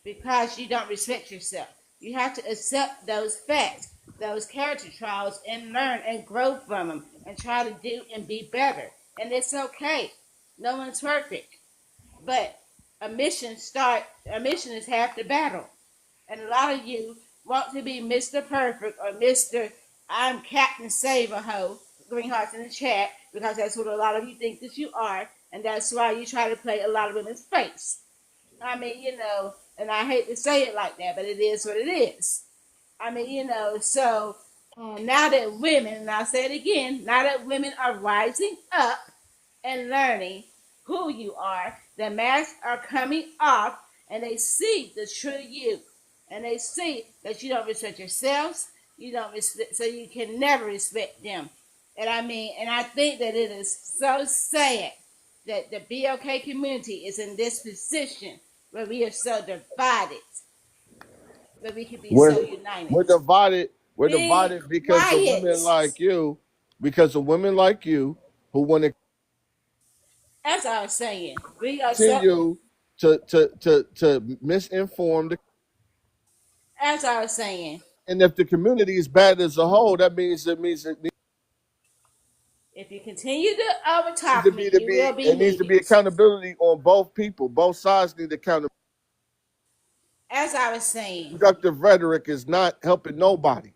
because you don't respect yourself. You have to accept those facts, those character trials, and learn and grow from them and try to do and be better. And it's okay. No one's perfect. But a mission is half the battle. And a lot of you want to be Mr. Perfect or Mr. I'm Captain Save-A-Ho, Green Hearts in the chat, because that's what a lot of you think that you are, and that's why you try to play a lot of women's face. I mean, and I hate to say it like that, but it is what it is. I mean, so now that women, and I'll say it again, now that women are rising up and learning who you are, the masks are coming off, and they see the true you. And they see that you don't respect yourselves, you don't respect, so you can never respect them. And I think that it is so sad that the BLK community is in this position where we are so divided, where we can be so united. We're divided. We're Be divided because of quiet. women like you, who want to That's all I'm saying. We are so. continue to misinform the. That's all I'm saying. And if the community is bad as a whole, that means it If you continue to overtalk needs me, to you be will be it needs to be leaders. accountability on both people. Both sides need accountability. As I was saying, Productive rhetoric is not helping nobody.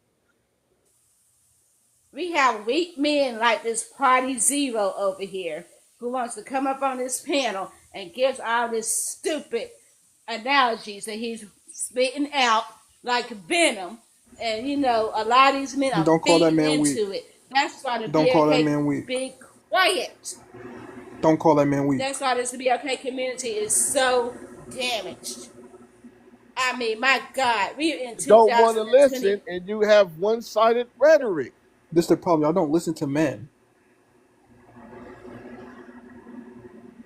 we have weak men like this Party Zero over here who wants to come up on this panel and gives all this stupid analogies that he's spitting out like venom. And a lot of these men are Don't call that feeding man weak. into it. That's why the Don't call that BLK man weak. be quiet. Don't call that man weak. That's why this BLK community is so damaged. I mean, my God, we're in You don't want to 2020. listen, and you have one-sided rhetoric. This is the problem. Y'all don't listen to men.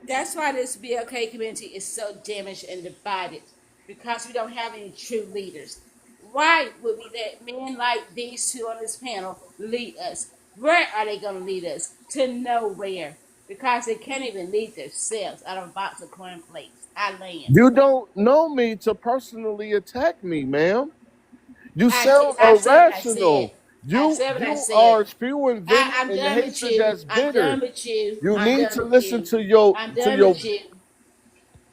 That's why this BLK community is so damaged and divided, because we don't have any true leaders. Why would we let men like these two on this panel lead us? Where are they going to lead us? To nowhere. Because they can't even lead themselves out of a box of cornflakes. I land. You don't know me to personally attack me, ma'am. You sound I said what I irrational. said. You I said what I you said. are spewing venom I'm and done with hatred you. that's I'm bitter. done with you. You I'm need done to with listen you. to your I'm to done your with you.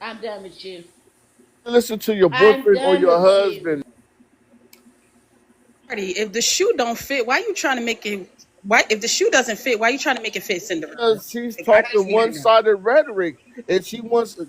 I'm done with you. listen to your I'm boyfriend or done your with you. husband. If the shoe don't fit, why you trying to make it? Why if the shoe doesn't fit, why you trying to make it fit Cinderella? Because she's Like, I just talking need to know. one-sided rhetoric, and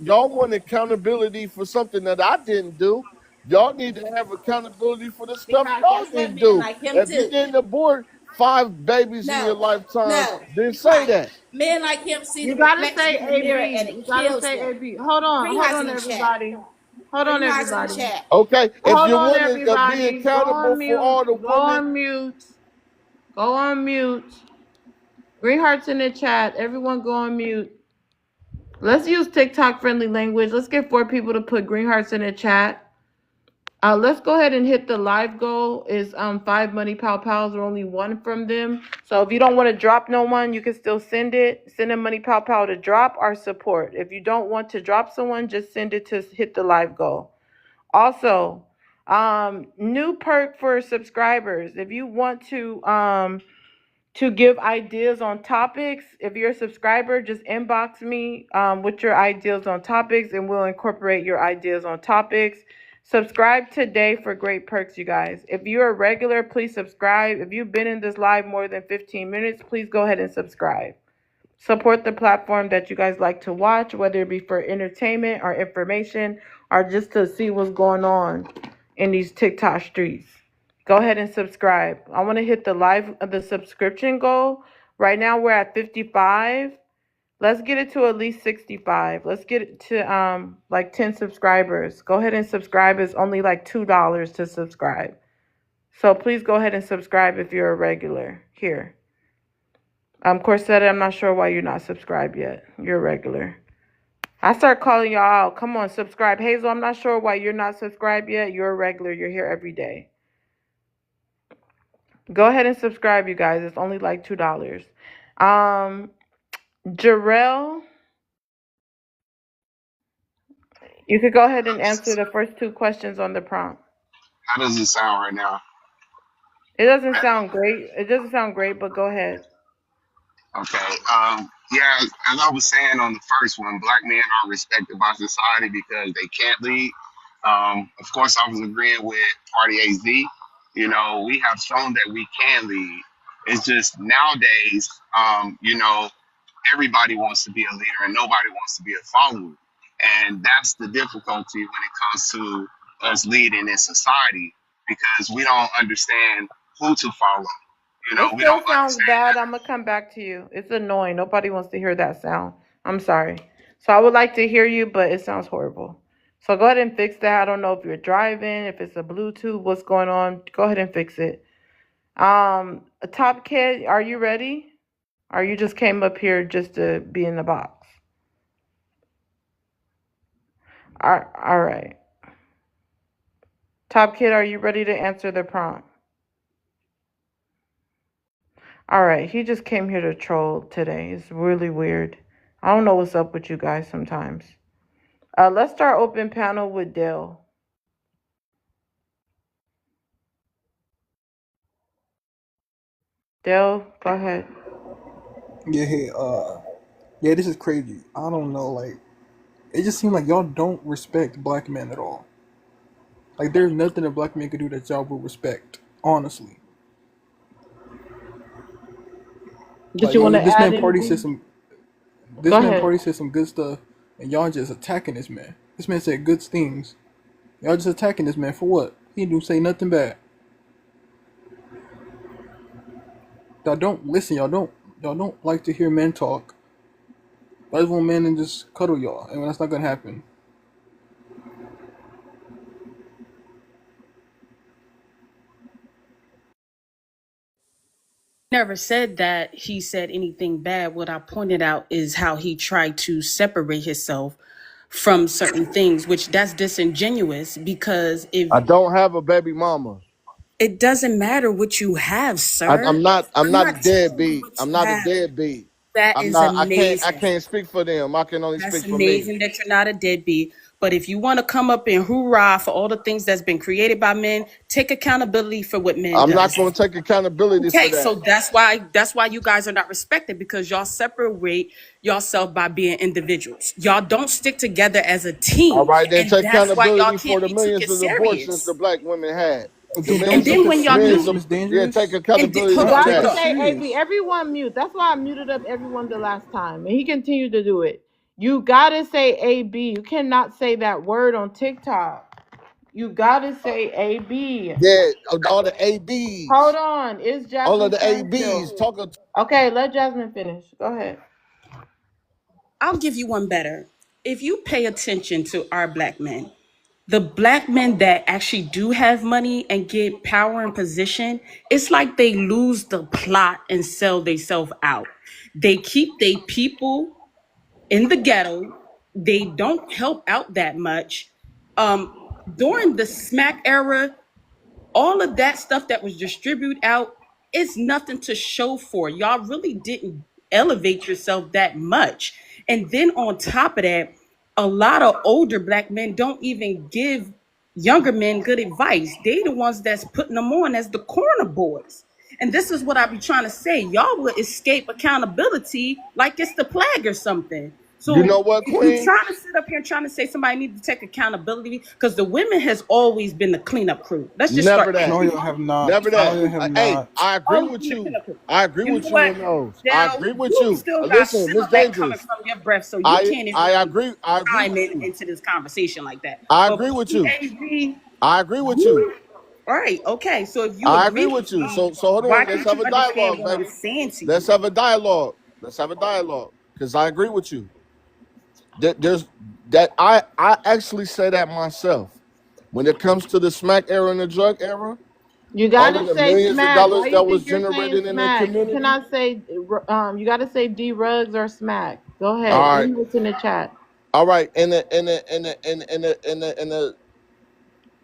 y'all want accountability for something that I didn't do. Y'all need to have accountability for the stuff Because y'all that's what didn't men do. like him If you do. didn't abort 5 babies in your No, lifetime, no, then be say quiet. that. Men like him see You the gotta reflection say in the mirror and AB. it You gotta kills say them. AB. Hold Bring on, hearts in the chat. everybody. Hold on, Bring hearts in the everybody. chat. Okay, if Hold you on, want to be everybody. Go accountable on for all the mute. Go women, on mute. Go on mute. Green hearts in the chat. Everyone go on mute. Let's use TikTok friendly language. Let's get 4 people to put green hearts in the chat. Let's go ahead and hit the live goal. Is 5 money pow pows, or only 1 from them. So if you don't want to drop no one, you can still send it. Send a money pow pow to drop our support. If you don't want to drop someone, just send it to hit the live goal. Also, new perk for subscribers. If you want to give ideas on topics, if you're a subscriber, just inbox me with your ideas on topics, and we'll incorporate your ideas on topics. Subscribe today for great perks, you guys. If you're a regular, please subscribe. If you've been in this live more than 15 minutes, please go ahead and subscribe. Support the platform that you guys like to watch, whether it be for entertainment or information, or just to see what's going on in these TikTok streets. Go ahead and subscribe. I want to hit the subscription goal. Right now we're at 55. Let's get it to at least 65. Let's get it to like 10 subscribers. Go ahead and subscribe. It's only like $2 to subscribe. So please go ahead and subscribe if you're a regular here. Corsetta, I'm not sure why you're not subscribed yet. You're a regular. I start calling y'all out. Come on, subscribe. Hazel, I'm not sure why you're not subscribed yet. You're a regular. You're here every day. Go ahead and subscribe, you guys. It's only like $2. Jarrell, you could go ahead and answer the first 2 questions on the prompt. How does it sound right now? It doesn't sound great. It doesn't sound great, but go ahead. Okay. Yeah, as I was saying on the first one, black men are respected by society because they can't lead. Of course, I was agreeing with Party AZ. We have shown that we can lead. It's just nowadays, everybody wants to be a leader and nobody wants to be a follower. And that's the difficulty when it comes to us leading in society because we don't understand who to follow. It We still don't sounds understand. bad. I'm gonna come back to you. It's annoying. Nobody wants to hear that sound. I'm sorry. So I would like to hear you, but it sounds horrible. So go ahead and fix that. I don't know if you're driving, if it's a Bluetooth, what's going on. Go ahead and fix it. Top Kid, are you ready? Or you just came up here just to be in the box? All right. Top Kid, are you ready to answer the prompt? All right, he just came here to troll today. It's really weird. I don't know what's up with you guys sometimes. Let's start open panel with Dale. Dale, go ahead. Yeah, hey, yeah, this is crazy. I don't know, like, it just seems like y'all don't respect black men at all. Like, there's nothing a black man could do that y'all will respect, honestly. Did you want to this add man party anything? said some, this Go man ahead. party said some good stuff, and y'all just attacking this man. This man said good things. Y'all just attacking this man for what? He didn't say nothing bad. Y'all don't listen. Y'all don't like to hear men talk. Y'all just want men to just cuddle y'all, and that's not gonna happen. Never said that he said anything bad. What I pointed out is how he tried to separate himself from certain things, which that's disingenuous because if I don't have a baby mama. it doesn't matter what you have, I'm sir. not. I'm I'm not a not telling you deadbeat. what I'm you not a have. deadbeat. That I'm is not. I can't. I amazing. can't speak for them. I can only That's speak for me. amazing that you're not a deadbeat. But if you want to come up and hoorah for all the things that's been created by men, take accountability for what men I'm not does. going to take accountability for Okay, so that. that's why you guys are not respected because y'all separate yourself by being individuals. Y'all don't stick together as a All team, right, then and take that's why y'all accountability for can't the be millions taken of abortions the serious. black women had. The Then And don't millions of take then us when y'all millions do, serious, of Miss yeah. Take Dangerous. accountability hold You for on, Take hold gotta us that. on. say AB. serious. Everyone mute. That's why I muted up everyone the last time. And he continued to do it. You gotta say AB. You cannot say that word on TikTok. You gotta say AB. Yeah, all the Hold ABs, on. It's all of Jasmine's the turn still. ABs talking. Okay, let Jasmine finish. Go ahead. I'll give you one better. If you pay attention to our black men, the black men that actually do have money and get power and position, it's like they lose the plot and sell themselves out. They keep their people in the ghetto. They don't help out that much. During the smack era, all of that stuff that was distributed out, it's nothing to show for. Y'all really didn't elevate yourself that much. And then on top of that, a lot of older black men don't even give younger men good advice. They the ones that's putting them on as the corner boys. And this is what I be trying to say. Y'all will escape accountability like it's the plague or something. You know So what, if you Queen? trying to sit up here and trying to say somebody needs to take accountability, because the women has always been the cleanup crew. Let's just Never start there. that. No, You y'all have Never not. No, that. y'all have Hey, not. I agree always with been the you. cleanup crew. I agree You know with you what? on those. I Now agree with you you. still got Listen, Miss Silverback coming Dangerous. from your breath, so you I can't even I really agree. I agree chime with you. into this conversation like that. I But agree with with you, you. AV, I agree with you. you all right, okay. So if you I agree agree with with you. me, So hold why on. Let's can't have you a understand dialogue, what I'm baby. saying to Let's you? have a dialogue. Let's have a dialogue. Because I agree with you. There's that I actually say that myself. When it comes to the smack era and the drug era, You all of gotta the say millions of smack. dollars Why you that was think you're saying generated in the smack? You community. cannot say you gotta say D Rugs or smack. Go ahead. All Let right. me what's in the chat. All right. In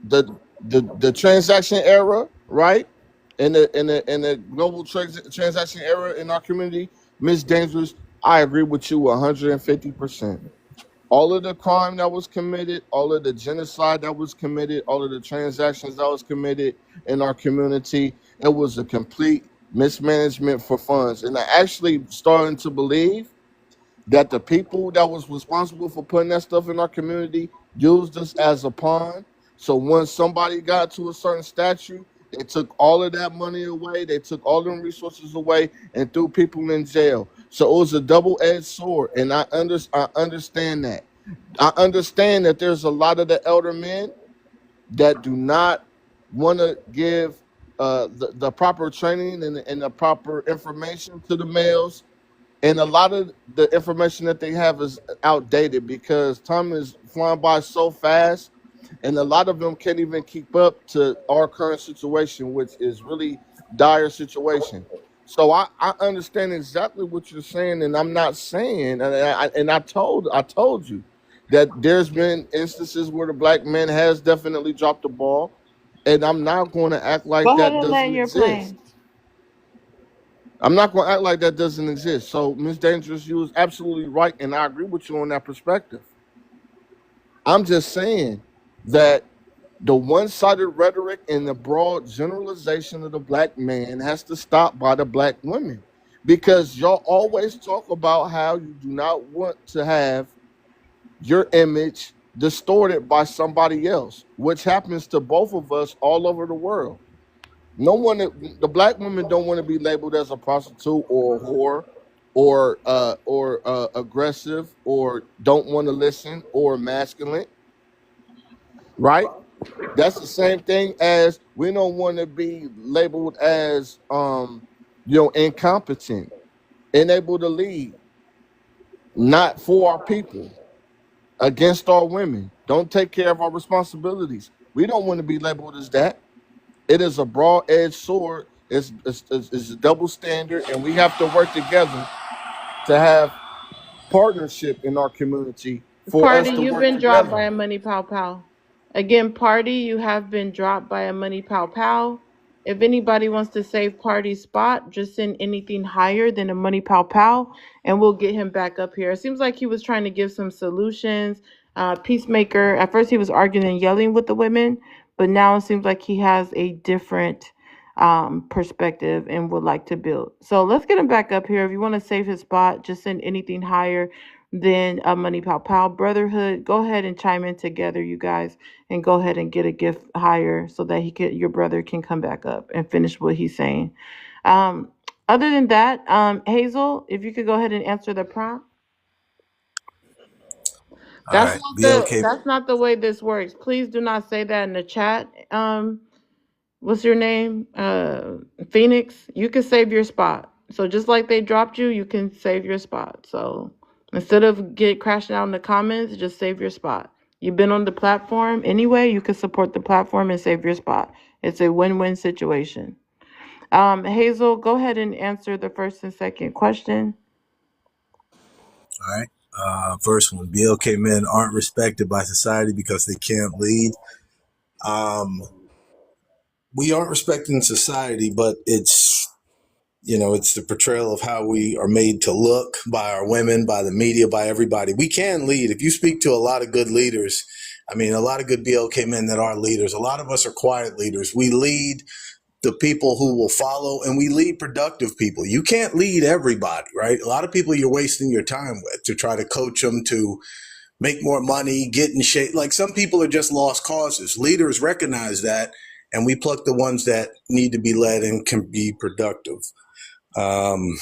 the transaction era, right? In the global transaction era in our community, Miss Dangerous, I agree with you 150%. All of the crime that was committed, all of the genocide that was committed, all of the transactions that was committed in our community, it was a complete mismanagement for funds. And I actually starting to believe that the people that was responsible for putting that stuff in our community used us as a pawn. So once somebody got to a certain statue They took all of that money away. They took all them resources away and threw people in jail. So it was a double-edged sword, and I understand that. I understand that there's a lot of the elder men that do not want to give the proper training and the proper information to the males. And a lot of the information that they have is outdated because time is flying by so fast, and a lot of them can't even keep up to our current situation, which is really dire situation. So I understand exactly what you're saying, and I'm not saying, and I told you that there's been instances where the black man has definitely dropped the ball, and I'm not going to act like Go ahead that and land doesn't your exist. plane. I'm not going to act like that doesn't exist. So, Miss Dangerous, you was absolutely right, and I agree with you on that perspective. I'm just saying that the one-sided rhetoric and the broad generalization of the black man has to stop by the black women, because y'all always talk about how you do not want to have your image distorted by somebody else, which happens to both of us all over the world. No one, the black women don't want to be labeled as a prostitute or a whore or aggressive or don't want to listen or masculine, right? That's the same thing as we don't want to be labeled as incompetent, unable to lead, not for our people, against our women, don't take care of our responsibilities. We don't want to be labeled as that. It is a broad-edged sword. It's a double standard, and we have to work together to have partnership in our community for us Party, to you've work been dropped by together. a money pow pow. Again, Party, you have been dropped by a money pow pow. If anybody wants to save Party's spot, just send anything higher than a money pow pow, and we'll get him back up here. It seems like he was trying to give some solutions. Peacemaker, at first he was arguing and yelling with the women, but now it seems like he has a different perspective and would like to build. So let's get him back up here. If you want to save his spot, just send anything higher than a money pow pow. Brotherhood, go ahead and chime in together, you guys, and go ahead and get a gift higher so that your brother can come back up and finish what he's saying. Um, Other than that, Hazel, if you could go ahead and answer the prompt. All right, BLK. That's not the way this works. Please do not say that in the chat. What's your name? Phoenix. You can save your spot. So just like they dropped you, you can save your spot. So instead of crashing out in the comments, just save your spot. You've been on the platform anyway. You can support the platform and save your spot. It's a win-win situation. Hazel, go ahead and answer the first and second question. All right. First one, BLK men aren't respected by society because they can't lead. We aren't respected in society, but it's the portrayal of how we are made to look by our women, by the media, by everybody. We can lead. If you speak to a lot of good leaders, a lot of good BLK men that are leaders, a lot of us are quiet leaders. We lead the people who will follow, and we lead productive people. You can't lead everybody, right? A lot of people you're wasting your time with to try to coach them to make more money, get in shape. Like, some people are just lost causes. Leaders recognize that, and we pluck the ones that need to be led and can be productive. The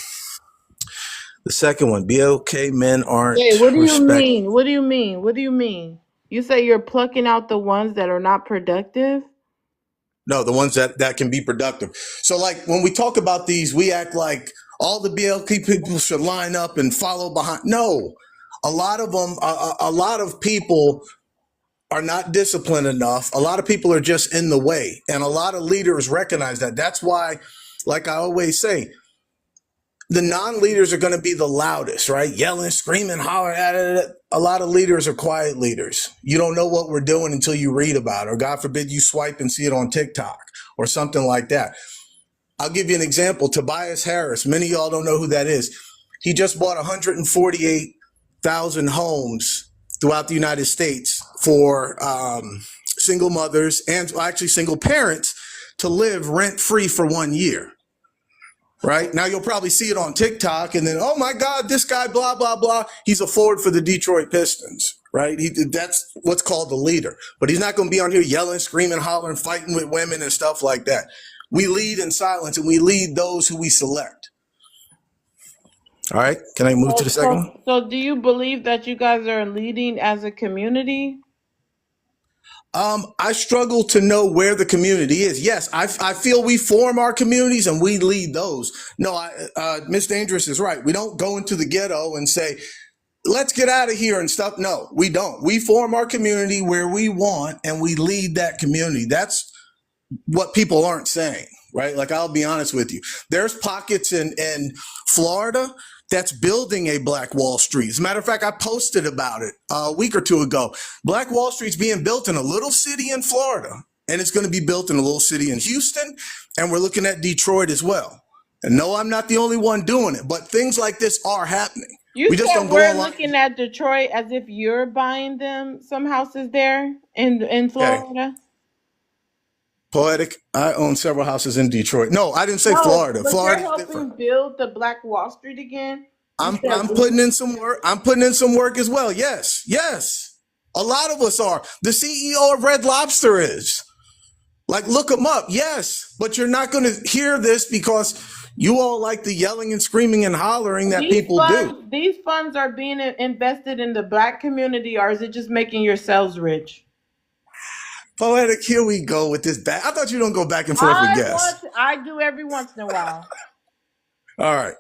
second one, BLK men aren't Wait, what do you respected. mean? What do you mean? What do you mean? You say you're plucking out the ones that are not productive? No, the ones that can be productive. So, like, when we talk about these, we act like all the BLK people should line up and follow behind. No, a lot of them, a lot of people are not disciplined enough. A lot of people are just in the way. And a lot of leaders recognize that. That's why, like I always say, the non-leaders are going to be the loudest, right? Yelling, screaming, hollering at it. A lot of leaders are quiet leaders. You don't know what we're doing until you read about it, or God forbid you swipe and see it on TikTok or something like that. I'll give you an example. Tobias Harris, many of y'all don't know who that is. He just bought 148,000 homes throughout the United States for single mothers and actually single parents to live rent-free for 1 year. right? Now you'll probably see it on TikTok and then, oh my God, this guy, blah, blah, blah. He's a forward for the Detroit Pistons, right? That's what's called the leader. But he's not going to be on here yelling, screaming, hollering, fighting with women and stuff like that. We lead in silence and we lead those who we select. All right. Can I move to the second one? So do you believe that you guys are leading as a community? I struggle to know where the community is. Yes, I feel we form our communities and we lead those. No, Miss Dangerous is right. We don't go into the ghetto and say, let's get out of here and stuff. No, we don't. We form our community where we want and we lead that community. That's what people aren't saying, right? Like, I'll be honest with you. There's pockets in Florida that's building a Black Wall Street. As a matter of fact, I posted about it a week or two ago. Black Wall Street's being built in a little city in Florida, and it's going to be built in a little city in Houston, and we're looking at Detroit as well. And no, I'm not the only one doing it, but things like this are happening. You We just said don't go we're online. looking at Detroit as if you're buying them some houses there in Okay, Florida. poetic. I own several houses in Detroit. No, I didn't say No, Florida. but you're Florida's helping different. build the Black Wall Street again. You I'm said putting in some work. I'm putting in some work as well. Yes, yes. A lot of us are. The CEO of Red Lobster is. Like, look them up. Yes, but you're not going to hear this because you all like the yelling and screaming and hollering that people do. these funds are being invested in the Black community, or is it just making yourselves rich? Poetic, here we go with this back. I thought you don't go back and forth with guests. I do every once in a while. All right.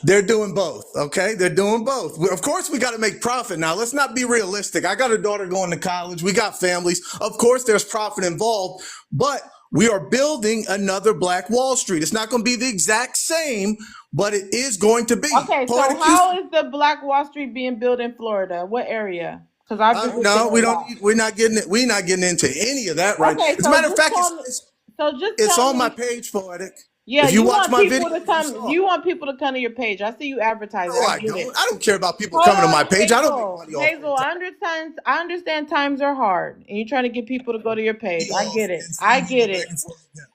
They're doing both, okay? They're doing both. Of course, we got to make profit now. Let's not be realistic. I got a daughter going to college. We got families. Of course, there's profit involved, but we are building another Black Wall Street. It's not going to be the exact same, but it is going to be. Okay, so how is the Black Wall Street being built in Florida? What area? Because I've been no, we don't. We're not getting it. We're not getting into any of that, right? Okay, As a matter of fact, it's on my me. page, Poetic. Yeah, If you want watch my people video, to come. You want people to come to your page. I see you advertising. no, I I get it. don't. I don't care about people coming to my page. I don't make money off Hazel, I understand times are hard, and you're trying to get people to go to your page. I get it. I get it.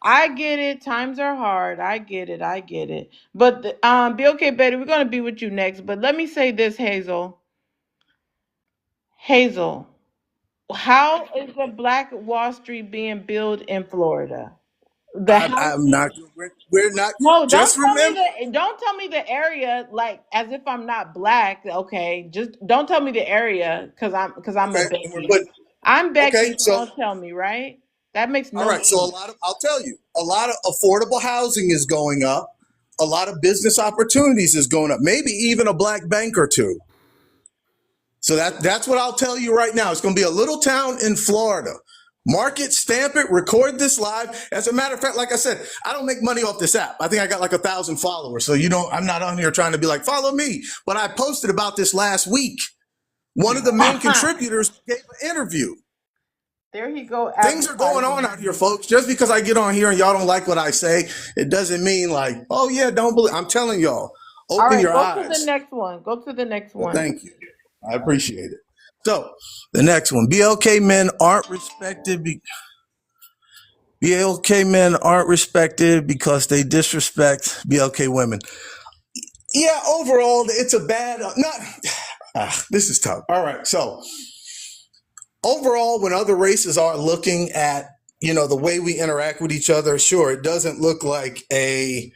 I get it. Times are hard. I get it. I get it. But be okay, Betty. We're gonna be with you next. But let me say this, Hazel. Hazel, how is the Black Wall Street being built in Florida? I'm not. We're not. No, Just remember. don't tell me the area like as if I'm not Black. Okay, just don't tell me the area because I'm a Becky. I'm Becky, Okay, so so don't tell me, right? That makes no all right. So sense. I'll tell you, a lot of affordable housing is going up. A lot of business opportunities is going up. Maybe even a Black bank or two. So that's what I'll tell you right now. It's going to be a little town in Florida. Mark it, stamp it, record this live. As a matter of fact, like I said, I don't make money off this app. I think I got like 1,000 followers. So I'm not on here trying to be like, follow me. But I posted about this last week. One of the main contributors gave an interview. There you go. Things are going on out here, folks. Just because I get on here and y'all don't like what I say, it doesn't mean like, oh yeah, don't believe. I'm telling y'all, All open right, your go eyes. to the next one. Go to the next one. Thank you. I appreciate it. So the next one, BLK men aren't respected. BLK men aren't respected because they disrespect BLK women. Yeah, overall, it's a bad, this is tough. All right. So overall, when other races are looking at, the way we interact with each other, sure, it doesn't look like it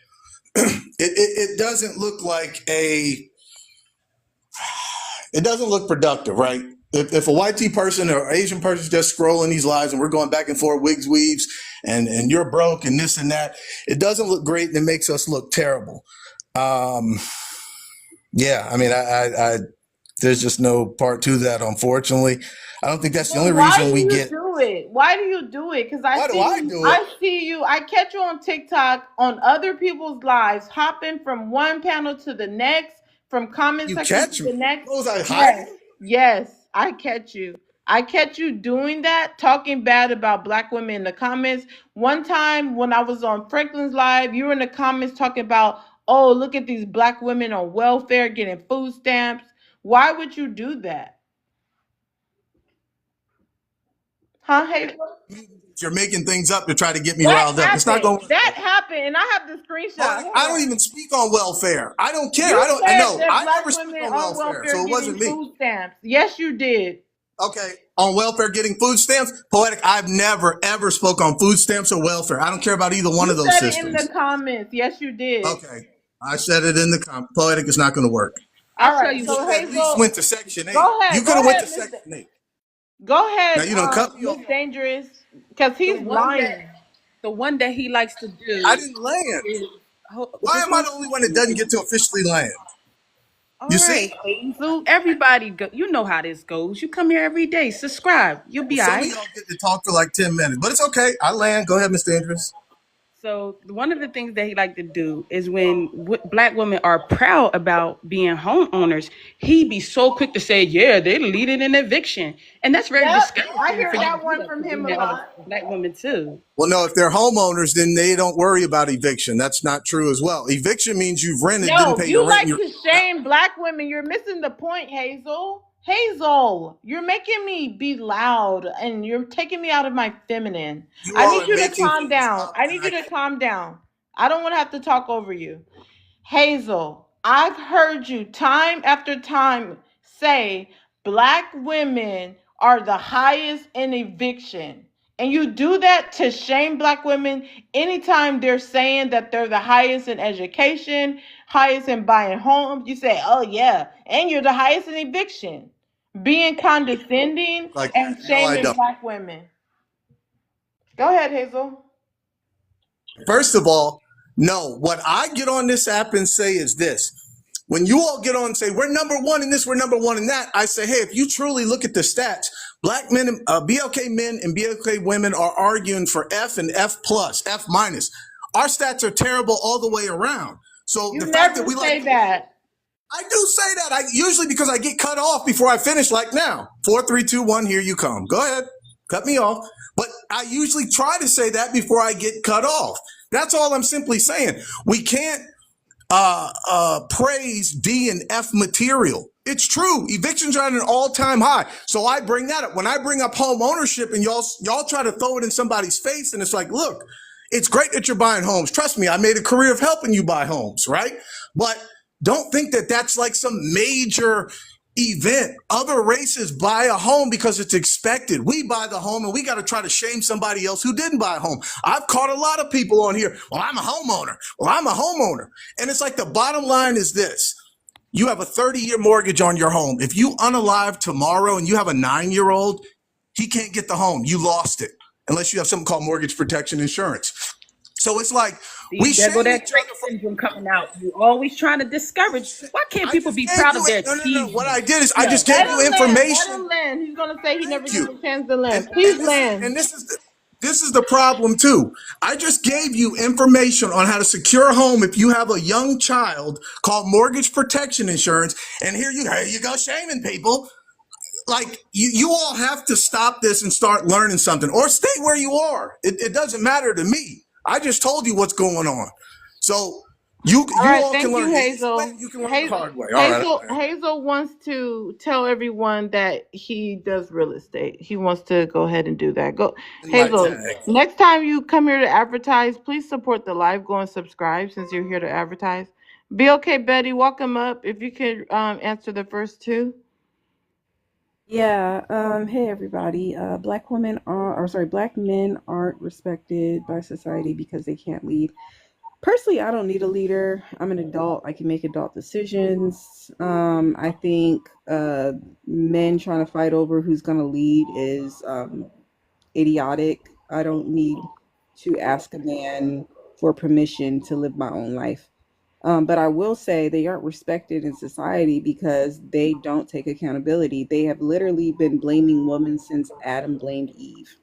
doesn't look productive, right? If a white T person or Asian person is just scrolling these lives and we're going back and forth, wigs, weaves, and you're broke and this and that, it doesn't look great and it makes us look terrible. Yeah, I mean, I there's just no part to that, unfortunately. I don't think that's the only reason we get. Why do you do it? Because I see you. I catch you on TikTok on other people's lives, hopping from one panel to the next, from comment section to the next. Yes, I catch you. I catch you doing that, talking bad about Black women in the comments. One time when I was on Franklin's live, you were in the comments talking about, oh, look at these Black women on welfare getting food stamps. Why would you do that? Huh, Hazel? You're making things up to try to get me What riled up. It's not going happened? to work. That happened, and I have the screenshot. Hold I don't on. even speak on welfare. I don't care. You I said know. that I black never speak women on on welfare, welfare so it getting wasn't me. food stamps. Yes, you did. Okay, on welfare getting food stamps, poetic. I've never ever spoke on food stamps or welfare. I don't care about either one You of those said it in the systems. comments. Yes, you did. Okay, I said it in the poetic. Is not going to work. All I'll tell right. you You So should have at least Hazel, went to Section 8. go You ahead. could Go have went ahead, to Section 8. Go Now ahead, you don't cut me Miss off. Dangerous, because the he's one lying. that he likes to I do didn't land. is Why just am I one the only one that doesn't get to officially land? All You right, see? Hazel. Everybody, you know how this goes. You come here every day. Subscribe. You'll Well, be all some of right. y'all get to talk for like 10 minutes, but it's okay. I land. Go ahead, Mr. Dangerous. So one of the things that he like to do is when black women are proud about being homeowners, he be so quick to say, "Yeah, they're leading an eviction," and that's very Yep, I discouraging hear for you to that do one that from because we him a met other lot. black women too. Well, no, if they're homeowners, then they don't worry about eviction. That's not true as well. Eviction means you've rented, didn't No, pay your you rent. And like to shame black women. You're missing the point, Hazel. Hazel, you're making me be loud and you're taking me out of my feminine. you I all need are you to making calm things down. up, I and need I you to can't. calm down. I don't want to have to talk over you. Hazel, I've heard you time after time say black women are the highest in eviction. And you do that to shame black women anytime they're saying that they're the highest in education, highest in buying homes. You say, oh, yeah, and you're the highest in eviction. Being condescending Like and that. No, I shaming don't. black women. Go ahead, Hazel. First of all, no. What I get on this app and say is this. When you all get on and say, we're number one in this, we're number one in that, I say, hey, if you truly look at the stats, black men, BLK men and BLK women are arguing for F and F plus, F minus. Our stats are terrible all the way around. So You the fact that never we say like, that. I do say that. I usually because I get cut off before I finish, like now. 4, 3, 2, 1, here you come. Go ahead. Cut me off. But I usually try to say that before I get cut off. That's all I'm simply saying. We can't praise D and F material. It's true. Evictions are at an all-time high. So I bring that up. When I bring up home ownership and y'all try to throw it in somebody's face, and it's like, look, it's great that you're buying homes. Trust me, I made a career of helping you buy homes, right? But don't think that that's like some major event. Other races buy a home because it's expected. We buy the home and we got to try to shame somebody else who didn't buy a home. I've caught a lot of people on here. Well, I'm a homeowner. Well, I'm a homeowner. And it's like the bottom line is this. You have a 30-year mortgage on your home. If you unalive tomorrow and you have a 9-year-old, he can't get the home. You lost it unless you have something called mortgage protection insurance. So it's like we There shame go that each Drake other for. syndrome coming out. You always trying to discourage. Why can't I people just be gave proud you of their no. What I achievements? did is I just Let gave you him land. Let information. him land. He's gonna say he never Thank gives you. a chance to land. And Please this land. this is the problem too. I just gave you information on how to secure a home if you have a young child called mortgage protection insurance. And here you go shaming people. Like you all have to stop this and start learning something, or stay where you are. It doesn't matter to me. I just told you what's going on. So you All right, all can thank you, learn the easy way. Hazel. You can learn the hard way. All right. Hazel wants to tell everyone that he does real estate. He wants to go ahead and do that. Go, My Hazel. tag. Next time you come here to advertise, please support the live. Go and subscribe since you're here to advertise. Be okay, Betty. Welcome up. If you could answer the first two. Yeah, hey everybody. Black women are, or sorry, black men aren't respected by society because they can't lead. Personally, I don't need a leader. I'm an adult. I can make adult decisions. I think men trying to fight over who's going to lead is idiotic. I don't need to ask a man for permission to live my own life. But I will say they aren't respected in society because they don't take accountability. They have literally been blaming women since Adam blamed Eve.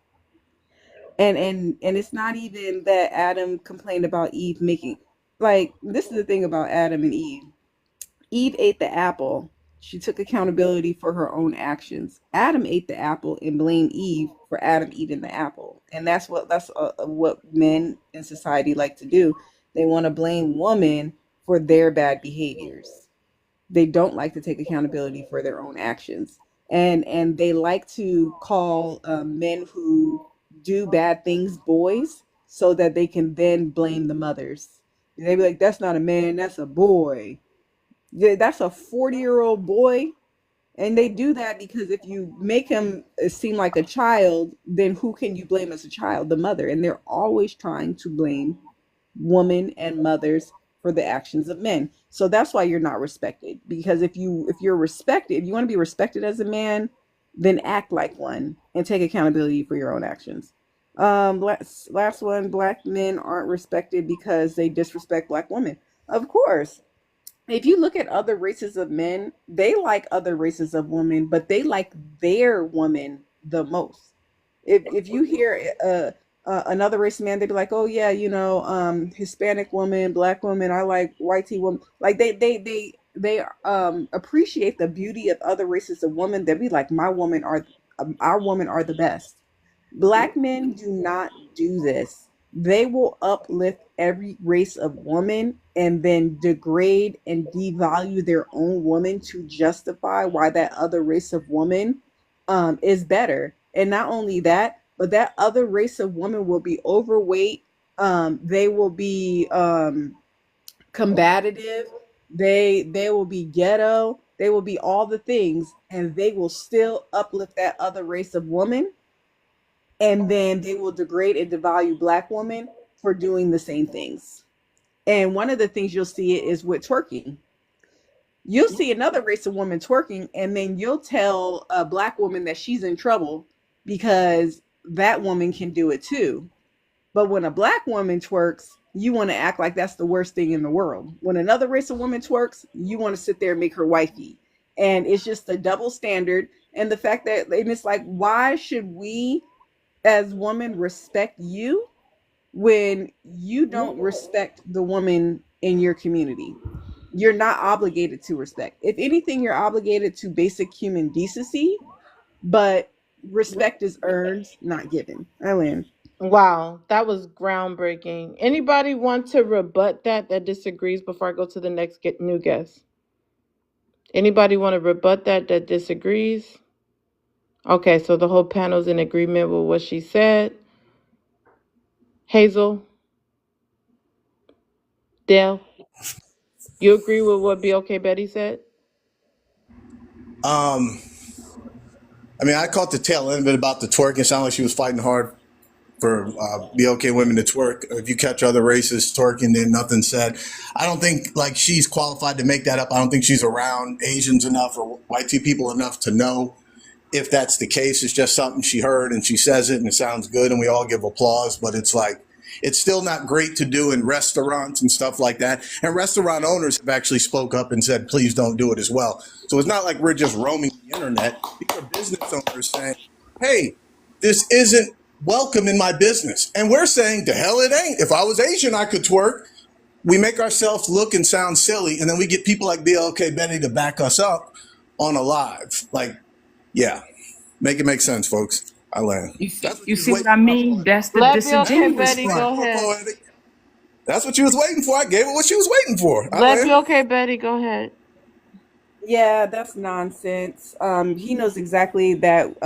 And it's not even that Adam complained about Eve making, like, this is the thing about Adam and Eve. Eve ate the apple. She took accountability for her own actions. Adam ate the apple and blamed Eve for Adam eating the apple. And that's what men in society like to do. They want to blame women for their bad behaviors. They don't like to take accountability for their own actions. And they like to call men who do bad things, boys, so that they can then blame the mothers. They be like, "That's not a man, that's a boy. Yeah, that's a 40-year-old boy." And they do that because if you make him seem like a child, then who can you blame as a child? The mother. And they're always trying to blame women and mothers for the actions of men. So that's why you're not respected. Because if you're respected, if you want to be respected as a man, then act like one and take accountability for your own actions. Last one, black men aren't respected because they disrespect black women. Of course, if you look at other races of men, they like other races of women, but they like their woman the most. If you hear another race of man, they'd be like, "Oh yeah, Hispanic woman, black woman, I like white tea woman." Like they appreciate the beauty of other races of women. They'd be like, "My woman are our women are the best." Black men do not do this. They will uplift every race of woman and then degrade and devalue their own woman to justify why that other race of woman is better. And not only that, but that other race of woman will be overweight. They will be combative. They will be ghetto. They will be all the things, and they will still uplift that other race of woman, and then they will degrade and devalue black women for doing the same things. And one of the things you'll see it is with twerking. You'll see another race of women twerking, and then you'll tell a black woman that she's in trouble because that woman can do it too. But when a black woman twerks, you want to act like that's the worst thing in the world. When another race of women twerks, you want to sit there and make her wifey. And it's just a double standard. And the fact that, and it's like, why should we as women respect you when you don't respect the woman in your community? You're not obligated to respect. If anything, you're obligated to basic human decency, but respect is earned, not given. Eileen. Wow, that was groundbreaking. Anybody want to rebut that disagrees before I go to the next new guest? Anybody want to rebut that disagrees? Okay, so the whole panel's in agreement with what she said. Hazel? Dale? You agree with what BOK Betty said? I caught the tail end of it about the twerking. It sounded like she was fighting hard for BOK women to twerk. If you catch other races twerking, then nothing said. I don't think like she's qualified to make that up. I don't think she's around Asians enough or white people enough to know if that's the case. It's just something she heard and she says it and it sounds good and we all give applause, but it's like, it's still not great to do in restaurants and stuff like that. And restaurant owners have actually spoke up and said, please don't do it as well. So it's not like we're just roaming the internet. These are business owners saying, hey, this isn't welcome in my business. And we're saying, to hell it ain't. If I was Asian, I could twerk. We make ourselves look and sound silly. And then we get people like BLK Betty to back us up on a live. Like, yeah, make it make sense, folks. I land. You see what I mean? That's the disingenuous Betty part. go ahead. That's what you was waiting for. I gave her what she was waiting for. Let BOK Betty go ahead. Yeah, that's nonsense. He knows exactly that.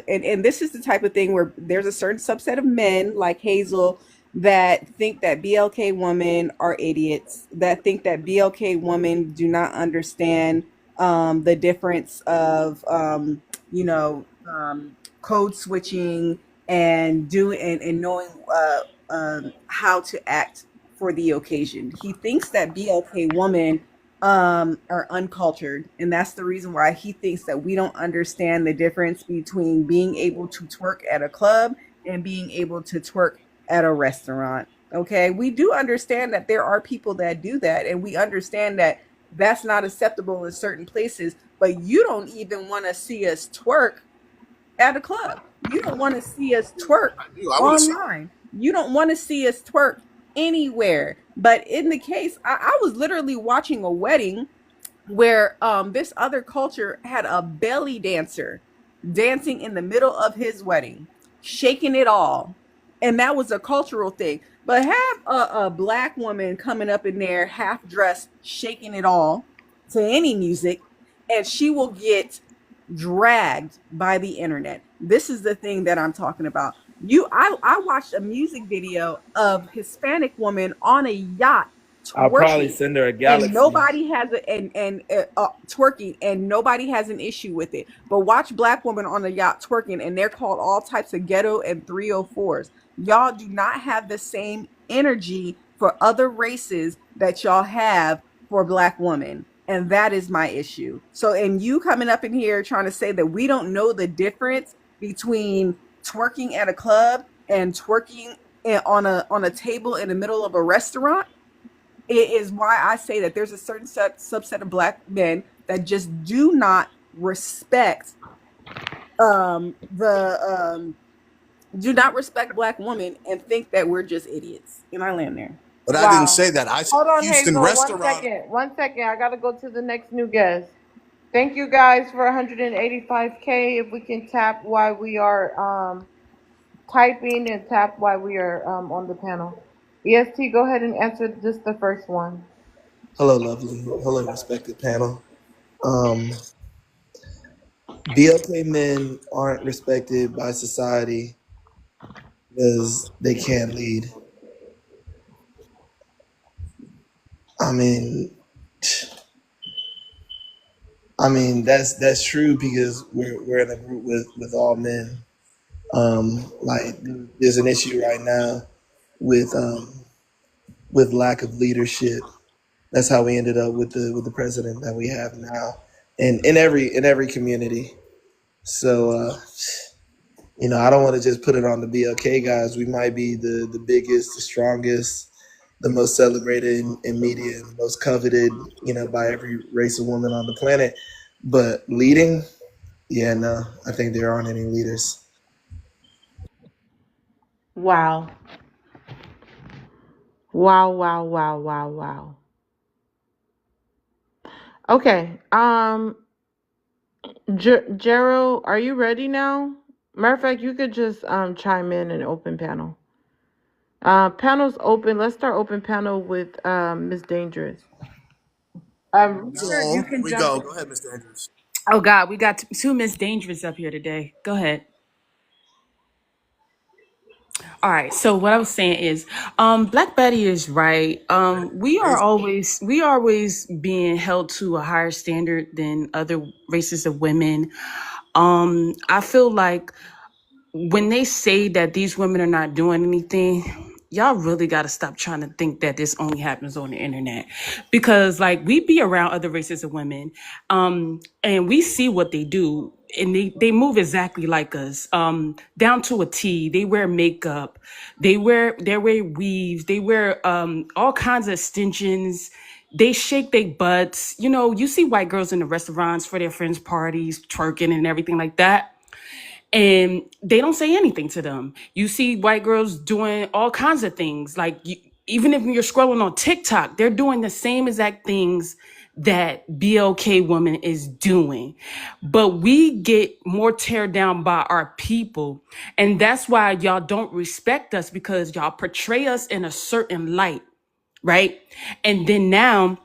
And this is the type of thing where there's a certain subset of men like Hazel that think that BLK women are idiots, that think that BLK women do not understand the difference of, code switching and knowing how to act for the occasion. He thinks that BLK women are uncultured, and that's the reason why he thinks that we don't understand the difference between being able to twerk at a club and being able to twerk at a restaurant. Okay, we do understand that there are people that do that, and we understand that that's not acceptable in certain places, but you don't even want to see us twerk at a club. You don't want to see us twerk online. You don't want to see us twerk anywhere. But in the case, I was literally watching a wedding where this other culture had a belly dancer dancing in the middle of his wedding, shaking it all. And that was a cultural thing. But have a black woman coming up in there half dressed, shaking it all to any music, and she will get dragged by the internet. This is the thing that I'm talking about. I watched a music video of Hispanic woman on a yacht I'll probably twerking, send her a and galaxy. nobody has a and twerking, and nobody has an issue with it. But watch black woman on a yacht twerking, and they're called all types of ghetto and 304s. Y'all do not have the same energy for other races that y'all have for black women. And that is my issue. So, and you coming up in here trying to say that we don't know the difference between twerking at a club and twerking on a table in the middle of a restaurant, it is why I say that there's a certain subset of black men that just do not respect do not respect black women and think that we're just idiots. And I land there. But I didn't Wow. say that. I said Hold on, Houston Hazel. restaurant. 1 second. I gotta go to the next new guest. Thank you guys for 185K. If we can tap while we are typing and tap while we are on the panel. EST, go ahead and answer just the first one. Hello, lovely. Hello, respected panel. BLK men aren't respected by society because they can't lead. I mean that's true because we're in a group with all men. Like there's an issue right now with lack of leadership. That's how we ended up with the president that we have now, and in every community. So I don't want to just put it on the BLK guys. We might be the biggest, the strongest, the most celebrated in media, and most coveted, by every race of woman on the planet. But leading, yeah, no, I think there aren't any leaders. Wow. Wow. Okay. Gerald, are you ready now? Matter of fact, you could just chime in and open panel. Panel's open. Let's start open panel with Miss Dangerous. Richard, you can We jump. go ahead, Mr. Andrews. Oh God, we got two Miss Dangerous up here today. Go ahead. All right. So what I was saying is, Black Betty is right. We are always being held to a higher standard than other races of women. I feel like when they say that these women are not doing anything, y'all really got to stop trying to think that this only happens on the internet, because like we be around other races of women, and we see what they do, and they move exactly like us, down to a T. They wear makeup, they wear weaves, they wear all kinds of extensions. They shake their butts. You see white girls in the restaurants for their friends' parties, twerking and everything like that. And they don't say anything to them. You see white girls doing all kinds of things. Like even if you're scrolling on TikTok, they're doing the same exact things that BLK woman is doing. But we get more tear down by our people. And that's why y'all don't respect us, because y'all portray us in a certain light, right? And then now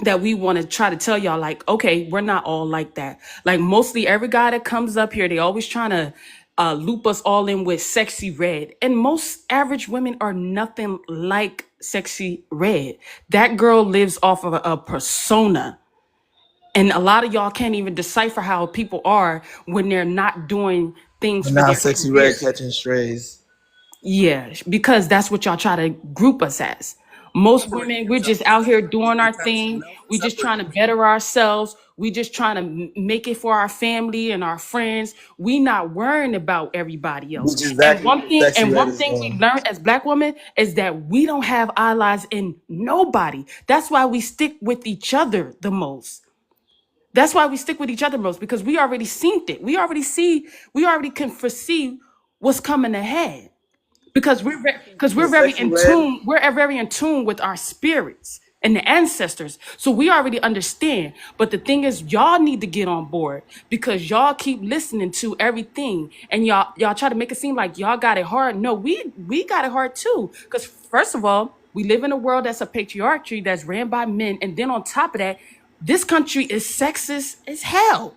that we want to try to tell y'all, like, okay, we're not all like that. Like mostly every guy that comes up here, they always trying to loop us all in with Sexy Red. And most average women are nothing like Sexy Red. That girl lives off of a persona. And a lot of y'all can't even decipher how people are when they're not doing things But for now their Sexy career. Red catching strays. Yeah, because that's what y'all try to group us as. Most women, we're just out here doing our thing. We just trying to better ourselves. We just trying to make it for our family and our friends. We not worrying about everybody else. Which is And exactly what Sexy Red one is thing we doing. learned as Black women is that we don't have allies in nobody. That's why we stick with each other the most. That's why we stick with each other most, because we already seen it. We already can foresee what's coming ahead. Because we're But very Sexy in Red, tune. We're very in tune with our spirits and the ancestors. So we already understand. But the thing is, y'all need to get on board, because y'all keep listening to everything, and y'all try to make it seem like y'all got it hard. No, we got it hard too. Because first of all, we live in a world that's a patriarchy that's ran by men, and then on top of that, this country is sexist as hell.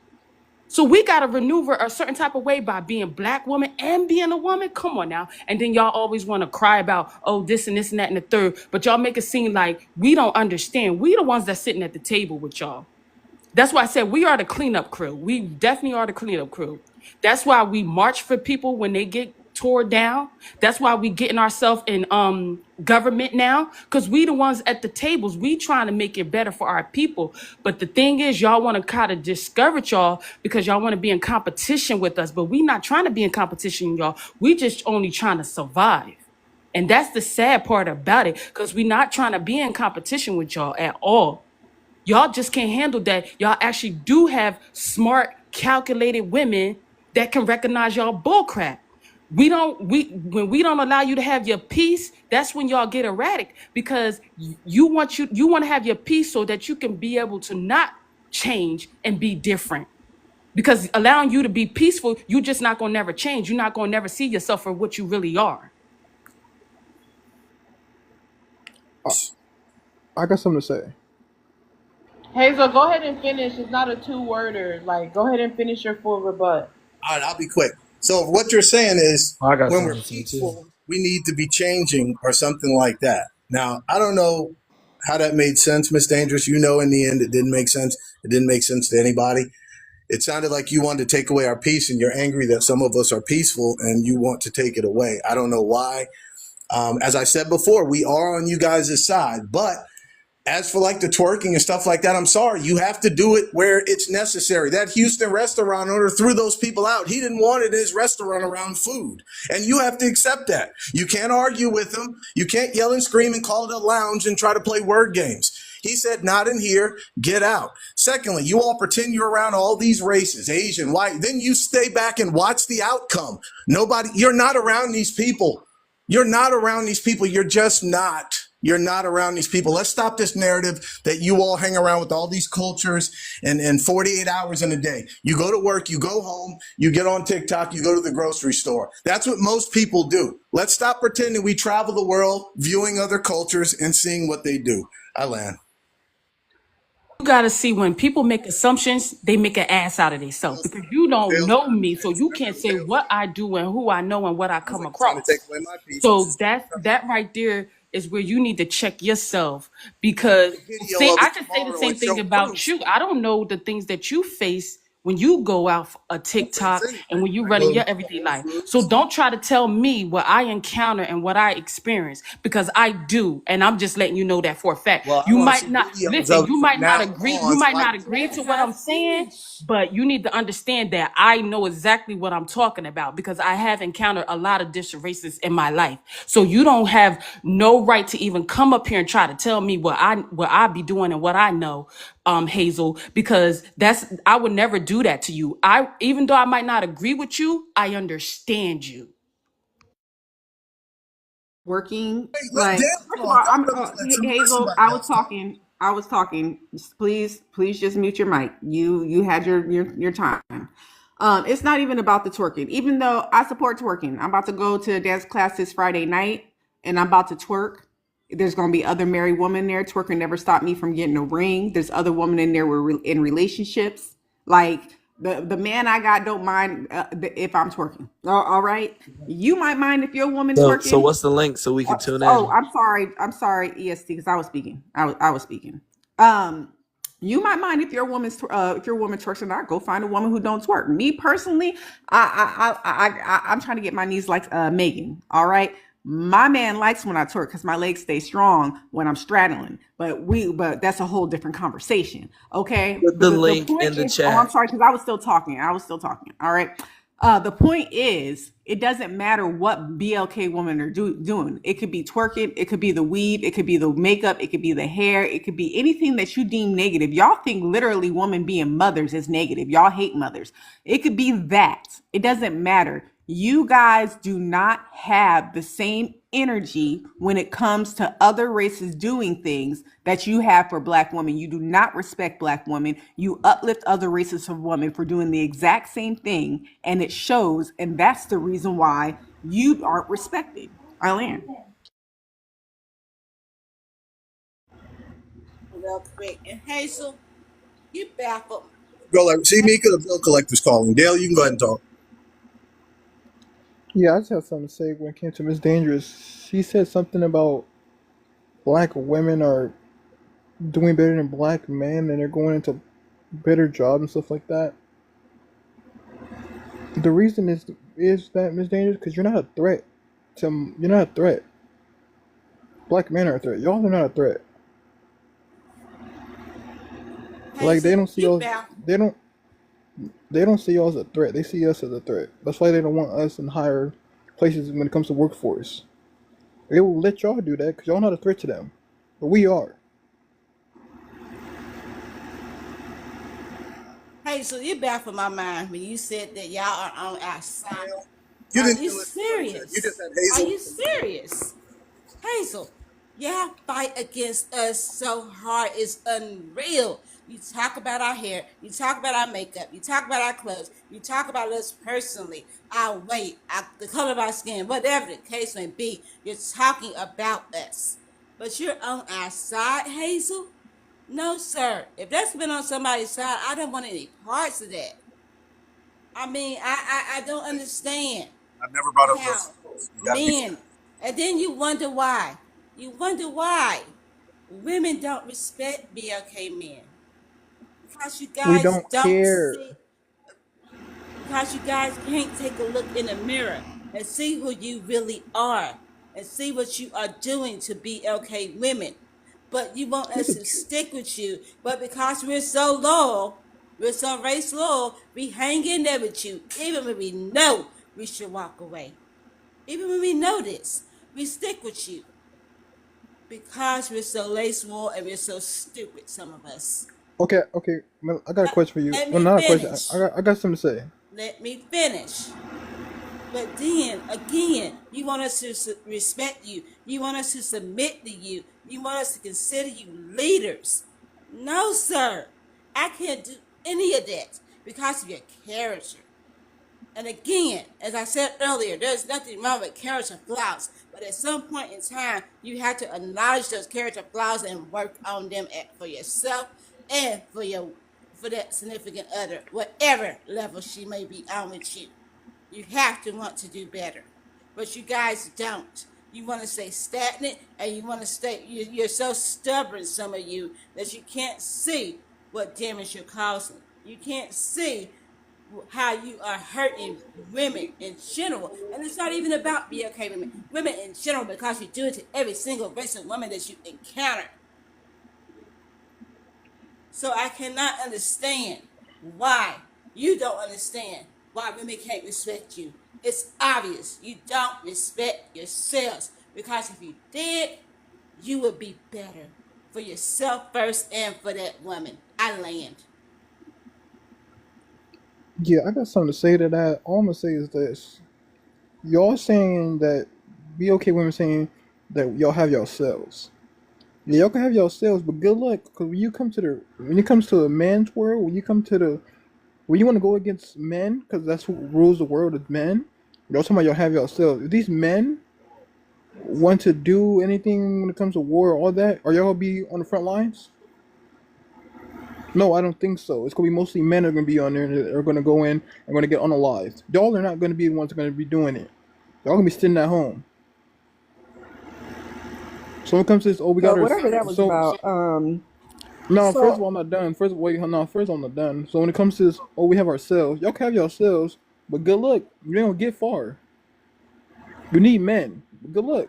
So we gotta maneuver a certain type of way by being black woman and being a woman. Come on now. And then y'all always want to cry about, oh, this and this and that and the third. But y'all make it seem like we don't understand. We the ones that's sitting at the table with y'all. That's why I said we are the cleanup crew. We definitely are the cleanup crew. That's why we march for people when they get tore down. That's why we getting ourselves in government now, because we the ones at the tables. We trying to make it better for our people. But the thing is, y'all want to kind of discourage y'all because y'all want to be in competition with us. But we not trying to be in competition, y'all. We just only trying to survive. And that's the sad part about it, because we not trying to be in competition with y'all at all. Y'all just can't handle that. Y'all actually do have smart, calculated women that can recognize y'all bullcrap. When we don't allow you to have your peace, that's when y'all get erratic, because you want to have your peace so that you can be able to not change and be different. Because allowing you to be peaceful, you just not gonna never change. You're not gonna never see yourself for what you really are. I got something to say. Hazel, go ahead and finish. It's not a two-worder. Like, go ahead and finish your full rebut. All right, I'll be quick. So what you're saying is I got when we're something to say too. peaceful, we need to be changing or something like that. Now, I don't know how that made sense, Miss Dangerous. You know, in the end, it didn't make sense. It didn't make sense to anybody. It sounded like you wanted to take away our peace, and you're angry that some of us are peaceful and you want to take it away. I don't know why. As I said before, we are on you guys' side, but as for like the twerking and stuff like that, I'm sorry. You have to do it where it's necessary. That Houston restaurant owner threw those people out. He didn't want it in his restaurant around food. And you have to accept that. You can't argue with him. You can't yell and scream and call it a lounge and try to play word games. He said, not in here, get out. Secondly, you all pretend you're around all these races, Asian, white. Then you stay back and watch the outcome. You're not around these people. You're not around these people. You're just not. You're not around these people. Let's stop this narrative that you all hang around with all these cultures and 48 hours in a day. You go to work, you go home, you get on TikTok, you go to the grocery store. That's what most people do. Let's stop pretending we travel the world, viewing other cultures and seeing what they do. I land. You gotta see, when people make assumptions, they make an ass out of themselves, because you don't know me, so you can't say what I do and who I know and what I come Trying to take across. away my peace. So that right there is where you need to check yourself, because Video of I it can say the tomorrow same and thing show about proof. you. I don't know the things that you face when you go out for a TikTok and when you running your everyday life. So don't try to tell me what I encounter and what I experience, because I do, and I'm just letting you know that for a fact. Well, I You want to see might not videos listen. of it You from might not now agree. You on so might I not can agree check to it. what I'm saying, but you need to understand that I know exactly what I'm talking about, because I have encountered a lot of different races in my life. So you don't have no right to even come up here and try to tell me what I be doing and what I know, Hazel, because I would never do that to you. Even though I might not agree with you, I understand you. Working Let like, Dan first of talk. all, I'm I'm gonna let Hazel, somebody else talk. I was talking. Please just mute your mic. You had your time. It's not even about the twerking, even though I support twerking. I'm about to go to a dance class this Friday night, and I'm about to twerk. There's going to be other married women there. Twerking never stopped me from getting a ring. There's other women in there in relationships. Like the man I got don't mind if I'm twerking. All right, you might mind if your woman So twerking. what's the link so we can tune Oh, in? I'm sorry, EST, because I was speaking. I was speaking. You might mind if your woman twerks or not. Go find a woman who don't twerk. Me personally, I'm trying to get my knees like Megan. All right, my man likes when I twerk because my legs stay strong when I'm straddling. But that's a whole different conversation. Okay, Put but the the link point in the is, oh, I'm chat. sorry, because I was still talking. All right. The point is, it doesn't matter what BLK women are doing. It could be twerking, it could be the weave, it could be the makeup, it could be the hair, it could be anything that you deem negative. Y'all think literally women being mothers is negative. Y'all hate mothers. It could be that. It doesn't matter. You guys do not have the same energy when it comes to other races doing things that you have for Black women. You do not respect Black women. You uplift other races of women for doing the exact same thing, and it shows. And that's the reason why you aren't respected. Eileen. Real quick. And Hazel, you baffled Go like, see, Mika, the bill collector's calling. Dale, you can go ahead and talk. Yeah, I just have something to say when it came to Miss Dangerous. She said something about black women are doing better than black men and they're going into better jobs and stuff like that. The reason is that, Miss Dangerous, because you're not a threat. You're not a threat. Black men are a threat. Y'all are not a threat. Like they don't see us. They don't see us as a threat. They see us as a threat. That's why they don't want us in higher places when it comes to workforce. They will let y'all do that because y'all not a threat to them, but we are. Hey, so you baffled my mind when you said that y'all are on our side. You Are didn't you do it. serious? You just had Are Hazel. you serious? Hazel, y'all fight against us so hard, it's unreal. You talk about our hair, you talk about our makeup, you talk about our clothes, you talk about us personally, our weight, the color of our skin, whatever the case may be, you're talking about us. But you're on our side, Hazel? No, sir. If that's been on somebody's side, I don't want any parts of that. I mean, I don't understand I've never brought up how those. You got to be. men, and then you wonder why. You wonder why women don't respect BLK men. Because you We guys don't don't care. see, because you guys can't take a look in the mirror and see who you really are and see what you are doing to BLK women. But you want us to stick with you. But because we're so loyal, we're so race loyal, we hang in there with you, even when we know we should walk away. Even when we know this, we stick with you because we're so lace wool and we're so stupid, some of us. Okay. Well, I got a question for you. Let Well, me not a question. finish. I got something to say. Let me finish. But then again, you want us to respect you. You want us to submit to you. You want us to consider you leaders. No, sir. I can't do any of that because of your character. And again, as I said earlier, there's nothing wrong with character flaws. But at some point in time, you have to acknowledge those character flaws and work on them for yourself and for that significant other, whatever level she may be on with you. You have to want to do better. But you guys don't. You want to stay stagnant and you want to stay, you're so stubborn, some of you, that you can't see what damage you're causing. You can't see how you are hurting women in general. And it's not even about BLK women. Women in general, because you do it to every single race of woman that you encounter. So I cannot understand why you don't understand why women can't respect you. It's obvious you don't respect yourselves, because if you did, you would be better for yourself first and for that woman. I land. Yeah, I got something to say to that. All I'm gonna say is this: y'all saying that be okay. Women saying that y'all have yourselves. Yeah, y'all can have yourselves, but good luck. Cause when it comes to the man's world, when you want to go against men, cause that's who rules the world is men. Y'all talking about y'all have yourselves. If these men want to do anything when it comes to war, all that, are y'all gonna be on the front lines? No, I don't think so. It's gonna be mostly men that are gonna be on there that are gonna go in and gonna get unalived. Y'all are not gonna be the ones that are gonna be doing it. Y'all gonna be sitting at home. So when it comes to this, we got our whatever that was about. no. First of So all, I'm not done. First, wait, no. First, I'm not done. So when it comes to this, we have ourselves. Y'all can have yourselves, but good luck. You ain't gonna get far. We need men. But good luck.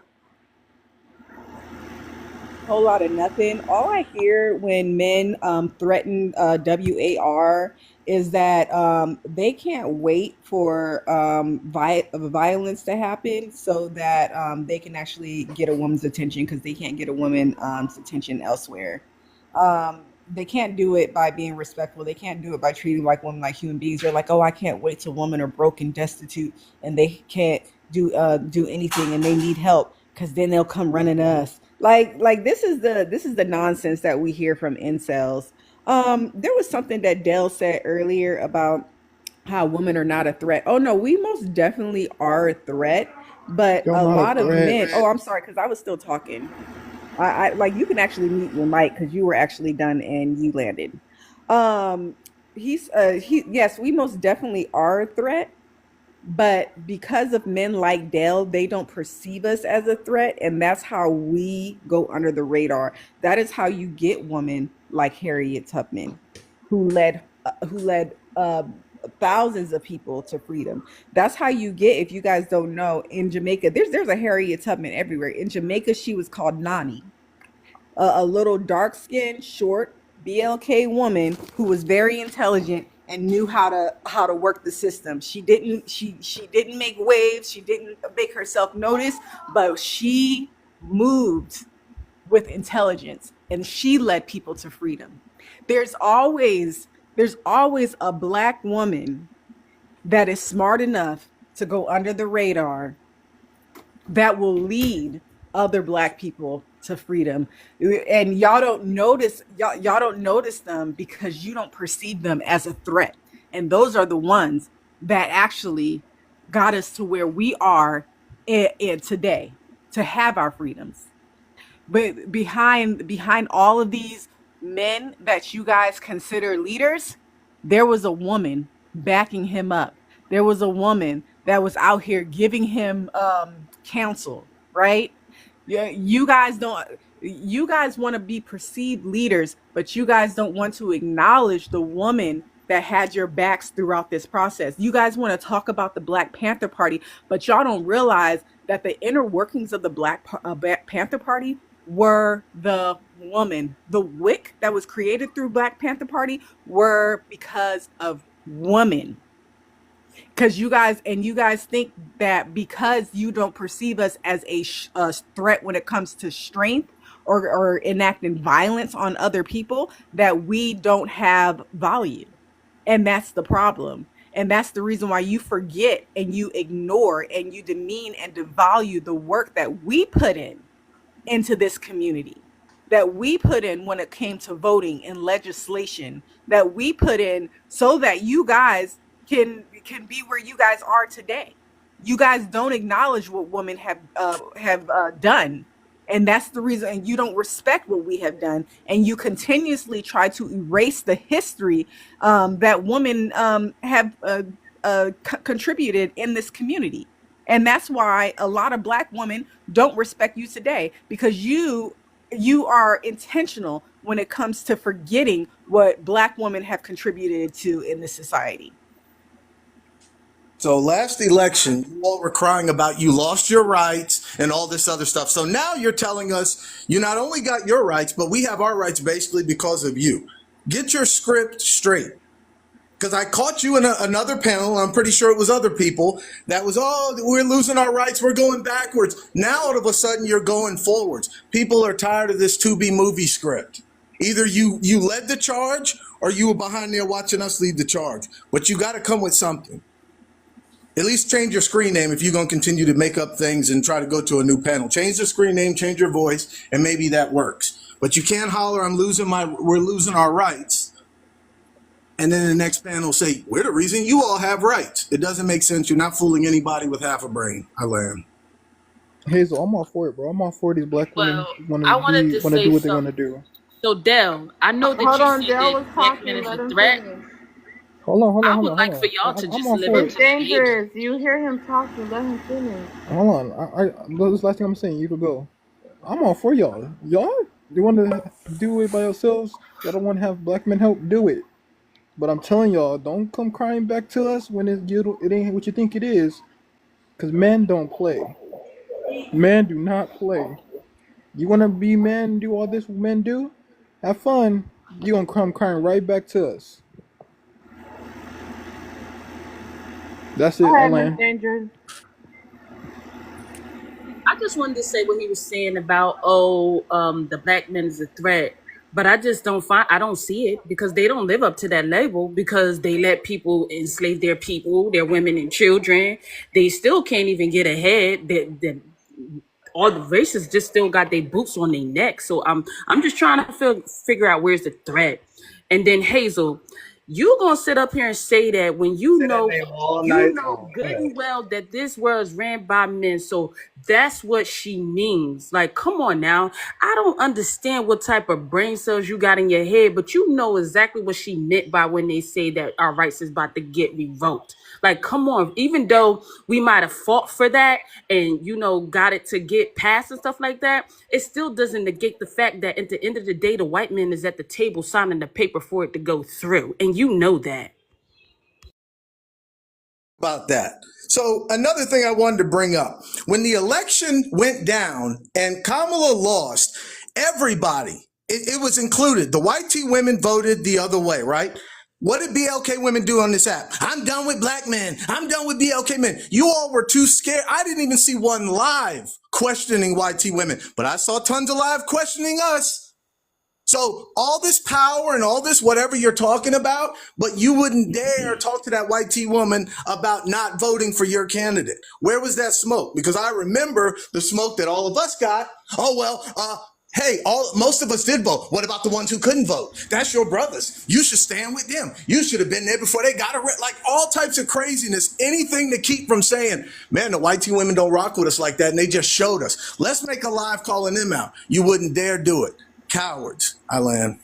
whole lot of nothing. All I hear when men threaten WAR is that they can't wait for violence to happen so that they can actually get a woman's attention because they can't get a woman's attention elsewhere. They can't do it by being respectful. They can't do it by treating like women like human beings. They're like, oh, I can't wait till women are broken, destitute, and they can't do anything, and they need help because then they'll come running to us. Like this is the nonsense that we hear from incels. There was something that Dell said earlier about how women are not a threat. Oh no, we most definitely are a threat, but Y'all a not a lot of men. threat. Oh, I'm sorry, because I was still talking. I like you can actually mute your mic because you were actually done and you landed. Um, Yes, we most definitely are a threat, but because of men like Dale, they don't perceive us as a threat, and that's how we go under the radar. That is how you get women like Harriet Tubman, who led thousands of people to freedom. That's how you get. If you guys don't know, in Jamaica, there's a Harriet Tubman everywhere. In Jamaica, she was called Nani, a little dark skinned, short BLK woman who was very intelligent and knew how to work the system. She didn't make waves. She didn't make herself notice, but she moved with intelligence and she led people to freedom. There's always there's always a black woman that is smart enough to go under the radar that will lead other black people to freedom. And y'all don't notice them because you don't perceive them as a threat. And those are the ones that actually got us to where we are today, to have our freedoms. But behind all of these men that you guys consider leaders, there was a woman backing him up. There was a woman that was out here giving him counsel, right? Yeah, you guys want to be perceived leaders, but you guys don't want to acknowledge the woman that had your backs throughout this process. You guys want to talk about the Black Panther Party, but y'all don't realize that the inner workings of the Black Panther Party were the woman. The WIC that was created through Black Panther Party were because of women. Because you guys think that because you don't perceive us as a threat when it comes to strength or enacting violence on other people, that we don't have value. And that's the problem. And that's the reason why you forget and you ignore and you demean and devalue the work that we put into this community, that we put in when it came to voting and legislation, that we put in so that you guys can be where you guys are today. You guys don't acknowledge what women have done, and that's the reason. And you don't respect what we have done, and you continuously try to erase the history that women have contributed in this community. And that's why a lot of Black women don't respect you today, because you are intentional when it comes to forgetting what Black women have contributed to in this society. So last election, you all were crying about you lost your rights and all this other stuff. So now you're telling us you not only got your rights, but we have our rights basically because of you. Get your script straight. Because I caught you in another panel, I'm pretty sure it was other people, that was, oh, we're losing our rights, we're going backwards. Now all of a sudden you're going forwards. People are tired of this to-be movie script. Either you led the charge or you were behind there watching us lead the charge. But you got to come with something. At least change your screen name if you're going to continue to make up things and try to go to a new panel. Change the screen name, change your voice, and maybe that works. But you can't holler, we're losing our rights. And then the next panel say, we're the reason you all have rights. It doesn't make sense. You're not fooling anybody with half a brain. I land. Hazel, I'm all for it, bro. I'm all for these black women want I wanted to to do say what they're going to something. do. So, Dell, I know that Hold you on, said Dale was that black talking. men is Let a him threat. finish. Hold I on, would like for y'all to I'm just all live for up it. It's to that age. dangerous. You hear him talking. Let him finish. Hold on. This is the last thing I'm saying. You could go. I'm all for y'all. Y'all, you want to do it by yourselves? Y'all don't want to have black men help? Do it. But I'm telling y'all, don't come crying back to us when it ain't what you think it is. Because men don't play. Men do not play. You want to be men and do all this men do? Have fun. You going to come crying right back to us. That's Go it, ahead, Miss Elaine. Dangerous. I just wanted to say what he was saying about the black men is a threat, but I just I don't see it because they don't live up to that label because they let people enslave their people, their women and children. They still can't even get ahead. All the races just still got their boots on their neck. So I'm just trying to figure out where's the threat. And then Hazel, You gonna sit up here and say that when you Say that know name all you night know long. good and well that this world is ran by men. So that's what she means. Like, come on now. I don't understand what type of brain cells you got in your head, but you know exactly what she meant by when they say that our rights is about to get revoked. Like, come on. Even though we might have fought for that and, got it to get passed and stuff like that, it still doesn't negate the fact that at the end of the day, the white man is at the table signing the paper for it to go through. And you know that. About that. So another thing I wanted to bring up, when the election went down and Kamala lost, everybody, it was included. The white T women voted the other way, right? What did BLK women do on this app? I'm done with black men. I'm done with BLK men. You all were too scared. I didn't even see one live questioning white T women, but I saw tons of live questioning us. So all this power and all this whatever you're talking about, but you wouldn't dare talk to that white T woman about not voting for your candidate. Where was that smoke? Because I remember the smoke that all of us got. Oh, well, hey, most of us did vote. What about the ones who couldn't vote? That's your brothers. You should stand with them. You should have been there before they got arrested. Like all types of craziness, anything to keep from saying, man, the white T women don't rock with us like that. And they just showed us. Let's make a live calling them out. You wouldn't dare do it. Cowards, Ilan.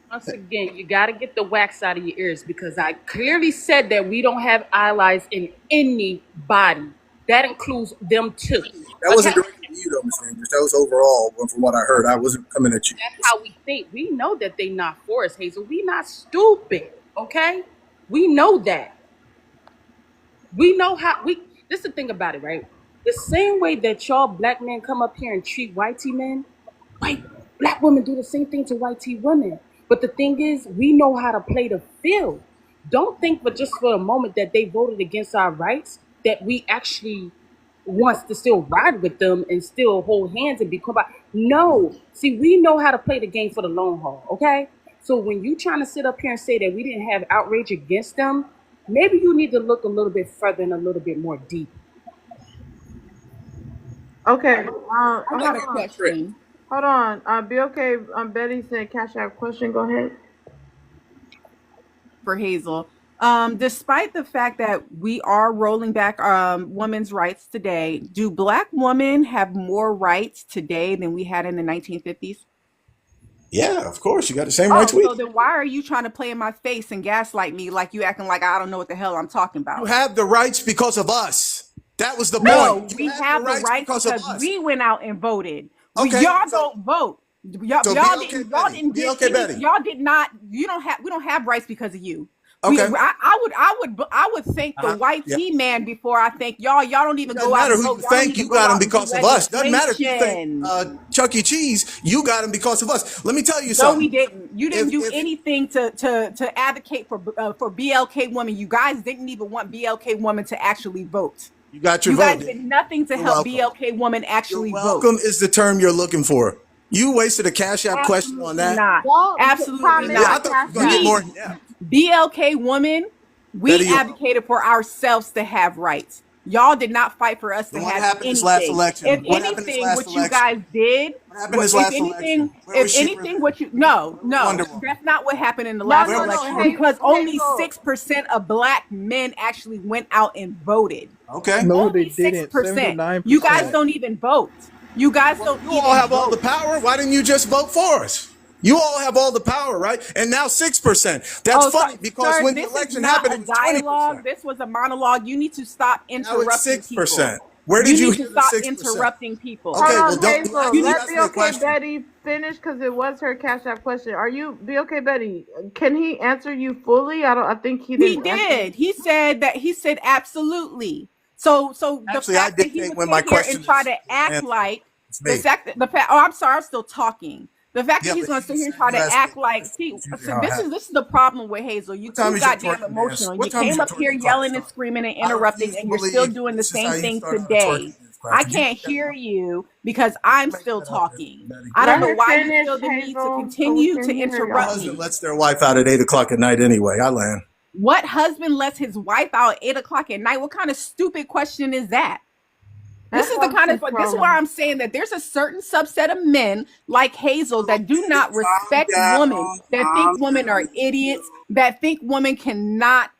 Once again, you got to get the wax out of your ears because I clearly said that we don't have allies in anybody. That includes them too. That wasn't directed to you, though, Ms. Andrews. That was overall, from what I heard. I wasn't coming at you. That's how we think. We know that they not for us, Hazel. We not stupid, okay? We know that. We know how this is the thing about it, right? The same way that y'all black men come up here and treat white T men, black women do the same thing to white T women. But the thing is, we know how to play the field. Don't think for just for a moment that they voted against our rights, that we actually wants to still ride with them and still hold hands and be combined. No. See, we know how to play the game for the long haul, okay? So when you trying to sit up here and say that we didn't have outrage against them, maybe you need to look a little bit further and a little bit more deep. Okay. I got a question. Hold on. Be okay. Betty said cash out question. Go ahead. For Hazel. Despite the fact that we are rolling back women's rights today, do black women have more rights today than we had in the 1950s? Yeah, of course. You got the same rights we. So then why are you trying to play in my face and gaslight me like you acting like I don't know what the hell I'm talking about? You have the rights because of us. That was the No, point. we have the rights because we went out and voted. Okay, y'all don't vote. Y'all so didn't be get okay, Betty. y'all did not. We don't have rights because of you. Okay. I would thank the white T man before I thank y'all. Y'all don't even go out and vote. Who you thank, you got them because of us. Doesn't matter if you thank Chuck E. Cheese, you got them because of us. Let me tell you something. No, we didn't. You didn't do anything to advocate for BLK women. You guys didn't even want BLK women to actually vote. You got your vote. You guys did nothing to help BLK women actually vote. Welcome is the term you're looking for. You wasted a Cash App question on that. Absolutely not. Yeah, I thought you were going to get more. Yeah. BLK women, we advocated for ourselves to have rights. Y'all did not fight for us to have anything. This last election? If anything, what you guys did, that's not what happened in the last election because only 6% of black men actually went out and voted. Okay. No, they didn't. 6%. You guys don't even vote. You guys don't. You all have all the power. Why didn't you just vote for us? You all have all the power, right? And now 6%. That's funny because when the election happened, it was 20%. This was a monologue. You need to stop interrupting people. 6%. Where did you hear the 6%? Interrupting people. Okay, well, Hazel, let Be Okay Betty finish because it was her Cash App question. Are you Be Okay Betty? Can he answer you fully? I think he didn't. He did. He said that. He said absolutely. So actually, the fact that he would sit here and try to act like the fact. Oh, I'm sorry. I'm still talking. The fact that he's going to sit here and try to act like, see, this is the problem with Hazel. You too goddamn emotional. You came up here yelling and screaming and interrupting, and you're still doing the same thing today. I can't hear you because I'm still talking. I don't know why you feel the need to continue to interrupt me. Husband lets their wife out at 8 o'clock at night anyway. I land. What husband lets his wife out at 8 o'clock at night? What kind of stupid question is that? This is the kind of this is why I'm saying that there's a certain subset of men like Hazel that do not respect women, that think women are idiots, that think women cannot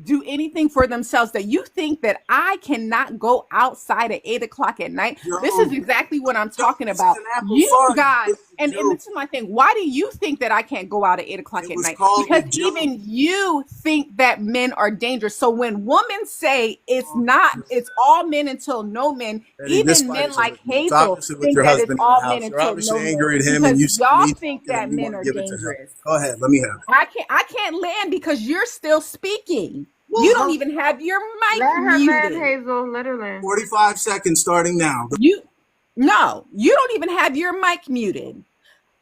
do anything for themselves, that you think that I cannot go outside at 8 o'clock at night. This is exactly what I'm talking about. You guys, and this is my thing. Why do you think that I can't go out at 8 o'clock at night? Because even you think that men are dangerous. So when women say it's all men until no men, even men like Hazel think that it's all men until no men. Because y'all think that men are dangerous. Go ahead, let me have it. I can't land because you're still speaking. You don't even have your mic muted. Let her land, Hazel. Let her land. 45 seconds starting now. You don't even have your mic muted.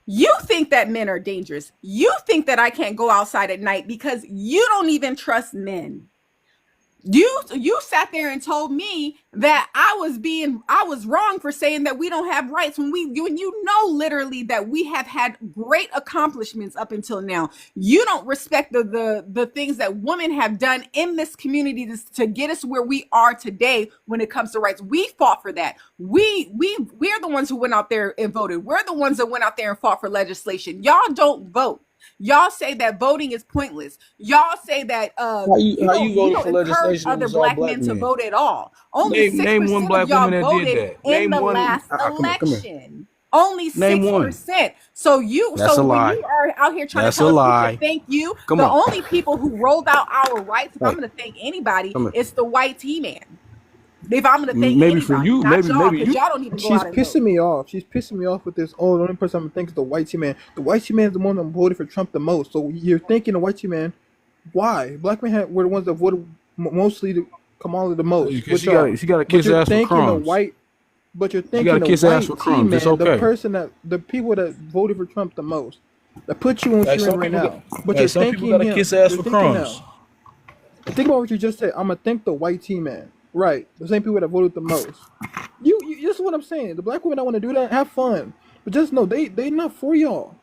You think that men are dangerous. You think that I can't go outside at night because you don't even trust men. You sat there and told me that I was wrong for saying that we don't have rights when you know literally that we have had great accomplishments up until now. You don't respect the things that women have done in this community to get us where we are today when it comes to rights. We fought for that. We're the ones who went out there and voted. We're the ones that went out there and fought for legislation. Y'all don't vote. Y'all say that voting is pointless. Y'all say that you voted for legislation other black men to vote at all. Only 6% name one black of y'all woman that voted did that. in the last election. Only 6%. So when you are out here trying to tell us to thank you, only people who rolled out our rights, if I'm going to thank anybody, it's the white T-man. If I'm gonna thank maybe anybody, for you, not maybe y'all don't even go out and pissing me off. She's pissing me off with this. Oh, the only person I'm gonna think is the white man. The white man is the one that voted for Trump the most. So you're thinking the white man. Why? Black men were the ones that voted mostly to Kamala the most. She got to kiss ass for crumbs. But you're thinking the white T-man, the person the people that voted for Trump the most, that put you on screen right now. But you're thinking got to kiss ass for crumbs. Think about what you just said. I'm gonna thank the white T-man. Right, the same people that voted the most. You this is what I'm saying. The black women that want to do that, have fun, but just know they not for y'all.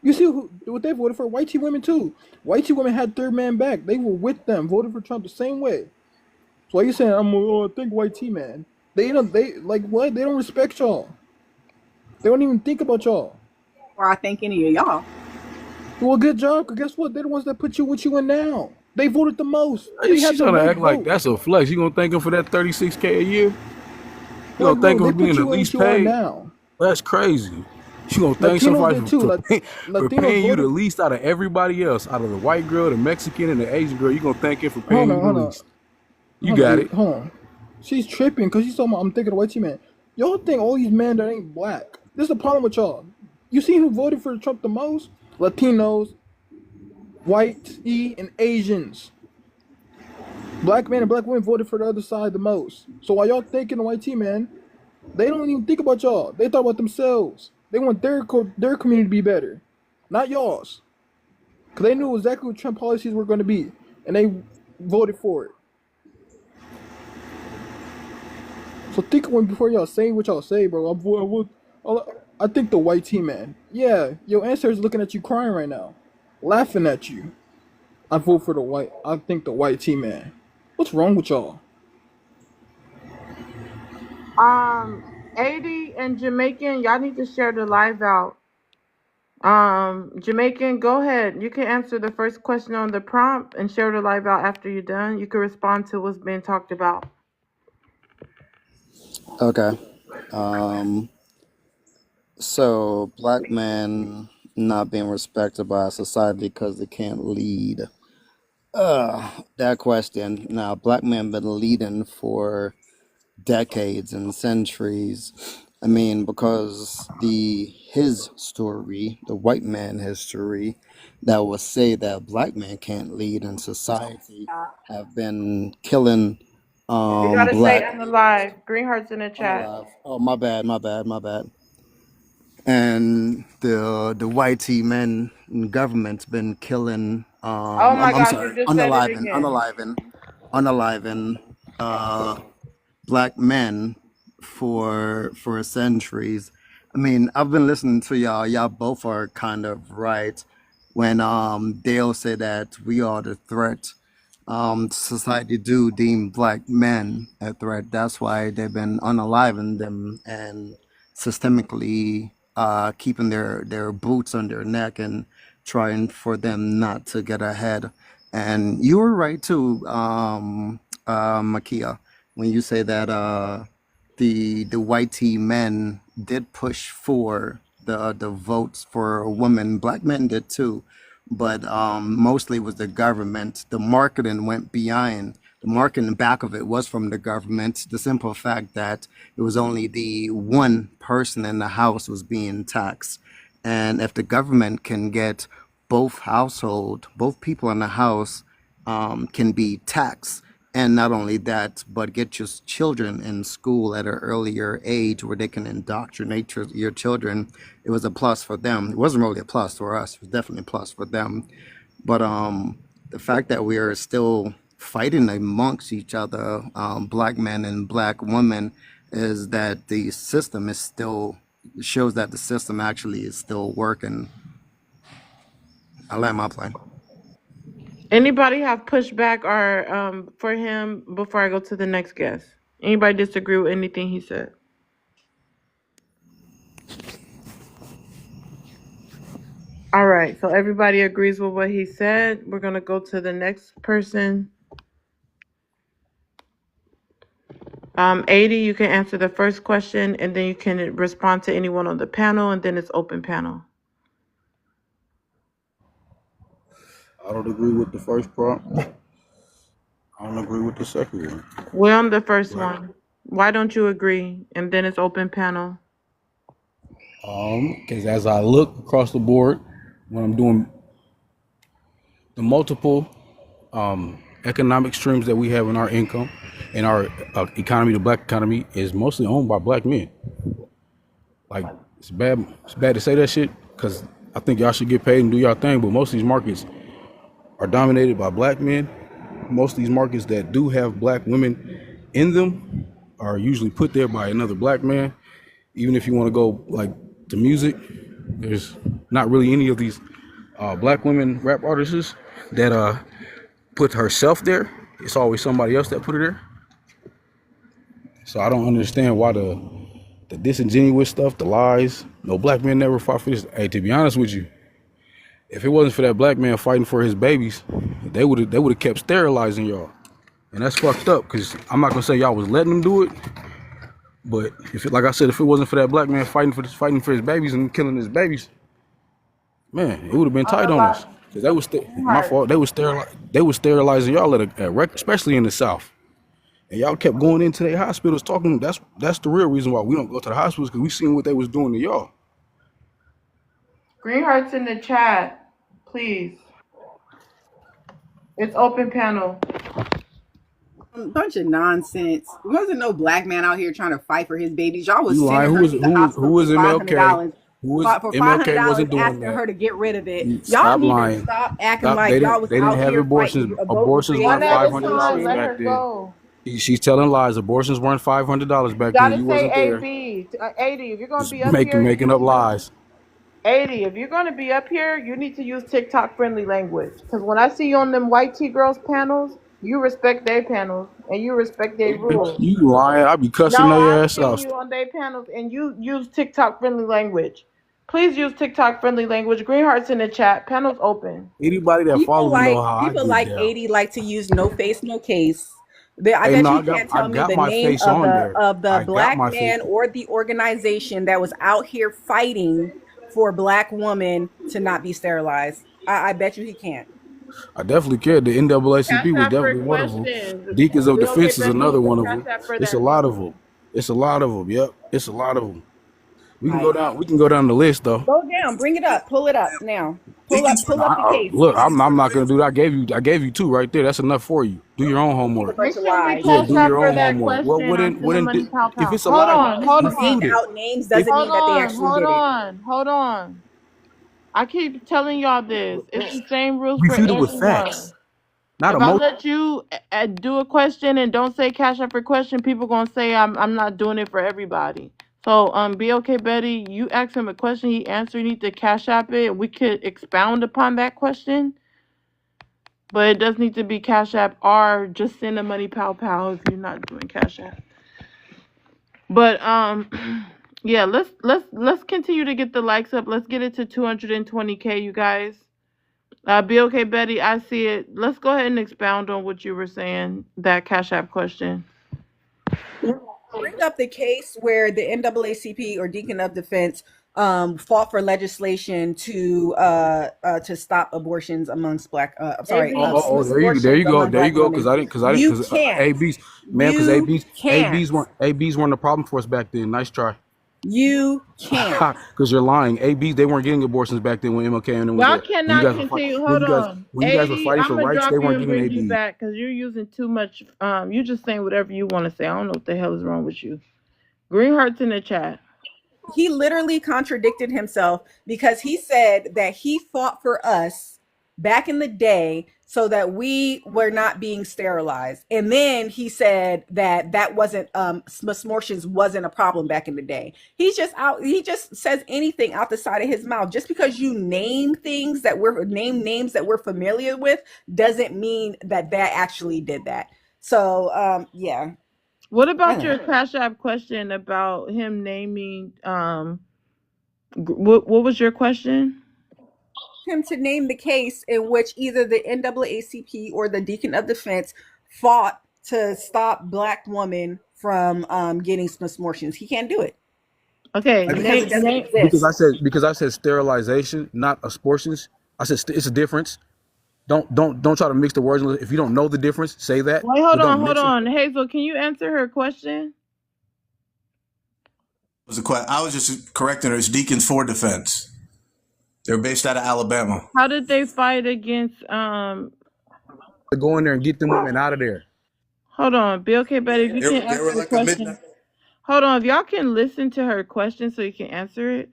You see what they voted for? White T women too. White T women had third man back. They were with them, voted for Trump the same way. So why you saying I think white T man? They like what? They don't respect y'all. They don't even think about y'all. Or I think any of y'all. Well, good job. Cause guess what? They're the ones that put you what you in now. They voted the most. She's trying to act like that's a flex. You gonna thank him for that $36K a year? You gonna thank him for being the least paid? That's crazy. She gonna thank somebody for paying you the least out of everybody else, out of the white girl, the Mexican, and the Asian girl. You gonna thank him for paying you the least? You got it. Hold on. She's tripping because she's talking about I'm thinking of white T-man. Y'all think all these men that ain't black. This is the problem with y'all. You see who voted for Trump the most? Latinos, white, and Asians. Black men and black women voted for the other side the most. So while y'all thinking the white T-man, they don't even think about y'all. They thought about themselves. They want their community to be better, not y'all's. Because they knew exactly what Trump policies were going to be, and they voted for it. So think before y'all say what y'all say, bro. I think the white T-man. Yeah, your answer is looking at you crying right now, laughing at you. I vote for the white. I think the white T-man. What's wrong with y'all? 80 and Jamaican, y'all need to share the live out. Jamaican, go ahead. You can answer the first question on the prompt and share the live out after you're done. You can respond to what's being talked about. Okay. So black men not being respected by society because they can't lead. That question. Now, black men been leading for decades and centuries. I mean, because his story, the white man history, that will say that black men can't lead in society, have been killing You gotta say on the live. Green hearts in the chat. Oh, my bad. And the white T men in government's been killing. Oh my I'm gosh, sorry, you just said it again. unaliving black men for centuries. I mean, I've been listening to y'all. Y'all both are kind of right when Dale said that we are the threat society do deem black men a threat. That's why they've been unaliving them and systemically keeping their boots on their neck and trying for them not to get ahead. And you were right too, Makia, when you say that the white tea men did push for the votes for women. Black men did too, but mostly it was the government. The marketing went behind. The marketing back of it was from the government. The simple fact that it was only the one person in the house was being taxed, and if the government can get both people in the house can be taxed, and not only that, but get your children in school at an earlier age where they can indoctrinate your children. It was a plus for them. It wasn't really a plus for us. It was definitely a plus for them. But the fact that we are still fighting amongst each other, black men and black women, is that the system is still shows that the system actually is still working. I land my plane. Anybody have pushback or for him before I go to the next guest? Anybody disagree with anything he said? All right, so everybody agrees with what he said. We're gonna go to the next person. 80, you can answer the first question, and then you can respond to anyone on the panel, and then it's open panel. I don't agree with the first prompt. I don't agree with the second one. We're on the first one. Why don't you agree? And then it's open panel. Because as I look across the board, when I'm doing the multiple economic streams that we have in our income and our economy, the black economy is mostly owned by black men. Like, it's bad to say that shit, because I think y'all should get paid and do y'all thing, but most of these markets are dominated by black men. Most of these markets that do have black women in them are usually put there by another black man. Even if you want to go like to music, there's not really any of these black women rap artists that put herself there. It's always somebody else that put her there. So I don't understand why the disingenuous stuff, the lies. No, black men never fought for this. Hey, to be honest with you, if it wasn't for that black man fighting for his babies, they would have kept sterilizing y'all, and that's fucked up. Because I'm not gonna say y'all was letting them do it, but like I said, if it wasn't for that black man fighting for his babies and killing his babies, man, it would have been tight on us. Because they was my fault. They was sterilizing y'all especially in the South, and y'all kept going into their hospitals talking. That's the real reason why we don't go to the hospitals, because we seen what they was doing to y'all. Green hearts in the chat, please. It's open panel. Bunch of nonsense. There wasn't no black man out here trying to fight for his babies. Y'all was sending her who to the hospital was for MLK? For $500 wasn't doing asking that. her to get rid of it. Y'all Stop need lying. to stop acting like y'all was they didn't out have here abortions. fighting Abortions weren't $500 Let back her then. go. She's telling lies. Abortions weren't $500 back Gotta then. You say wasn't there. AB. 80, if you're gonna Just be up here, making up lies. 80, if you're gonna be up here, you need to use TikTok friendly language. Because when I see you on them white T girls panels, you respect their panels and you respect their rules. You lying. I be cussing No, their I've ass seen out. you on their panels and you use TikTok friendly language. Please use TikTok friendly language. Green hearts in the chat. Panels open. Anybody that follows me know how I people get like down. 80 like to use no face, no case. I Hey, bet no, you I got- can't tell I me got the my name face of on there. the I got black my man face. or the organization that was out here fighting for black women to not be sterilized. I bet you he can't. I definitely care. The NAACP Cash was out for definitely one of them. questions. Deacons of We don't get Defense is that another deep. one of Cash them. out for It's that a lot too. of them. It's a lot of them. Yep, it's a lot of them. We can go down. We can go down the list though. Go down, bring it up, pull it up now. Pull up the case. Look, I'm not gonna do that. I gave you two right there. That's enough for you. Do your own homework. Make sure we Yeah, cash do out your for own that homework. question on Send the Money Pow If Pow. it's a Hold lie, on, hold refute on. it. Out names doesn't mean that they actually did it. Hold on. I keep telling y'all this. It's the same rules for Refute it with everyone. facts, not If I emotion. let you do a question and don't say cash out for question, people gonna say I'm not doing it for everybody. So be okay, Betty. You ask him a question, he answered. You need to cash out it. We could expound upon that question. But it does need to be Cash App or just send a money pow if you're not doing Cash App. But yeah, let's continue to get the likes up. Let's get it to 220K, you guys. Be okay, Betty. I see it. Let's go ahead and expound on what you were saying. That Cash App question. Bring up the case where the NAACP or Deacon of Defense fought for legislation to stop abortions amongst black. there you go, because ABs weren't a problem for us back then. Nice try. You can't. Because you're lying. ABs, they weren't getting abortions back then when MLK and them was Y'all there. cannot continue. Hold on. When you guys were fighting for rights, they weren't giving ABs. Back because you're using too much. You're just saying whatever you want to say. I don't know what the hell is wrong with you. Green hearts in the chat. He literally contradicted himself because he said that he fought for us back in the day so that we were not being sterilized. And then he said that wasn't abortions wasn't a problem back in the day. He just says anything out the side of his mouth. Just because you name things that names that we're familiar with doesn't mean that actually did that. So yeah. What about your Cash App question about him naming what was your question? Him to name the case in which either the NAACP or the Deacon of Defense fought to stop black women from getting abortions. He can't do it. Okay, because I said sterilization, not abortions. I said it's a difference. Don't try to mix the words. If you don't know the difference, say that. Wait, hold on. Hazel, can you answer her question? I was just correcting her. It's Deacons for Defense. They're based out of Alabama. How did they fight against to go in there and get them women out of there? Hold on, Be okay, Betty. If you can answer the question. Hold on, if y'all can listen to her question so you can answer it.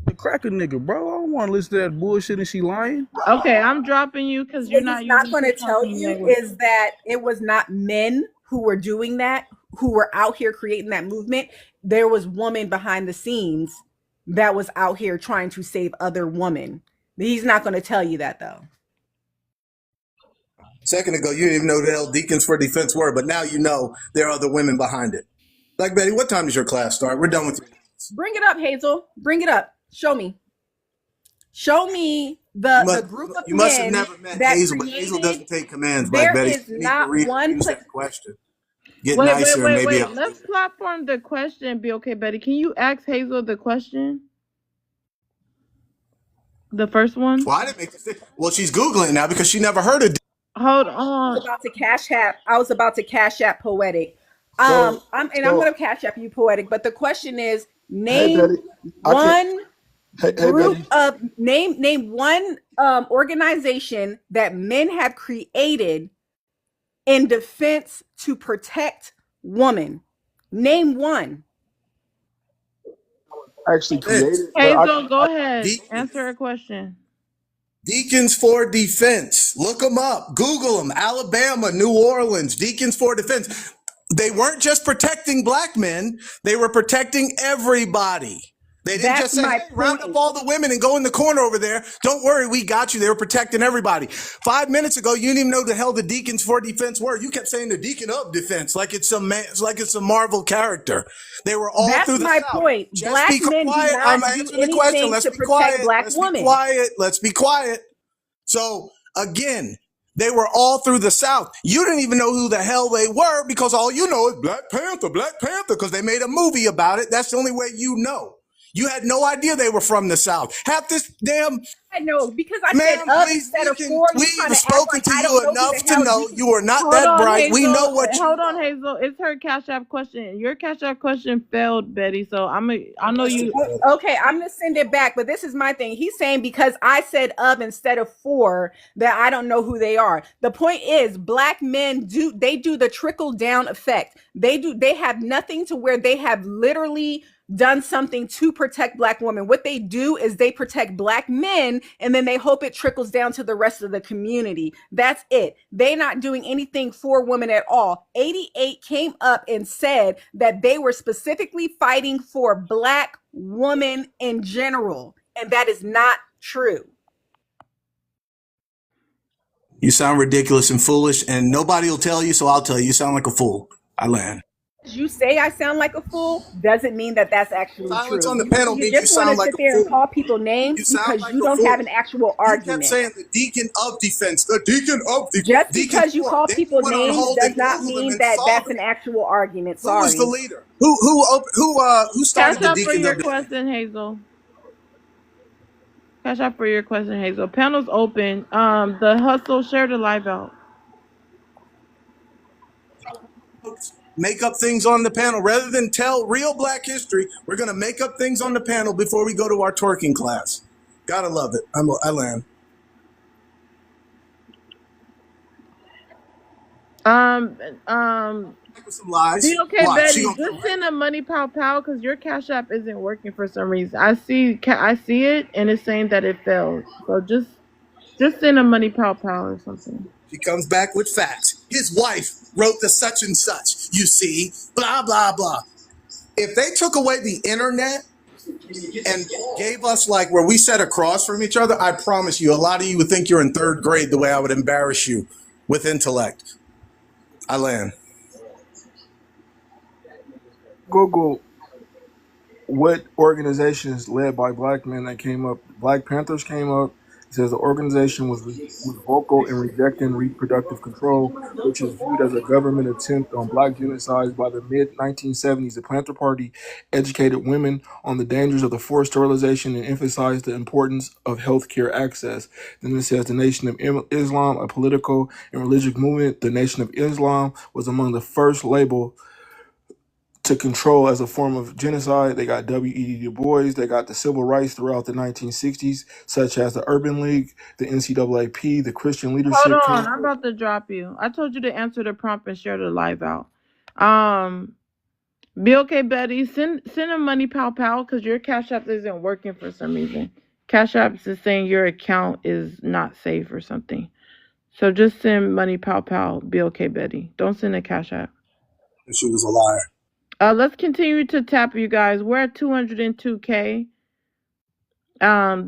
The cracker nigga, bro. I don't want to listen to that bullshit and she lying. Okay, I'm dropping you because you're not. Not going to tell you is that it was not men who were doing that, who were out here creating that movement. There was women behind the scenes that was out here trying to save other women. He's not going to tell you that though. A second ago, you didn't even know the hell Deacons for Defense were, but now you know there are other women behind it. Like Betty, what time does your class start? We're done with you. Bring it up, Hazel. Bring it up. Show me. Show me the group of men. You must have never met Hazel, but Hazel doesn't take commands. Like Betty, is not one question. Get nicer and maybe. Let's platform the question. Be okay, Betty. Can you ask Hazel the question? The first one. Well, I didn't make this. Well, she's Googling now because she never heard of. Hold on. I was about to cash app Poetic. I'm going to cash app you Poetic. But the question is, name one organization that men have created in defense to protect women. Name one. Actually created. Hazel, go ahead. Answer a question. Deacons for Defense. Look them up. Google them. Alabama, New Orleans, Deacons for Defense. They weren't just protecting black men. They were protecting everybody. They didn't just say, hey, round up all the women and go in the corner over there. Don't worry, we got you. They were protecting everybody. 5 minutes ago, you didn't even know the hell the Deacons for Defense were. You kept saying the Deacon of Defense like it's a Marvel character. They were all through the South. That's my point. Just black be men quiet. do not I'm do answering the question. Let's be quiet. Let's be quiet. So again, they were all through the South. You didn't even know who the hell they were because all you know is Black Panther, because they made a movie about it. That's the only way you know. You had no idea they were from the South. Half this damn... I know, because I said up instead of four. We've spoken to you enough to know you are not that bright. We know what you... Hold on, Hazel. It's her Cash App question. Your Cash App question failed, Betty, so I know you... Okay, I'm going to send it back, but this is my thing. He's saying because I said of instead of for, that I don't know who they are. The point is, black men do the trickle-down effect. They have nothing to where they have literally done something to protect black women. What they do is they protect black men and then they hope it trickles down to the rest of the community. That's it. They're not doing anything for women at all. 88 came up and said that they were specifically fighting for black women in general, and that is not true. You sound ridiculous and foolish, and nobody will tell you, so I'll tell you. You sound like a fool. I land. You say I sound like a fool doesn't mean that that's actually Silence true. on the panel You means you just want to sound like sit a there and fool. call people names You sound because like you a don't fool. have an actual You kept argument. saying the deacon of defense, the deacon of defense. Just Deacon because you four. call Then people went on names hold does and not Googled him mean and that saw that's them. an actual argument. Who was the Sorry. leader? Who started Cash the up for deacon your of defense? question, Hazel. Cash up for your question, Hazel. Panel's open. The hustle, share the live out. Make up things on the panel rather than tell real Black history. We're gonna make up things on the panel before we go to our twerking class. Gotta love it. I land. Some lies. Be okay, Watch. Betty. Just send a money pow pow because your Cash App isn't working for some reason. I see it and it's saying that it failed. So just send a money pow pow or something. She comes back with facts. His wife wrote the such and such. You see, blah blah blah. If they took away the internet and gave us like where we sat across from each other, I promise you, a lot of you would think you're in third grade the way I would embarrass you with intellect. I land. Google what organizations led by Black men that came up. Black Panthers came up. It says the organization was vocal in rejecting reproductive control, which is viewed as a government attempt on Black genocide by the mid-1970s. The Panther Party educated women on the dangers of the forced sterilization and emphasized the importance of healthcare access. Then it says the Nation of Islam, a political and religious movement. The Nation of Islam was among the first label to control as a form of genocide. They got W.E.B. Du Bois. They got the civil rights throughout the 1960s, such as the Urban League, the NCAAP, the Christian Leadership. Hold on, I'm about to drop you. I told you to answer the prompt and share the live out. Be okay, Betty. Send a money pow pow because your Cash App isn't working for some reason. Cash App is saying your account is not safe or something. So just send money pow pow. Be okay, Betty. Don't send a Cash App. She was a liar. Let's continue to tap, you guys. We're at 202K.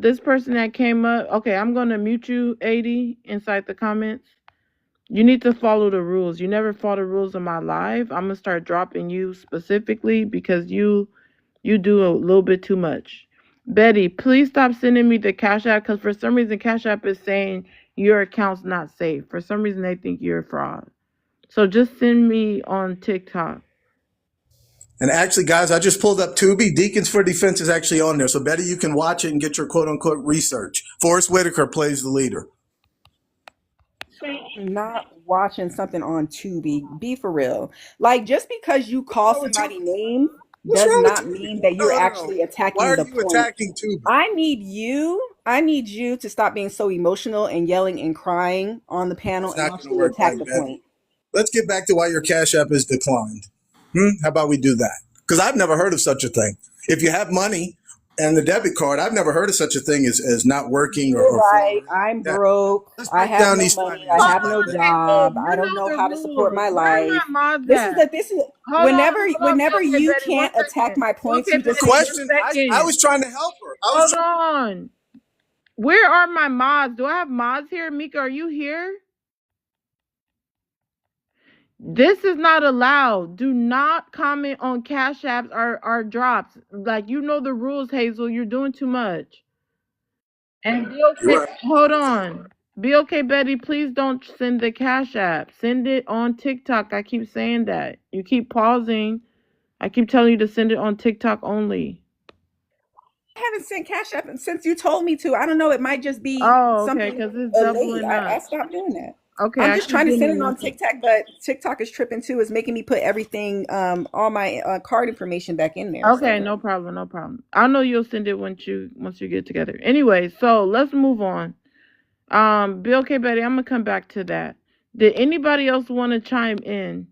This person that came up. Okay, I'm gonna mute you, 80, inside the comments. You need to follow the rules. You never follow the rules of my live. I'm gonna start dropping you specifically because you do a little bit too much. Betty, please stop sending me the Cash App because for some reason Cash App is saying your account's not safe. For some reason they think you're a fraud. So just send me on TikTok. And actually, guys, I just pulled up Tubi. Deacons for Defense is actually on there. So better you can watch it and get your quote unquote research. Forrest Whitaker plays the leader. Not watching something on Tubi. Be for real. Like, just because you call somebody names does not mean that you're actually attacking the point. Why are you attacking Tubi? I need you to stop being so emotional and yelling and crying on the panel and actually attack the point. Let's get back to why your Cash App is declined. How about we do that? Because I've never heard of such a thing. If you have money and the debit card, I've never heard of such a thing as not working or right. I'm broke. I have no money. I have no job. I don't know how to support my life. This is whenever you can't attack my points, you just question. I was trying to help her. Hold on. Where are my mods? Do I have mods here? Mika, are you here? This is not allowed. Do not comment on Cash Apps or drops. Like, you know the rules, Hazel. You're doing too much. And be okay. Hold on. Be okay, Betty. Please don't send the Cash App. Send it on TikTok. I keep saying that. You keep pausing. I keep telling you to send it on TikTok only. I haven't sent Cash App since you told me to. I don't know. It might just be something because it's doubling up. I stopped doing that. Okay, I'm just trying to send it on TikTok, but TikTok is tripping too. It's making me put everything, all my card information back in there. Okay, so. No problem. I know you'll send it once you get together. Anyway, so let's move on. Be okay, Betty. I'm gonna come back to that. Did anybody else want to chime in?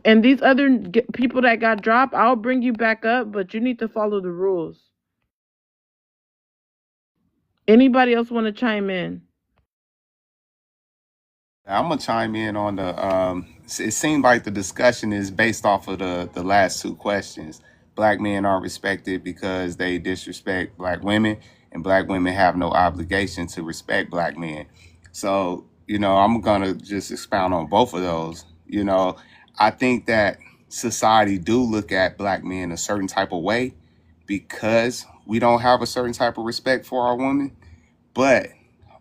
And these other people that got dropped, I'll bring you back up, but you need to follow the rules. Anybody else want to chime in? I'm gonna chime in on the. It seemed like the discussion is based off of the last two questions. Black men aren't respected because they disrespect Black women, and Black women have no obligation to respect Black men. So I'm gonna just expound on both of those. I think that society do look at black men a certain type of way because we don't have a certain type of respect for our women. But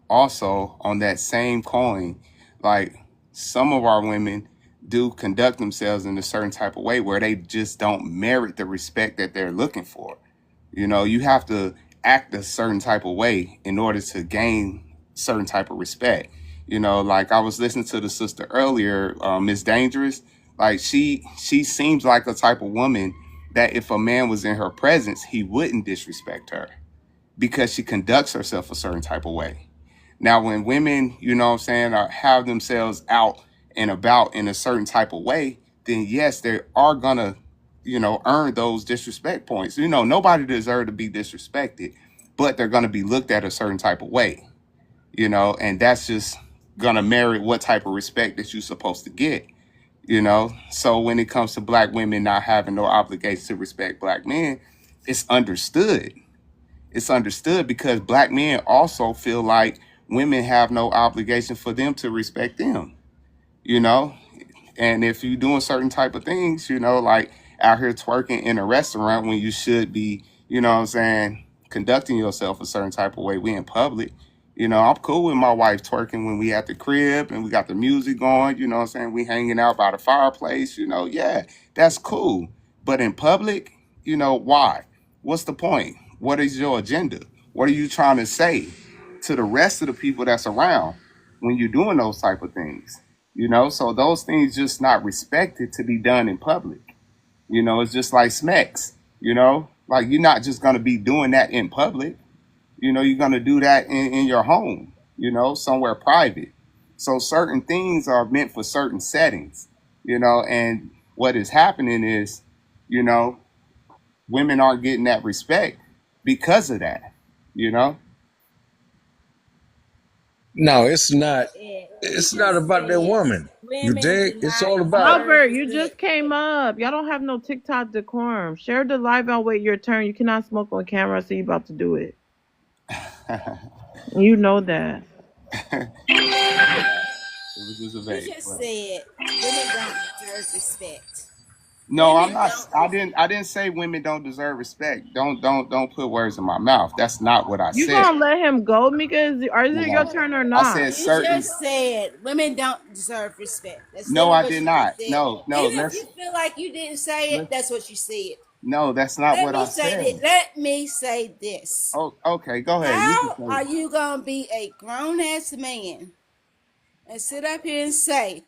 also on that same coin, like some of our women do conduct themselves in a certain type of way where they just don't merit the respect that they're looking for. You have to act a certain type of way in order to gain certain type of respect. Like I was listening to the sister earlier, Miss Dangerous. Like she seems like a type of woman that if a man was in her presence, he wouldn't disrespect her because she conducts herself a certain type of way. Now, when women, have themselves out and about in a certain type of way, then yes, they are gonna, earn those disrespect points. Nobody deserves to be disrespected, but they're gonna be looked at a certain type of way, and that's just gonna merit what type of respect that you're supposed to get. So when it comes to black women not having no obligation to respect black men, it's understood. It's understood because black men also feel like women have no obligation for them to respect them, you know? And if you're doing certain type of things, like out here twerking in a restaurant when you should be, conducting yourself a certain type of way, we in public, I'm cool with my wife twerking when we at the crib and we got the music going, we hanging out by the fireplace, yeah, that's cool. But in public, why? What's the point? What is your agenda? What are you trying to say to the rest of the people that's around when you're doing those type of things? So those things just not respected to be done in public. It's just like smacks, like you're not just going to be doing that in public. You're going to do that in your home, somewhere private. So certain things are meant for certain settings, and what is happening is, women aren't getting that respect because of that, No, it's not. It. You It's not just about that said woman. You women dig? do It's not all about. Albert, deserve you respect. just came up. Y'all don't have no TikTok decorum. Share the live and wait your turn. You cannot smoke on camera, so you about to do it. You know that. It was just a You vague. just said women don't deserve respect. No, I'm Women not. don't. I didn't say women don't deserve respect. Don't put words in my mouth. That's not what I You said. gonna let him go, Mika? Is it your No. turn or I not? said You certain. just said women don't deserve respect. That's No, literally I what did you just not. said. No, Even if let's you feel like you didn't say it, that's what you said. no, that's not Let what I me say this. said. Let me say this. Oh, okay, go ahead. You can How say are it. you gonna be a grown ass man and sit up here and say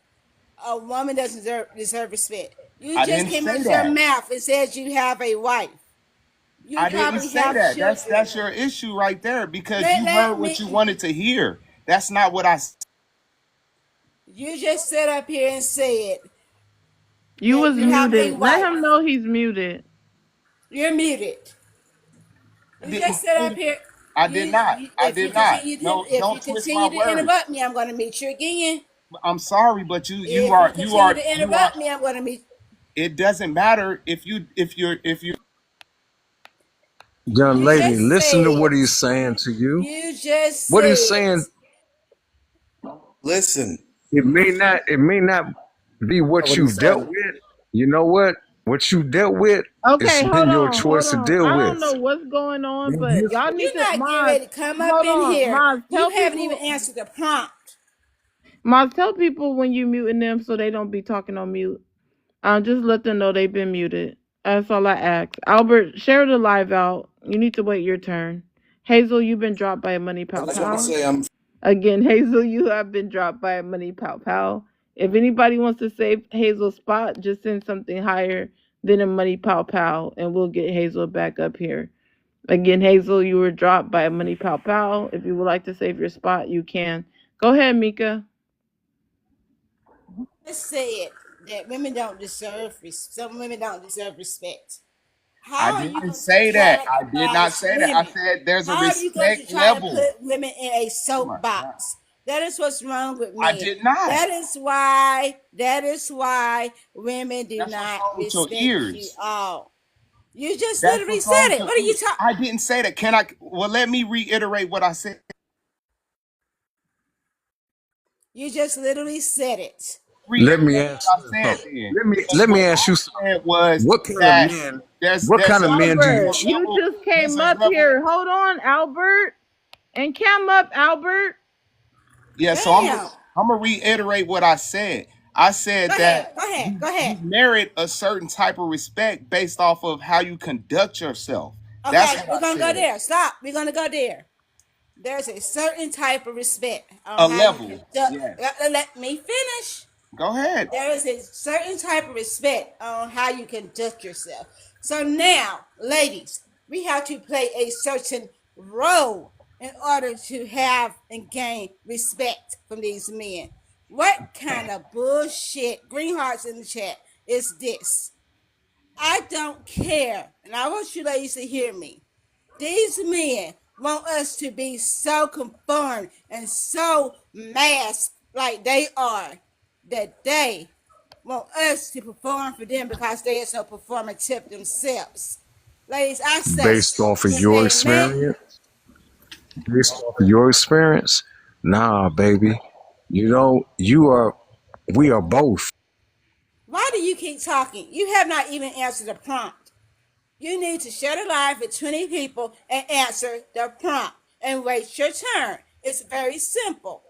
a woman doesn't deserve respect? You I just didn't came say out your that. mouth and said you have a wife. You I didn't probably say have that. children. That's your issue right there because you heard Let what you me. wanted to hear. That's not what I. You just sat up here and said You that was you have a muted. Let wife. him know he's muted. You're muted. You didn't just sit up say. here. I did not. I If you did not. continue to No, if you don't twist my continue to words. interrupt me, I'm going to meet you again. I'm sorry, but you If you are continue to interrupt me, I'm going to meet. it doesn't matter if you're Young You lady, just listen to said. what he's saying to you. You just What he's said. saying, Listen, it may not be what what he you dealt said. with. You know what? What you dealt with, it's Okay, been your choice hold to on. deal I with. don't know what's going on, You- but you- y'all need You're to not getting Maz. ready to come up Hold in on, here. Maz. You Tell haven't even people, answered the prompt. Maz. Tell people when you muting them so they don't be talking on mute. Just let them know they've been muted. That's all I ask. Albert, share the live out. You need to wait your turn. Hazel, you've been dropped by a money I pow just want to pow. say I'm Again, Hazel, you have been dropped by a money pow pow. If anybody wants to save Hazel's spot, just send something higher than a money pow pow, and we'll get Hazel back up here. Again, Hazel, you were dropped by a money pow pow. If you would like to save your spot, you can. Go ahead, Mika. Just said that women don't deserve. Some women don't deserve respect. I How are you didn't going to say that. I did not categorize say that. I women? said there's a How are you going to respect try to level. put women in a Oh my God. soapbox? That is what's wrong with I men. did not. That is why women do That's what's not wrong with your respect you ears. all. You just That's literally what's wrong said with it. your What are you ears. talking? I didn't say that. Well, let me reiterate what I said. You just literally said it. Let me Reiterate ask what I you said something. then. Let What me ask you I something. said was What kind of that men? there's What there's kind of a men do you? Albert, you just there's came a up level. here. Hold on, Albert. And come up, Albert. Yeah, so Damn. I'm gonna reiterate what I said. I said Go that ahead. Go ahead. Go ahead. you merit a certain type of respect based off of how you conduct yourself. That's Okay, what we're I gonna go said. there. Stop. We're gonna go there. There's a certain type of respect on A how you level. conduct. Yes. Let me finish. Go ahead. There is a certain type of respect on how you conduct yourself. So now, ladies, we have to play a certain role in order to have and gain respect from these men. What kind of bullshit, green hearts in the chat, is this? I don't care, and I want you ladies to hear me. These men want us to be so conformed and so masked like they are that they want us to perform for them because they are so performative themselves. Ladies, I say, Based off of if your a man, experience, based off of your experience, nah, baby. You know, you are. We are both. why do you keep talking? You have not even answered the prompt. You need to share the live with 20 people and answer the prompt and wait your turn. It's very simple.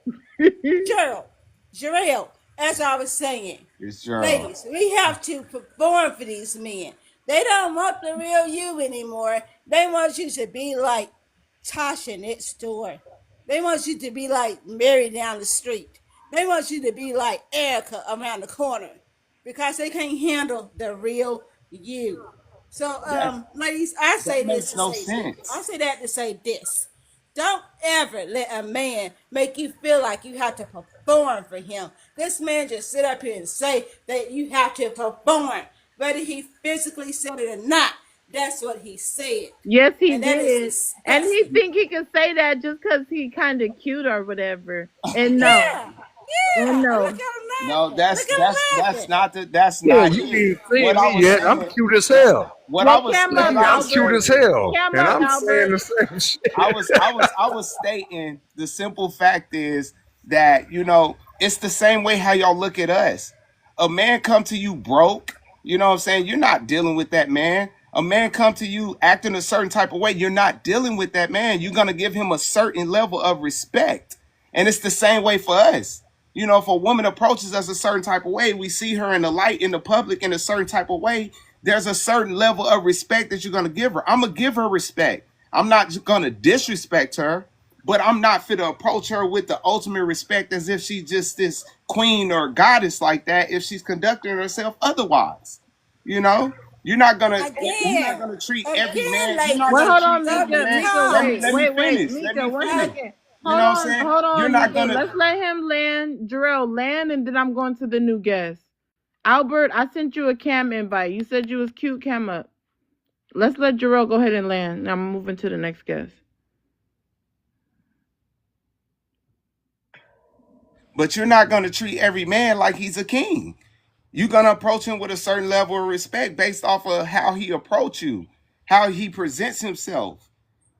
Jarrell, as I was saying, It's Gerald. ladies, we have to perform for these men. They don't want the real you anymore. They want you to be like Tasha next door. They want you to be like Mary down the street. They want you to be like Erica around the corner because they can't handle the real you. So, That ladies, I say that this makes to no say this. I sense. say that to say this. Don't ever let a man make you feel like you have to perform for him. This man just sit up here and say that you have to perform. Whether he physically said it or not, that's what he said. Yes, he And that is did. And he disgusting. think he can say that just because he kind of cute or whatever. And no. Yeah. And Yeah. Look no. at him No, laughing. Look that's at him not that's Yeah, not you it. ain't seen What I me was yet. I'm saying, cute as hell. what I Well, was cam what up, Baby, I I'm was cute Albert. as stating, hell. Cam And up, I'm saying Albert. the same shit. I was stating the simple fact is that it's the same way how y'all look at us. A man come to you broke, you know what I'm saying? You're not dealing with that man. A man come to you acting a certain type of way, you're not dealing with that man. You're gonna give him a certain level of respect. And it's the same way for us. If a woman approaches us a certain type of way, we see her in the light in the public in a certain type of way, there's a certain level of respect that you're gonna give her. I'm gonna give her respect. I'm not gonna disrespect her, but I'm not fit to approach her with the ultimate respect as if she's just this queen or goddess like that if she's conducting herself otherwise. You know? You're not again. gonna treat every Again, man, you're not ladies. Well, gonna hold treat on, every Mika. man. Mika, Talk. wait, Let me wait, wait. finish. Let Mika, me one finish. second. You know what I'm saying? Hold You're on, not Mika. gonna Let's let him land. Jarrell, land, and then I'm going to the new guest. Albert, I sent you a cam invite. You said you was cute. Cam up. Let's let Jarrell go ahead and land. Now I'm moving to the next guest. but you're not gonna treat every man like he's a king. You're gonna approach him with a certain level of respect based off of how he approach you, how he presents himself.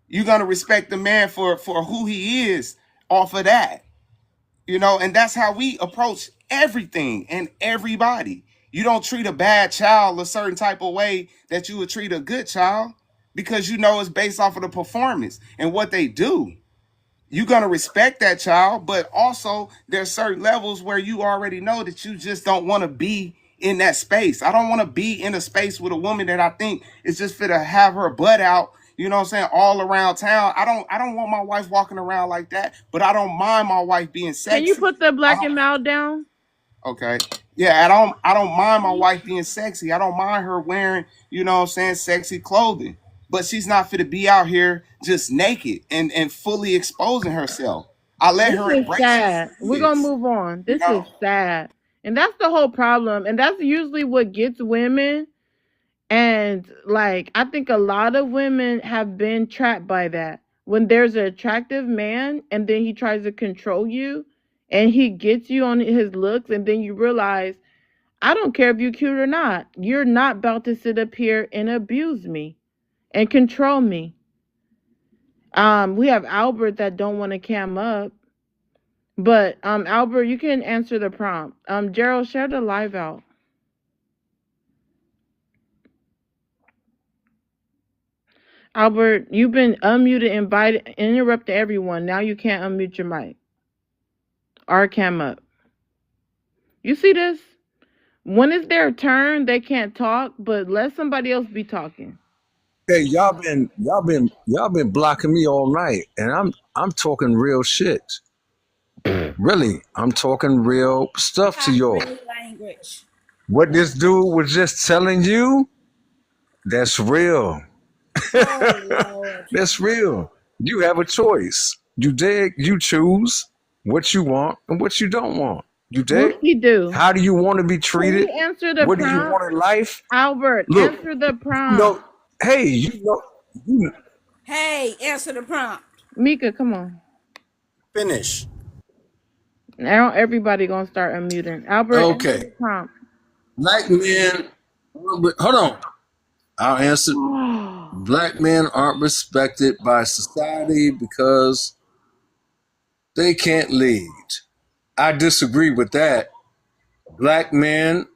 You're gonna respect the man for who he is off of that. And that's how we approach everything and everybody. You don't treat a bad child a certain type of way that you would treat a good child because it's based off of the performance and what they do. You're going to respect that child, but also there's certain levels where you already know that you just don't want to be in that space. I don't want to be in a space with a woman that I think is just fit to have her butt out, you know what I'm saying, all around town. I don't want my wife walking around like that, but I don't mind my wife being Can you sexy. put the black and mild down? Okay. Yeah, I don't mind my wife being sexy. I don't mind her wearing, sexy clothing. But she's not fit to be out here just naked and fully exposing herself. I let This her is embrace sad. who We're she going to is. move on. You This is know? sad. And that's the whole problem. And that's usually what gets women. And I think a lot of women have been trapped by that. When there's an attractive man and then he tries to control you and he gets you on his looks, and then you realize, I don't care if you're cute or not. You're not about to sit up here and abuse me and control me. We have Albert that don't want to cam up. But Albert, you can answer the prompt. Gerald, share the live out. Albert, you've been unmuted, invited, interrupted everyone. Now you can't unmute your mic. Or cam up. You see this? When it's their turn, they can't talk, but let somebody else be talking. Hey, y'all been blocking me all night, and I'm talking real shit. Really, I'm talking real stuff to y'all. Language. What this dude was just telling you, that's real. That's real. You have a choice. You dig? You choose what you want and what you don't want. You dig? What he do? How do you want to be treated? Can you answer the What prompt? do you want in life? Albert, Look, answer the prompt. No, hey, you know. Hey, answer the prompt. Mika, come on. Finish. Now everybody gonna start unmuting. Albert, Okay. answer the prompt. Black men, hold on. I'll answer. Black men aren't respected by society because they can't lead. I disagree with that. Black men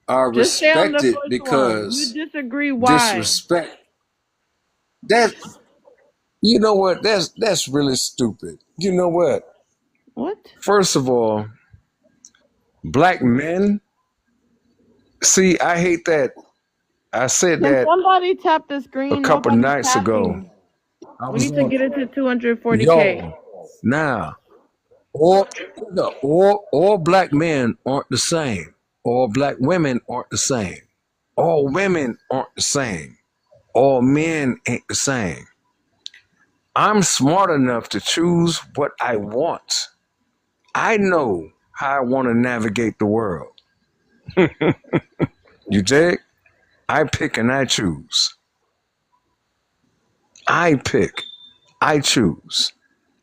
are Just stay on the respected first because one. You disagree. Why? disrespect. That, you know what? That's really stupid. You know what? What? First of all, black men. See, I hate that. I said Can that somebody tap the screen? a couple Nobody's nights ago. tapping. We need to get it to 240K. Yo, now, all black men aren't the same. All black women aren't the same. All women aren't the same. All men ain't the same. I'm smart enough to choose what I want. I know how I want to navigate the world. You dig? I pick and I choose. I pick. I choose.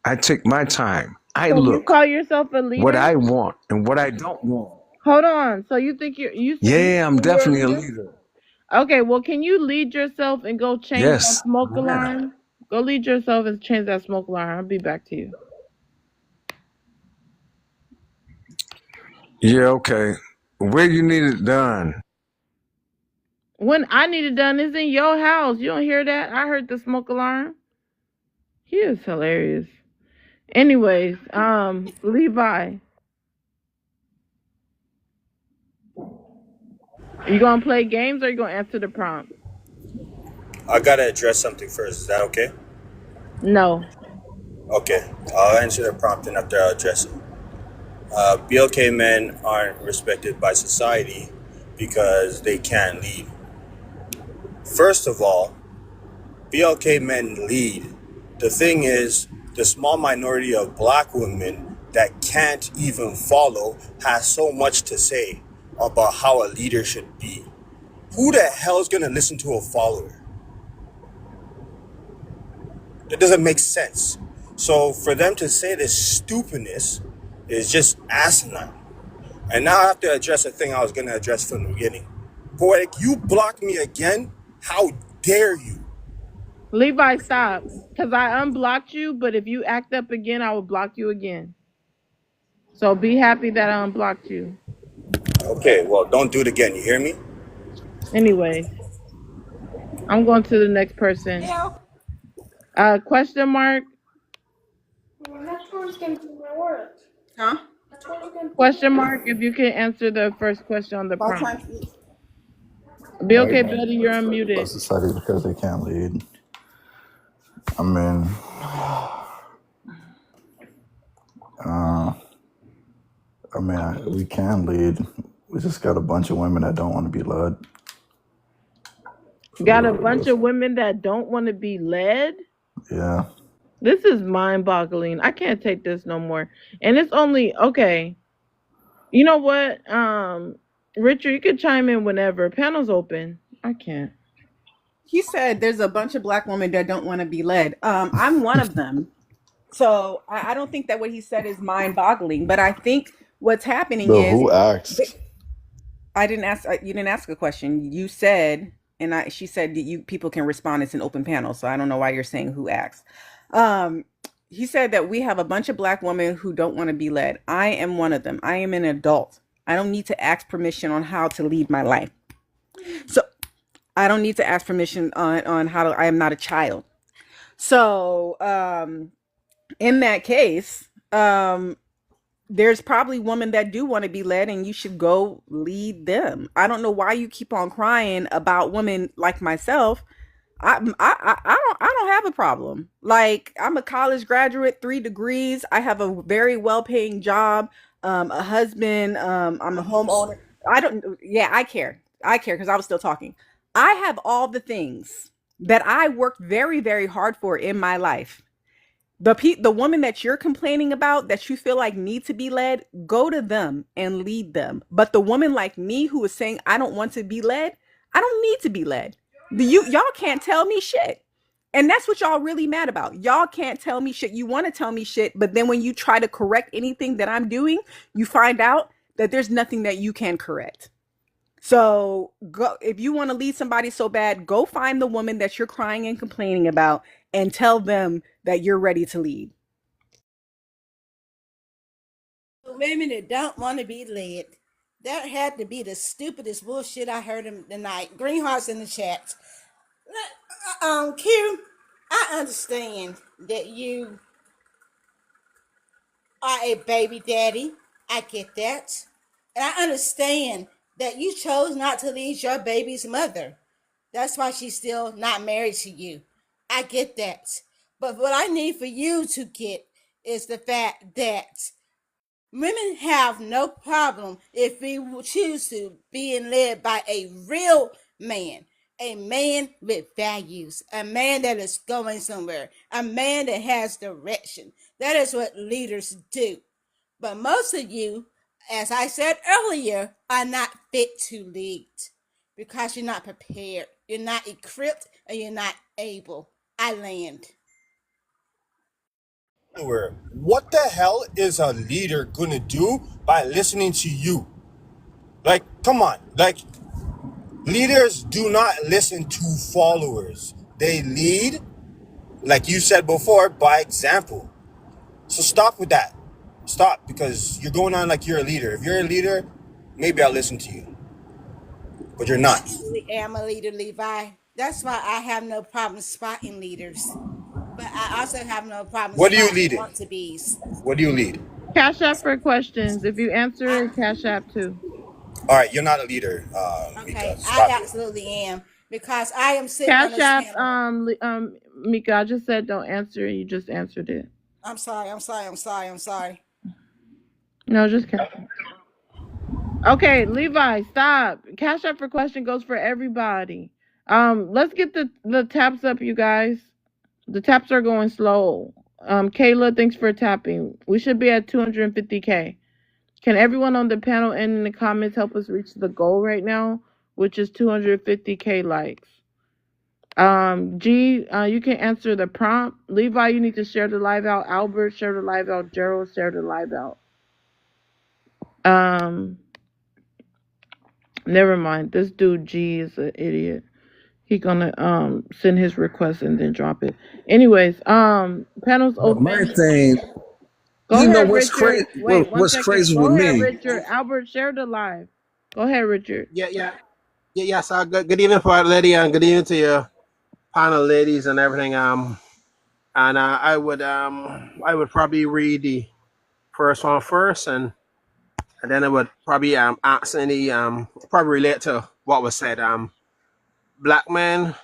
I take my time. I So you look call yourself a leader? what I want and what I don't want. Hold on. So you think you? Yeah, I'm definitely a leader. Okay. Well, can you lead yourself and go change that Yes. smoke Yeah. alarm? Go lead yourself and change that smoke alarm. I'll be back to you. Yeah, okay. Where you need it done? When I need it done is in your house. You don't hear that? I heard the smoke alarm. He is hilarious. Anyways, Levi. You gonna play games or you gonna answer the prompt? I gotta address something first. Is that okay? No. Okay, I'll answer the prompt and after I'll address it. BLK men aren't respected by society because they can't lead. First of all, BLK men lead. The thing is, the small minority of black women that can't even follow has so much to say about how a leader should be. Who the hell is gonna listen to a follower? That doesn't make sense. So for them to say this stupidness is just asinine. And now I have to address a thing I was going to address from the beginning. Poetic, you blocked me again? How dare you? Levi, stop. Because I unblocked you, but if you act up again, I will block you again. So be happy that I unblocked you. Okay, well, don't do it again. You hear me? Anyway, I'm going to the next person. Yeah. Question mark? Huh? Question mark if you can answer the first question on the prompt. Be okay, Betty, you're unmuted. Society because they can't lead. We can lead. We just got a bunch of women that don't want to be led. Got a bunch of women that don't want to be led? Yeah. This is mind-boggling. I can't take this no more. And it's only, okay. You know what? Richard, you can chime in whenever. Panel's open. I can't. He said there's a bunch of black women that don't want to be led. I'm one of them. So I don't think that what he said is mind-boggling. But I think what's happening is... Who asked? I didn't ask. You didn't ask a question. You said, she said that people can respond. It's an open panel. So I don't know why you're saying who asked. He said that we have a bunch of black women who don't want to be led. I am one of them. I am an adult. I don't need to ask permission on how to lead my life. So I don't need to ask permission on how to, I am not a child. So in that case, there's probably women that do want to be led, and you should go lead them. I don't know why you keep on crying about women like myself. I don't have a problem. Like, I'm a college graduate, 3 degrees. I have a very well-paying job, a husband. I'm a homeowner. I don't. Yeah, I care. I care because I was still talking. I have all the things that I worked very, very hard for in my life. The woman that you're complaining about that you feel like need to be led, go to them and lead them. But the woman like me who is saying I don't want to be led, I don't need to be led. Y'all can't tell me shit. And that's what y'all really mad about. Y'all can't tell me shit. You want to tell me shit, but then when you try to correct anything that I'm doing, you find out that there's nothing that you can correct. So go, if you want to lead somebody so bad, go find the woman that you're crying and complaining about and tell them that you're ready to lead. Women that don't want to be led. That had to be the stupidest bullshit I heard tonight. Green hearts in the chat. Q, I understand that you are a baby daddy. I get that. And I understand that you chose not to lead your baby's mother. That's why she's still not married to you. I get that. But what I need for you to get is the fact that women have no problem if we choose to being led by a real man. A man with values, a man that is going somewhere, a man that has direction. That is what leaders do. But most of you, as I said earlier, are not fit to lead because you're not prepared, you're not equipped, and you're not able. I land. What the hell is a leader gonna do by listening to you? Like, come on. Like, leaders do not listen to followers. They lead, like you said before, by example. So stop with that. Stop, because you're going on like you're a leader. If you're a leader, maybe I'll listen to you. But you're not. I am a leader, Levi. That's why I have no problem spotting leaders. But I also have no problem What do you spotting lead in? want-to-bees. What do you lead? Cash App for questions. If you answer it, Cash App too. All right, you're not a leader, Okay, Mika. I absolutely am. Because I am sitting on Cash this App, panel. Mika, I just said don't answer it. You just answered it. I'm sorry. No, just Cash App. Okay, Levi, stop. Cash App for question goes for everybody. Let's get the taps up, you guys. The taps are going slow. Kayla, thanks for tapping. We should be at 250K. Can everyone on the panel and in the comments help us reach the goal right now, which is 250K likes? G, you can answer the prompt. Levi, you need to share the live out. Albert, share the live out. Gerald, share the live out. Never mind. This dude G is an idiot. He gonna send his request and then drop it. Anyways, panel's open. My thing, Go you ahead, know what's Richard. crazy? Wait, one What's second. crazy Go with ahead, me? Richard. Albert, share the live. Go ahead, Richard. Yeah. So good evening, for our lady, and good evening to your panel ladies and everything. And I would probably read the first one first, and then I would probably ask any probably relate to what was said. Black men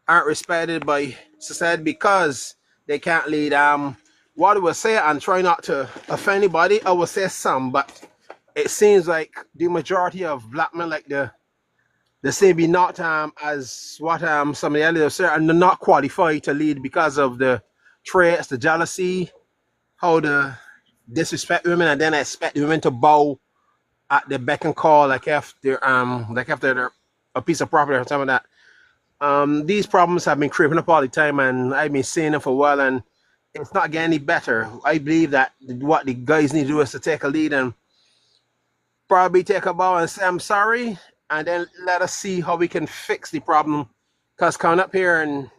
aren't respected by society because they can't lead. What I would say, and try not to offend anybody, I would say some, but it seems like the majority of black men, like they say, be not as what some of the elders say, and they're not qualified to lead because of the traits, the jealousy, how they disrespect women, and then expect women to bow at the beck and call, like if they're a piece of property or something like that. These problems have been creeping up all the time, and I've been seeing them for a while, and it's not getting any better. I believe that what the guys need to do is to take a lead and probably take a bow and say, I'm sorry, and then let us see how we can fix the problem. Because coming up here and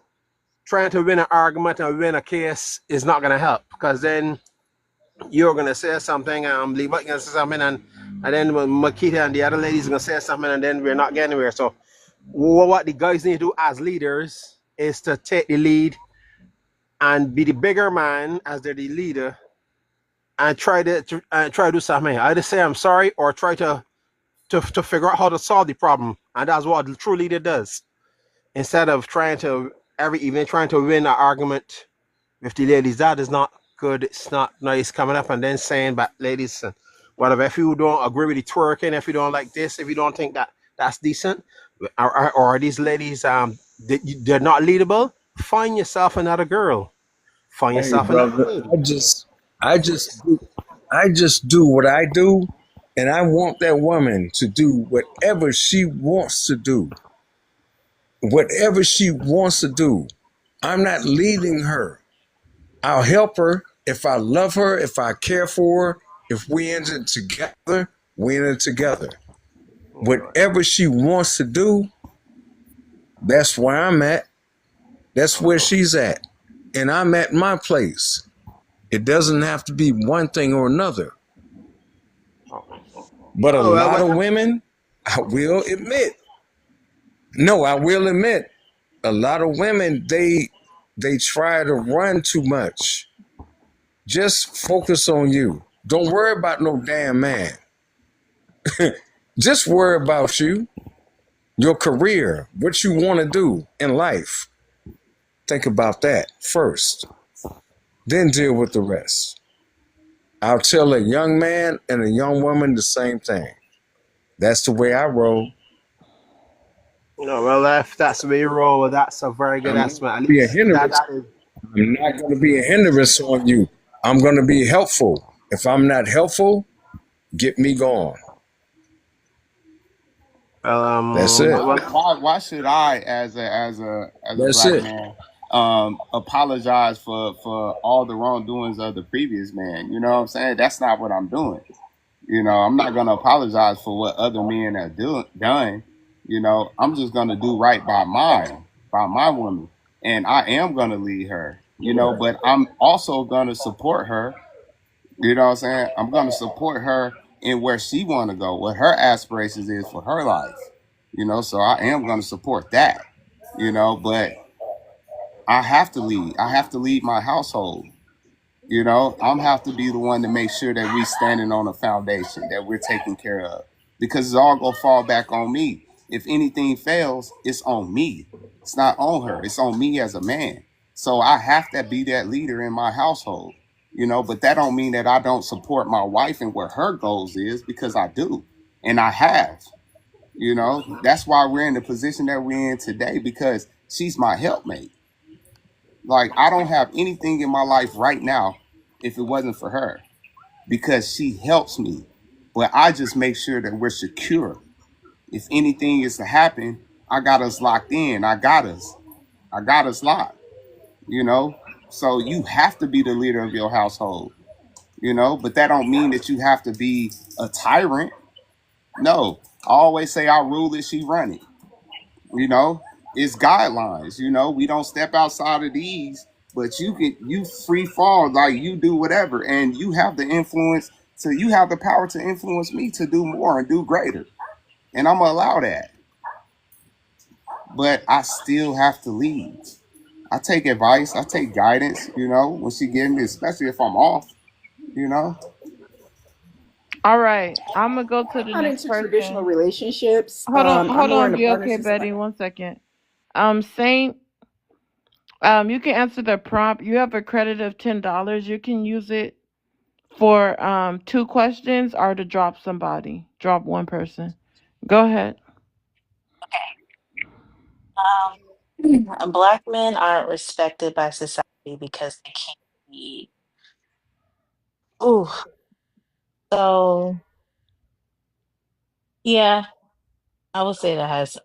trying to win an argument and win a case is not going to help, because then you're going to say something, Lee going to say something, and then Makita and the other ladies going to say something, and then we're not getting anywhere. So what the guys need to do as leaders is to take the lead and be the bigger man as they're the leader, and try to do something. Either say I'm sorry or try to figure out how to solve the problem, and that's what the true leader does. Instead of trying to every evening trying to win an argument with the ladies, that is not good. It's not nice coming up and then saying, "But ladies, whatever. If you don't agree with the twerking, if you don't like this, if you don't think that that's decent, or these ladies they're not leadable, find yourself another girl. Find Hey, yourself another brother, lady." I just do what I do, and I want that woman to do whatever she wants to do. Whatever she wants to do. I'm not leading her. I'll help her if I love her, if I care for her. If we end it together, we end it together. Whatever she wants to do, that's where I'm at. That's where she's at. And I'm at my place. It doesn't have to be one thing or another. But a lot of women, I will admit, a lot of women, they try to run too much. Just focus on you. Don't worry about no damn man. Just worry about you, your career, what you want to do in life. Think about that first. Then deal with the rest. I'll tell a young man and a young woman the same thing. That's the way I roll. Well, if that's the way you roll, that's a very good estimate. At Be a least hindrance. I'm not going to be a hindrance on you. I'm going to be helpful. If I'm not helpful, get me gone. That's it. Why should I, as a black man, apologize for all the wrongdoings of the previous man? You know what I'm saying? That's not what I'm doing. You know, I'm not gonna apologize for what other men have done. You know, I'm just gonna do right by my woman, and I am gonna lead her. You know, but I'm also gonna support her. You know what I'm saying? I'm gonna support her in where she want to go, what her aspirations is for her life. You know, so I am gonna support that. You know, but I have to lead. I have to lead my household. You know, I'm have to be the one to make sure that we standing on a foundation, that we're taken care of, because it's all gonna fall back on me. If anything fails, it's on me. It's not on her. It's on me as a man. So I have to be that leader in my household. You know, but that don't mean that I don't support my wife and what her goals is, because I do, and I have. You know, that's why we're in the position that we're in today, because she's my helpmate. Like, I don't have anything in my life right now if it wasn't for her, because she helps me. But I just make sure that we're secure. If anything is to happen, I got us locked in. I got us locked, you know? So you have to be the leader of your household, you know? But that don't mean that you have to be a tyrant. No, I always say I rule it, she run it. You know, it's guidelines. You know, we don't step outside of these, but you free fall, like you do whatever, and you have the influence. So you have the power to influence me to do more and do greater, and I'm gonna allow that. But I still have to lead. I take advice, I take guidance. You know, when she gives me, especially if I'm off. You know. All right, I'm gonna go to the Not next into traditional person. relationships. Hold I'm more on, in a be partner okay, society. Betty. 1 second. Saint, you can answer the prompt. You have a credit of $10. You can use it for 2 questions or to drop somebody. Drop one person. Go ahead. Black men aren't respected by society because they can't lead. Ooh, so yeah, I would say that has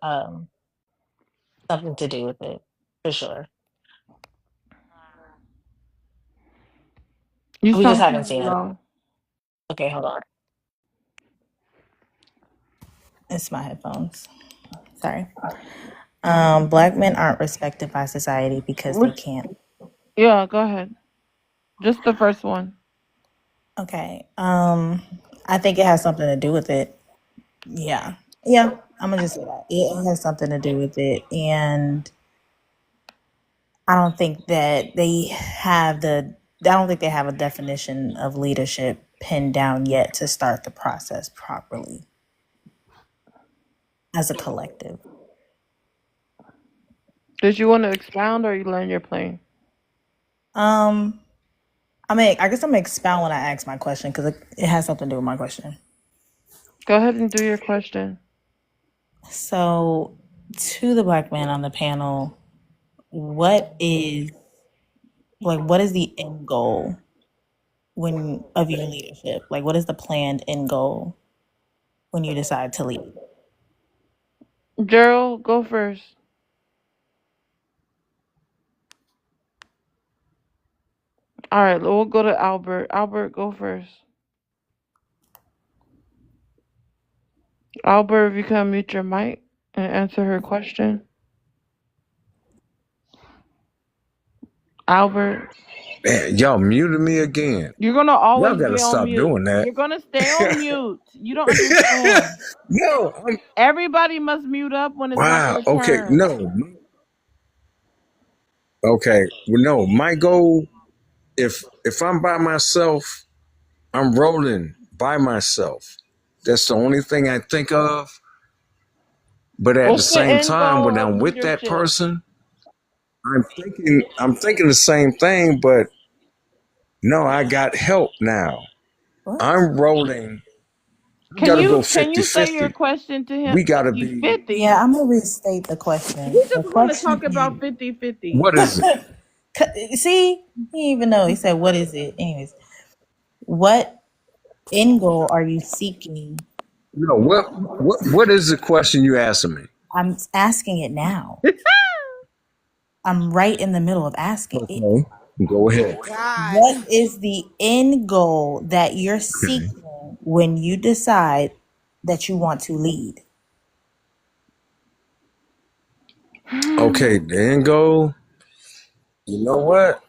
something to do with it for sure. You We just sound haven't kind of seen it. low. Okay, hold on. It's my headphones. Sorry. Black men aren't respected by society because they Which, can't. yeah, go ahead. Just the first one. Okay. I think it has something to do with it. Yeah. Yeah. I'm gonna just say that. It has something to do with it. And I don't think that they have a definition of leadership pinned down yet to start the process properly as a collective. Did you want to expound or you learn your plane? I guess I'm gonna expound when I ask my question because it has something to do with my question. Go ahead and do your question. So, to the Black man on the panel, what is the end goal of your leadership? Like, what is the planned end goal when you decide to lead? Gerald, go first. All right, we'll go to Albert. Albert, go first. Albert, if you can mute your mic and answer her question. Albert. Man, y'all muted me again. You're going to Y'all always gotta be on stop mute. doing that. You're going to stay on mute. You don't understand. Yo, Everybody must mute up when it's not wow. their Okay, turn. no. Okay, well, no. My goal, if I'm by myself, I'm rolling by myself. That's the only thing I think of. But at the What's the same end time, goal when of I'm with that leadership? person, I'm thinking the same thing, but no, I got help now. What? I'm rolling. We Can gotta you go say your 50-50. question to him? We gotta be 50-50? Yeah, I'm gonna restate the question. We The just want to question talk about 50-50. what is it? See, he didn't even know. He said, "What is it?" Anyways, what end goal are you seeking? No, what is the question you asking me? I'm asking it now. I'm right in the middle of asking it. Okay, go ahead. God. What is the end goal that you're seeking when you decide that you want to lead? Okay, the end goal. You know what?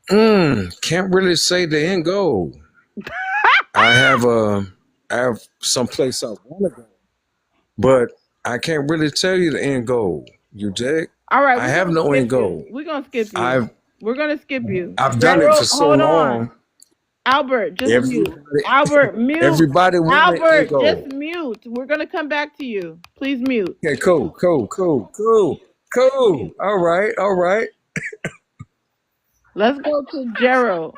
Can't really say the end goal. I have some place I want to go, but I can't really tell you the end goal. You dig? All right, I have no end goal. We're gonna skip you. We're gonna skip you. I've done it for so hold long. on. Albert, just mute. Everybody, Albert, mute. everybody want an end Albert, goal. just mute. We're gonna come back to you. Please mute. Okay, cool. All right. Let's go to Gerald.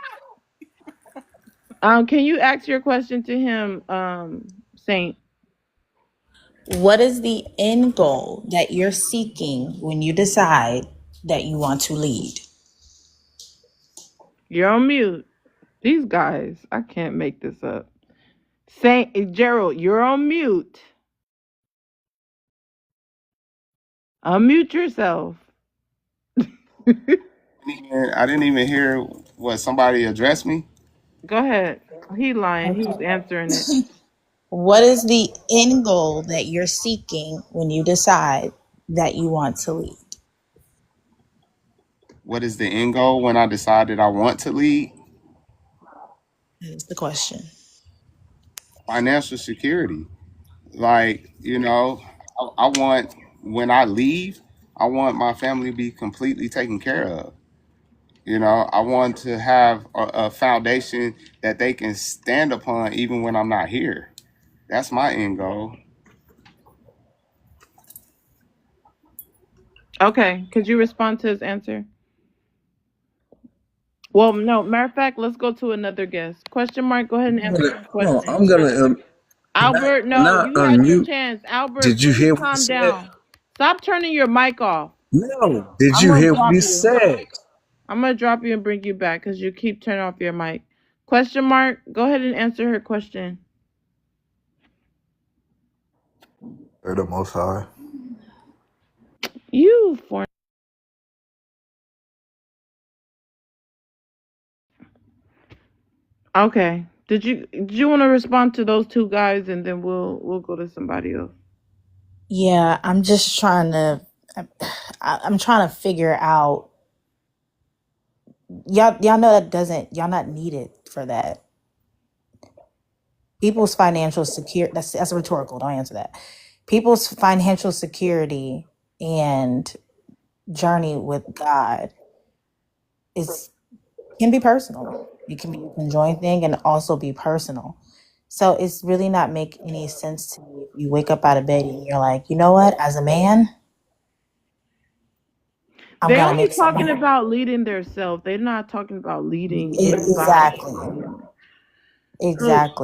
Can you ask your question to him, Saint? What is the end goal that you're seeking when you decide that you want to lead? You're on mute. These guys, I can't make this up. Saint Gerald, you're on mute. Unmute yourself. I didn't even hear what somebody addressed me. Go ahead. He lying. He was answering it. What is the end goal that you're seeking when you decide that you want to lead? What is the end goal when I decided I want to lead? That's the question. Financial security. Like, I want, when I leave, I want my family to be completely taken care of. I want to have a foundation that they can stand upon even when I'm not here. That's my end goal. Okay. Could you respond to his answer? Well, no. Matter of fact, let's go to another guest. Question mark. Go ahead and answer the question. No, I'm gonna. Albert, no, you had your chance. Albert, did you hear what calm he said? down. Stop turning your mic off. No. Did you hear what he said? I'm gonna drop you and bring you back because you keep turning off your mic. Question mark. Go ahead and answer her question. Or the Most High. You for. Okay. Did you want to respond to those two guys and then we'll go to somebody else? Yeah, I'm just trying to I'm trying to figure out. Y'all know that doesn't. Y'all not needed for that. People's financial security. That's rhetorical. Don't answer that. People's financial security and journey with God is can be personal. It can be a conjoined thing and also be personal. So it's really not make any sense to me if you wake up out of bed and you're like, you know what, as a man, I'm They're gonna only make some talking money. about leading themselves. They're not talking about leading anybody. Exactly.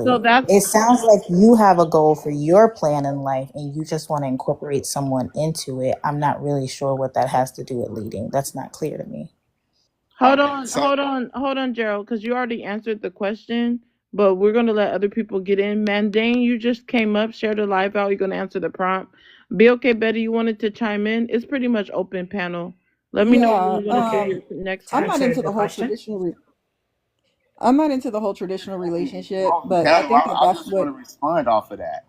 So Exactly. that's It sounds like you have a goal for your plan in life and you just want to incorporate someone into it. I'm not really sure what that has to do with leading. That's not clear to me. Okay, so hold on, Gerald, because you already answered the question, but we're gonna let other people get in. Mandane, you just came up, shared a live out. You're gonna answer the prompt. Be okay, Betty. You wanted to chime in. It's pretty much open panel. Let me know when Yeah, you want to say your next I'm not question. into the whole I'm not into the whole traditional relationship, but I Hell, think that I that's just want what. to respond off of that.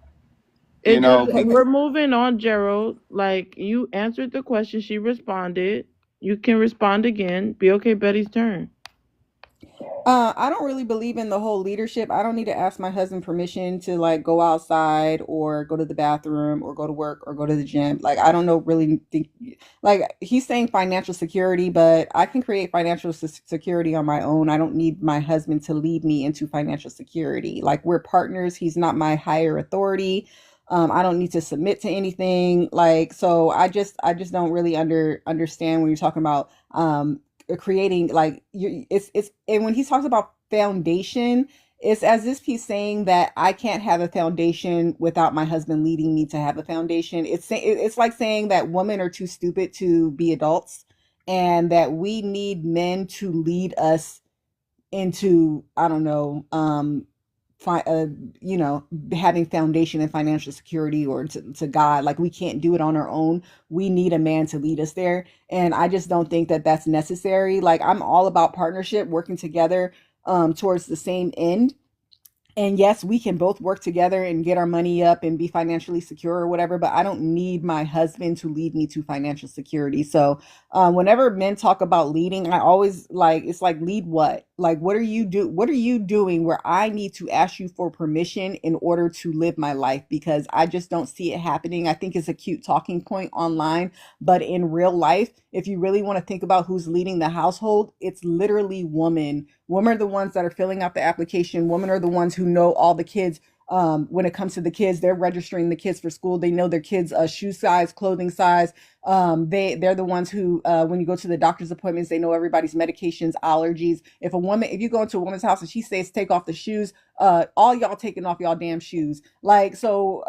You It just know, we're because moving on, Gerald. Like you answered the question, she responded. You can respond again. Be okay, Betty's turn. I don't really believe in the whole leadership. I don't need to ask my husband permission to like go outside or go to the bathroom or go to work or go to the gym. Like I don't know really think like he's saying financial security, but I can create financial security on my own. I don't need my husband to lead me into financial security. Like we're partners. He's not my higher authority. I don't need to submit to anything. Like so I just don't really understand when you're talking about creating like you it's and when he talks about foundation, it's as if he's saying that I can't have a foundation without my husband leading me to have a foundation. It's like saying that women are too stupid to be adults and that we need men to lead us into I don't know fi- uh, having foundation and financial security or to God. Like we can't do it on our own. We need a man to lead us there, and I just don't think that that's necessary. Like I'm all about partnership, working together towards the same end. And yes, we can both work together and get our money up and be financially secure or whatever, but I don't need my husband to lead me to financial security. So whenever men talk about leading, I always like it's like lead what? Like what are you doing where I need to ask you for permission in order to live my life? Because I just don't see it happening. I think it's a cute talking point online, but in real life, if you really want to think about who's leading the household, it's literally women. Women are the ones that are filling out the application. Women are the ones who know all the kids. When it comes to the kids, they're registering the kids for school. They know their kids' shoe size, clothing size. They're the ones who, when you go to the doctor's appointments, they know everybody's medications, allergies. If you go into a woman's house and she says take off the shoes, all y'all taking off y'all damn shoes. Like so.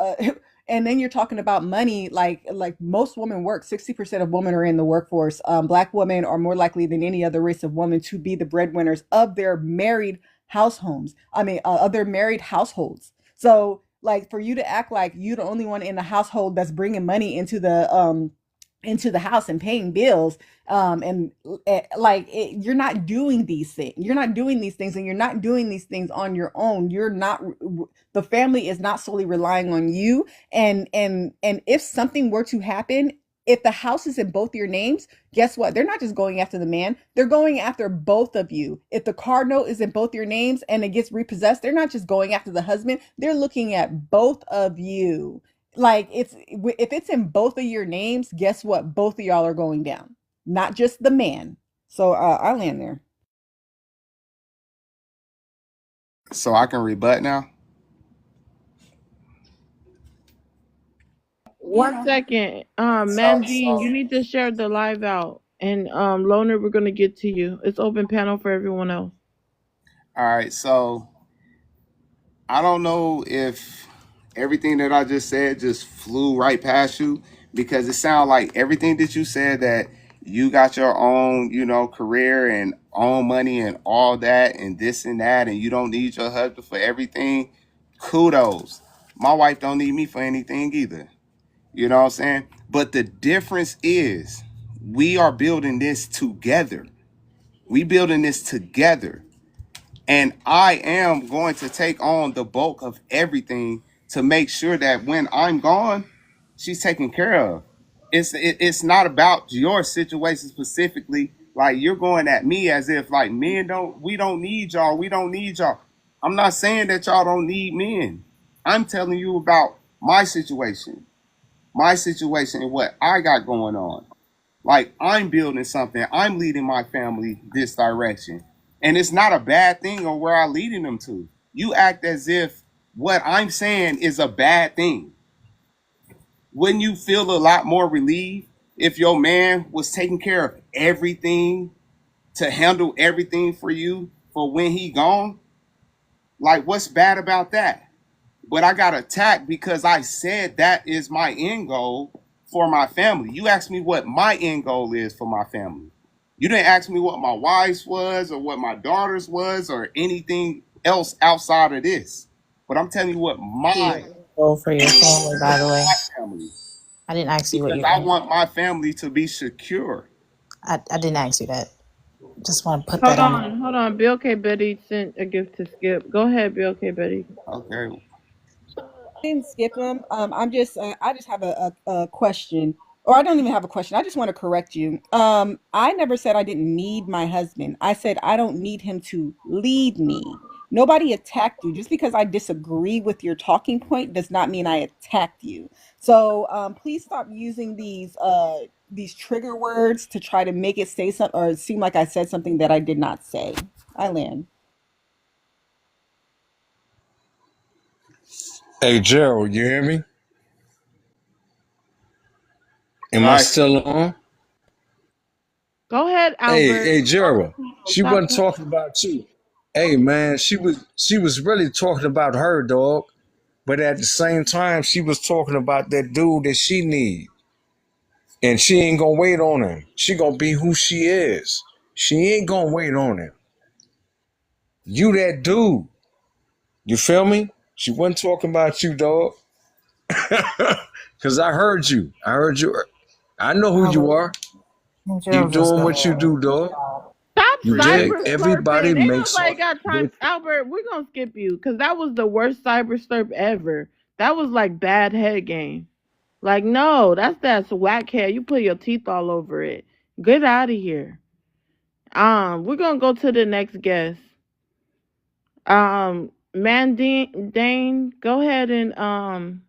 And then you're talking about money, like most women work. 60% of women are in the workforce. Black women are more likely than any other race of women to be the breadwinners of their married households. Of their married households. So, like, for you to act like you're the only one in the household that's bringing money into the house and paying bills, and you're not doing these things. You're not doing these things, and you're not doing these things on your own. You're not. The family is not solely relying on you, and if something were to happen, if the house is in both your names, guess what? They're not just going after the man, they're going after both of you. If the car note is in both your names and it gets repossessed, they're not just going after the husband, they're looking at both of you. Like if it's in both of your names, guess what? Both of y'all are going down, not just the man. So I land there. so I can rebut now. One second. So, Mandine, you so need to share the live out. And Loner, we're gonna get to you. It's open panel for everyone else. all right. So I don't know if everything that I just said just flew right past you because it sounded like everything that you said that you got your own, career and own money and all that and this and that, and you don't need your husband for everything. Kudos. My wife don't need me for anything either. You know what I'm saying? But the difference is we are building this together. We building this together. And I am going to take on the bulk of everything to make sure that when I'm gone, she's taken care of. it's not about your situation specifically. Like you're going at me as if like men we don't need y'all. We don't need y'all. I'm not saying that y'all don't need men. I'm telling you about my situation and what I got going on. Like I'm building something. I'm leading my family this direction. And it's not a bad thing or where I'm leading them to. You act as if what I'm saying is a bad thing. Wouldn't you feel a lot more relieved if your man was taking care of everything to handle everything for you for when he gone? Like, what's bad about that? But I got attacked because I said that is my end goal for my family. You asked me what my end goal is for my family. You didn't ask me what my wife's was or what my daughter's was or anything else outside of this. But I'm telling you what my Goal for your family, by the way. family. I didn't ask you what Because your I want my family to be secure. I didn't ask you that. Just want to put that on. Hold on. Bill K. Betty sent a gift to Skip. Go ahead, Bill K. Betty. Okay. I didn't skip him. I just have a question, or I don't even have a question. I just want to correct you. I never said I didn't need my husband. I said I don't need him to lead me. Nobody attacked you. Just because I disagree with your talking point does not mean I attacked you. So please stop using these trigger words to try to make it say something or seem like I said something that I did not say. I land. Hey, Gerald, you hear me? Am I Right. still on? Go ahead, Albert. Hey, Gerald. She Stop. wasn't talking about you. Hey, man, she was really talking about her, dog. But at the same time, she was talking about that dude that she need. And she ain't gonna wait on him. She gonna be who she is. She ain't gonna wait on him. You that dude. You feel me? She wasn't talking about you, dog. Cause I heard you. I know who you are. Keep doing what you do, dog. Stop You dig? cyber Everybody slurping. Ain't makes nobody got time. Albert, we're gonna skip you because that was the worst cyber slurp ever. That was like bad head game. Like, no, that's whack head. You put your teeth all over it. Get out of here. We're gonna go to the next guest. Dane, go ahead and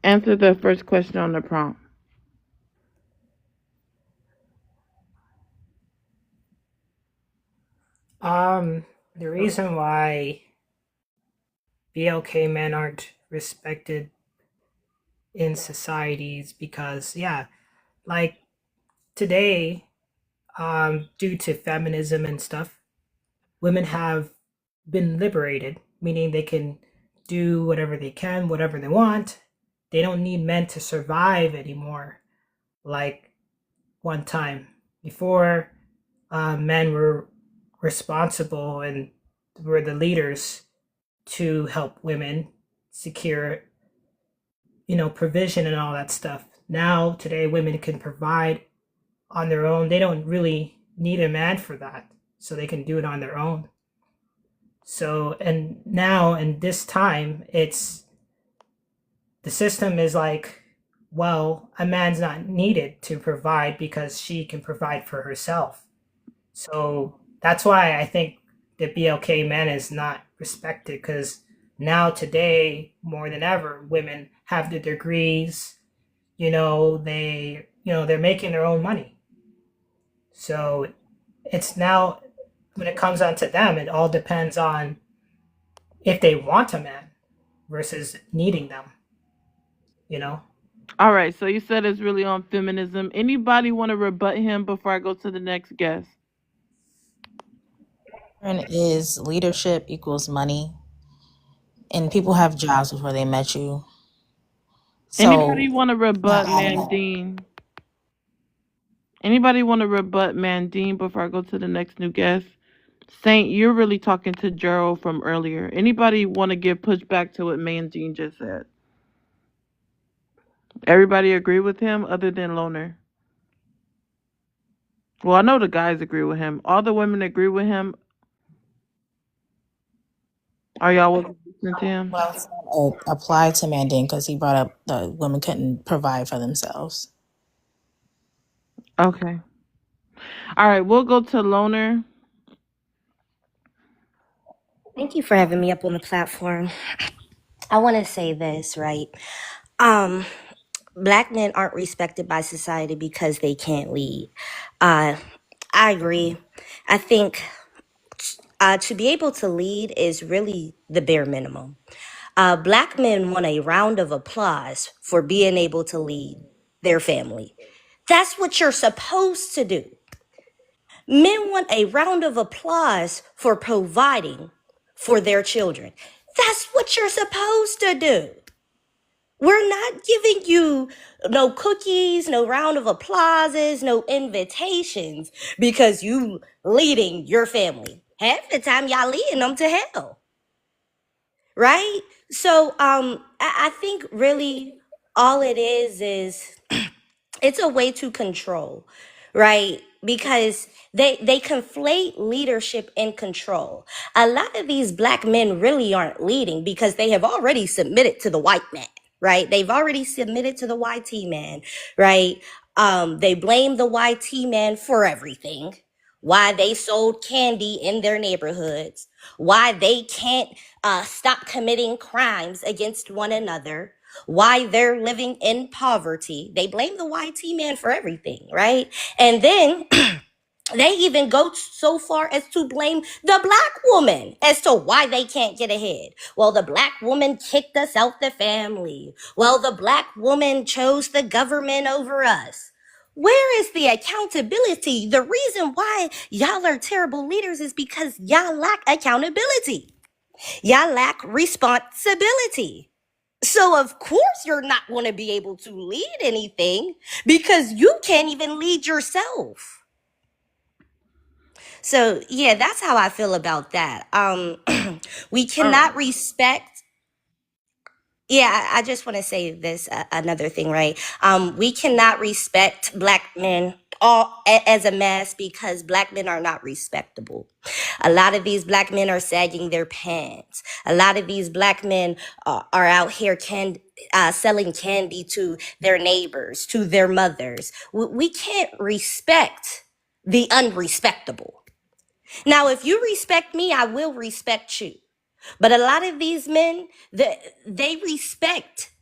answer the first question on the prompt. The reason why BLK men aren't respected in societies because like today, due to feminism and stuff, women have been liberated, meaning they can do whatever they can, whatever they want. They don't need men to survive anymore like one time. Before, men were responsible and were the leaders to help women secure, provision and all that stuff. Now, today, women can provide on their own. They don't really need a man for that, so they can do it on their own. So, and now in this time, the system is like, well, a man's not needed to provide because she can provide for herself. So that's why I think the BLK man is not respected, because now today more than ever, women have the degrees, they're making their own money. So it's now, when it comes down to them, it all depends on if they want a man versus needing them, All right, so you said it's really on feminism. Anybody want to rebut him before I go to the next guest? Is leadership equals money, and people have jobs before they met you. So, anybody want to rebut Mandine? Anybody want to rebut Mandine before I go to the next new guest? Saint, you're really talking to Gerald from earlier. Anybody want to give pushback to what Mandine just said? Everybody agree with him other than Loner? Well, I know the guys agree with him. All the women agree with him. Are y'all wasn't listening to him? Well, I was saying it applied to Manding because he brought up the women couldn't provide for themselves. Okay. All right, we'll go to Loner. Thank you for having me up on the platform. I want to say this, right? Um, Black men aren't respected by society because they can't lead. I agree. I think to be able to lead is really the bare minimum. Black men want a round of applause for being able to lead their family. That's what you're supposed to do. Men want a round of applause for providing for their children. That's what you're supposed to do. We're not giving you no cookies, no round of applauses, no invitations because you leading your family. Half the time y'all leading them to hell, right? So I think really all it is it's a way to control, right? Because they conflate leadership and control. A lot of these black men really aren't leading because they have already submitted to the white man, right? They've already submitted to the YT man, right? They blame the YT man for everything. Why they sold candy in their neighborhoods, why they can't stop committing crimes against one another, why they're living in poverty. They blame the YT man for everything, right? And then they even go so far as to blame the black woman as to why they can't get ahead. Well, the black woman kicked us out the family. Well, the black woman chose the government over us. Where is the accountability? The reason why y'all are terrible leaders is because y'all lack accountability. Y'all lack responsibility. So of course you're not going to be able to lead anything because you can't even lead yourself. So yeah, that's how I feel about that. We cannot respect. Yeah, I just want to say this another thing, right? We cannot respect black men all as a mass because black men are not respectable. A lot of these black men are sagging their pants. A lot of these black men are out here selling candy to their neighbors, to their mothers. We can't respect the unrespectable. Now, if you respect me, I will respect you. But a lot of these men, they respect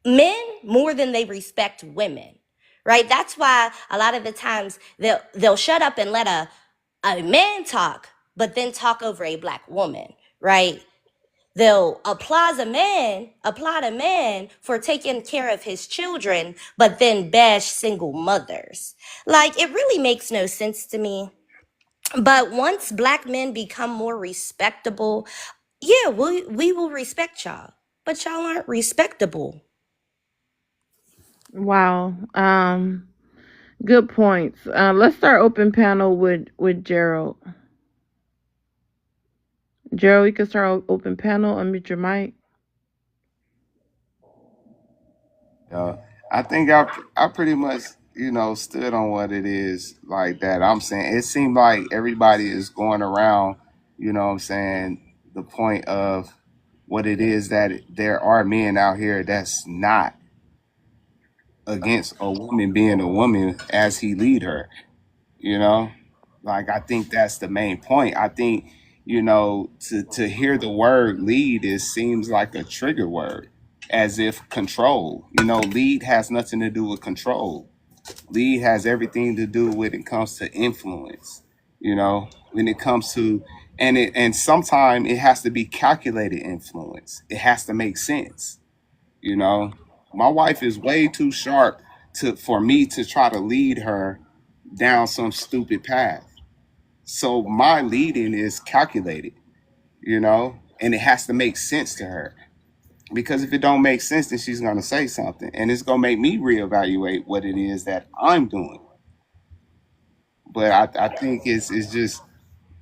men more than they respect women, right? That's why a lot of the times they'll shut up and let a man talk, but then talk over a black woman, right? They'll applaud a man for taking care of his children, but then bash single mothers. Like, it really makes no sense to me. But once black men become more respectable, yeah, we will respect y'all. But y'all aren't respectable. Wow. Good points. Let's start open panel with Gerald. Gerald, you can start open panel. Unmute your mic. I think I pretty much stood on what it is like that. I'm saying it seemed like everybody is going around, what I'm saying, the point of what it is that there are men out here that's not against a woman being a woman as he lead her, you know? Like, I think that's the main point. I think, to hear the word lead seems like a trigger word, as if control. Lead has nothing to do with control. Lead has everything to do when it comes to influence, when it comes to and sometimes it has to be calculated influence. It has to make sense. My wife is way too sharp for me to try to lead her down some stupid path. So my leading is calculated, and it has to make sense to her. Because if it don't make sense, then she's gonna say something, and it's gonna make me reevaluate what it is that I'm doing. But I think it's just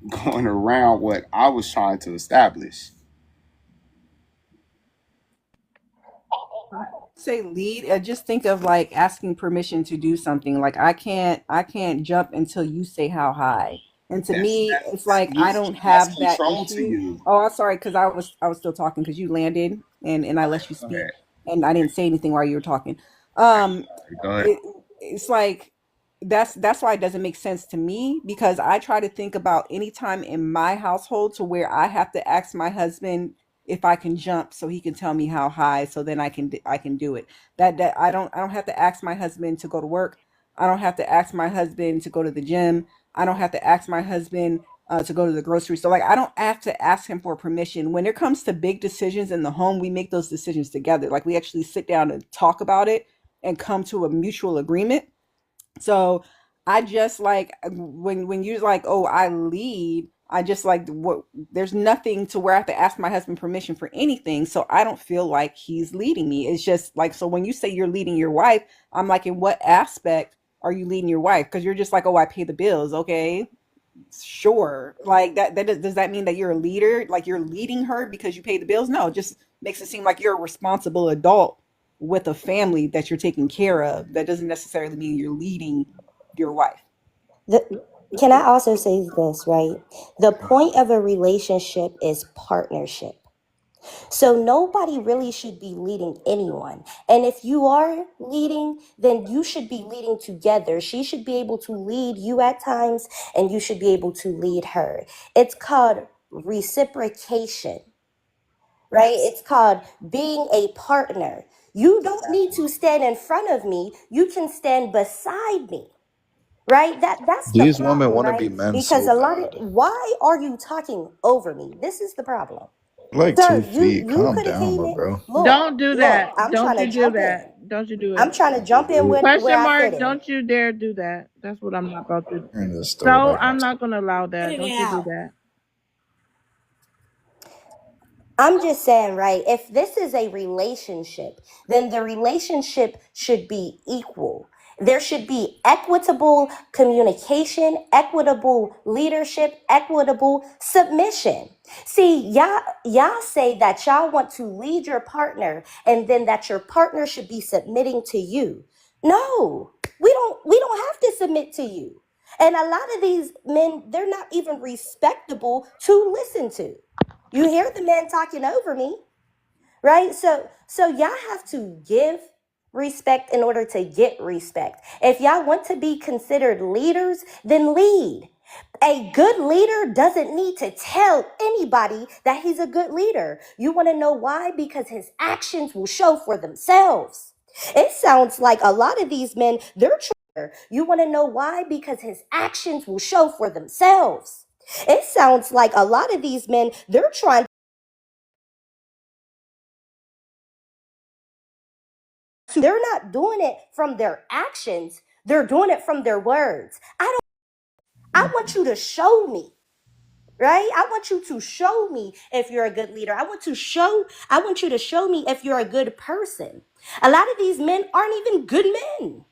going around what I was trying to establish. Say lead, I just think of like asking permission to do something. Like I can't jump until you say how high. And to That's me, it's like I don't that's have that control to issue. you. Oh, I'm sorry, because I was still talking because you landed and I let you Go speak ahead. and I didn't say anything while you were talking. Um, Go ahead. it's like that's why it doesn't make sense to me, because I try to think about any time in my household to where I have to ask my husband if I can jump so he can tell me how high, so then I can do it. That I don't have to ask my husband to go to work. I don't have to ask my husband to go to the gym. I don't have to ask my husband to go to the grocery store. Like, I don't have to ask him for permission. When it comes to big decisions in the home, we make those decisions together. Like, we actually sit down and talk about it and come to a mutual agreement. So I just like when you're like, oh, I lead. I just like what there's nothing to where I have to ask my husband permission for anything. So I don't feel like he's leading me. It's just like, so when you say you're leading your wife, I'm like, in what aspect are you leading your wife? Because you're just like, oh, I pay the bills. Okay, sure. Like does that mean that you're a leader? Like, you're leading her because you pay the bills? No, it just makes it seem like you're a responsible adult with a family that you're taking care of. That doesn't necessarily mean you're leading your wife. Can I also say this, right? The point of a relationship is partnership. So nobody really should be leading anyone. And if you are leading, then you should be leading together. She should be able to lead you at times, and you should be able to lead her. It's called reciprocation, right? It's called being a partner. You don't need to stand in front of me. You can stand beside me. Right? That's the These women problem, want to right? be men Because so a lot of bad. why are you talking over me? This is the problem. Like Sir, 2 feet. you Calm could have down, came my in. bro. Don't do Look, that. I'm Don't trying you to do jump that. in. Don't you do I'm it. trying to jump in where Question I mark, fit in. don't you dare do that. That's what I'm not about to do. Hearing this story So like I'm not gonna allow that. Don't you do that. I'm just saying, right? If this is a relationship, then the relationship should be equal. There should be equitable communication, equitable leadership, equitable submission. See, y'all say that y'all want to lead your partner and then that your partner should be submitting to you. No, we don't have to submit to you. And a lot of these men, they're not even respectable to listen to. You hear the man talking over me, right? So y'all have to give respect in order to get respect. If y'all want to be considered leaders, then lead. A good leader doesn't need to tell anybody that he's a good leader. You want to know why? Because his actions will show for themselves. It sounds like a lot of these men, they're trying. You want to know why? Because his actions will show for themselves. It sounds like a lot of these men, they're trying. They're not doing it from their actions. They're doing it from their words. I want you to show me, right? I want you to show me if you're a good leader. I want you to show me if you're a good person. A lot of these men aren't even good men.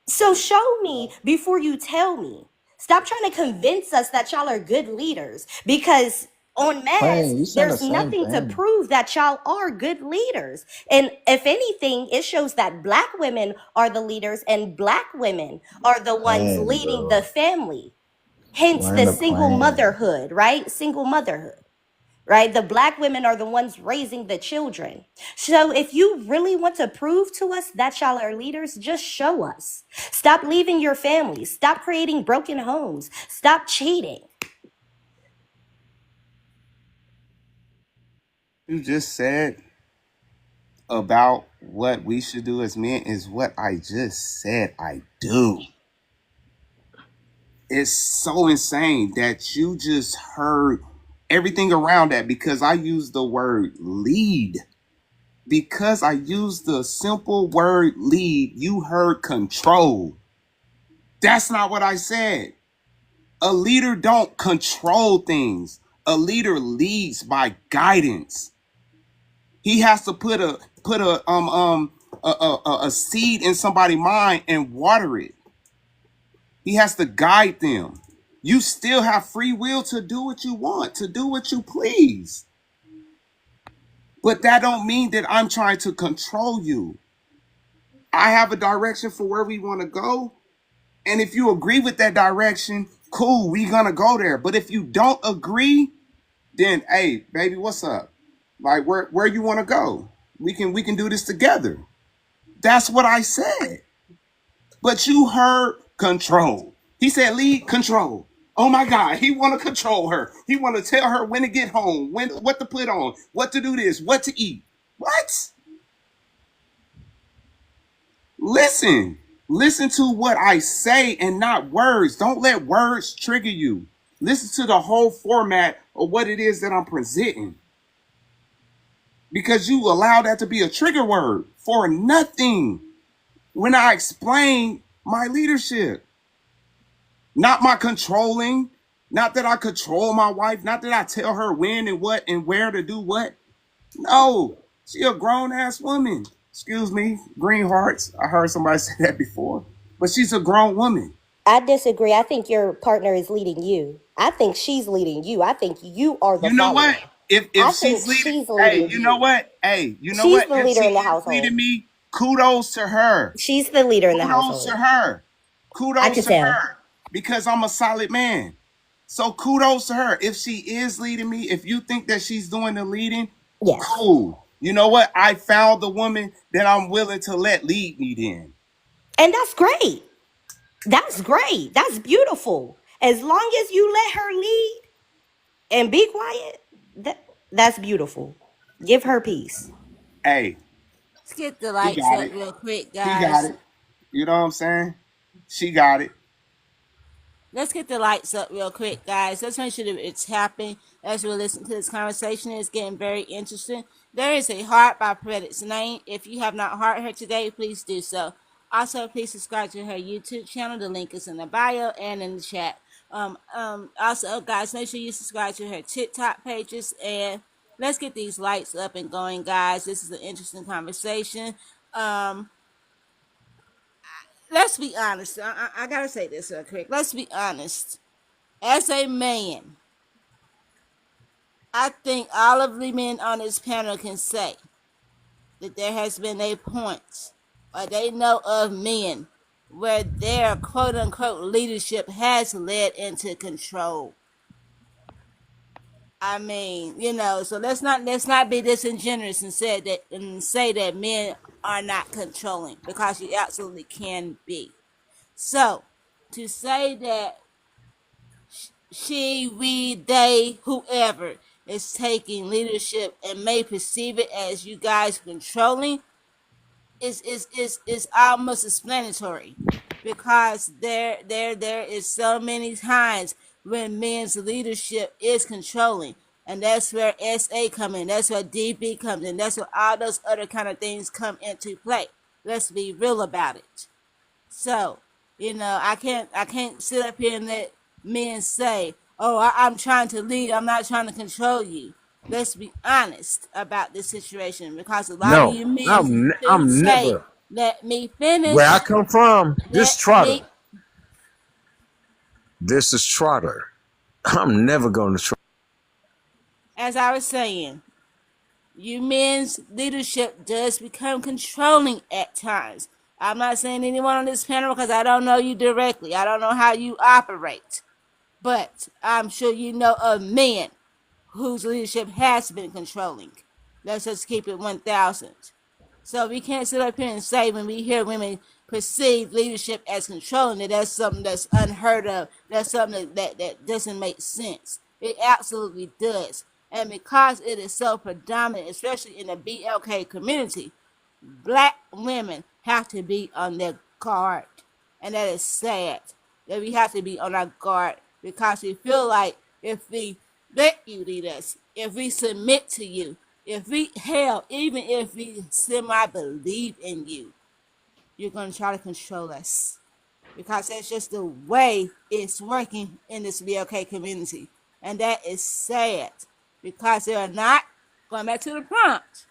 So show me before you tell me. Stop trying to convince us that y'all are good leaders, because on mass, Queen, you saying the there's same nothing to thing. prove that y'all are good leaders. And if anything, it shows that black women are the leaders and black women are the ones Queen, leading the bro. family. Hence the Land the single plane. motherhood, right? Single motherhood. Right? The black women are the ones raising the children. So if you really want to prove to us that y'all are leaders, just show us. Stop leaving your families. Stop creating broken homes. Stop cheating. You just said about what we should do as men is what I just said I do. It's so insane that you just heard everything around that because I used the word lead. Because I used the simple word lead, you heard control. That's not what I said. A leader don't control things. A leader leads by guidance. He has to put a seed in somebody's mind and water it. He has to guide them. You still have free will to do what you want, to do what you please. But that don't mean that I'm trying to control you. I have a direction for where we want to go. And if you agree with that direction, cool, we gonna go there. But if you don't agree, then hey, baby, what's up? Like where you wanna go? We can do this together. That's what I said. But you heard control. He said lead control. Oh my God, he want to control her. He want to tell her when to get home, what to put on, what to do this, what to eat. What? Listen to what I say and not words. Don't let words trigger you. Listen to the whole format of what it is that I'm presenting. Because you allow that to be a trigger word for nothing when I explain my leadership. Not my controlling, not that I control my wife, not that I tell her when and what and where to do what. No, she a grown-ass woman. Excuse me, green hearts. I heard somebody say that before. But she's a grown woman. I disagree. I think your partner is leading you. I think she's leading you. I think you are the You know follower. what? If she's leading, hey, you know what? Hey, you know she's what? She's the leader in the household. Leading me, kudos to her. She's the leader in the household. Kudos to her. Kudos to her. Because I'm a solid man. So kudos to her. If she is leading me, if you think that she's doing the leading, yes. Cool. You know what? I found the woman that I'm willing to let lead me then. And that's great. That's great. That's beautiful. As long as you let her lead and be quiet, that's beautiful. Give her peace. Hey. Let's get the lights up real quick, guys. She got it. You know what I'm saying? She got it. Let's get the lights up real quick, guys. Let's make sure that it's happening as we listen to this conversation. It's getting very interesting. There is a heart by Prophetic's name. If you have not heard her today, please do so. Also, please subscribe to her YouTube channel. The link is in the bio and in the chat. Also, guys, make sure you subscribe to her TikTok pages. And let's get these lights up and going, guys. This is an interesting conversation. Let's be honest. I gotta say this real quick. Let's be honest. As a man, I think all of the men on this panel can say that there has been a point, or they know of men, where their quote-unquote leadership has led into control. I mean, so let's not be disingenuous and say that men are not controlling, because you absolutely can be. So to say that she, we, they, whoever is taking leadership and may perceive it as you guys controlling is almost explanatory, because there is so many times when men's leadership is controlling. And that's where SA come in. That's where DB comes in. That's where all those other kind of things come into play. Let's be real about it. So, I can't sit up here and let men say, "Oh, I'm trying to lead. I'm not trying to control you." Let's be honest about this situation, because a lot of you men I'm never. Let me finish. Where I come from, this Trotter. This is Trotter. I'm never going to try. As I was saying, you men's leadership does become controlling at times. I'm not saying anyone on this panel, because I don't know you directly. I don't know how you operate. But I'm sure you know of men whose leadership has been controlling. Let's just keep it 1,000. So we can't sit up here and say, when we hear women perceive leadership as controlling, that that's something that's unheard of. That's something that doesn't make sense. It absolutely does. And because it is so predominant, especially in the BLK community, Black women have to be on their guard. And that is sad, that we have to be on our guard, because we feel like if we let you lead us, if we submit to you, even if we semi-believe in you, you're going to try to control us. Because that's just the way it's working in this BLK community. And that is sad, because they are not, going back to the prompt,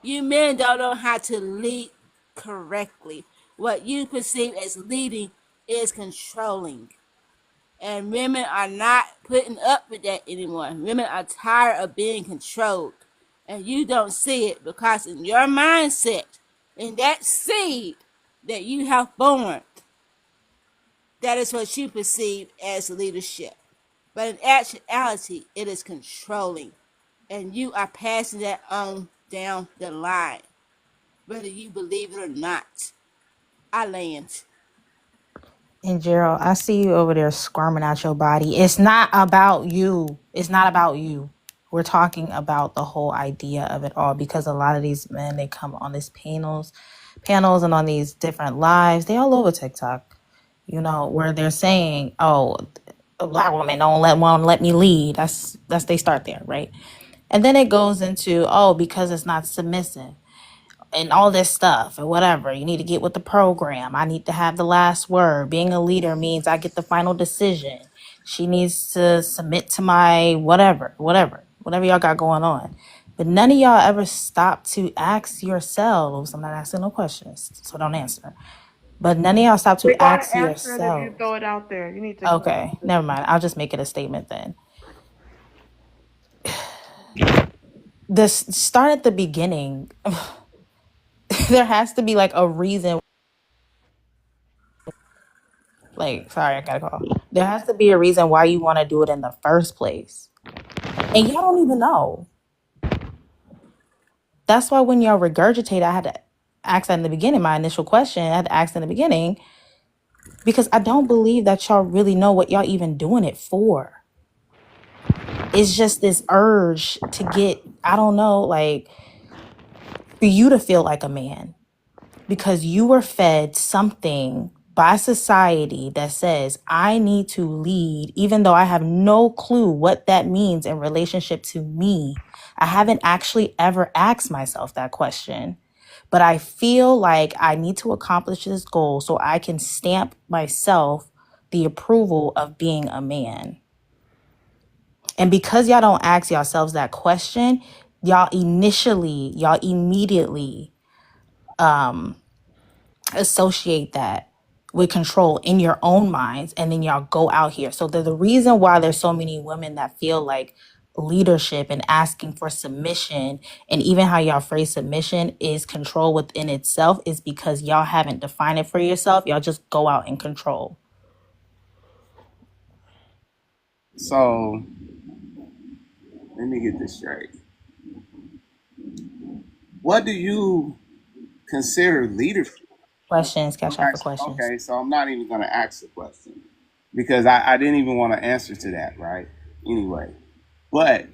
you men don't know how to lead correctly. What you perceive as leading is controlling. And women are not putting up with that anymore. Women are tired of being controlled. And you don't see it, because in your mindset, in that seed that you have born, That is what you perceive as leadership. But in actuality, it is controlling. And you are passing that on down the line, whether you believe it or not. I land. And Gerald, I see you over there squirming out your body. It's not about you. It's not about you. We're talking about the whole idea of it all, because a lot of these men, they come on these panels and on these different lives. They all over TikTok, where they're saying, "Oh, a black woman don't let me lead." That's they start there, right? And then it goes into, oh, because it's not submissive and all this stuff or whatever. You need to get with the program. I need to have the last word. Being a leader means I get the final decision. She needs to submit to my whatever y'all got going on. But none of y'all ever stop to ask yourselves. I'm not asking no questions, so don't answer. But none of y'all stop to We're gonna ask answer it if you yourselves. throw it out there. You need to. Okay, never mind. I'll just make it a statement then. This start at the beginning. There has to be like a reason. Like, sorry, I gotta call. There has to be a reason why you want to do it in the first place. And y'all don't even know. That's why when y'all regurgitate, I had to ask that in the beginning. My initial question, I had to ask in the beginning, because I don't believe that y'all really know what y'all even doing it for. It's just this urge to get, I don't know, like, for you to feel like a man. Because you were fed something by society that says I need to lead, even though I have no clue what that means in relationship to me. I haven't actually ever asked myself that question, but I feel like I need to accomplish this goal so I can stamp myself the approval of being a man. And because y'all don't ask yourselves that question, y'all immediately associate that with control in your own minds, and then y'all go out here. So the reason why there's so many women that feel like leadership and asking for submission, and even how y'all phrase submission is control within itself, is because y'all haven't defined it for yourself. Y'all just go out and control. So let me get this straight. What do you consider leadership? Questions, cash out for questions. Okay, so I'm not even going to ask the question because I didn't even want to answer to that, right? Anyway, but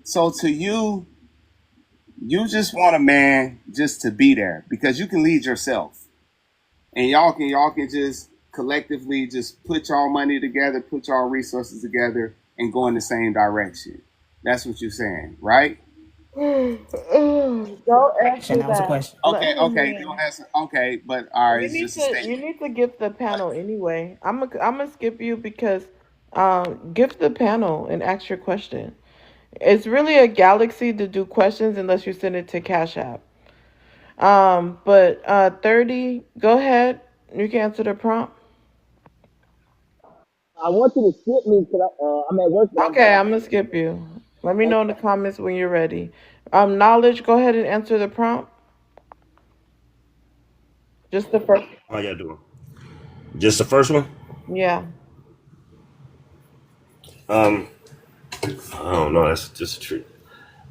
so to you, you just want a man just to be there because you can lead yourself, and y'all can just collectively just put y'all money together, put y'all resources together, and go in the same direction. That's what you're saying, right? Don't answer That was a that. question. Okay, don't answer. Okay, but all right, it's just a statement. You need to gift the panel anyway. I'm gonna skip you because gift the panel and ask your question. It's really a galaxy to do questions unless you send it to Cash App. But 30, go ahead. You can answer the prompt. I want you to skip me because I'm at work. Okay, I'm gonna skip you. Let me know in the comments when you're ready. Knowledge, go ahead and answer the prompt. Just the first. How y'all doing? Just the first one? Yeah. I don't know. That's just a treat.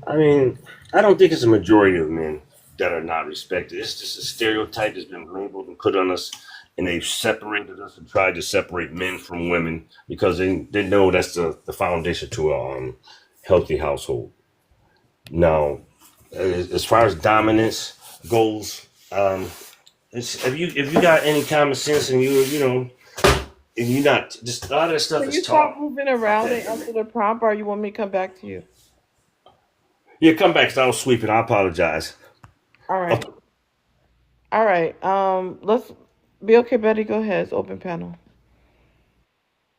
I mean, I don't think it's a majority of men that are not respected. It's just a stereotype that's been labeled and put on us, and they've separated us and tried to separate men from women because they know that's the foundation to a healthy household. Now, as far as dominance goes, if you got any common sense and if you're not, just a lot of that stuff Can is you taught. stop moving around and answer the prompt, or you want me to come back to you? Yeah, come back because I was sweeping. I apologize. All right. All right. Let's be okay, Betty. Go ahead. It's open panel.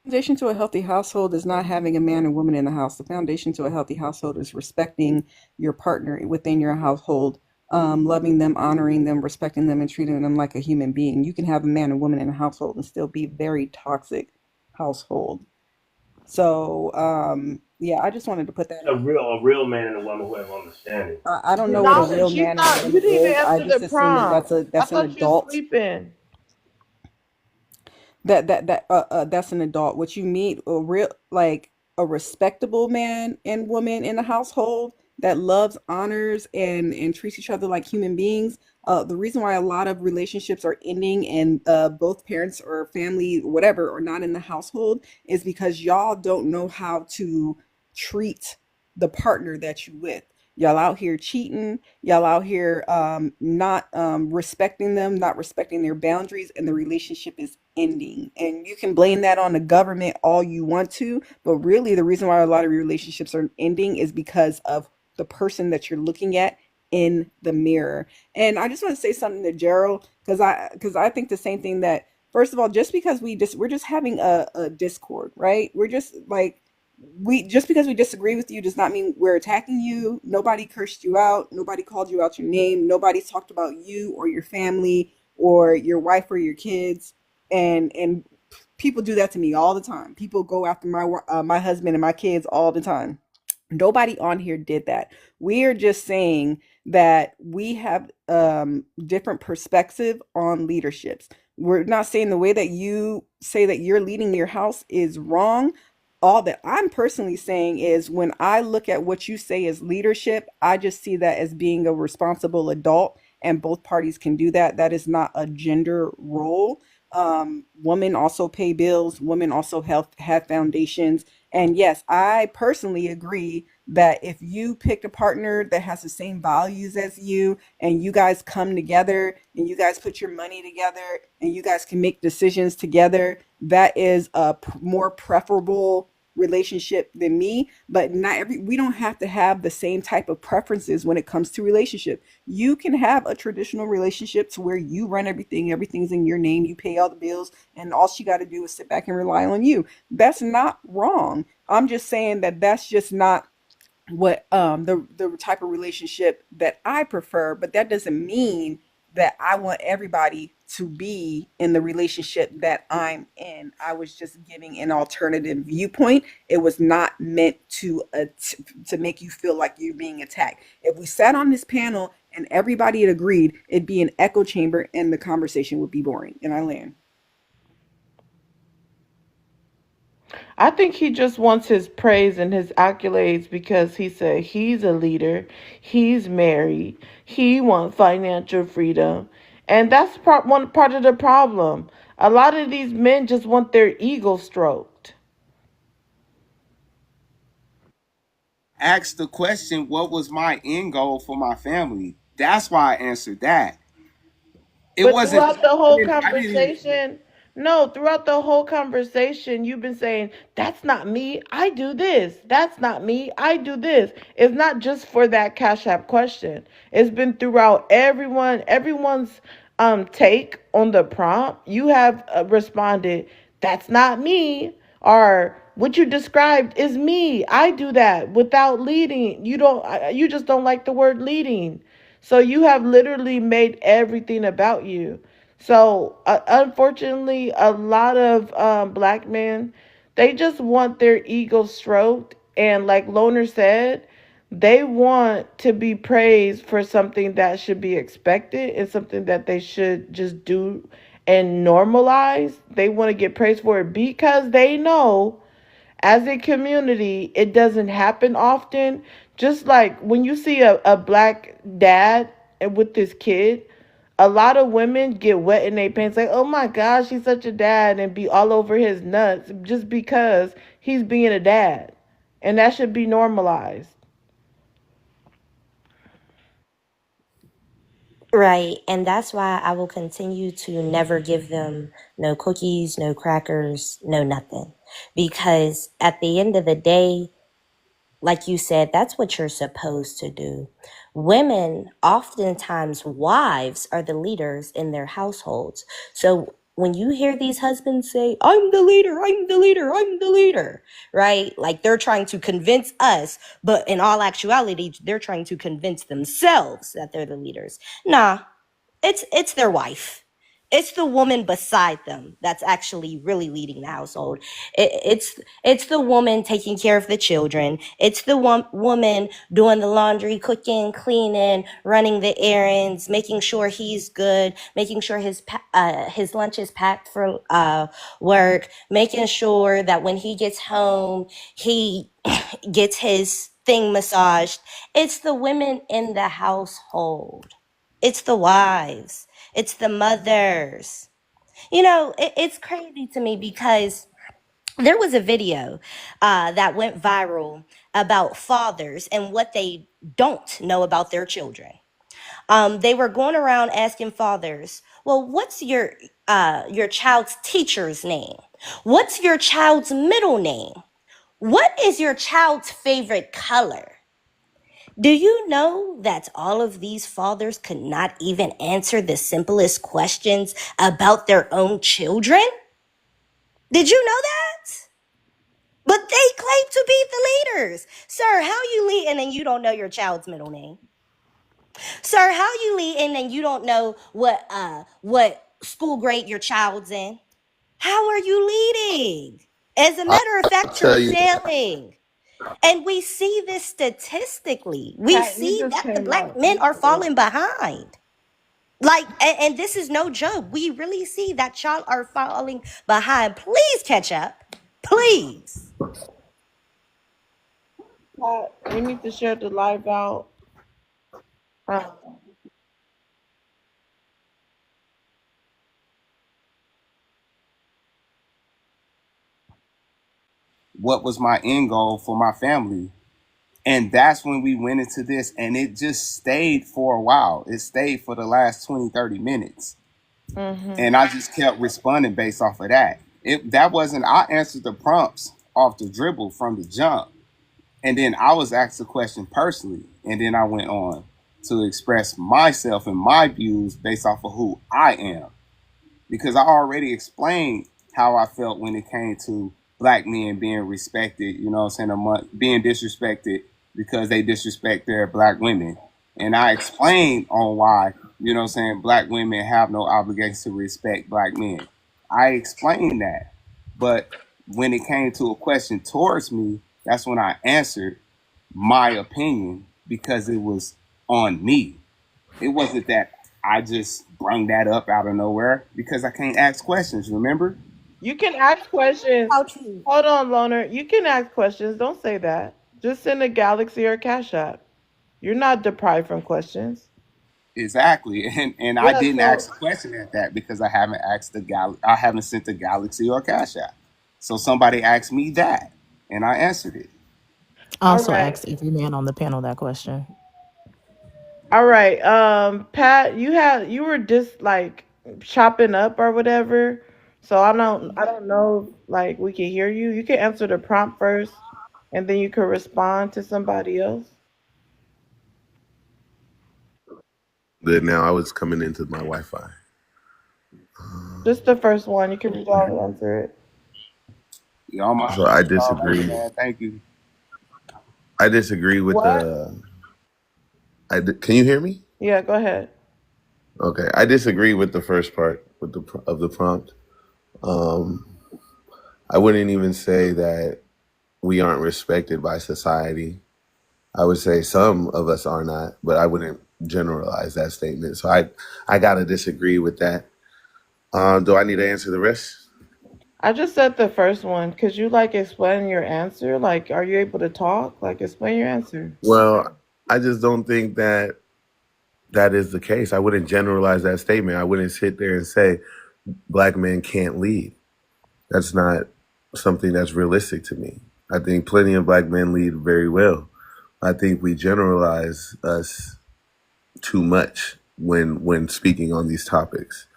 The foundation to a healthy household is not having a man and woman in the house. The foundation to a healthy household is respecting your partner within your household, loving them, honoring them, respecting them, and treating them like a human being. You can have a man and woman in a household and still be a very toxic household. So, yeah, I just wanted to put that. A real man and a woman who have understanding. I don't know what a real man and woman is. I just assume that's an adult. that's an adult. What you meet a real like a respectable man and woman in a household that loves, honors, and treats each other like human beings. The reason why a lot of relationships are ending and both parents or family, whatever, are not in the household is because y'all don't know how to treat the partner that you with. Y'all out here cheating, y'all out here not respecting them, not respecting their boundaries, and the relationship is ending. And you can blame that on the government all you want to, but really the reason why a lot of relationships are ending is because of the person that you're looking at in the mirror. And I just want to say something to Gerald because I think the same thing that first of all, just because we're just having a discord, right? We're just like we just because we disagree with you does not mean we're attacking you. Nobody cursed you out. Nobody called you out your name. Nobody talked about you or your family or your wife or your kids. And people do that to me all the time. People go after my husband and my kids all the time. Nobody on here did that. We are just saying that we have different perspective on leaderships. We're not saying the way that you say that you're leading your house is wrong. All that I'm personally saying is when I look at what you say as leadership, I just see that as being a responsible adult, and both parties can do that. That is not a gender role. Women also pay bills. Women also have foundations. And yes, I personally agree that if you pick a partner that has the same values as you and you guys come together and you guys put your money together and you guys can make decisions together, that is a more preferable relationship than me. But we don't have to have the same type of preferences when it comes to relationship. You can have a traditional relationship to where you run everything's in your name, you pay all the bills, and all she got to do is sit back and rely on you. That's not wrong. I'm just saying that that's just not what the type of relationship that I prefer, but that doesn't mean that I want everybody to be in the relationship that I'm in. I was just giving an alternative viewpoint. It was not meant to make you feel like you're being attacked. If we sat on this panel and everybody had agreed, it'd be an echo chamber and the conversation would be boring. And I land. I think he just wants his praise and his accolades because he said he's a leader, he's married, he wants financial freedom. And that's one part of the problem. A lot of these men just want their ego stroked. Ask the question, what was my end goal for my family? That's why I answered that. But throughout the whole conversation, throughout the whole conversation, you've been saying, that's not me, I do this. That's not me, I do this. It's not just for that Cash App question. It's been throughout everyone's take on the prompt. You have responded, that's not me, or what you described is me. I do that without leading. You just don't like the word leading. So you have literally made everything about you. So unfortunately, a lot of black men, they just want their ego stroked. And like Loner said, they want to be praised for something that should be expected and something that they should just do and normalize. They want to get praised for it because they know as a community, it doesn't happen often. Just like when you see a black dad with this kid, a lot of women get wet in their pants like, oh my gosh, he's such a dad, and be all over his nuts just because he's being a dad. And that should be normalized. Right. And that's why I will continue to never give them no cookies, no crackers, no nothing. Because at the end of the day, like you said, that's what you're supposed to do. Women, oftentimes wives, are the leaders in their households. So when you hear these husbands say, I'm the leader, I'm the leader, I'm the leader, right? Like they're trying to convince us, but in all actuality, they're trying to convince themselves that they're the leaders. Nah, it's their wife. It's the woman beside them that's actually really leading the household. It's the woman taking care of the children. It's the woman doing the laundry, cooking, cleaning, running the errands, making sure he's good, making sure his lunch is packed for work, making sure that when he gets home, he gets his thing massaged. It's the women in the household. It's the wives. It's the mothers. It's crazy to me because there was a video that went viral about fathers and what they don't know about their children. They were going around asking fathers, well, what's your child's teacher's name? What's your child's middle name? What is your child's favorite color? Do you know that all of these fathers could not even answer the simplest questions about their own children? Did you know that? But they claim to be the leaders. Sir, how you leading and you don't know your child's middle name? Sir, how you leading and you don't know what school grade your child's in? How are you leading? As a matter of fact, you're Tell you, failing. And we see this statistically. We Pat, you see just that the came black up. men are falling behind. And this is no joke. We really see that y'all are falling behind. Please catch up. Please. Pat, we need to share the live out. What was my end goal for my family? And that's when we went into this, and it just stayed for a while. It stayed for the last 20, 30 minutes. And I just kept responding based off of that. I answered the prompts off the dribble from the jump. And then I was asked a question personally. And then I went on to express myself and my views based off of who I am. Because I already explained how I felt when it came to black men being respected, being disrespected because they disrespect their black women. And I explained on why, black women have no obligation to respect black men. I explained that. But when it came to a question towards me, that's when I answered my opinion because it was on me. It wasn't that I just brung that up out of nowhere because I can't ask questions, remember? You can ask questions. How true. Hold on, Loner. You can ask questions. Don't say that. Just send a Galaxy or Cash App. You're not deprived from questions. Exactly. And I didn't ask a question at that because I haven't sent the Galaxy or Cash App. So somebody asked me that and I answered it. Also asked every man on the panel that question. All right. Pat, you were just like chopping up or whatever. So I don't know if, like, we can hear you. You can answer the prompt first and then you can respond to somebody else. Good. Now I was coming into my Wi-Fi. Just the first one. You can answer it. So I disagree. Thank you. I disagree with Can you hear me? Yeah, go ahead. Okay, I disagree with the first part of the prompt. I wouldn't even say that we aren't respected by society. I would say some of us are not, but I wouldn't generalize that statement. So I gotta disagree with that. Do I need to answer the rest? I just said the first one. Could you explain your answer? Are you able to talk? Explain your answer. Well, I just don't think that is the case. I wouldn't generalize that statement. I wouldn't sit there and say black men can't lead. That's not something that's realistic to me. I think plenty of black men lead very well. I think we generalize us too much when speaking on these topics.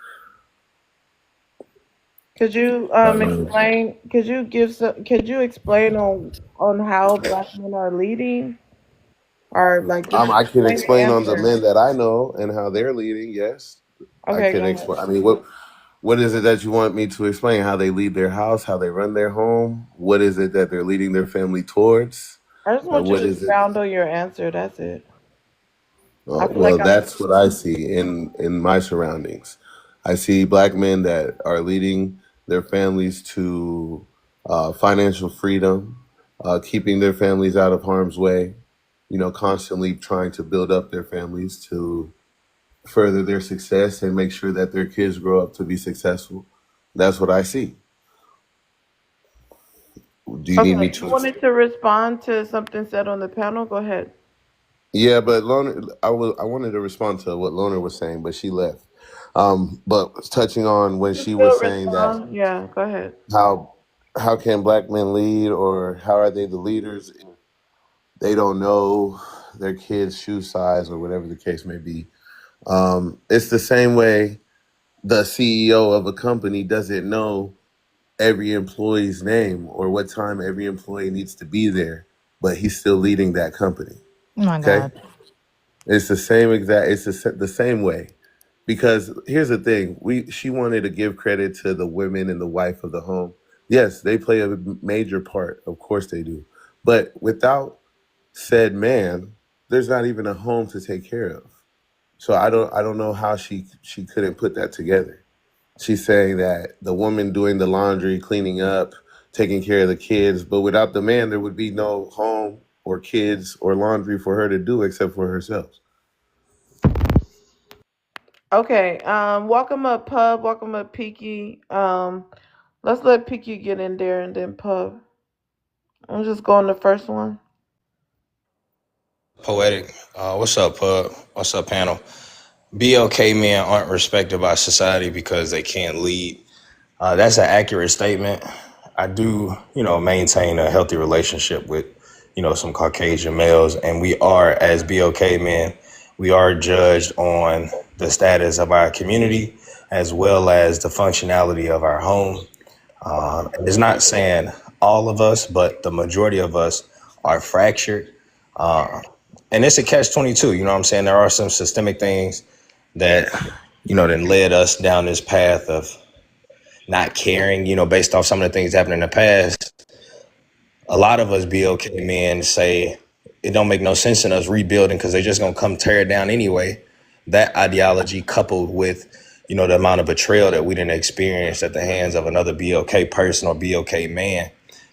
Could you explain? Could you explain on how black men are leading, or I can explain on the men that I know and how they're leading. Yes, okay, I can explain. I mean, what is it that you want me to explain? How they lead their house, how they run their home. What is it that they're leading their family towards? I just want you to expound on your answer. That's it. Well, that's what I see in my surroundings. I see black men that are leading their families to financial freedom, keeping their families out of harm's way, constantly trying to build up their families to further their success and make sure that their kids grow up to be successful. That's what I see. Do you need me Okay, you to? wanted to respond to something said on the panel? Go ahead. Yeah, but Loner, I wanted to respond to what Loner was saying, but she left. But touching on when You she still was saying that respond? Yeah, go ahead. how can black men lead, or how are they the leaders if they don't know their kids' shoe size or whatever the case may be? It's the same way the CEO of a company doesn't know every employee's name or what time every employee needs to be there, but he's still leading that company. Oh my Okay, God. it's the same exact. It's the same way. Because here's the thing, she wanted to give credit to the women and the wife of the home. Yes, they play a major part. Of course they do. But without said man, there's not even a home to take care of. So I don't know how she couldn't put that together. She's saying that the woman doing the laundry, cleaning up, taking care of the kids, but without the man, there would be no home or kids or laundry for her to do except for herself. Okay, welcome up, Pub. Welcome up, Peaky. Let's let Peaky get in there and then Pub. I'm just going the first one. Poetic. What's up, Pub? What's up, panel? BLK men aren't respected by society because they can't lead. That's an accurate statement. I do, maintain a healthy relationship with, some Caucasian males, and we are, as BLK men, we are judged on the status of our community as well as the functionality of our home. And it's not saying all of us, but the majority of us are fractured. And it's a catch-22, you know what I'm saying? There are some systemic things that, then led us down this path of not caring, based off some of the things that happened in the past. A lot of us BLK men say it don't make no sense in us rebuilding because they're just going to come tear it down anyway. That ideology coupled with, the amount of betrayal that we didn't experience at the hands of another BLK person or BLK man,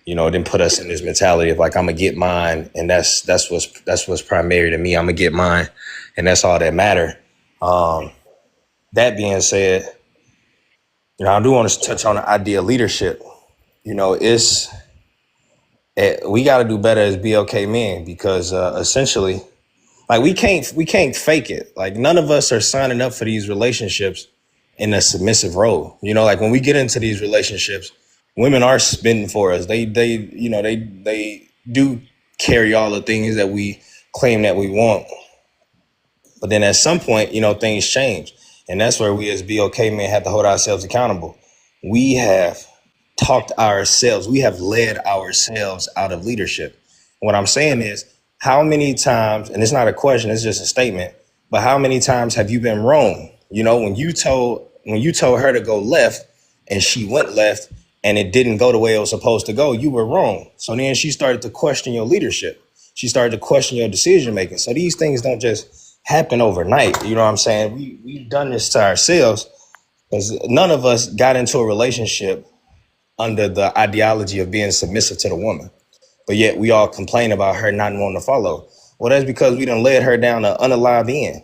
then put us in this mentality of like, I'm gonna get mine. And that's what's primary to me. I'm gonna get mine. And that's all that matter. That being said, I do want to touch on the idea of leadership. We got to do better as BLK men because essentially, like we can't fake it. Like none of us are signing up for these relationships in a submissive role. Like when we get into these relationships, women are spending for us. They do carry all the things that we claim that we want. But then at some point, things change. And that's where we as BLK men have to hold ourselves accountable. We have talked ourselves, we have led ourselves out of leadership. What I'm saying is, how many times, and it's not a question, it's just a statement, but how many times have you been wrong? When you told her to go left and she went left and it didn't go the way it was supposed to go, you were wrong. So then she started to question your leadership. She started to question your decision making. So these things don't just happen overnight. You know what I'm saying? We've done this to ourselves because none of us got into a relationship under the ideology of being submissive to the woman. But yet we all complain about her not wanting to follow. Well, that's because we done led her down an unalived end,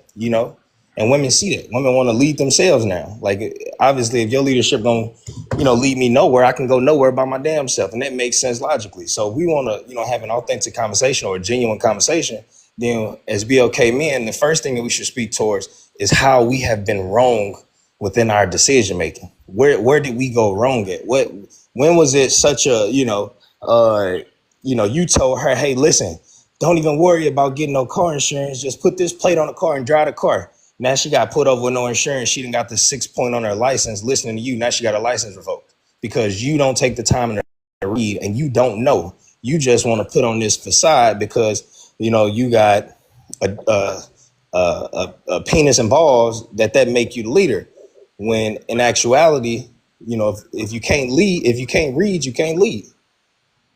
and women see that. Women want to lead themselves now. Like, obviously, if your leadership gonna, lead me nowhere, I can go nowhere by my damn self. And that makes sense logically. So if we want to, have an authentic conversation or a genuine conversation, then as BLK men, the first thing that we should speak towards is how we have been wrong within our decision making. Where did we go wrong at? When was it such a, you told her, hey, listen, don't even worry about getting no car insurance. Just put this plate on the car and drive the car. Now she got put over with no insurance. She done got the 6 point on her license listening to you. Now she got her license revoked because you don't take the time to read and you don't know. You just want to put on this facade because, you got a penis and balls that make you the leader. When in actuality, if you can't lead, if you can't read, you can't lead.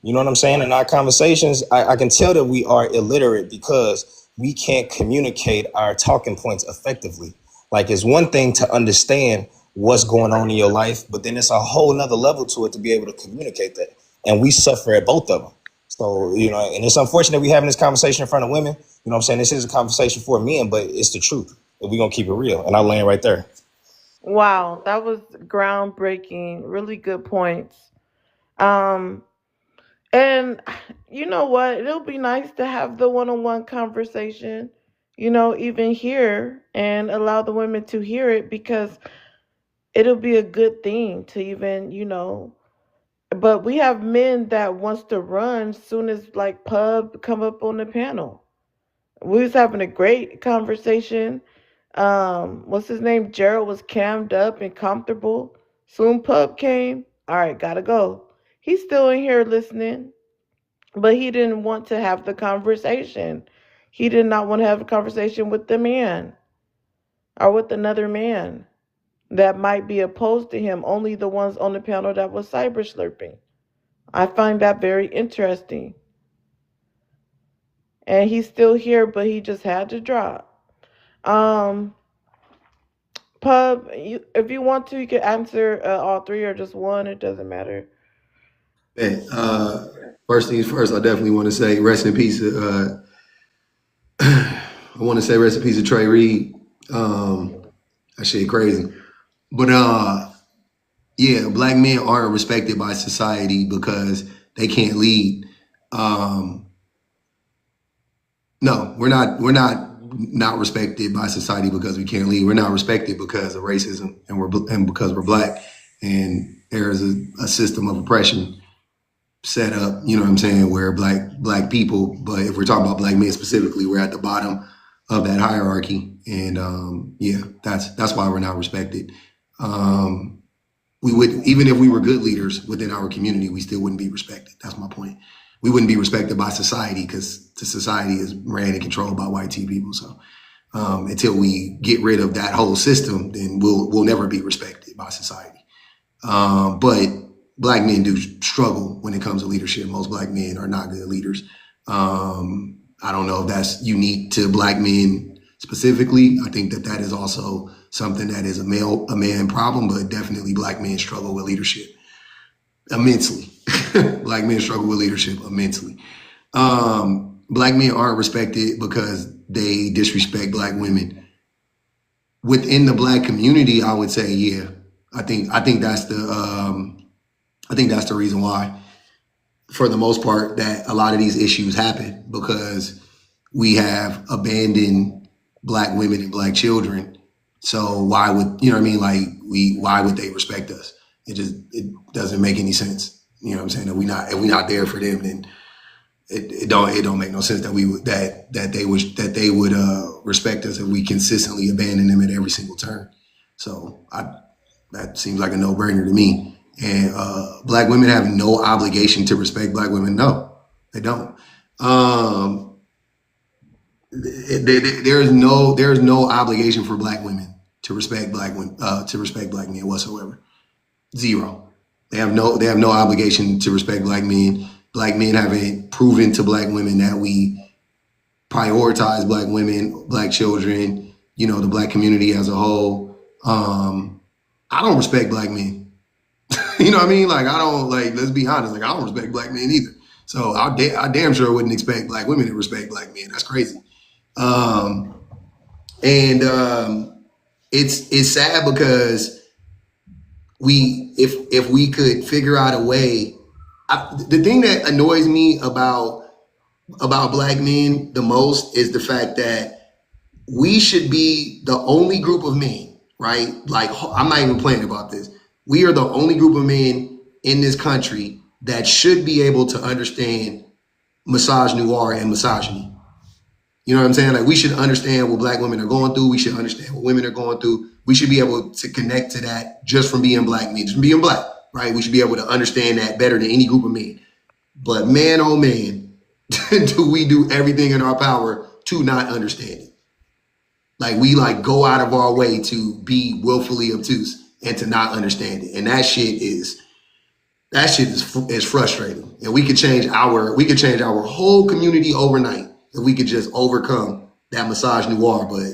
You know what I'm saying? In our conversations, I can tell that we are illiterate because we can't communicate our talking points effectively. Like, it's one thing to understand what's going on in your life, but then it's a whole nother level to it to be able to communicate that. And we suffer at both of them. So, you know, and it's unfortunate we having this conversation in front of women. You know what I'm saying? This is a conversation for men, but it's the truth. We're going to keep it real. And I'll land right there. Wow, that was groundbreaking. Really good points. Um, and you know what? It'll be nice to have the one-on-one conversation, even here and allow the women to hear it because it'll be a good thing to even. But we have men that wants to run soon as like Pub come up on the panel. We was having a great conversation. What's his name? Gerald was cammed up and comfortable. Soon Pub came. All right, gotta go. He's still in here listening, but he didn't want to have the conversation. He did not want to have a conversation with the man or with another man that might be opposed to him. Only the ones on the panel that was cyber slurping. I find that very interesting. And he's still here, but he just had to drop. Pub, if you want to, you can answer all three or just one. It doesn't matter. Hey, first things first, I definitely want to say rest in peace. I want to say rest in peace to Trey Reed. That shit crazy. But yeah, black men aren't respected by society because they can't lead. No, we're not respected by society because we can't lead. We're not respected because of racism and because we're black. And there's a system of oppression set up, you know what I'm saying, where black people, but if we're talking about black men specifically, we're at the bottom of that hierarchy. And yeah, that's why we're not respected. We would, even if we were good leaders within our community, we still wouldn't be respected. That's my point. We wouldn't be respected by society because the society is ran and controlled by white people. So until we get rid of that whole system, then we'll never be respected by society. But black men do struggle when it comes to leadership. Most black men are not good leaders. I don't know if that's unique to black men specifically. I think that is also something that is a man problem, but definitely black men struggle with leadership immensely. Black men struggle with leadership immensely. Black men aren't respected because they disrespect black women. Within the black community, I would say, yeah, I think that's the reason why, for the most part, that a lot of these issues happen, because we have abandoned black women and black children. So why would, you know what I mean? Like why would they respect us? It doesn't make any sense. You know what I'm saying? If we're not there for them, then it don't make no sense that they would respect us if we consistently abandon them at every single turn. So that seems like a no-brainer to me. And black women have no obligation to respect black women. No, they don't. There is no obligation for black women to respect black women, to respect black men whatsoever. Zero. They have no obligation to respect black men. Black men haven't proven to black women that we prioritize black women, black children, the black community as a whole. I don't respect black men. You know what I mean? Like, I don't, let's be honest, I don't respect black men either. So I damn sure wouldn't expect black women to respect black men. That's crazy. It's sad because if we could figure out a way, the thing that annoys me about black men the most is the fact that we should be the only group of men, right? Like, I'm not even playing about this. We are the only group of men in this country that should be able to understand misogynoir and misogyny. You know what I'm saying? Like, we should understand what black women are going through. We should understand what women are going through. We should be able to connect to that just from being black men, just from being black, right? We should be able to understand that better than any group of men. But man, oh man, do we do everything in our power to not understand it. Like, we go out of our way to be willfully obtuse and to not understand it. And that shit is frustrating. And we could change our whole community overnight if we could just overcome that misogynoir. But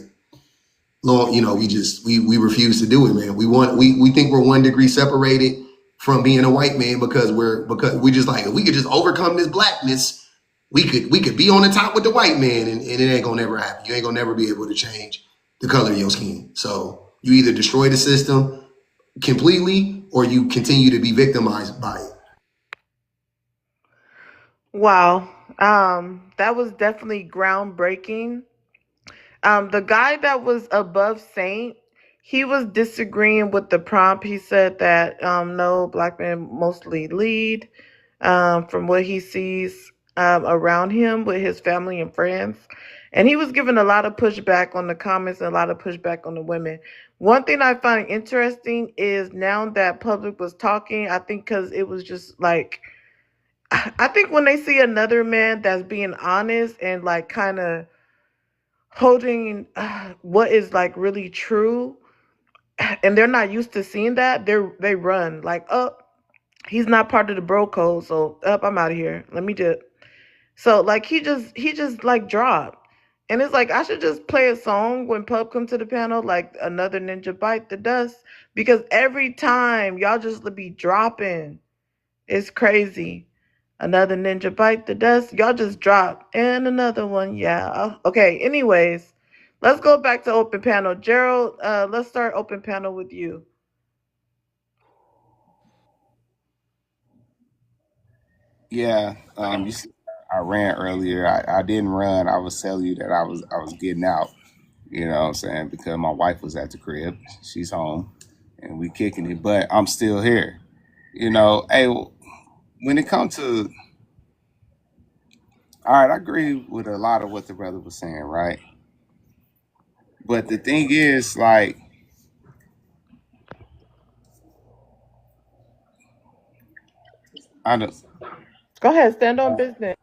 long, we refuse to do it, man. We think we're 1 degree separated from being a white man because we just like, if we could just overcome this blackness, we could be on the top with the white man, and it ain't gonna never happen. You ain't gonna never be able to change the color of your skin. So you either destroy the system completely or you continue to be victimized by it. Wow. That was definitely groundbreaking. The guy that was above Saint, he was disagreeing with the prompt. He said that no, black men mostly lead from what he sees around him with his family and friends. And he was giving a lot of pushback on the comments and a lot of pushback on the women. One thing I find interesting is now that public was talking, I think because it was just like, I think when they see another man that's being honest and like kind of holding what is like really true, and they're not used to seeing that, they run like, oh, he's not part of the bro code, so up, I'm out of here. Let me dip. So like he just like dropped. And it's like I should just play a song when Pub come to the panel, like another ninja bite the dust, because every time y'all just be dropping. It's crazy. Another ninja bite the dust. Y'all just drop. And another one. Yeah. Okay. Anyways, let's go back to open panel. Gerald, let's start open panel with you. Yeah, you see, I ran earlier. I didn't run. I was telling you that I was getting out. You know what I'm saying? Because my wife was at the crib. She's home, and we kicking it. But I'm still here. Hey, when it comes to, all right, I agree with a lot of what the brother was saying, right? But the thing is, like, I don't. Go ahead. Stand on business.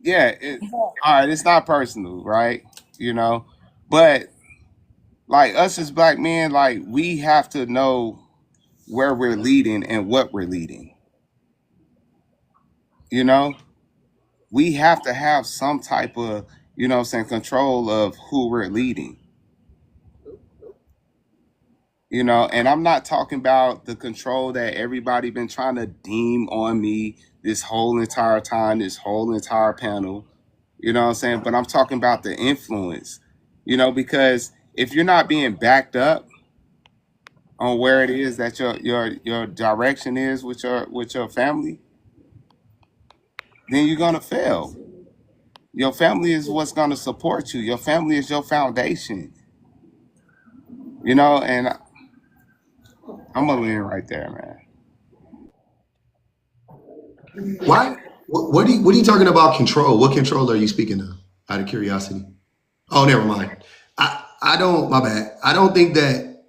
Yeah. All right. It's not personal, right? But like us as black men, like we have to know where we're leading and what we're leading. We have to have some type of, control of who we're leading. And I'm not talking about the control that everybody been trying to deem on me this whole entire time, this whole entire panel. You know what I'm saying? But I'm talking about the influence, because if you're not being backed up on where it is that your direction is with your family, then you're gonna fail. Your family is what's gonna support you. Your family is your foundation. And I'm gonna leave right there, man. Why? What are you talking about? Control? What control are you speaking of? Out of curiosity. Oh, never mind. I don't. My bad. I don't think that.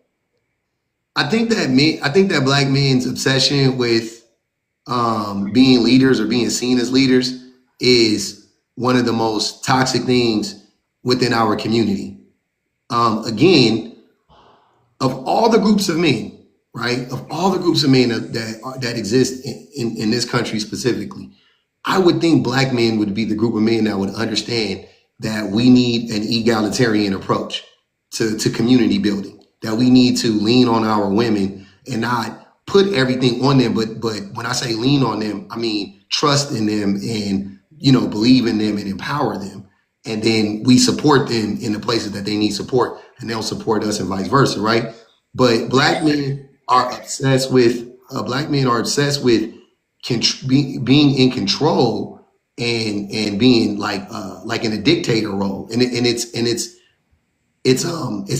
I think that black men's obsession with being leaders or being seen as leaders is one of the most toxic things within our community. Again, of all the groups of men, right? Of all the groups of men that exist in this country specifically, I would think black men would be the group of men that would understand that we need an egalitarian approach to community building, that we need to lean on our women and not put everything on them. But when I say lean on them, I mean trust in them and, believe in them and empower them. And then we support them in the places that they need support, and they'll support us and vice versa, right? But black men are obsessed with being in control and being like in a dictator role, and it's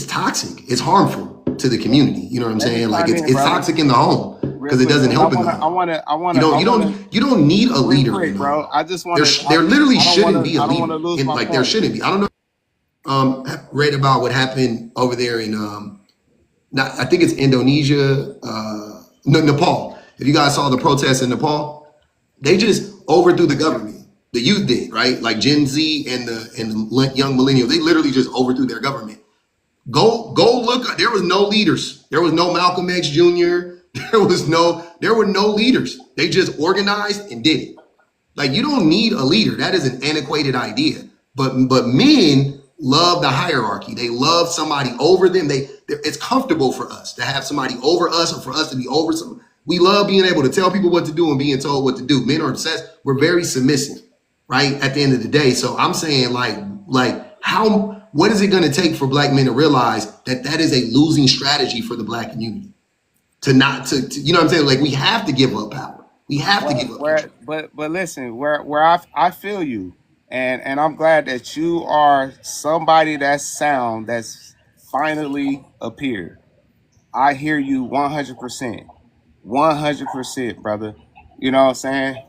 toxic. It's harmful to the community. You know what I'm saying? Like it's toxic in the home because it doesn't help in the home. You don't need a leader, bro. I just want to. There literally shouldn't be a leader. Like there shouldn't be. I don't know. Read about what happened over there in I think it's Indonesia, Nepal. If you guys saw the protests in Nepal, they just overthrew the government. The youth did, right? Like Gen Z and the young millennials, they literally just overthrew their government. Go look. There was no leaders. There was no Malcolm X Jr. There were no leaders. They just organized and did it. Like you don't need a leader. That is an antiquated idea. But men love the hierarchy. They love somebody over them. It's comfortable for us to have somebody over us or for us to be over some. We love being able to tell people what to do and being told what to do. Men are obsessed. We're very submissive, right? At the end of the day. So I'm saying what is it going to take for black men to realize that is a losing strategy for the black community to you know what I'm saying? Like, we have to give up power. We have to give up control. But listen, where I feel you, and I'm glad that you are somebody that's sound, that's finally appeared. I hear you 100%, 100%, brother. You know what I'm saying?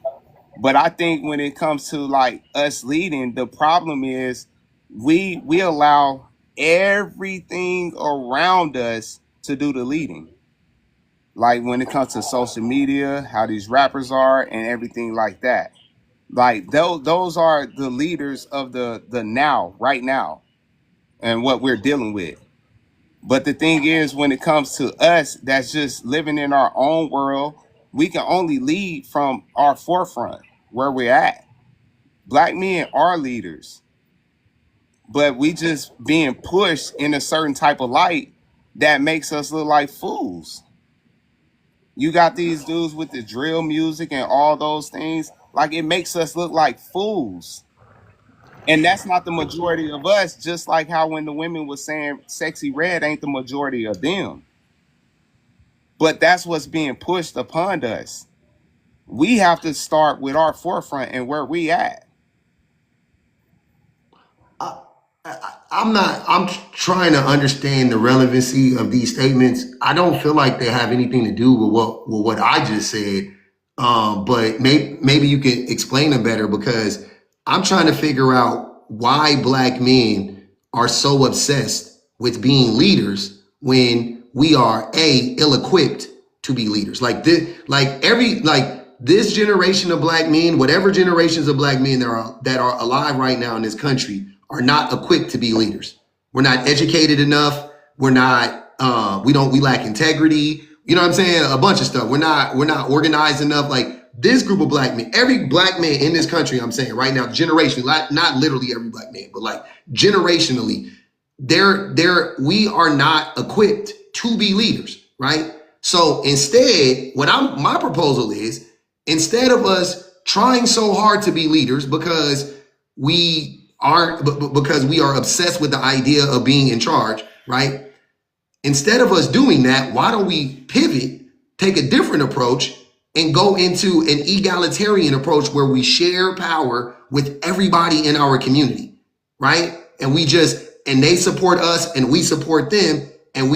But I think when it comes to like us leading, the problem is we allow everything around us to do the leading. Like when it comes to social media, how these rappers are and everything like that. Like those are the leaders of the now, right now, and what we're dealing with. But the thing is, when it comes to us that's just living in our own world, we can only lead from our forefront, where we're at. Black men are leaders, but we just being pushed in a certain type of light that makes us look like fools. You got these dudes with the drill music and all those things. Like, it makes us look like fools. And that's not the majority of us, just like how when the women was saying Sexy Red ain't the majority of them. But that's what's being pushed upon us. We have to start with our forefront and where we at. I'm trying to understand the relevancy of these statements. I don't feel like they have anything to do with what I just said. But maybe you can explain them better, because I'm trying to figure out why black men are so obsessed with being leaders when we are ill-equipped to be leaders. This generation of black men, whatever generations of black men that are alive right now in this country, are not equipped to be leaders. We're not educated enough. We're not, we lack integrity. You know what I'm saying? A bunch of stuff. We're not organized enough. Like, this group of black men, every black man in this country, I'm saying right now, generationally, not literally every black man, but like generationally, we are not equipped to be leaders, right? So instead, my proposal is, instead of us trying so hard to be leaders because we are obsessed with the idea of being in charge, right? Instead of us doing that, why don't we pivot, take a different approach, and go into an egalitarian approach where we share power with everybody in our community, right? And they support us and we support them, and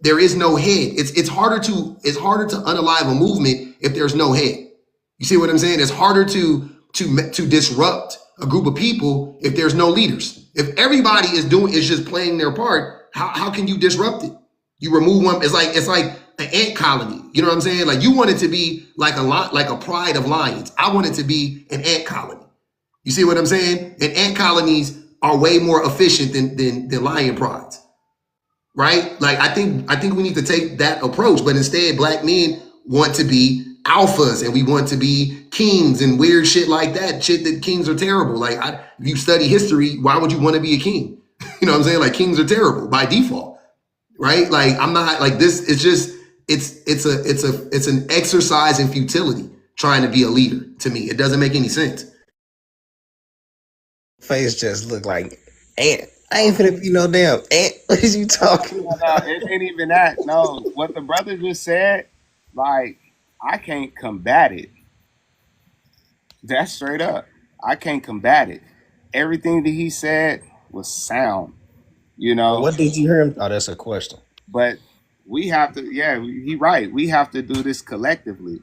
there is no head. It's harder to unalive a movement if there's no head. You see what I'm saying? It's harder to disrupt a group of people if there's no leaders. If everybody is just playing their part, how can you disrupt it? You remove one. It's like an ant colony. You know what I'm saying? Like, you want it to be like a pride of lions. I want it to be an ant colony. You see what I'm saying? And ant colonies are way more efficient than lion prides, right? Like, I think we need to take that approach, but instead, black men want to be alphas and we want to be kings and weird shit like that. Shit that kings are terrible. Like, if you study history, why would you want to be a king? You know what I'm saying? Like, kings are terrible by default, right? Like, I'm not like this. It's just it's an exercise in futility trying to be a leader. To me, it doesn't make any sense. Face just look like ant. I ain't finna be no damn ant. What is you talking about? No, it ain't even that. No, what the brother just said, like, I can't combat it. That's straight up. I can't combat it. Everything that he said was sound, you know. What did you hear him? Oh, that's a question. But we have to, he right. We have to do this collectively,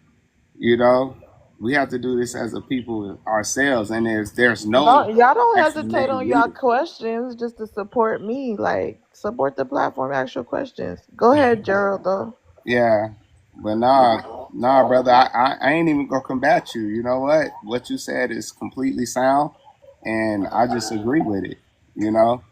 you know. We have to do this as a people ourselves, and there's no. Y'all don't hesitate on y'all questions just to support me. Like, support the platform, ask your questions. Go ahead, Gerald, though. Yeah, but nah, brother, I ain't even gonna combat you. You know what? What you said is completely sound, and I just agree with it. You know,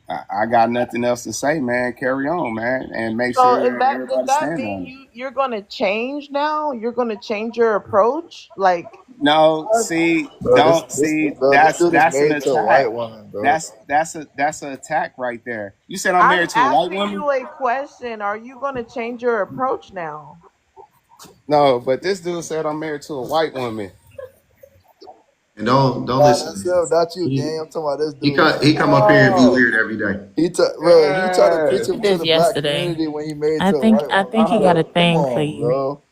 I got nothing else to say, man. Carry on, man, and make So sure does everybody that stand mean on it. you're gonna change now? You're gonna change your approach? Like, No, see, Bro, don't see. this dude is That's an married to a white attack. woman, bro. That's an attack right there. You said I'm I'm married to a white asking woman. you a question. Are you gonna change your approach now? No, but this dude said I'm married to a white woman. And don't Nah, listen that's to him. him, not you, He gang. I'm talking about this he dude, come, man. he come up here and be Oh, weird every day. Bro, he tried to preach yes. him He to did the black yesterday. community when he married to a white I woman, think he got bro. a Come thing for on, you. bro.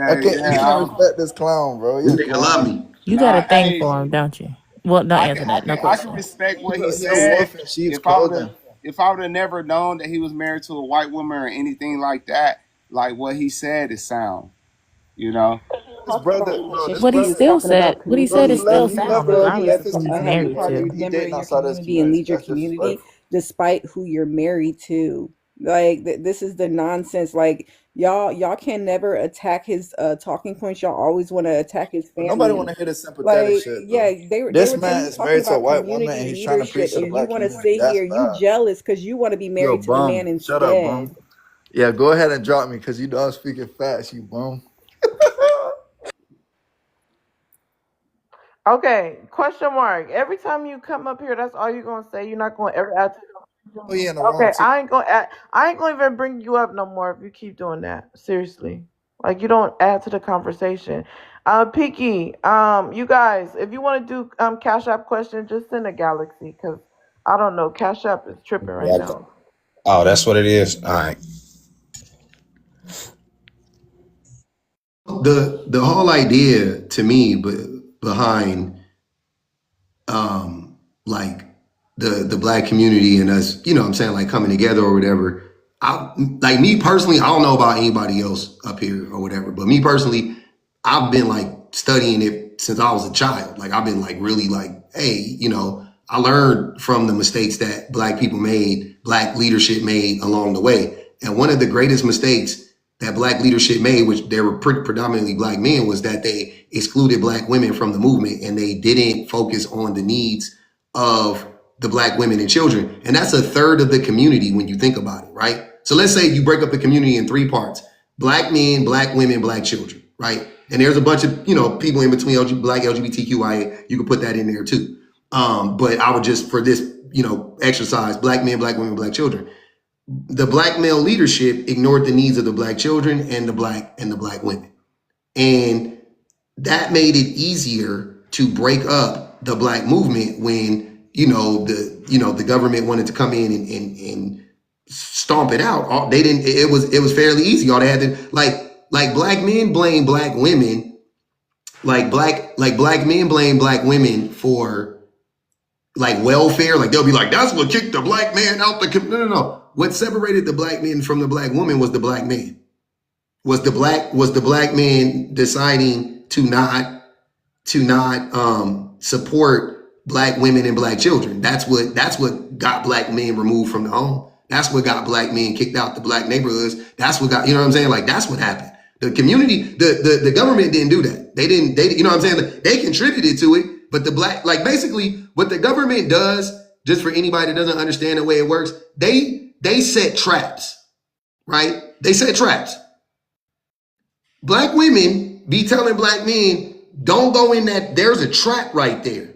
I Okay, can't. You yeah. can't respect this clown, bro. He This a nigga love clown. me. You got a Nah, thing hey, for him, don't you? Well, don't answer that. No I can question. respect what he He a said. wolf in sheep's If I would have clothing. if I would have never known that he was married to a white woman or anything like that, like what he said is sound, you know. This Talking brother, about bro. This What he relationship, he was brother, still talking said, about what he bro. said He is community, still left. and He you left sound, the. feel He he has left regardless his of who a he's heavy community, married part bro. of to. He dating members in your outside his community and community. lead your That's community disrespectful. despite who you're married to. Like this is the nonsense. Like y'all can never attack his talking points. Y'all always want to attack his But nobody want family. to hear this sympathetic Like, shit, yeah, bro. they This were he man was is talking married to a about white woman, community and he's trying to leadership, preach to the and you black want to community. sit That's here, you bad. jealous because you want to be Yo, married to the man bum. Shut up, instead. bum. Yeah, go ahead and drop me because you know I'm speaking fast, you bum. Okay, question mark. Every time you come up here, that's all you're gonna say. You're not gonna ever add to the Oh, he in the conversation. wrong Okay, too. I ain't gonna even bring you up no more if you keep doing that. Seriously. Like you don't add to the conversation. Peaky, you guys, if you want to do Cash App question, just send a Galaxy because I don't know. Cash App is tripping right now. Oh, that's what it is. All right. The whole idea to me, behind like the black community and us, you know what I'm saying, like coming together or whatever. Like me personally, I don't know about anybody else up here or whatever, but me personally, I've been like studying it since I was a child. Like I've been like really like, hey, you know, I learned from the mistakes that black people made, black leadership made along the way. And one of the greatest mistakes that black leadership made, which they were predominantly black men, was that they excluded black women from the movement and they didn't focus on the needs of the black women and children. And that's a third of the community when you think about it, right? So let's say you break up the community in three parts: black men, black women, black children, right? And there's a bunch of, you know, people in between, black LGBTQIA, you could put that in there too. But I would just, for this, you know, exercise, black men, black women, black children. The black male leadership ignored the needs of the black children and the black women. And that made it easier to break up the black movement when, the government wanted to come in and stomp it out. They didn't, it was fairly easy. All they had to, like black men blame black women, like black men blame black women for like welfare. Like they'll be like, that's what kicked the black man out the no. What separated the black men from the black woman was the black man. Was the black man deciding to not support black women and black children. That's what got black men removed from the home. That's what got black men kicked out the black neighborhoods. That's what got, you know what I'm saying? Like that's what happened. The community, the government didn't do that. They you know what I'm saying? They contributed to it, but the black, like basically what the government does, just for anybody that doesn't understand the way it works, they set traps, right? They set traps. Black women be telling black men, don't go in that, there's a trap right there.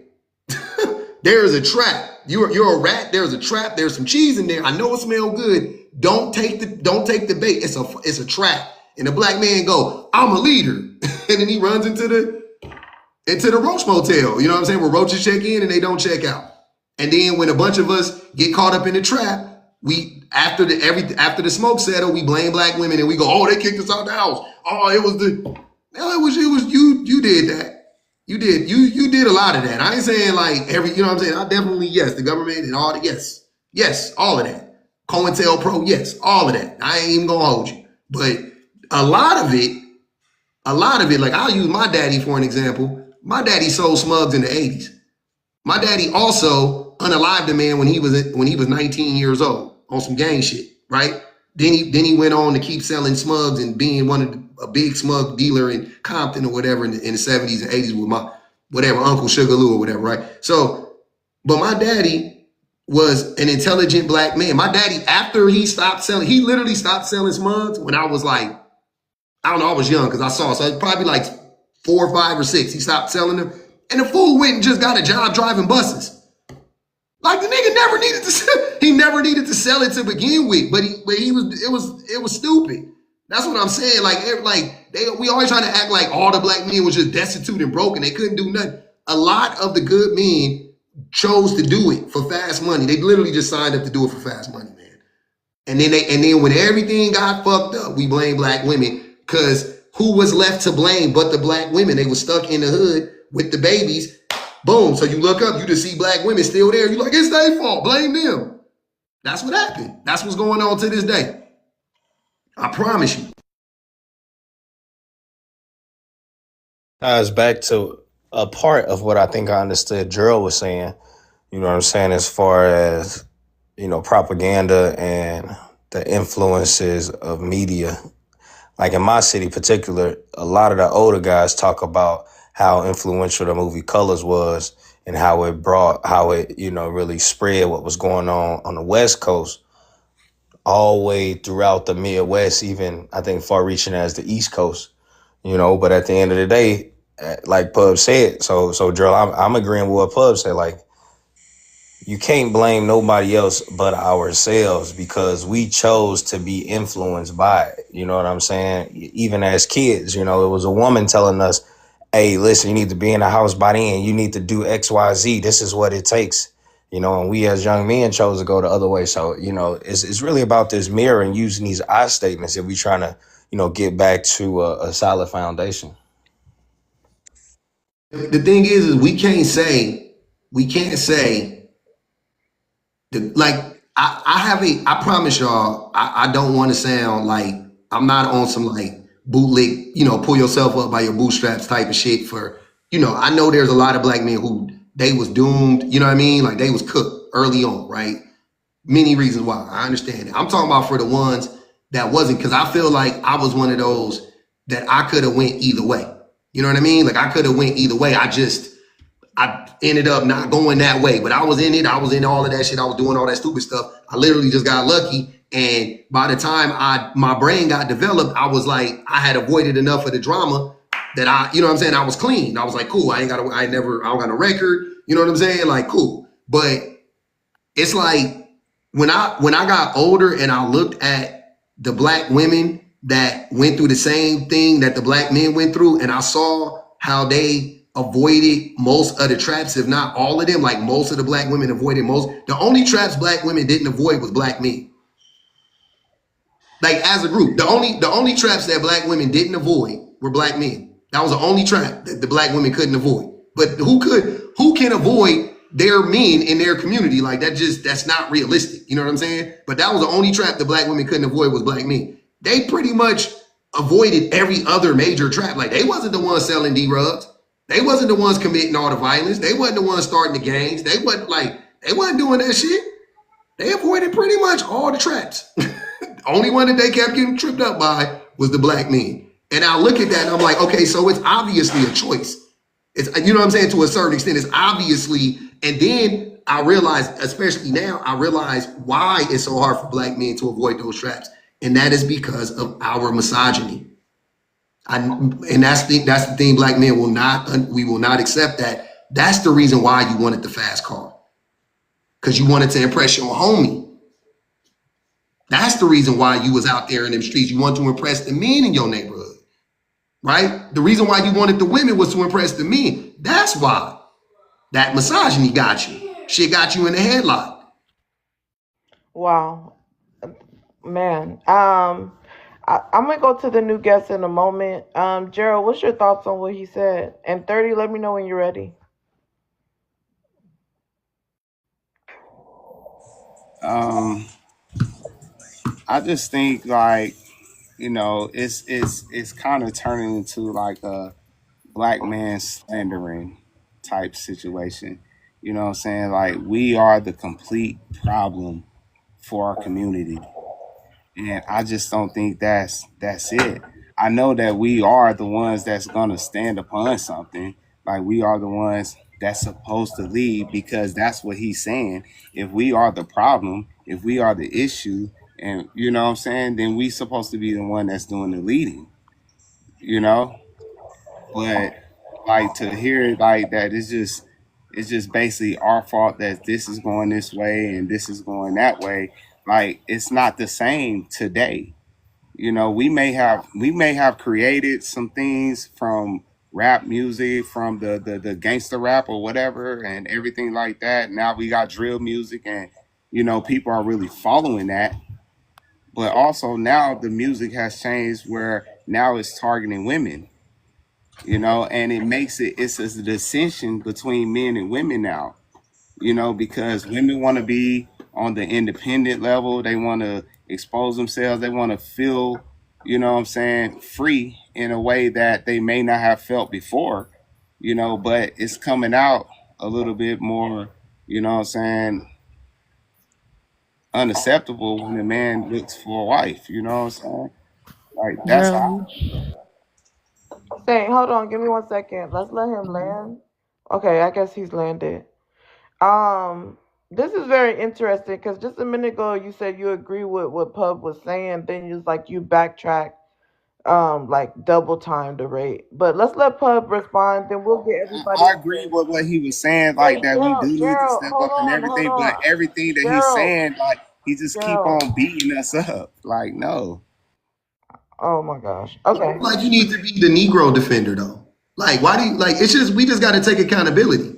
There is a trap. You're a rat, there's a trap, there's some cheese in there. I know it smells good. Don't take the bait. It's a trap. And the black man go, I'm a leader. And then he runs into the Roach Motel. You know what I'm saying? Where roaches check in and they don't check out. And then when a bunch of us get caught up in the trap, we after the smoke settle, we blame black women and we go, oh, they kicked us out the house. Oh, it was you did that. You did a lot of that. I ain't saying like every, you know what I'm saying? I definitely, yes, the government and all the, yes, all of that. COINTELPRO, yes, all of that. I ain't even gonna hold you. But a lot of it, like I'll use my daddy for an example. My daddy sold Smugs in the 80s. My daddy also unalived a man when he was 19 years old on some gang shit, right? Then he went on to keep selling Smugs and being a big smug dealer in Compton or whatever in the 70s and 80s with my whatever Uncle Sugar Lou or whatever, right? So, but my daddy was an intelligent black man. My daddy, after he stopped selling, he literally stopped selling Smugs when I was like, I don't know, I was young because I saw it. So it's probably like 4 or 5 or 6. He stopped selling them. And the fool went and just got a job driving buses. Like the nigga never needed to he never needed to sell it to begin with, but it was stupid. That's what I'm saying. We always trying to act like all the black men was just destitute and broken. They couldn't do nothing. A lot of the good men chose to do it for fast money. They literally just signed up to do it for fast money, man. And then when everything got fucked up, we blame black women because who was left to blame but the black women? They were stuck in the hood with the babies. Boom. So you look up, you just see black women still there. You're like, it's their fault. Blame them. That's what happened. That's what's going on to this day. I promise you. Ties back to a part of what I think I understood Gerald was saying, you know what I'm saying, as far as, propaganda and the influences of media. Like in my city in particular, a lot of the older guys talk about how influential the movie Colors was and how it really spread what was going on the West Coast all the way throughout the Midwest, even I think far reaching as the East Coast, but at the end of the day, like Pub said, so Gerald, I'm agreeing with what Pub said, like, you can't blame nobody else but ourselves because we chose to be influenced by it. You know what I'm saying? Even as kids, it was a woman telling us, hey, listen, you need to be in the house by then. You need to do X, Y, Z. This is what it takes. And we as young men chose to go the other way. So, it's really about this mirror and using these I statements if we're trying to, get back to a solid foundation. The thing is we can't say I promise y'all, I don't want to sound like I'm not on some like bootleg, pull yourself up by your bootstraps type of shit for, I know there's a lot of black men who they was doomed, you know what I mean? Like they was cooked early on, right? Many reasons why. I understand it. I'm talking about for the ones that wasn't, because I feel like I was one of those that I could have went either way. You know what I mean? Like I could have went either way. I ended up not going that way, but I was in it. I was in all of that shit. I was doing all that stupid stuff. I literally just got lucky. And by the time my brain got developed, I was like, I had avoided enough of the drama that I was clean. I was like, cool. I don't got no record. You know what I'm saying? Like, cool. But it's like when I got older and I looked at the black women that went through the same thing that the black men went through, and I saw how they avoided most of the traps, if not all of them. Like most of the black women avoided most. The only traps black women didn't avoid was black men. Like as a group, the only traps that black women didn't avoid were black men. That was the only trap that the black women couldn't avoid. But who can avoid their men in their community? Like that's not realistic. You know what I'm saying? But that was the only trap the black women couldn't avoid was black men. They pretty much avoided every other major trap. Like they wasn't the ones selling D-Rubs. They wasn't the ones committing all the violence. They wasn't the ones starting the gangs. They wasn't doing that shit. They avoided pretty much all the traps. The only one that they kept getting tripped up by was the black men. And I look at that and I'm like, okay, so it's obviously a choice. It's, you know what I'm saying? To a certain extent, it's obviously, and then I realize, especially now, I realize why it's so hard for black men to avoid those traps. And that is because of our misogyny. And that's the thing, black men we will not accept that. That's the reason why you wanted the fast car. Because you wanted to impress your homie. That's the reason why you was out there in them streets. You wanted to impress the men in your neighborhood, right? The reason why you wanted the women was to impress the men. That's why that misogyny got you. Shit got you in the headlock. Wow, man. I'm gonna go to the new guest in a moment. Gerald, what's your thoughts on what he said? And 30, let me know when you're ready. I just think like, it's kind of turning into like a black man slandering type situation. You know what I'm saying? Like we are the complete problem for our community. And I just don't think that's it. I know that we are the ones that's gonna stand upon something. Like we are the ones that's supposed to lead, because that's what he's saying. If we are the problem, if we are the issue, and you know what I'm saying, then we supposed to be the one that's doing the leading, you know. But like to hear it like that, it's just basically our fault that this is going this way and this is going that way. Like it's not the same today. You know, we may have created some things from rap music, from the gangster rap or whatever, and everything like that. Now we got drill music, and you know, people are really following that. But also now the music has changed where now it's targeting women, you know, and it's a dissension between men and women now, you know, because women want to be on the independent level. They want to expose themselves. They want to feel, you know what I'm saying, free in a way that they may not have felt before, you know, but it's coming out a little bit more, you know what I'm saying, unacceptable when a man looks for a wife, you know what I'm saying? Like that's how. Say, hold on, give me 1 second. Let's let him land. Okay, I guess he's landed. This is very interesting because just a minute ago you said you agree with what Pub was saying, then you was like you backtrack, like double time the rate. But let's let Pub respond, then we'll get everybody. I agree with what he was saying, like that we do need to step up and everything, but everything that he's saying, like he just keep on beating us up. Like no. Oh my gosh. Okay. Like you need to be the Negro defender though. Like why do you like? It's just we just got to take accountability.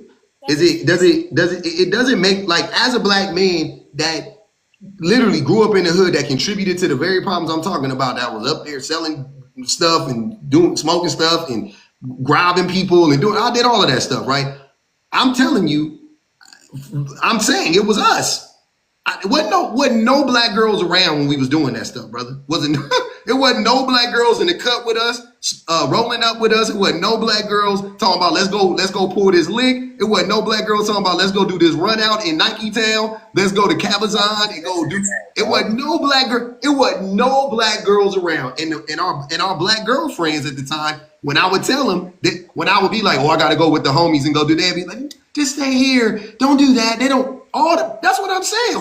It doesn't make, like, as a black man that literally grew up in the hood, that contributed to the very problems I'm talking about, that was up there selling stuff and smoking stuff and robbing people and I did all of that stuff, right? I'm telling you, I'm saying it was us. Wasn't no black girls around when we was doing that stuff, brother. It wasn't no black girls in the cut with us, rolling up with us. It wasn't no black girls talking about let's go pull this lick. It wasn't no black girls talking about let's go do this run out in Nike Town. Let's go to Cabazon and go do. It wasn't no black girl. It wasn't no black girls around. And our black girlfriends at the time, when I would tell them that, when I would be like, oh, I gotta go with the homies and go do that, be like, just stay here. Don't do that. They don't. That's what I'm saying.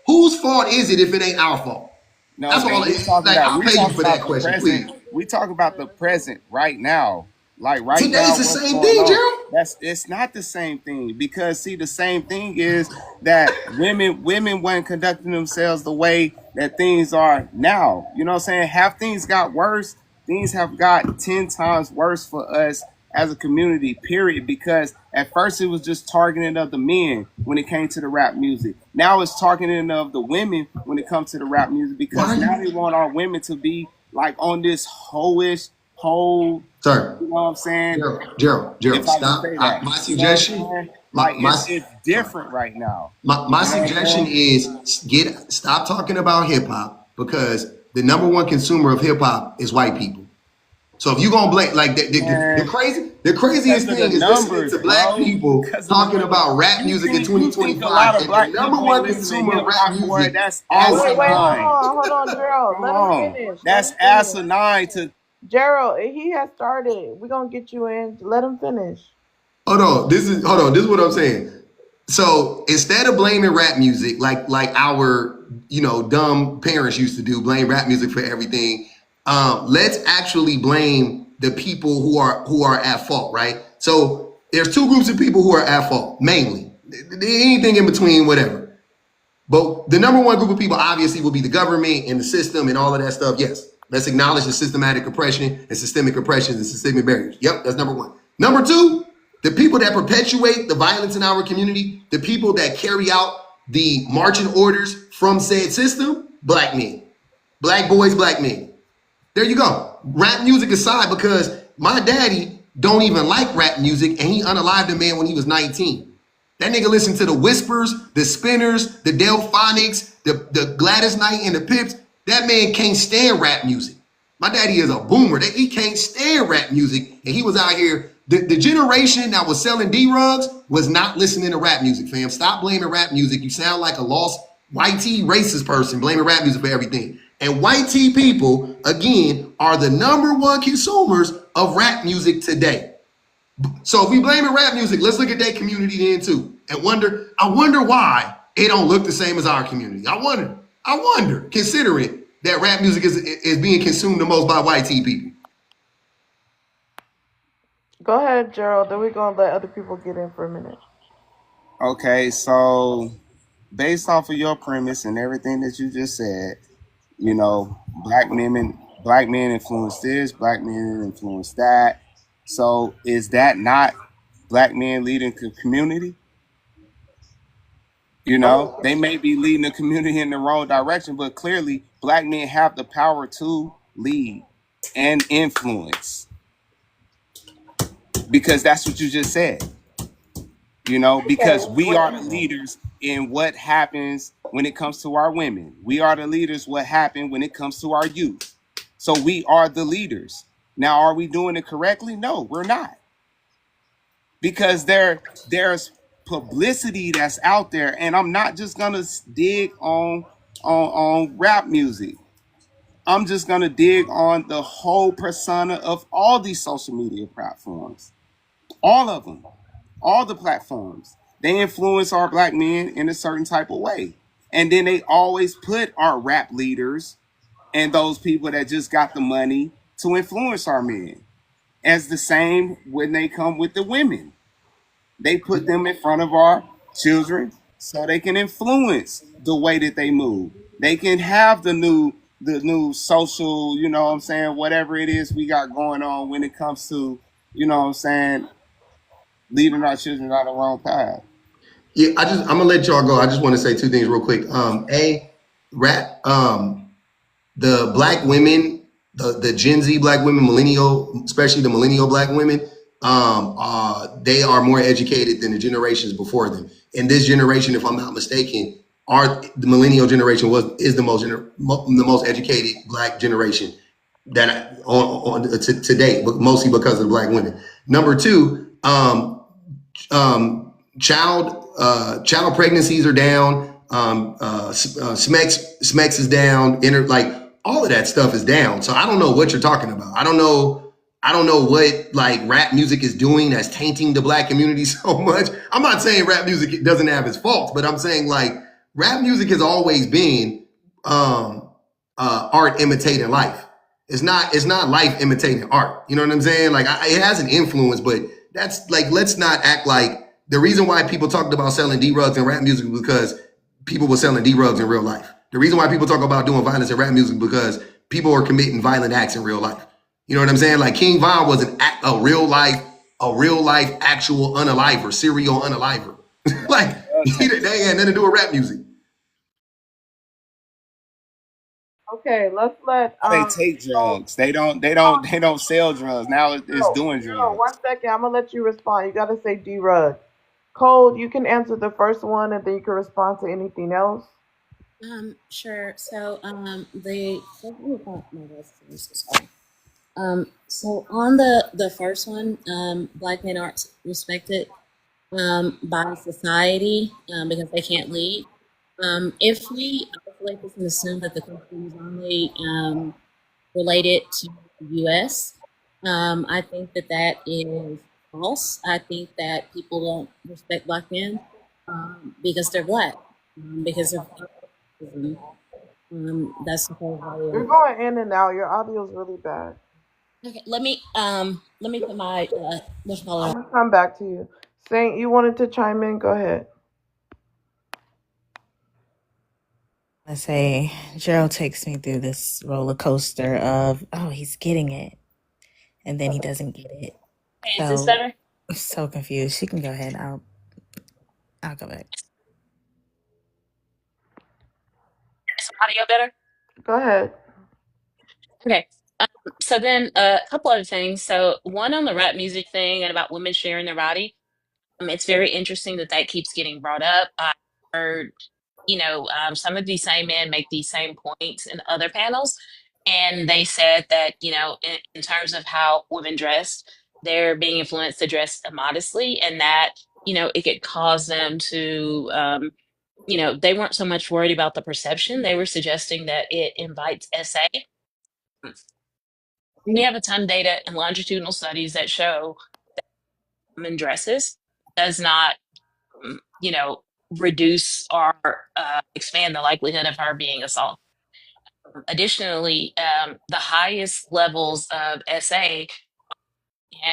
Whose fault is it if it ain't our fault? No, that's all. Like, I'll pay you for that question, please. We talk about the present right now. Like right today's now, the same thing, Gerald. It's not the same thing, because see, the same thing is that women weren't conducting themselves the way that things are now. You know what I'm saying? Have things got worse? Things have got 10 times worse for us as a community, period, because at first it was just targeting of the men when it came to the rap music. Now it's targeting of the women when it comes to the rap music, because now they want our women to be like on this hoish, sir, you know what I'm saying? Gerald, stop. My suggestion, it's different right now. My suggestion is stop talking about hip hop, because the number one consumer of hip hop is white people. So if you're gonna blame, like the craziest thing is listening to black people talking about rap music in 2025. And the number one consumer of rap music, that's asinine. Hold on, Gerald. Let him finish. That's asinine to Gerald. He has started. We're gonna get you in. Let him finish. Hold on. This is what I'm saying. So instead of blaming rap music like our dumb parents used to do, blame rap music for everything. Let's actually blame the people who are at fault, right? So there's two groups of people who are at fault, mainly. Anything in between, whatever. But the number one group of people obviously will be the government and the system and all of that stuff. Yes, let's acknowledge the systematic oppression and systemic oppressions and systemic barriers. Yep, that's number one. Number two, the people that perpetuate the violence in our community, the people that carry out the marching orders from said system, black men, black boys, black men. There you go. Rap music aside, because my daddy don't even like rap music, and he unalived a man when he was 19. That nigga listened to the Whispers, the Spinners, the Delphonics, the Gladys Knight and the Pips. That man can't stand rap music. My daddy is a boomer. He can't stand rap music, and he was out here. The generation that was selling D-Rugs was not listening to rap music, fam. Stop blaming rap music. You sound like a lost white tee racist person blaming rap music for everything. And white tee people, again, are the number one consumers of rap music today. So if we blame it rap music, let's look at that community then too, and I wonder why it don't look the same as our community. I wonder, considering that rap music is being consumed the most by white teen people. Go ahead, Gerald. Then we're gonna let other people get in for a minute. Okay, so based off of your premise and everything that you just said, you know, black men influence this, black men influence that. So is that not black men leading the community? You know, they may be leading the community in the wrong direction, but clearly black men have the power to lead and influence, because that's what you just said. You know, because we are the leaders in what happens when it comes to our women. We are the leaders what happened when it comes to our youth. So we are the leaders. Now, are we doing it correctly? No, we're not. Because there's publicity that's out there, and I'm not just gonna dig on rap music. I'm just gonna dig on the whole persona of all these social media platforms. All of them. All the platforms, they influence our black men in a certain type of way. And then they always put our rap leaders and those people that just got the money to influence our men as the same when they come with the women. They put them in front of our children so they can influence the way that they move. They can have the new social, you know what I'm saying, whatever it is we got going on when it comes to, you know what I'm saying, leading our children down the wrong path. Yeah, I'm gonna let y'all go. I just want to say two things real quick. The black women, the Gen Z black women, millennial, especially the millennial black women, they are more educated than the generations before them. In this generation, if I'm not mistaken, the millennial generation is the most educated black generation that to date, but mostly because of the black women. Number two, child pregnancies are down. SMEX is down. All of that stuff is down. So I don't know what you're talking about. I don't know what like rap music is doing that's tainting the black community so much. I'm not saying rap music doesn't have its faults, but I'm saying like rap music has always been art imitating life. It's not life imitating art. You know what I'm saying? Like it has an influence, but that's like, let's not act like the reason why people talked about selling D-Rugs in rap music was because people were selling D-Rugs in real life. The reason why people talk about doing violence in rap music because people are committing violent acts in real life. You know what I'm saying? Like King Von was a real life actual unaliver, serial unaliver. Like they had nothing to do with rap music. Okay, let's let They take drugs. They don't sell drugs. Now it's doing drugs. 1 second, I'm gonna let you respond. You gotta say D-Rug. Cole, you can answer the first one and then you can respond to anything else. Sure. So so on the first one, black men aren't respected by society because they can't lead. If we isolate this and assume that the country is only related to the U.S., I think that is false. I think that people don't respect black men because they're black, because of that's the whole value. You're going in and out. Your audio is really bad. Okay, let me put my what's it called? I'm gonna come back to you. Saint, you wanted to chime in? Go ahead. I say Gerald takes me through this roller coaster of, oh, he's getting it, and then he doesn't get it. Okay, is this better? I'm so confused. She can go ahead. I'll go back. Is audio better? Go ahead. Okay. So then a couple other things. So one on the rap music thing and about women sharing their body. It's very interesting that keeps getting brought up. I heard, some of these same men make these same points in other panels. And they said that, in terms of how women dress, they're being influenced to dress immodestly and that, it could cause them to, they weren't so much worried about the perception. They were suggesting that it invites SA. We have a ton of data and longitudinal studies that show women dresses does not, you know, reduce or expand the likelihood of her being assaulted. Additionally, the highest levels of SA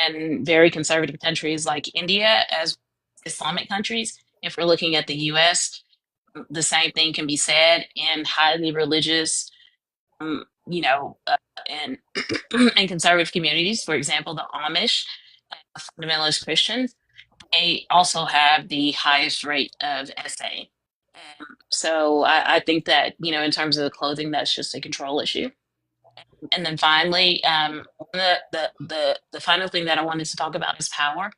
in very conservative countries like India, as Islamic countries, if we're looking at the US, the same thing can be said in highly religious, you know, in, in conservative communities. For example, the Amish, fundamentalist Christians, they also have the highest rate of SA. So I think that, you know, in terms of the clothing, that's just a control issue. And then finally, the final thing that I wanted to talk about is power.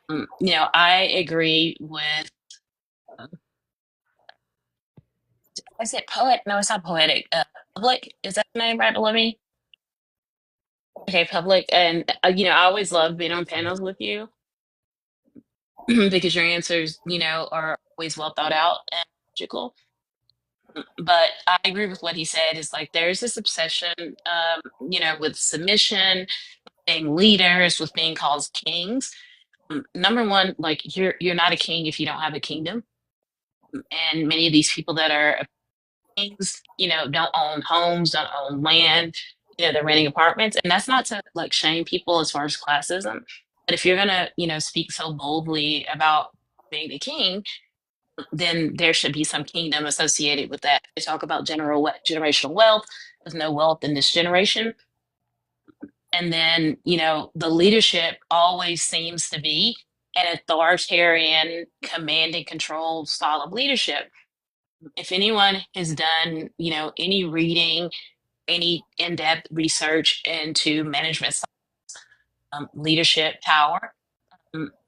You know, I agree with. I said poet. No, it's not poetic. Public, is that the name right below me? Okay, public. And you know, I always love being on panels with you because your answers, you know, are always well thought out and logical. But I agree with what he said. Is like there's this obsession, you know, with submission, being leaders, with being called kings. Number one, like you're not a king if you don't have a kingdom. And many of these people that are kings, you know, don't own homes, don't own land, you know, they're renting apartments. And that's not to like shame people as far as classism. But if you're gonna, you know, speak so boldly about being the king, then there should be some kingdom associated with that. They talk about generational wealth. There's no wealth in this generation. And then, you know, the leadership always seems to be an authoritarian, command and control style of leadership. If anyone has done, you know, any reading, any in-depth research into management, leadership, power,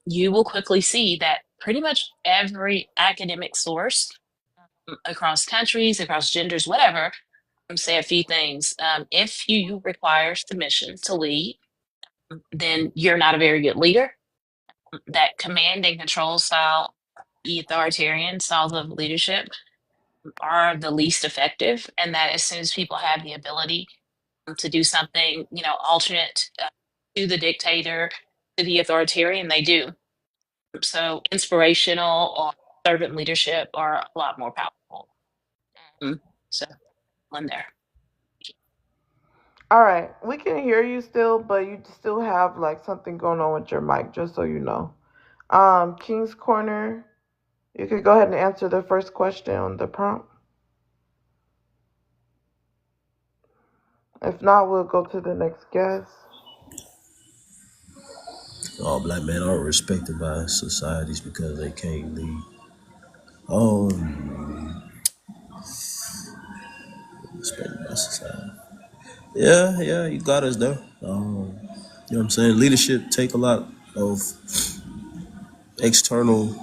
you will quickly see that pretty much every academic source across countries, across genders, whatever, say a few things. If you require submission to lead, then you're not a very good leader. That command and control style, the authoritarian styles of leadership are the least effective. And that as soon as people have the ability to do something, you know, alternate to the dictator, to the authoritarian, they do. So inspirational or servant leadership are a lot more powerful. So one there. All right, we can hear you still, but you still have like something going on with your mic, just so you know. King's Corner, you could go ahead and answer the first question on the prompt. If not, we'll go to the next guest. All black men are respected by societies because they can't lead. Respected by society. Yeah, you got us there. You know what I'm saying? Leadership take a lot of external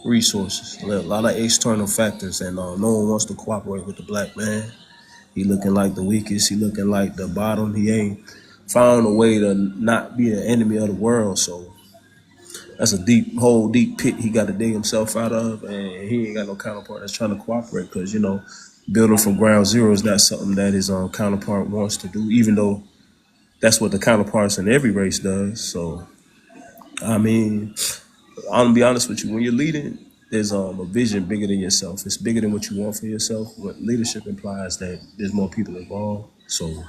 resources, a lot of external factors, and no one wants to cooperate with the black man. He looking like the weakest. He looking like the bottom. He ain't found a way to not be an enemy of the world. So that's a deep pit he got to dig himself out of, and he ain't got no counterpart that's trying to cooperate because, you know, building from ground zero is not something that his counterpart wants to do, even though that's what the counterparts in every race does. So, I mean, I'm gonna be honest with you. When you're leading, there's a vision bigger than yourself. It's bigger than what you want for yourself. But leadership implies that there's more people involved. So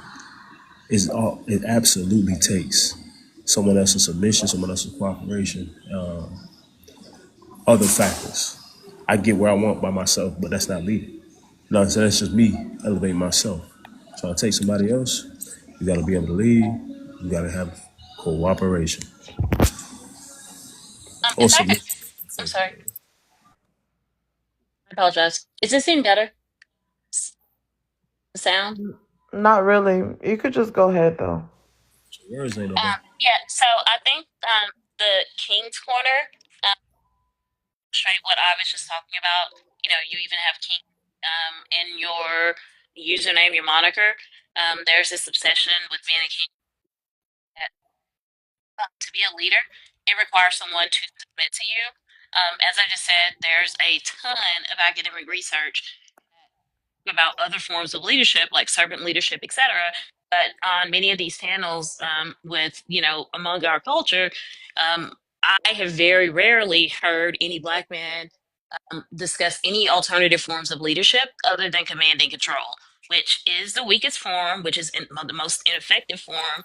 it absolutely takes someone else's submission, someone else's cooperation, other factors. I get where I want by myself, but that's not leading. No, so that's just me elevating myself. So I take somebody else. You got to be able to lead. You got to have cooperation. I'm sorry. I apologize. Is this any better? The sound? Not really. You could just go ahead though. Words ain't no better. Yeah, so I think the King's Corner, straight what I was just talking about, you know, you even have King in your username, your moniker. There's this obsession with being a king. To be a leader, it requires someone to submit to you. As I just said, there's a ton of academic research about other forms of leadership, like servant leadership, etc. But on many of these panels, with, you know, among our culture, I have very rarely heard any Black man discuss any alternative forms of leadership other than command and control, which is the weakest form, which is the most ineffective form.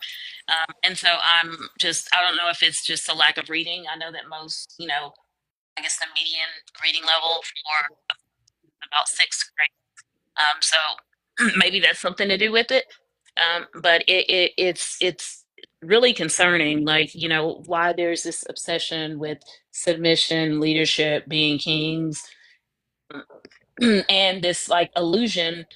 And so I don't know if it's just a lack of reading. I know that most, I guess the median reading level for about sixth grade. So maybe that's something to do with it. But it's really concerning, like, why there's this obsession with submission, leadership, being kings, and this like illusion,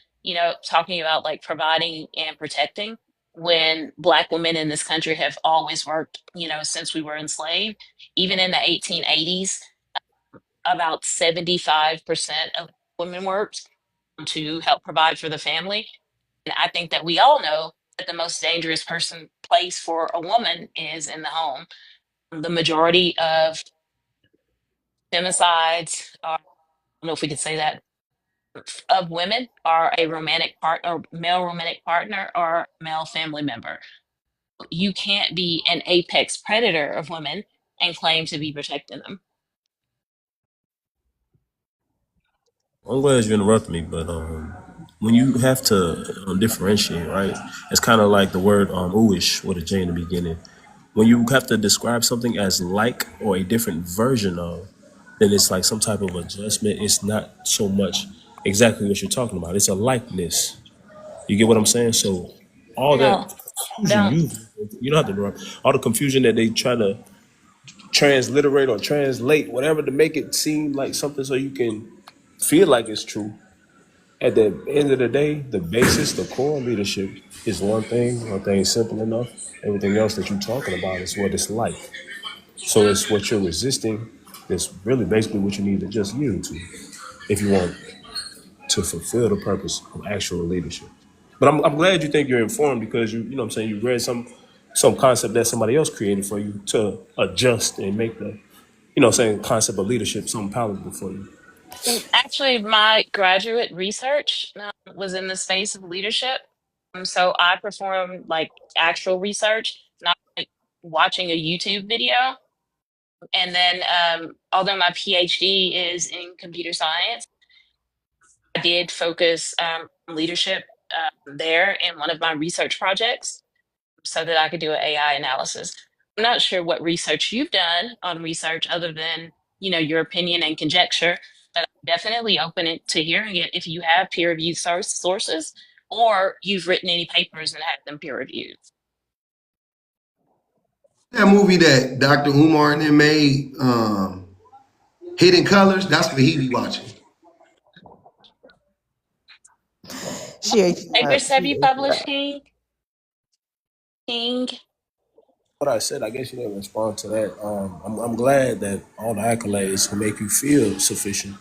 talking about like providing and protecting when Black women in this country have always worked, since we were enslaved. Even in the 1880s, about 75% of women worked to help provide for the family. And I think that we all know that the most dangerous place for a woman is in the home. The majority of femicides, I don't know if we could say that, of women are a romantic partner, male romantic partner, or male family member. You can't be an apex predator of women and claim to be protecting them. I'm glad you interrupted me, but when you have to differentiate, right? It's kind of like the word ooish with a J in the beginning. When you have to describe something as like or a different version of, then it's like some type of adjustment. It's not so much exactly what you're talking about. It's a likeness. You get what I'm saying? So all No, that confusion, don't. you don't have to interrupt. All the confusion that they try to transliterate or translate, whatever, to make it seem like something so you can feel like it's true. At the end of the day, the basis, the core leadership is one thing simple enough. Everything else that you're talking about is what it's like. So it's what you're resisting. It's really basically what you need to just yield to if you want to fulfill the purpose of actual leadership. But I'm glad you think you're informed because you know what I'm saying, you read some concept that somebody else created for you to adjust and make the, saying concept of leadership something palatable for you. Actually, my graduate research was in the space of leadership. So I performed like actual research, not like watching a YouTube video. And then, although my PhD is in computer science, I did focus on leadership there in one of my research projects so that I could do an AI analysis. I'm not sure what research you've done on research other than, your opinion and conjecture, but I'm definitely open to hearing it if you have peer-reviewed sources or you've written any papers and had them peer-reviewed. That movie that Dr. Umar and them made, Hidden Colors, that's what he be watching. Papers have you published, King? King? What I said, I guess you didn't respond to that. I'm glad that all the accolades will make you feel sufficient.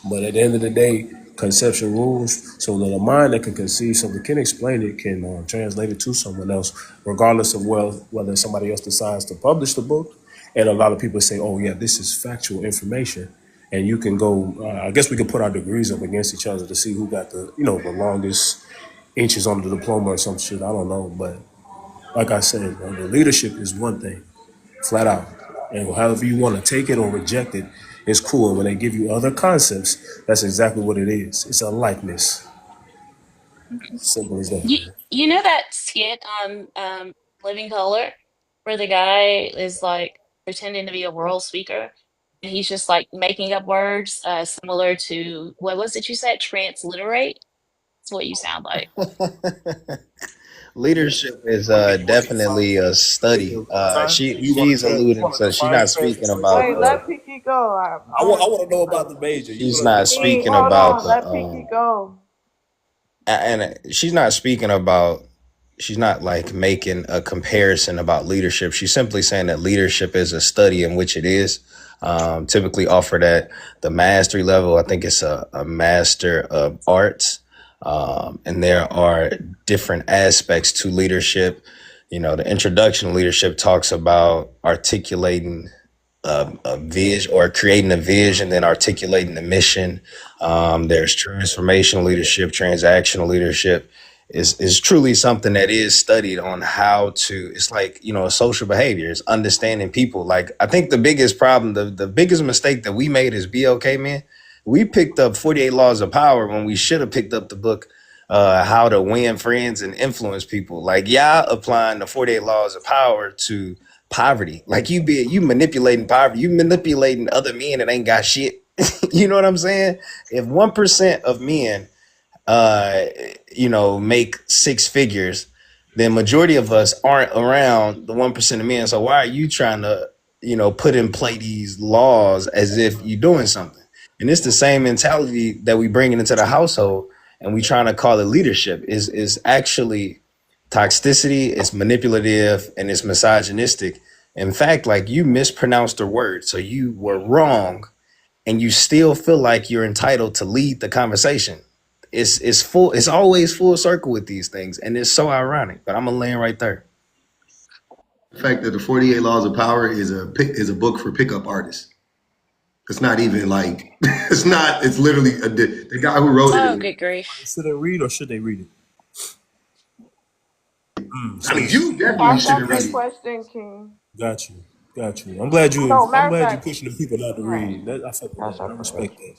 But at the end of the day, conception rules. So that a mind that can conceive something, can explain it, can translate it to someone else, regardless of whether somebody else decides to publish the book. And a lot of people say, oh, yeah, this is factual information. And you can go, I guess we could put our degrees up against each other to see who got the longest inches on the diploma or some shit. I don't know. But like I said, the leadership is one thing, flat out. And however you want to take it or reject it, it's cool. And when they give you other concepts, that's exactly what it is. It's a likeness. Simple as that. You know that skit on Living Color where the guy is like pretending to be a world speaker and he's just like making up words similar to, what was it you said? Transliterate? That's what you sound like. Leadership is definitely a study. She's alluding, so she's not speaking about. Wait, let Pinky go. I want to know about the major. She's not speaking Hold about on, let Pinky go. and she's not speaking about. She's not like making a comparison about leadership. She's simply saying that leadership is a study, in which it is typically offered at the mastery level. I think it's a master of arts. And there are different aspects to leadership. The introduction to leadership talks about articulating a vision or creating a vision, then articulating the mission. There's transformational leadership, transactional leadership, is truly something that is studied on how to, it's like, you know, social behavior is understanding people. Like, I think the biggest problem, the biggest mistake that we made as BLK men, we picked up 48 Laws of Power when we should have picked up the book, How to Win Friends and Influence People. Like, y'all applying the 48 Laws of Power to poverty. Like, you manipulating poverty, you manipulating other men that ain't got shit. You know what I'm saying? If 1% of men you know, make six figures, then majority of us aren't around the 1% of men. So why are you trying to, you know, put in play these laws as if you're doing something? And it's the same mentality that we bring into the household, and we trying to call it leadership. Is actually toxicity, it's manipulative, and it's misogynistic. In fact, like, you mispronounced a word, so you were wrong, and you still feel like you're entitled to lead the conversation. It's always full circle with these things, and it's so ironic. But I'm gonna land right there. The fact that the 48 Laws of Power is a book for pickup artists. It's not even like it's not. It's literally the guy who wrote Oh, it. good grief. Should they read or should they read it? I mean, you definitely That's shouldn't the read it. question, King. Got you. I'm glad No, I'm matter of glad you fact, pushing the people not to right. read. I fuck with That's that. our I question. respect that.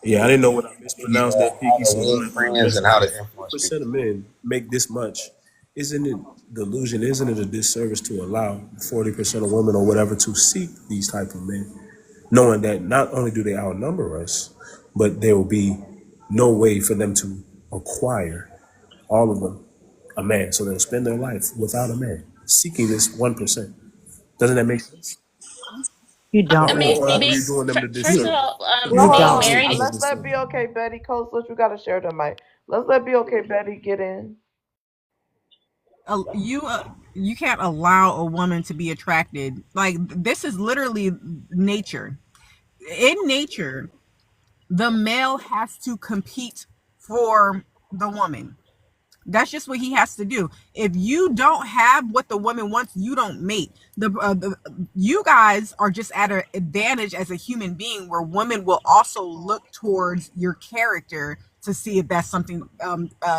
Yeah, I didn't know when I mispronounced that, How Piggy. to So I'm win like, well, friends and listen, how if to influence people. 50% of men make this much, isn't it delusion? Isn't it a disservice to allow 40% of women or whatever to seek these type of men, knowing that not only do they outnumber us, but there will be no way for them to acquire all of them a man. So they'll spend their life without a man, seeking this 1%. Doesn't that make sense? You I don't make mean, Or are maybe you sense. doing them the first of disservice? all, You being don't make married. Let's let sense. be okay, Betty. Coach, what you gotta share the mic. Let's let be okay, Betty get in. You can't allow a woman to be attracted. Like, this is literally nature. In nature, the male has to compete for the woman. That's just what he has to do. If you don't have what the woman wants, you don't mate. You guys are just at an advantage as a human being, where women will also look towards your character to see if that's something,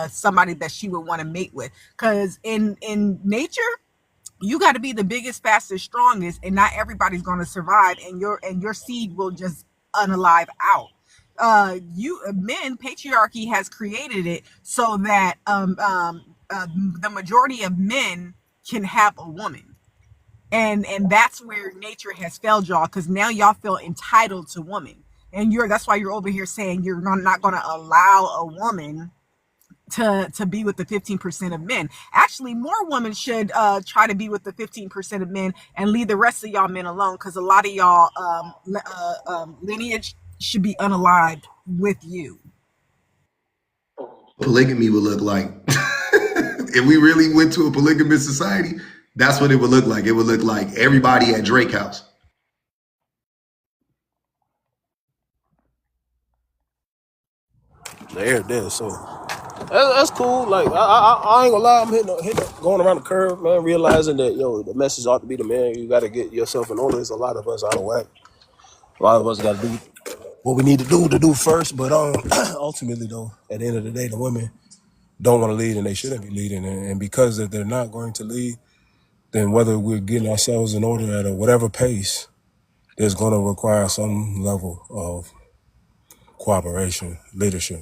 somebody that she would want to mate with. Because in nature, you got to be the biggest, fastest, strongest, and not everybody's going to survive, and your seed will just unalive out. You men, patriarchy has created it so that the majority of men can have a woman, and that's where nature has failed y'all, because now y'all feel entitled to women, and that's why you're over here saying you're not going to allow a woman to be with the 15% of men. Actually, more women should try to be with the 15% of men and leave the rest of y'all men alone, because a lot of y'all lineage should be unalived with you. Polygamy would look like if we really went to a polygamous society. That's what it would look like. It would look like everybody at Drake House. There. So that's cool. Like, I ain't gonna lie, I'm going around the curve, man, realizing that, the message ought to be the man. You got to get yourself in order. There's a lot of us out of whack. A lot of us got to do what we need to do first. But ultimately, though, at the end of the day, the women don't want to lead, and they shouldn't be leading. And because that they're not going to lead, then whether we're getting ourselves in order at a whatever pace, there's going to require some level of cooperation, leadership.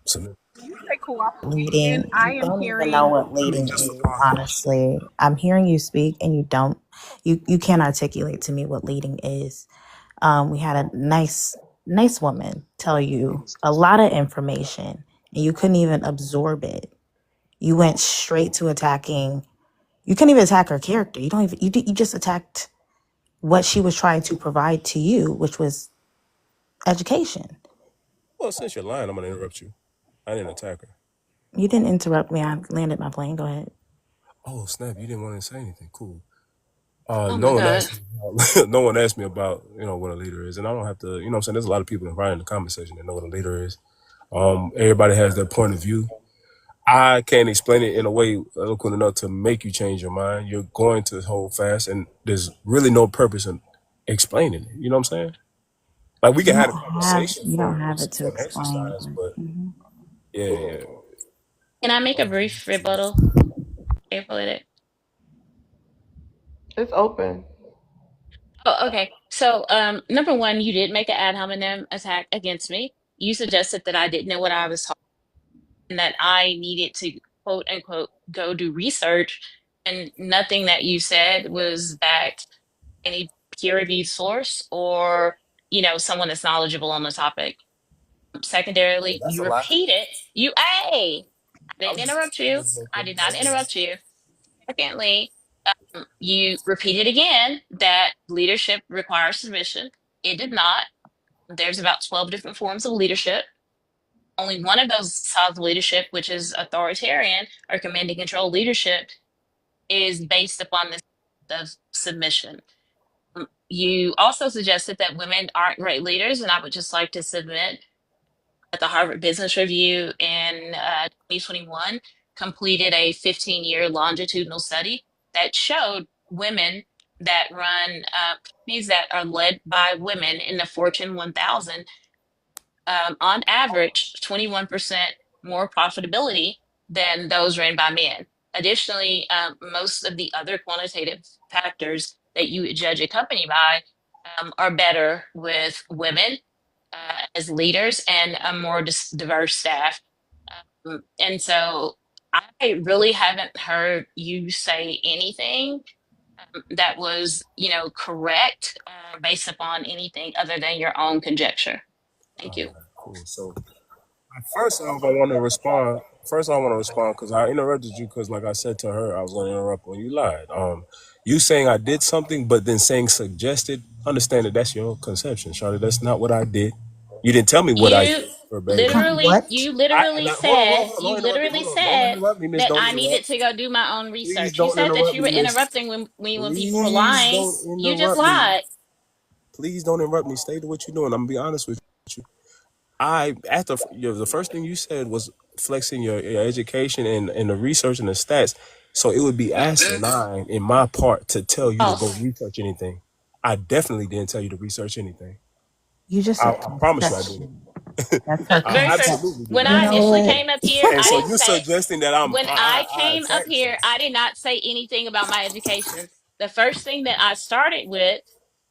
So, You say cooperation. Leading, I you am don't even know hearing. what I mean, leading just is, the process. honestly. I'm hearing you speak and you can't articulate to me what leading is. We had a nice woman tell you a lot of information and you couldn't even absorb it. You went straight to attacking. You couldn't even attack her character. You just attacked what she was trying to provide to you, which was education. Well, since you're lying, I'm going to interrupt you. I didn't attack her. You didn't interrupt me. I landed my plane. Go ahead. Oh, snap. You didn't want to say anything. Cool. Oh my No one God. asked me about, no one asked me about, what a leader is. And I don't have to, what I'm saying? There's a lot of people invited in the conversation that know what a leader is. Everybody has their point of view. I can't explain it in a way eloquent enough to make you change your mind. You're going to hold fast, and there's really no purpose in explaining it. You know what I'm saying? Like, we can have a conversation You for don't have it to an explain, exercise, but but yeah. Can I make a brief rebuttal? April, it. It's open. Oh, okay. So, number one, you did make an ad hominem attack against me. You suggested that I didn't know what I was talking and that I needed to quote unquote go do research, and nothing that you said was backed any peer-reviewed source or someone that's knowledgeable on the topic. Yeah, Secondarily, that's you a lie. repeated you I I didn't was just interrupt you. I joking. did Go not ahead. interrupt you. Secondly, you repeated again that leadership requires submission. It did not. There's about 12 different forms of leadership. Only one of those styles of leadership, which is authoritarian or command and control leadership, is based upon this of submission. You also suggested that women aren't great leaders, and I would just like to submit that the Harvard Business Review in 2021 completed a 15-year longitudinal study that showed women that run companies that are led by women in the Fortune 1000, on average, 21% more profitability than those ran by men. Additionally, most of the other quantitative factors that you would judge a company by are better with women as leaders and a more diverse staff. And so I really haven't heard you say anything that was, correct based upon anything other than your own conjecture. Thank All you. right, cool. So first off, I want to respond. First, I want to respond because I interrupted you because, like I said to her, I was going to interrupt when you lied. You saying I did something, but then saying suggested. Understand that that's your conception, Charlotte. That's not what I did. You didn't tell me what I You did verbatim. literally, What? you I literally now, hold on, hold on, said, hold on, you don't interrupt me. literally Hold on, don't said interrupt me, Miss. that Don't I needed interrupt. to go do my own Please research. You don't said that interrupt you me, were Miss. interrupting when people were Please lying. don't You just interrupt me. lied. Please don't interrupt me. Stay to what you're doing. I'm gonna be honest with you. The first thing you said was flexing your education and the research and the stats. So it would be asinine in my part to tell you to go False. research anything. I definitely didn't tell you to research anything. You just said I promise you I didn't. conception. That's her I Very first, absolutely conception. when didn't. You I know initially what? came up here, And I so didn't you're say, suggesting that when I I came up attacked you. here, I did not say anything about my education. The first thing that I started with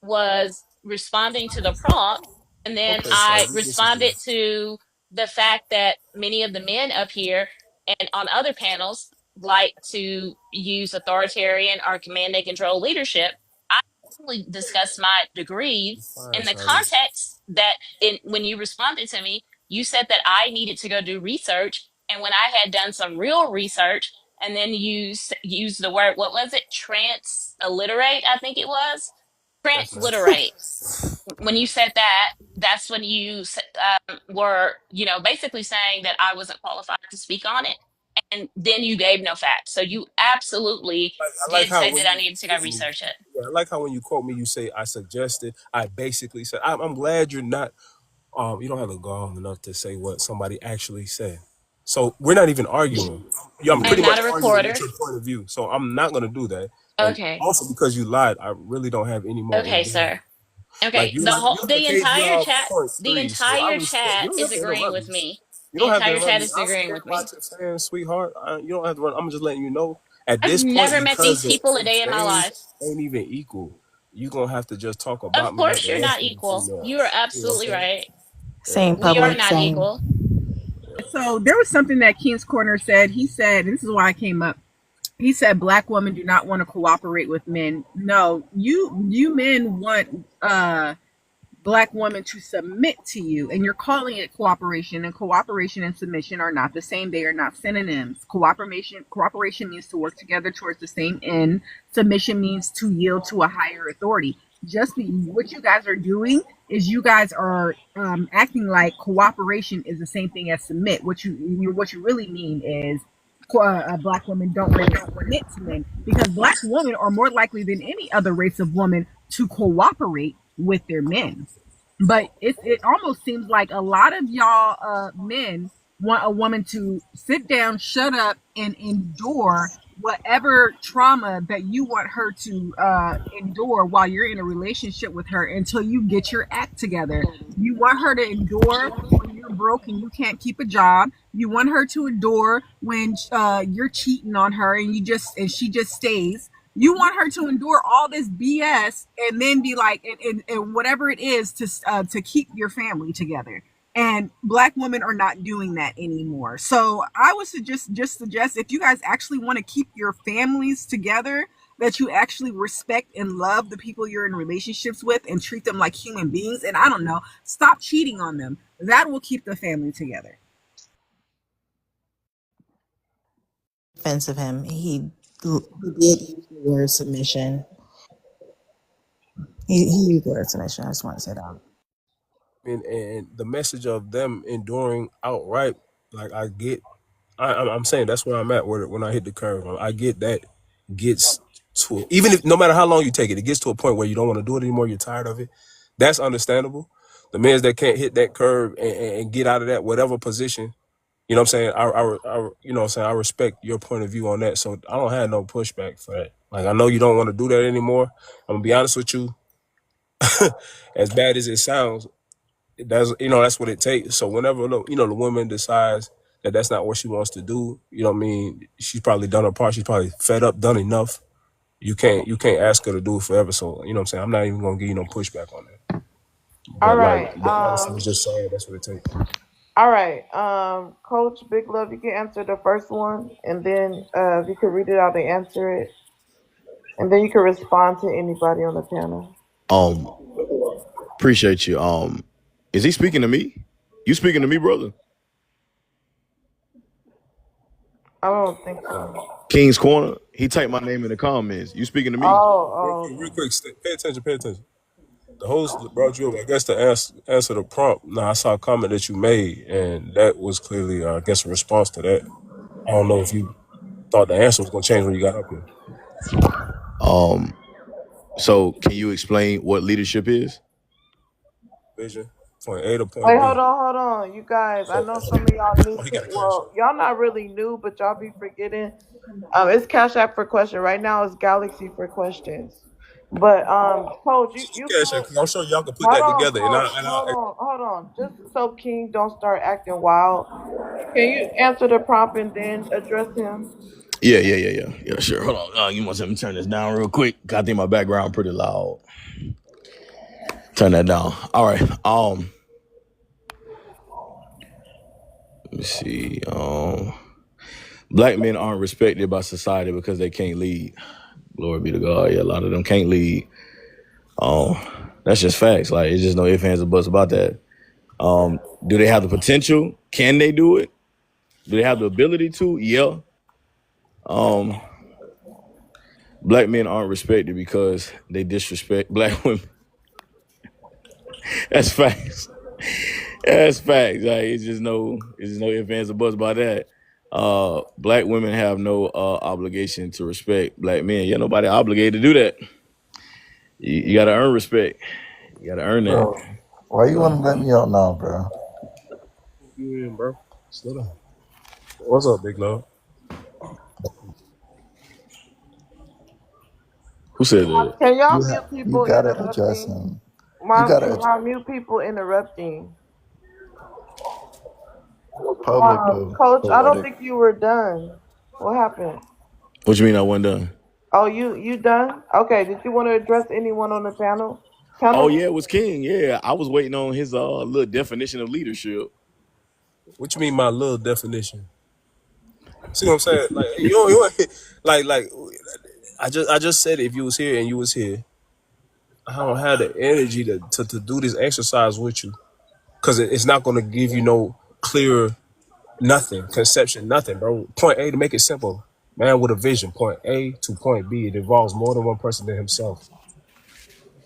was responding to the prompt, and then Okay, so I we disagree. responded to the fact that many of the men up here and on other panels like to use authoritarian or command and control leadership. I only discussed my degrees Fine, in the Charlie. context that when you responded to me, you said that I needed to go do research. And when I had done some real research, and then you used the word, what was it? Transliterate, I think it was. That's not. Transliterate. When you said that, that's when you were, basically saying that I wasn't qualified to speak on it. And then you gave no facts. So you absolutely I like did how say when that I you needed to go excuse me. research it. Yeah, I like how when you quote me, you say I suggested. I basically said. I'm glad you're not. You don't have the gall enough to say what somebody actually said. So we're not even arguing. Yeah, I'm I'm pretty not much a arguing with reporter. your point of view. So I'm not gonna do that. And Okay. also because you lied, I really don't have any more Okay, rebuttal. sir. Like Okay. you're like you're like The a entire KVR chat, point the three. So I entire respect. You chat don't is have to agreeing interrupt with me. me. You The don't have to entire interrupt chat me. is I don't agreeing care with about me. your fans, sweetheart. You don't have to run. I'm just letting you know at I've this point never met these because the people a day in my life. exchange ain't even equal. You gonna have to just talk Of about me like course, the you're rest not of the equal. You are females. You know what absolutely I'm saying? right. Yeah. Same We are public, not same. equal. So there was something that King's Corner said. He said, and this is why I came up. He said black women do not want to cooperate with men. No, you men want black women to submit to you, and you're calling it cooperation, and cooperation and submission are not the same. They are not synonyms. Cooperation means to work together towards the same end. Submission means to yield to a higher authority. What you guys are doing is you guys are acting like cooperation is the same thing as submit. What you really mean is black women don't really submit to men, because black women are more likely than any other race of woman to cooperate with their men. But it almost seems like a lot of y'all men want a woman to sit down, shut up, and endure whatever trauma that you want her to endure while you're in a relationship with her until you get your act together. You want her to endure when you're broke and you can't keep a job. You want her to endure when you're cheating on her and she just stays. You want her to endure all this BS and then be like, and whatever it is to keep your family together. And Black women are not doing that anymore. So I would suggest if you guys actually want to keep your families together, that you actually respect and love the people you're in relationships with and treat them like human beings. And I don't know, stop cheating on them. That will keep the family together. Defense of him, he did use the word submission. He used the word submission. I just want to say that. And the message of them enduring outright, like I'm saying that's where I'm at when I hit the curve. I get that gets to, even if no matter how long you take it, it gets to a point where you don't want to do it anymore. You're tired of it. That's understandable. The men that can't hit that curve and get out of that whatever position, you know what I'm saying? I you know what I'm saying? I respect your point of view on that. So I don't have no pushback for that. Like, I know you don't want to do that anymore. I'm gonna be honest with you. As bad as it sounds, that's what it takes. So whenever the woman decides that that's not what she wants to do, you know what I mean, she's probably done her part. She's probably fed up, done enough. You can't ask her to do it forever. So you know what I'm saying, I'm not even gonna give you no pushback on that. All But right. honestly, it's just saying that's what it takes. All right. Coach Big Love, you can answer the first one, and then if you could read it out and answer it, and then you can respond to anybody on the panel. Appreciate you. Is he speaking to me? You speaking to me, brother? I don't think so. King's Corner. He typed my name in the comments. You speaking to me? Real quick, pay attention. The host brought you up, I guess, to answer the prompt. Now, I saw a comment that you made, and that was clearly, I guess, a response to that. I don't know if you thought the answer was going to change when you got up here. So can you explain what leadership is? Vision, point A to point Wait, B. hold on. You guys, I know some of y'all new. Well, y'all not really new, but y'all be forgetting. It's Cash App for question. Right now it's Galaxy for questions. But Coach, you I'm sure y'all can put that together. Coach, hold on. Just so King don't start acting wild. Can you answer the prompt and then address him? Yeah, sure. Hold on. You want me to turn this down real quick? I think my background pretty loud. Turn that down. All right. Let me see. Black men aren't respected by society because they can't lead. Glory be to God. Yeah, a lot of them can't lead. That's just facts. Like, it's just no ifs, ands, or buts about that. Do they have the potential? Can they do it? Do they have the ability to? Yeah. Black men aren't respected because they disrespect Black women. That's facts. That's facts. Like, it's just no ifs, ands, or buts about that. Black women have no obligation to respect Black men. Yeah, nobody obligated to do that. You gotta earn respect. You gotta earn that. Bro, why you want to let me out now, bro? You in, bro? Slow down. What's up, Big Love? Who said that? Can y'all mute people? You gotta address him. Why mute people interrupting? Public, Coach, I don't think you were done. What happened? What you mean I wasn't done? Oh, you done? Okay. Did you want to address anyone on the panel? Oh yeah, it was King. Yeah, I was waiting on his little definition of leadership. What you mean, my little definition? See what I'm saying? Like you like I just said it. If you was here and you was here, I don't have the energy to do this exercise with you, because it's not going to give you no clear conception, nothing, bro. Point A, to make it simple, man with a vision. Point A to point B. It involves more than one person than himself.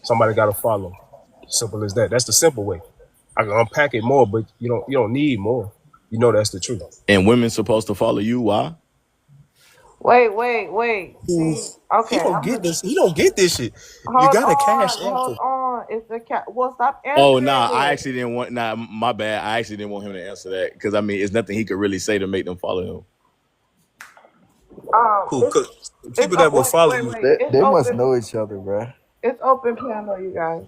Somebody got to follow. Simple as that. That's the simple way. I can unpack it more, but you don't need more. You know that's the truth. And women supposed to follow you. Why? Wait. Okay. He don't get this. He don't get this shit. You gotta cash out. Hold on. It's the cat. Well, stop answering. Oh nah, I actually didn't want. Nah, my bad. I actually didn't want him to answer that, because I mean, it's nothing he could really say to make them follow him. Cool. People that will follow you, they must know each other, bro. It's open panel, you guys.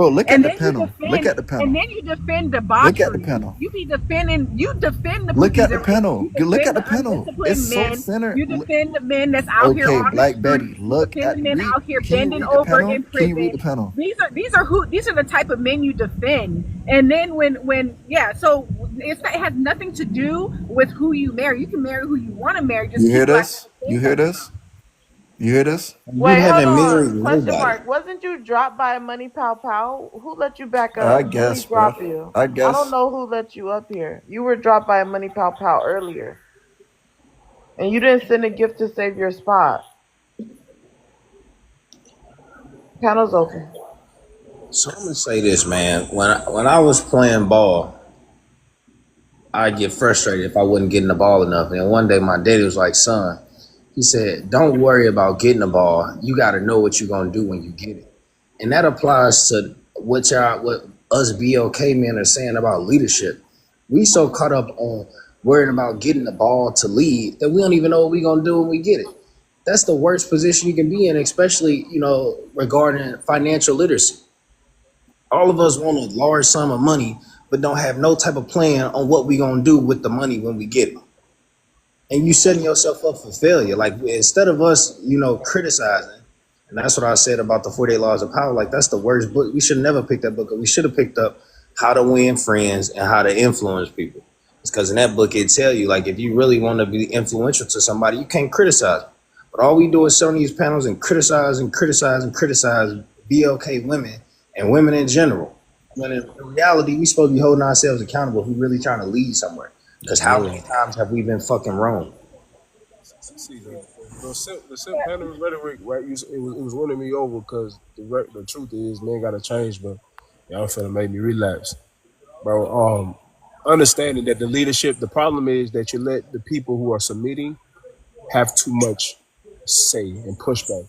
Bro, look And at the then you panel. Look defend, at the and panel. then you defend Look at the debauchery. panel. You defend the Look pookies at the and racists. panel. You Look defend at the the panel. It's undisciplined so men. centered. You defend the men that's out here Okay, on the Black Betty, streets. You look defend at the men read. out here Can you bending read the over panel? in Can you read the prison. panel? These are the type of men you defend. And then so it has nothing to do with who you marry. You can marry who you want to marry. Just You hear keep like this? You hear this? You hear this? You Wait, hold haven't married on. Question nobody. mark. Wasn't you dropped by a Money Pow Pow? Who let you back I up? Who he guess, bro. drop you? I I don't guess. know who let you up here. You were dropped by a Money Pow Pow earlier. And you didn't send a gift to save your spot. Panel's open. So I'm gonna say this, man. When I was playing ball, I'd get frustrated if I wasn't getting the ball enough. And one day my daddy was like, son, he said, don't worry about getting the ball. You got to know what you're going to do when you get it. And that applies to what us BLK men are saying about leadership. We so caught up on worrying about getting the ball to lead, that we don't even know what we're going to do when we get it. That's the worst position you can be in, especially, regarding financial literacy. All of us want a large sum of money, but don't have no type of plan on what we're going to do with the money when we get it. And you setting yourself up for failure. Like, instead of us, criticizing, and that's what I said about the 48 Laws of Power, like, that's the worst book. We should have never picked that book up. We should have picked up How to Win Friends and How to Influence People. It's because in that book, it tell you, like, if you really want to be influential to somebody, you can't criticize them. But all we do is sit on these panels and criticize BLK women and women in general. When in reality, we supposed to be holding ourselves accountable if we really trying to lead somewhere. Because how many times have we been fucking wrong? See, the simp pandering rhetoric, right? It was winning me over because the truth is, men gotta change, but y'all finna make me relapse, bro. Understanding that the problem is that you let the people who are submitting have too much say and pushback.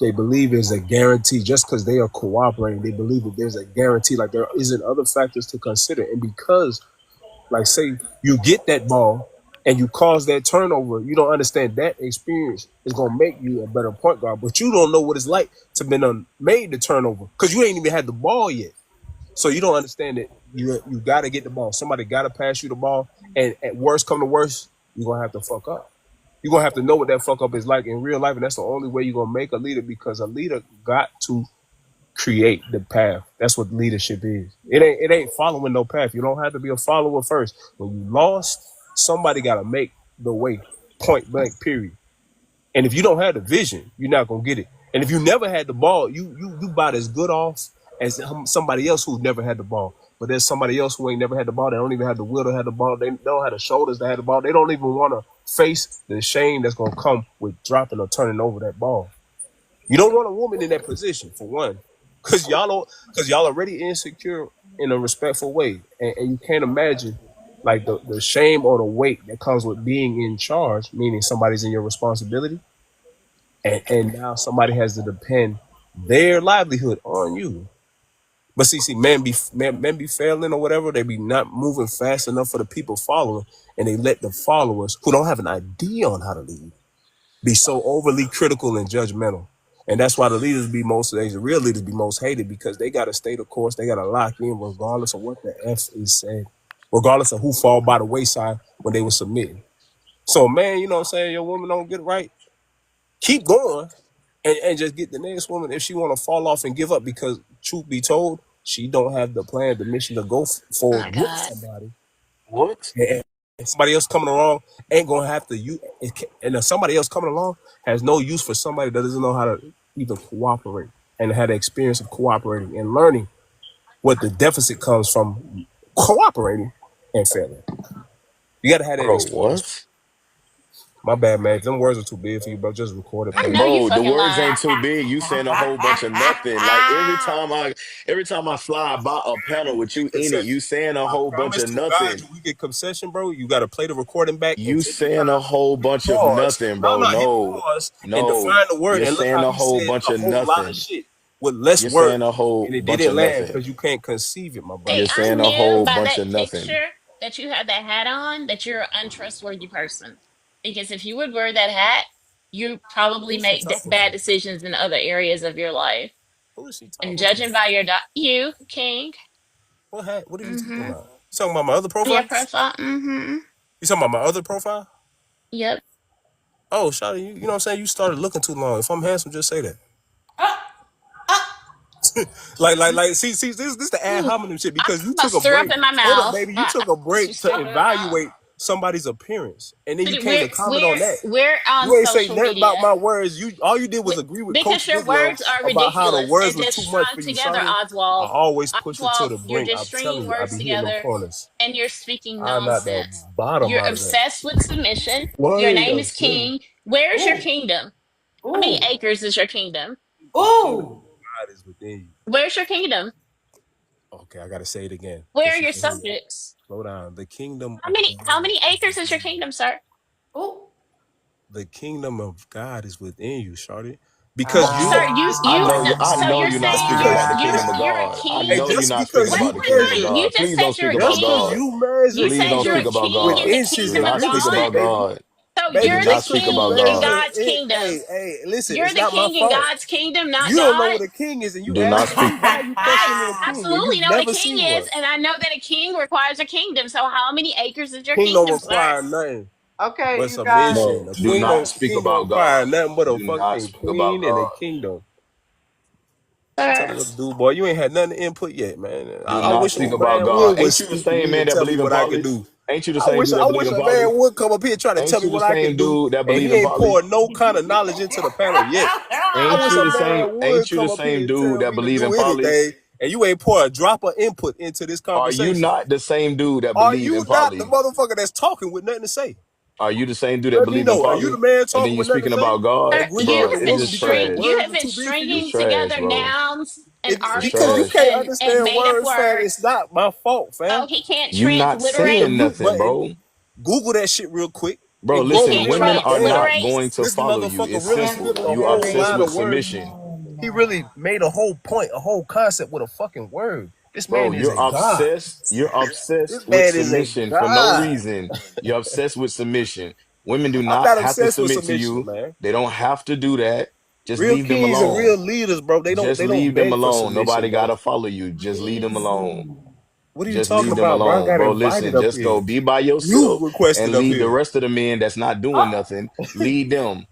They believe there's a guarantee just because they are cooperating. They believe that there's a guarantee, like there isn't other factors to consider, and because, like, say you get that ball and you cause that turnover, you don't understand that experience is gonna make you a better point guard, but you don't know what it's like to been made the turnover because you ain't even had the ball yet. So you don't understand that you got to get the ball. Somebody got to pass you the ball, and at worst come to worst, you're gonna have to fuck up. You're gonna have to know what that fuck up is like in real life, and that's the only way you're gonna make a leader, because a leader got to create the path. That's what leadership is. It ain't following no path. You don't have to be a follower first. When you lost, somebody got to make the way, point blank, period. And if you don't have the vision, you're not gonna get it. And if you never had the ball, you about as good off as somebody else who never had the ball. But there's somebody else who ain't never had the ball. They don't even have the will to have the ball. They don't have the shoulders to have the ball. They don't even want to face the shame that's gonna come with dropping or turning over that ball. You don't want a woman in that position, for one, because y'all already insecure in a respectful way, and you can't imagine like the shame or the weight that comes with being in charge, meaning somebody's in your responsibility, and now somebody has to depend their livelihood on you. But see, men be failing or whatever. They be not moving fast enough for the people following, and they let the followers who don't have an idea on how to lead be so overly critical and judgmental. And that's why the real leaders be most hated, because they got to stay the course. They got to lock in regardless of what the F is said, regardless of who fall by the wayside when they were submitting. So, man, you know what I'm saying? Your woman don't get it right. Keep going and just get the next woman if she want to fall off and give up, because truth be told, she don't have the plan, the mission to go forward with somebody. What? And somebody else coming along ain't gonna have to use, and somebody else coming along has no use for somebody that doesn't know how to even cooperate and had the experience of cooperating and learning what the deficit comes from cooperating and failing. You gotta have that Bro, experience. what? My bad, man. If them words are too big for you, bro, just record it, I please. know you Bro, the fucking words lying. ain't too big. You saying a whole bunch of nothing. Like every time I fly by a panel with you in it, Concession. you saying a I whole bunch promise of to God, nothing. we get concession, bro. You gotta play the recording back and You take the saying a time, whole hit bunch of pause. nothing, No, bro. hit No, pause and no. define the word. You're And look saying how a he whole said bunch a of whole lot of nothing. shit with less You're words, saying a whole and it bunch didn't of land nothing. because you can't conceive it, my Hey, You're brother. I saying a knew whole by bunch that of nothing. picture that you had that hat on that you're an untrustworthy person. Because if you would wear that hat, you probably Who's she make talking to? bad decisions in other areas of your life. Who is she And talking to? judging by you, King, What hat? What are you talking mm-hmm, about? You talking about my other your profile? profile, mm-hmm, You talking about my other profile? yep. Oh, Shawty, you know what I'm saying? You started looking too long. If I'm handsome, just say that. See, this the ad Ooh, hominem shit, I because you about took to a stir up break. in my Hold up, mouth. baby. You took a She break to stir up in my mouth. evaluate somebody's appearance, and then you But came we're to comment on we're that. we're on You ain't say social nothing about media. my words. All you did was agree with Coach Because your Big Love words are about how the ridiculous words and was just too much strung for you, together, Shawty. I Oswald. always push it to Oswald, the you're brink. just I'm stringing telling you, I words be hitting them together corners. and you're speaking I'm at the nonsense. bottom You're out of that. obsessed with submission. Your Wait name a is minute. King. Where's your Ooh, kingdom? How many ooh, acres is your kingdom? The kingdom ooh. of God is within you. Where's your kingdom? Okay, I gotta say it again, Where because are she your can hear me. subjects? Slow down. The kingdom How of many how God many is acres is your within you. kingdom, sir? Ooh. The kingdom of God is within you, Shawty. because you Sir, I know you. I so know you're you're not just saying speaking because about the you're kingdom of you're a God. I hey, king. know you're just not speaking because Wait, about you the wait, kingdom of measure, wait. You God. just Please said don't you're speak a about just because God. king. you You measure Please said don't you're speak a inches about king with in God. the inches, Do kingdom and of not speak listen, God. about baby, God. So baby, Do you're the not just speak because you about king in measure God. God's it, kingdom. listen, You're it's the not my king in fault. God's kingdom, not You don't know God. what a king is, and you Do not asking speak. me why you I questioning a king when absolutely you've know what a never king seen is, one. and I know that a king requires a kingdom. So how many acres is your King don't kingdom, sir? require nothing Okay, but you guys. submission. No. A Do not speak king don't about require God. nothing but a Do not fucking speak about queen and a God. kingdom. She Sir. telling what to do, boy. You ain't had nothing to input yet, man. Do I not wish a speak about man God. would Ain't you the speak to same me man and that tell me believe in what I could poly? do. Ain't you the same dude that I believe wish in a man poly? would come up here trying to tell Ain't me you the what I same could do, dude that and believe he in ain't poly? poured no kind of knowledge into the panel yet. I Ain't wish you a the same? man would Ain't you come the up here same and dude tell that me to believe in do poly? anything, and you ain't pour a drop of input into this Are you conversation. not the same dude that Are believe you in not the poly? motherfucker that's talking with nothing to say? Are you the same dude that Let me believe in know. Are you the poly? man And then talking you with nothing to speaking say? about God, Sir, Agreeing you with bro? the have It's been woman just because string. trash. You words have are been too big for you? It's stringing trash, together bro. nouns and Because you articles Trash. can't and understand made up words, fam, it's words. not my fault, So fam. he can't You not transliterate. So saying you, nothing, but bro. Google that shit real quick Bro, and He grow to listen, can't women realize, are damn, not transliterate. going to this follow you. motherfucker It's really simple. skipped a You whole obsessed line with of words. submission. He really made a whole point, a whole concept with a fucking word. This Bro, man is you're a god. obsessed. You're This obsessed with man is a submission for no god. reason. You're obsessed with submission. Women do I'm not not have to obsessed with submit to submission, you. man. They don't have to do that. Just Real leave them kings and real alone. leaders, bro, Just they don't leave them beg for alone. submission, Nobody bro. gotta follow you. Just leave them alone. What are you Just talking leave them about, bro? I alone. got Bro, invited listen, up just go here. be by You yourself requested and up leave the here. rest of the men that's not doing nothing. Lead them.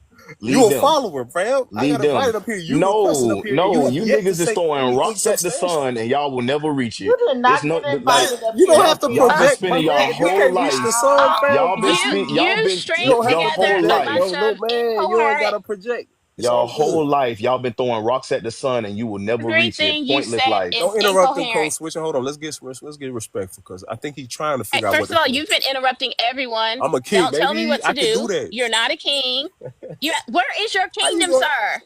You Lead a them. follower, fam. I got Lead them. invited up here. You requested up No, here, and you no, have you yet to niggas is say throwing anything rocks at the substantial. sun and y'all will never reach You it. did It's not no get like invited up You don't here. have to y'all been project, spending brother. y'all If we whole can't reach the life. sun, fam, Y'all been it's spend You y'all you. been You string don't have to your together whole a project, bunch bro. life. No, of man, you ain't incoherent. gotta project. It's Y'all all good. whole life, y'all been throwing rocks at the sun and you will never reach it. Everything you Pointless said life. is Don't interrupt him, incoherent. Code Switching. Hold on, let's get respectful because I think he's trying to Hey, figure out what first to of all, say. you've been interrupting everyone. I'm a king, Don't tell me baby. what to I can do do. that. You're not a king. Where is your How you kingdom, going? sir?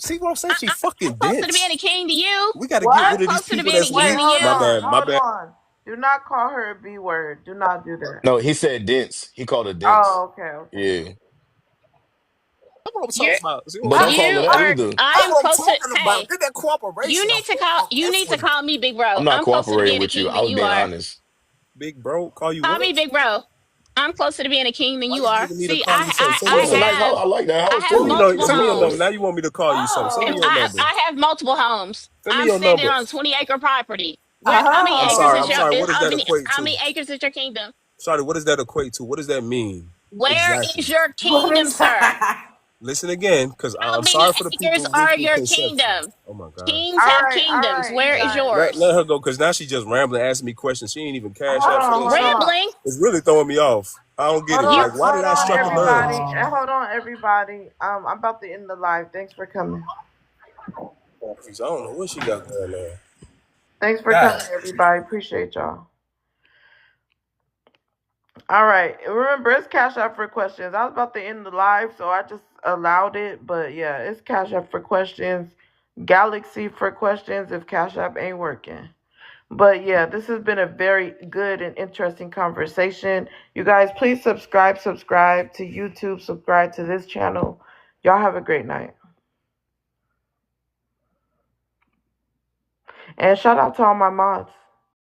See what I'm saying? She I'm fucking closer to being a dense. king to you. We got to get I'm rid What? of these closer to people being a that's Wait, king weak. to hold My you. on, bad. My hold bad. on. Do not call her a B word. Do not do that. No, he said dense. He called it dense. Oh, okay, okay. Yeah. That's what I'm You're talking about. See what But I'm don't saying? call her you that are. either. I That's am what I'm closer. talking about. Hey, Get that you cooperation. need to call. You need to call me big bro. I'm not I'm closer to cooperating being a with you. king I than was you being are. honest. Big bro, call you Call me what? big bro. I'm closer to being a king than Why you you are. giving me to See, call you something? Send me Well, your it's a number. nice house. I like that I house have Send me too. no. multiple It's Send me your number. homes. Now you want me to call you something? Send me your number. I have multiple homes. Send me I'm your standing number. on a 20-acre property. Where? How many I'm acres sorry. is I'm your? sorry. What does that equate How to? many acres is your kingdom? Sorry. What does that equate to? What does that mean Where exactly? is your What kingdom, is sir? that? Listen again, because How I'm many sorry for the acres people's are your misconception. kingdom? Oh my god. Kings have All kingdoms. right, you Where is guys. yours? Let her go because now she just rambling, asking me questions. She ain't even cash out for this Hold shit. on. Rambling. It's really throwing me off. I don't get it. Like, why did Hold I on, strike a nerve? everybody. Hold on, everybody. I'm about to end the live. Thanks for coming. I don't know what she got going on. Thanks for God. coming, everybody. Appreciate y'all. All right. Remember, it's Cash App for questions. I was about to end the live, so I just allowed it. But yeah, it's Cash App for questions. Galaxy for questions if Cash App ain't working. But yeah, this has been a very good and interesting conversation. You guys, please subscribe to YouTube, subscribe to this channel. Y'all have a great night. And shout out to all my mods.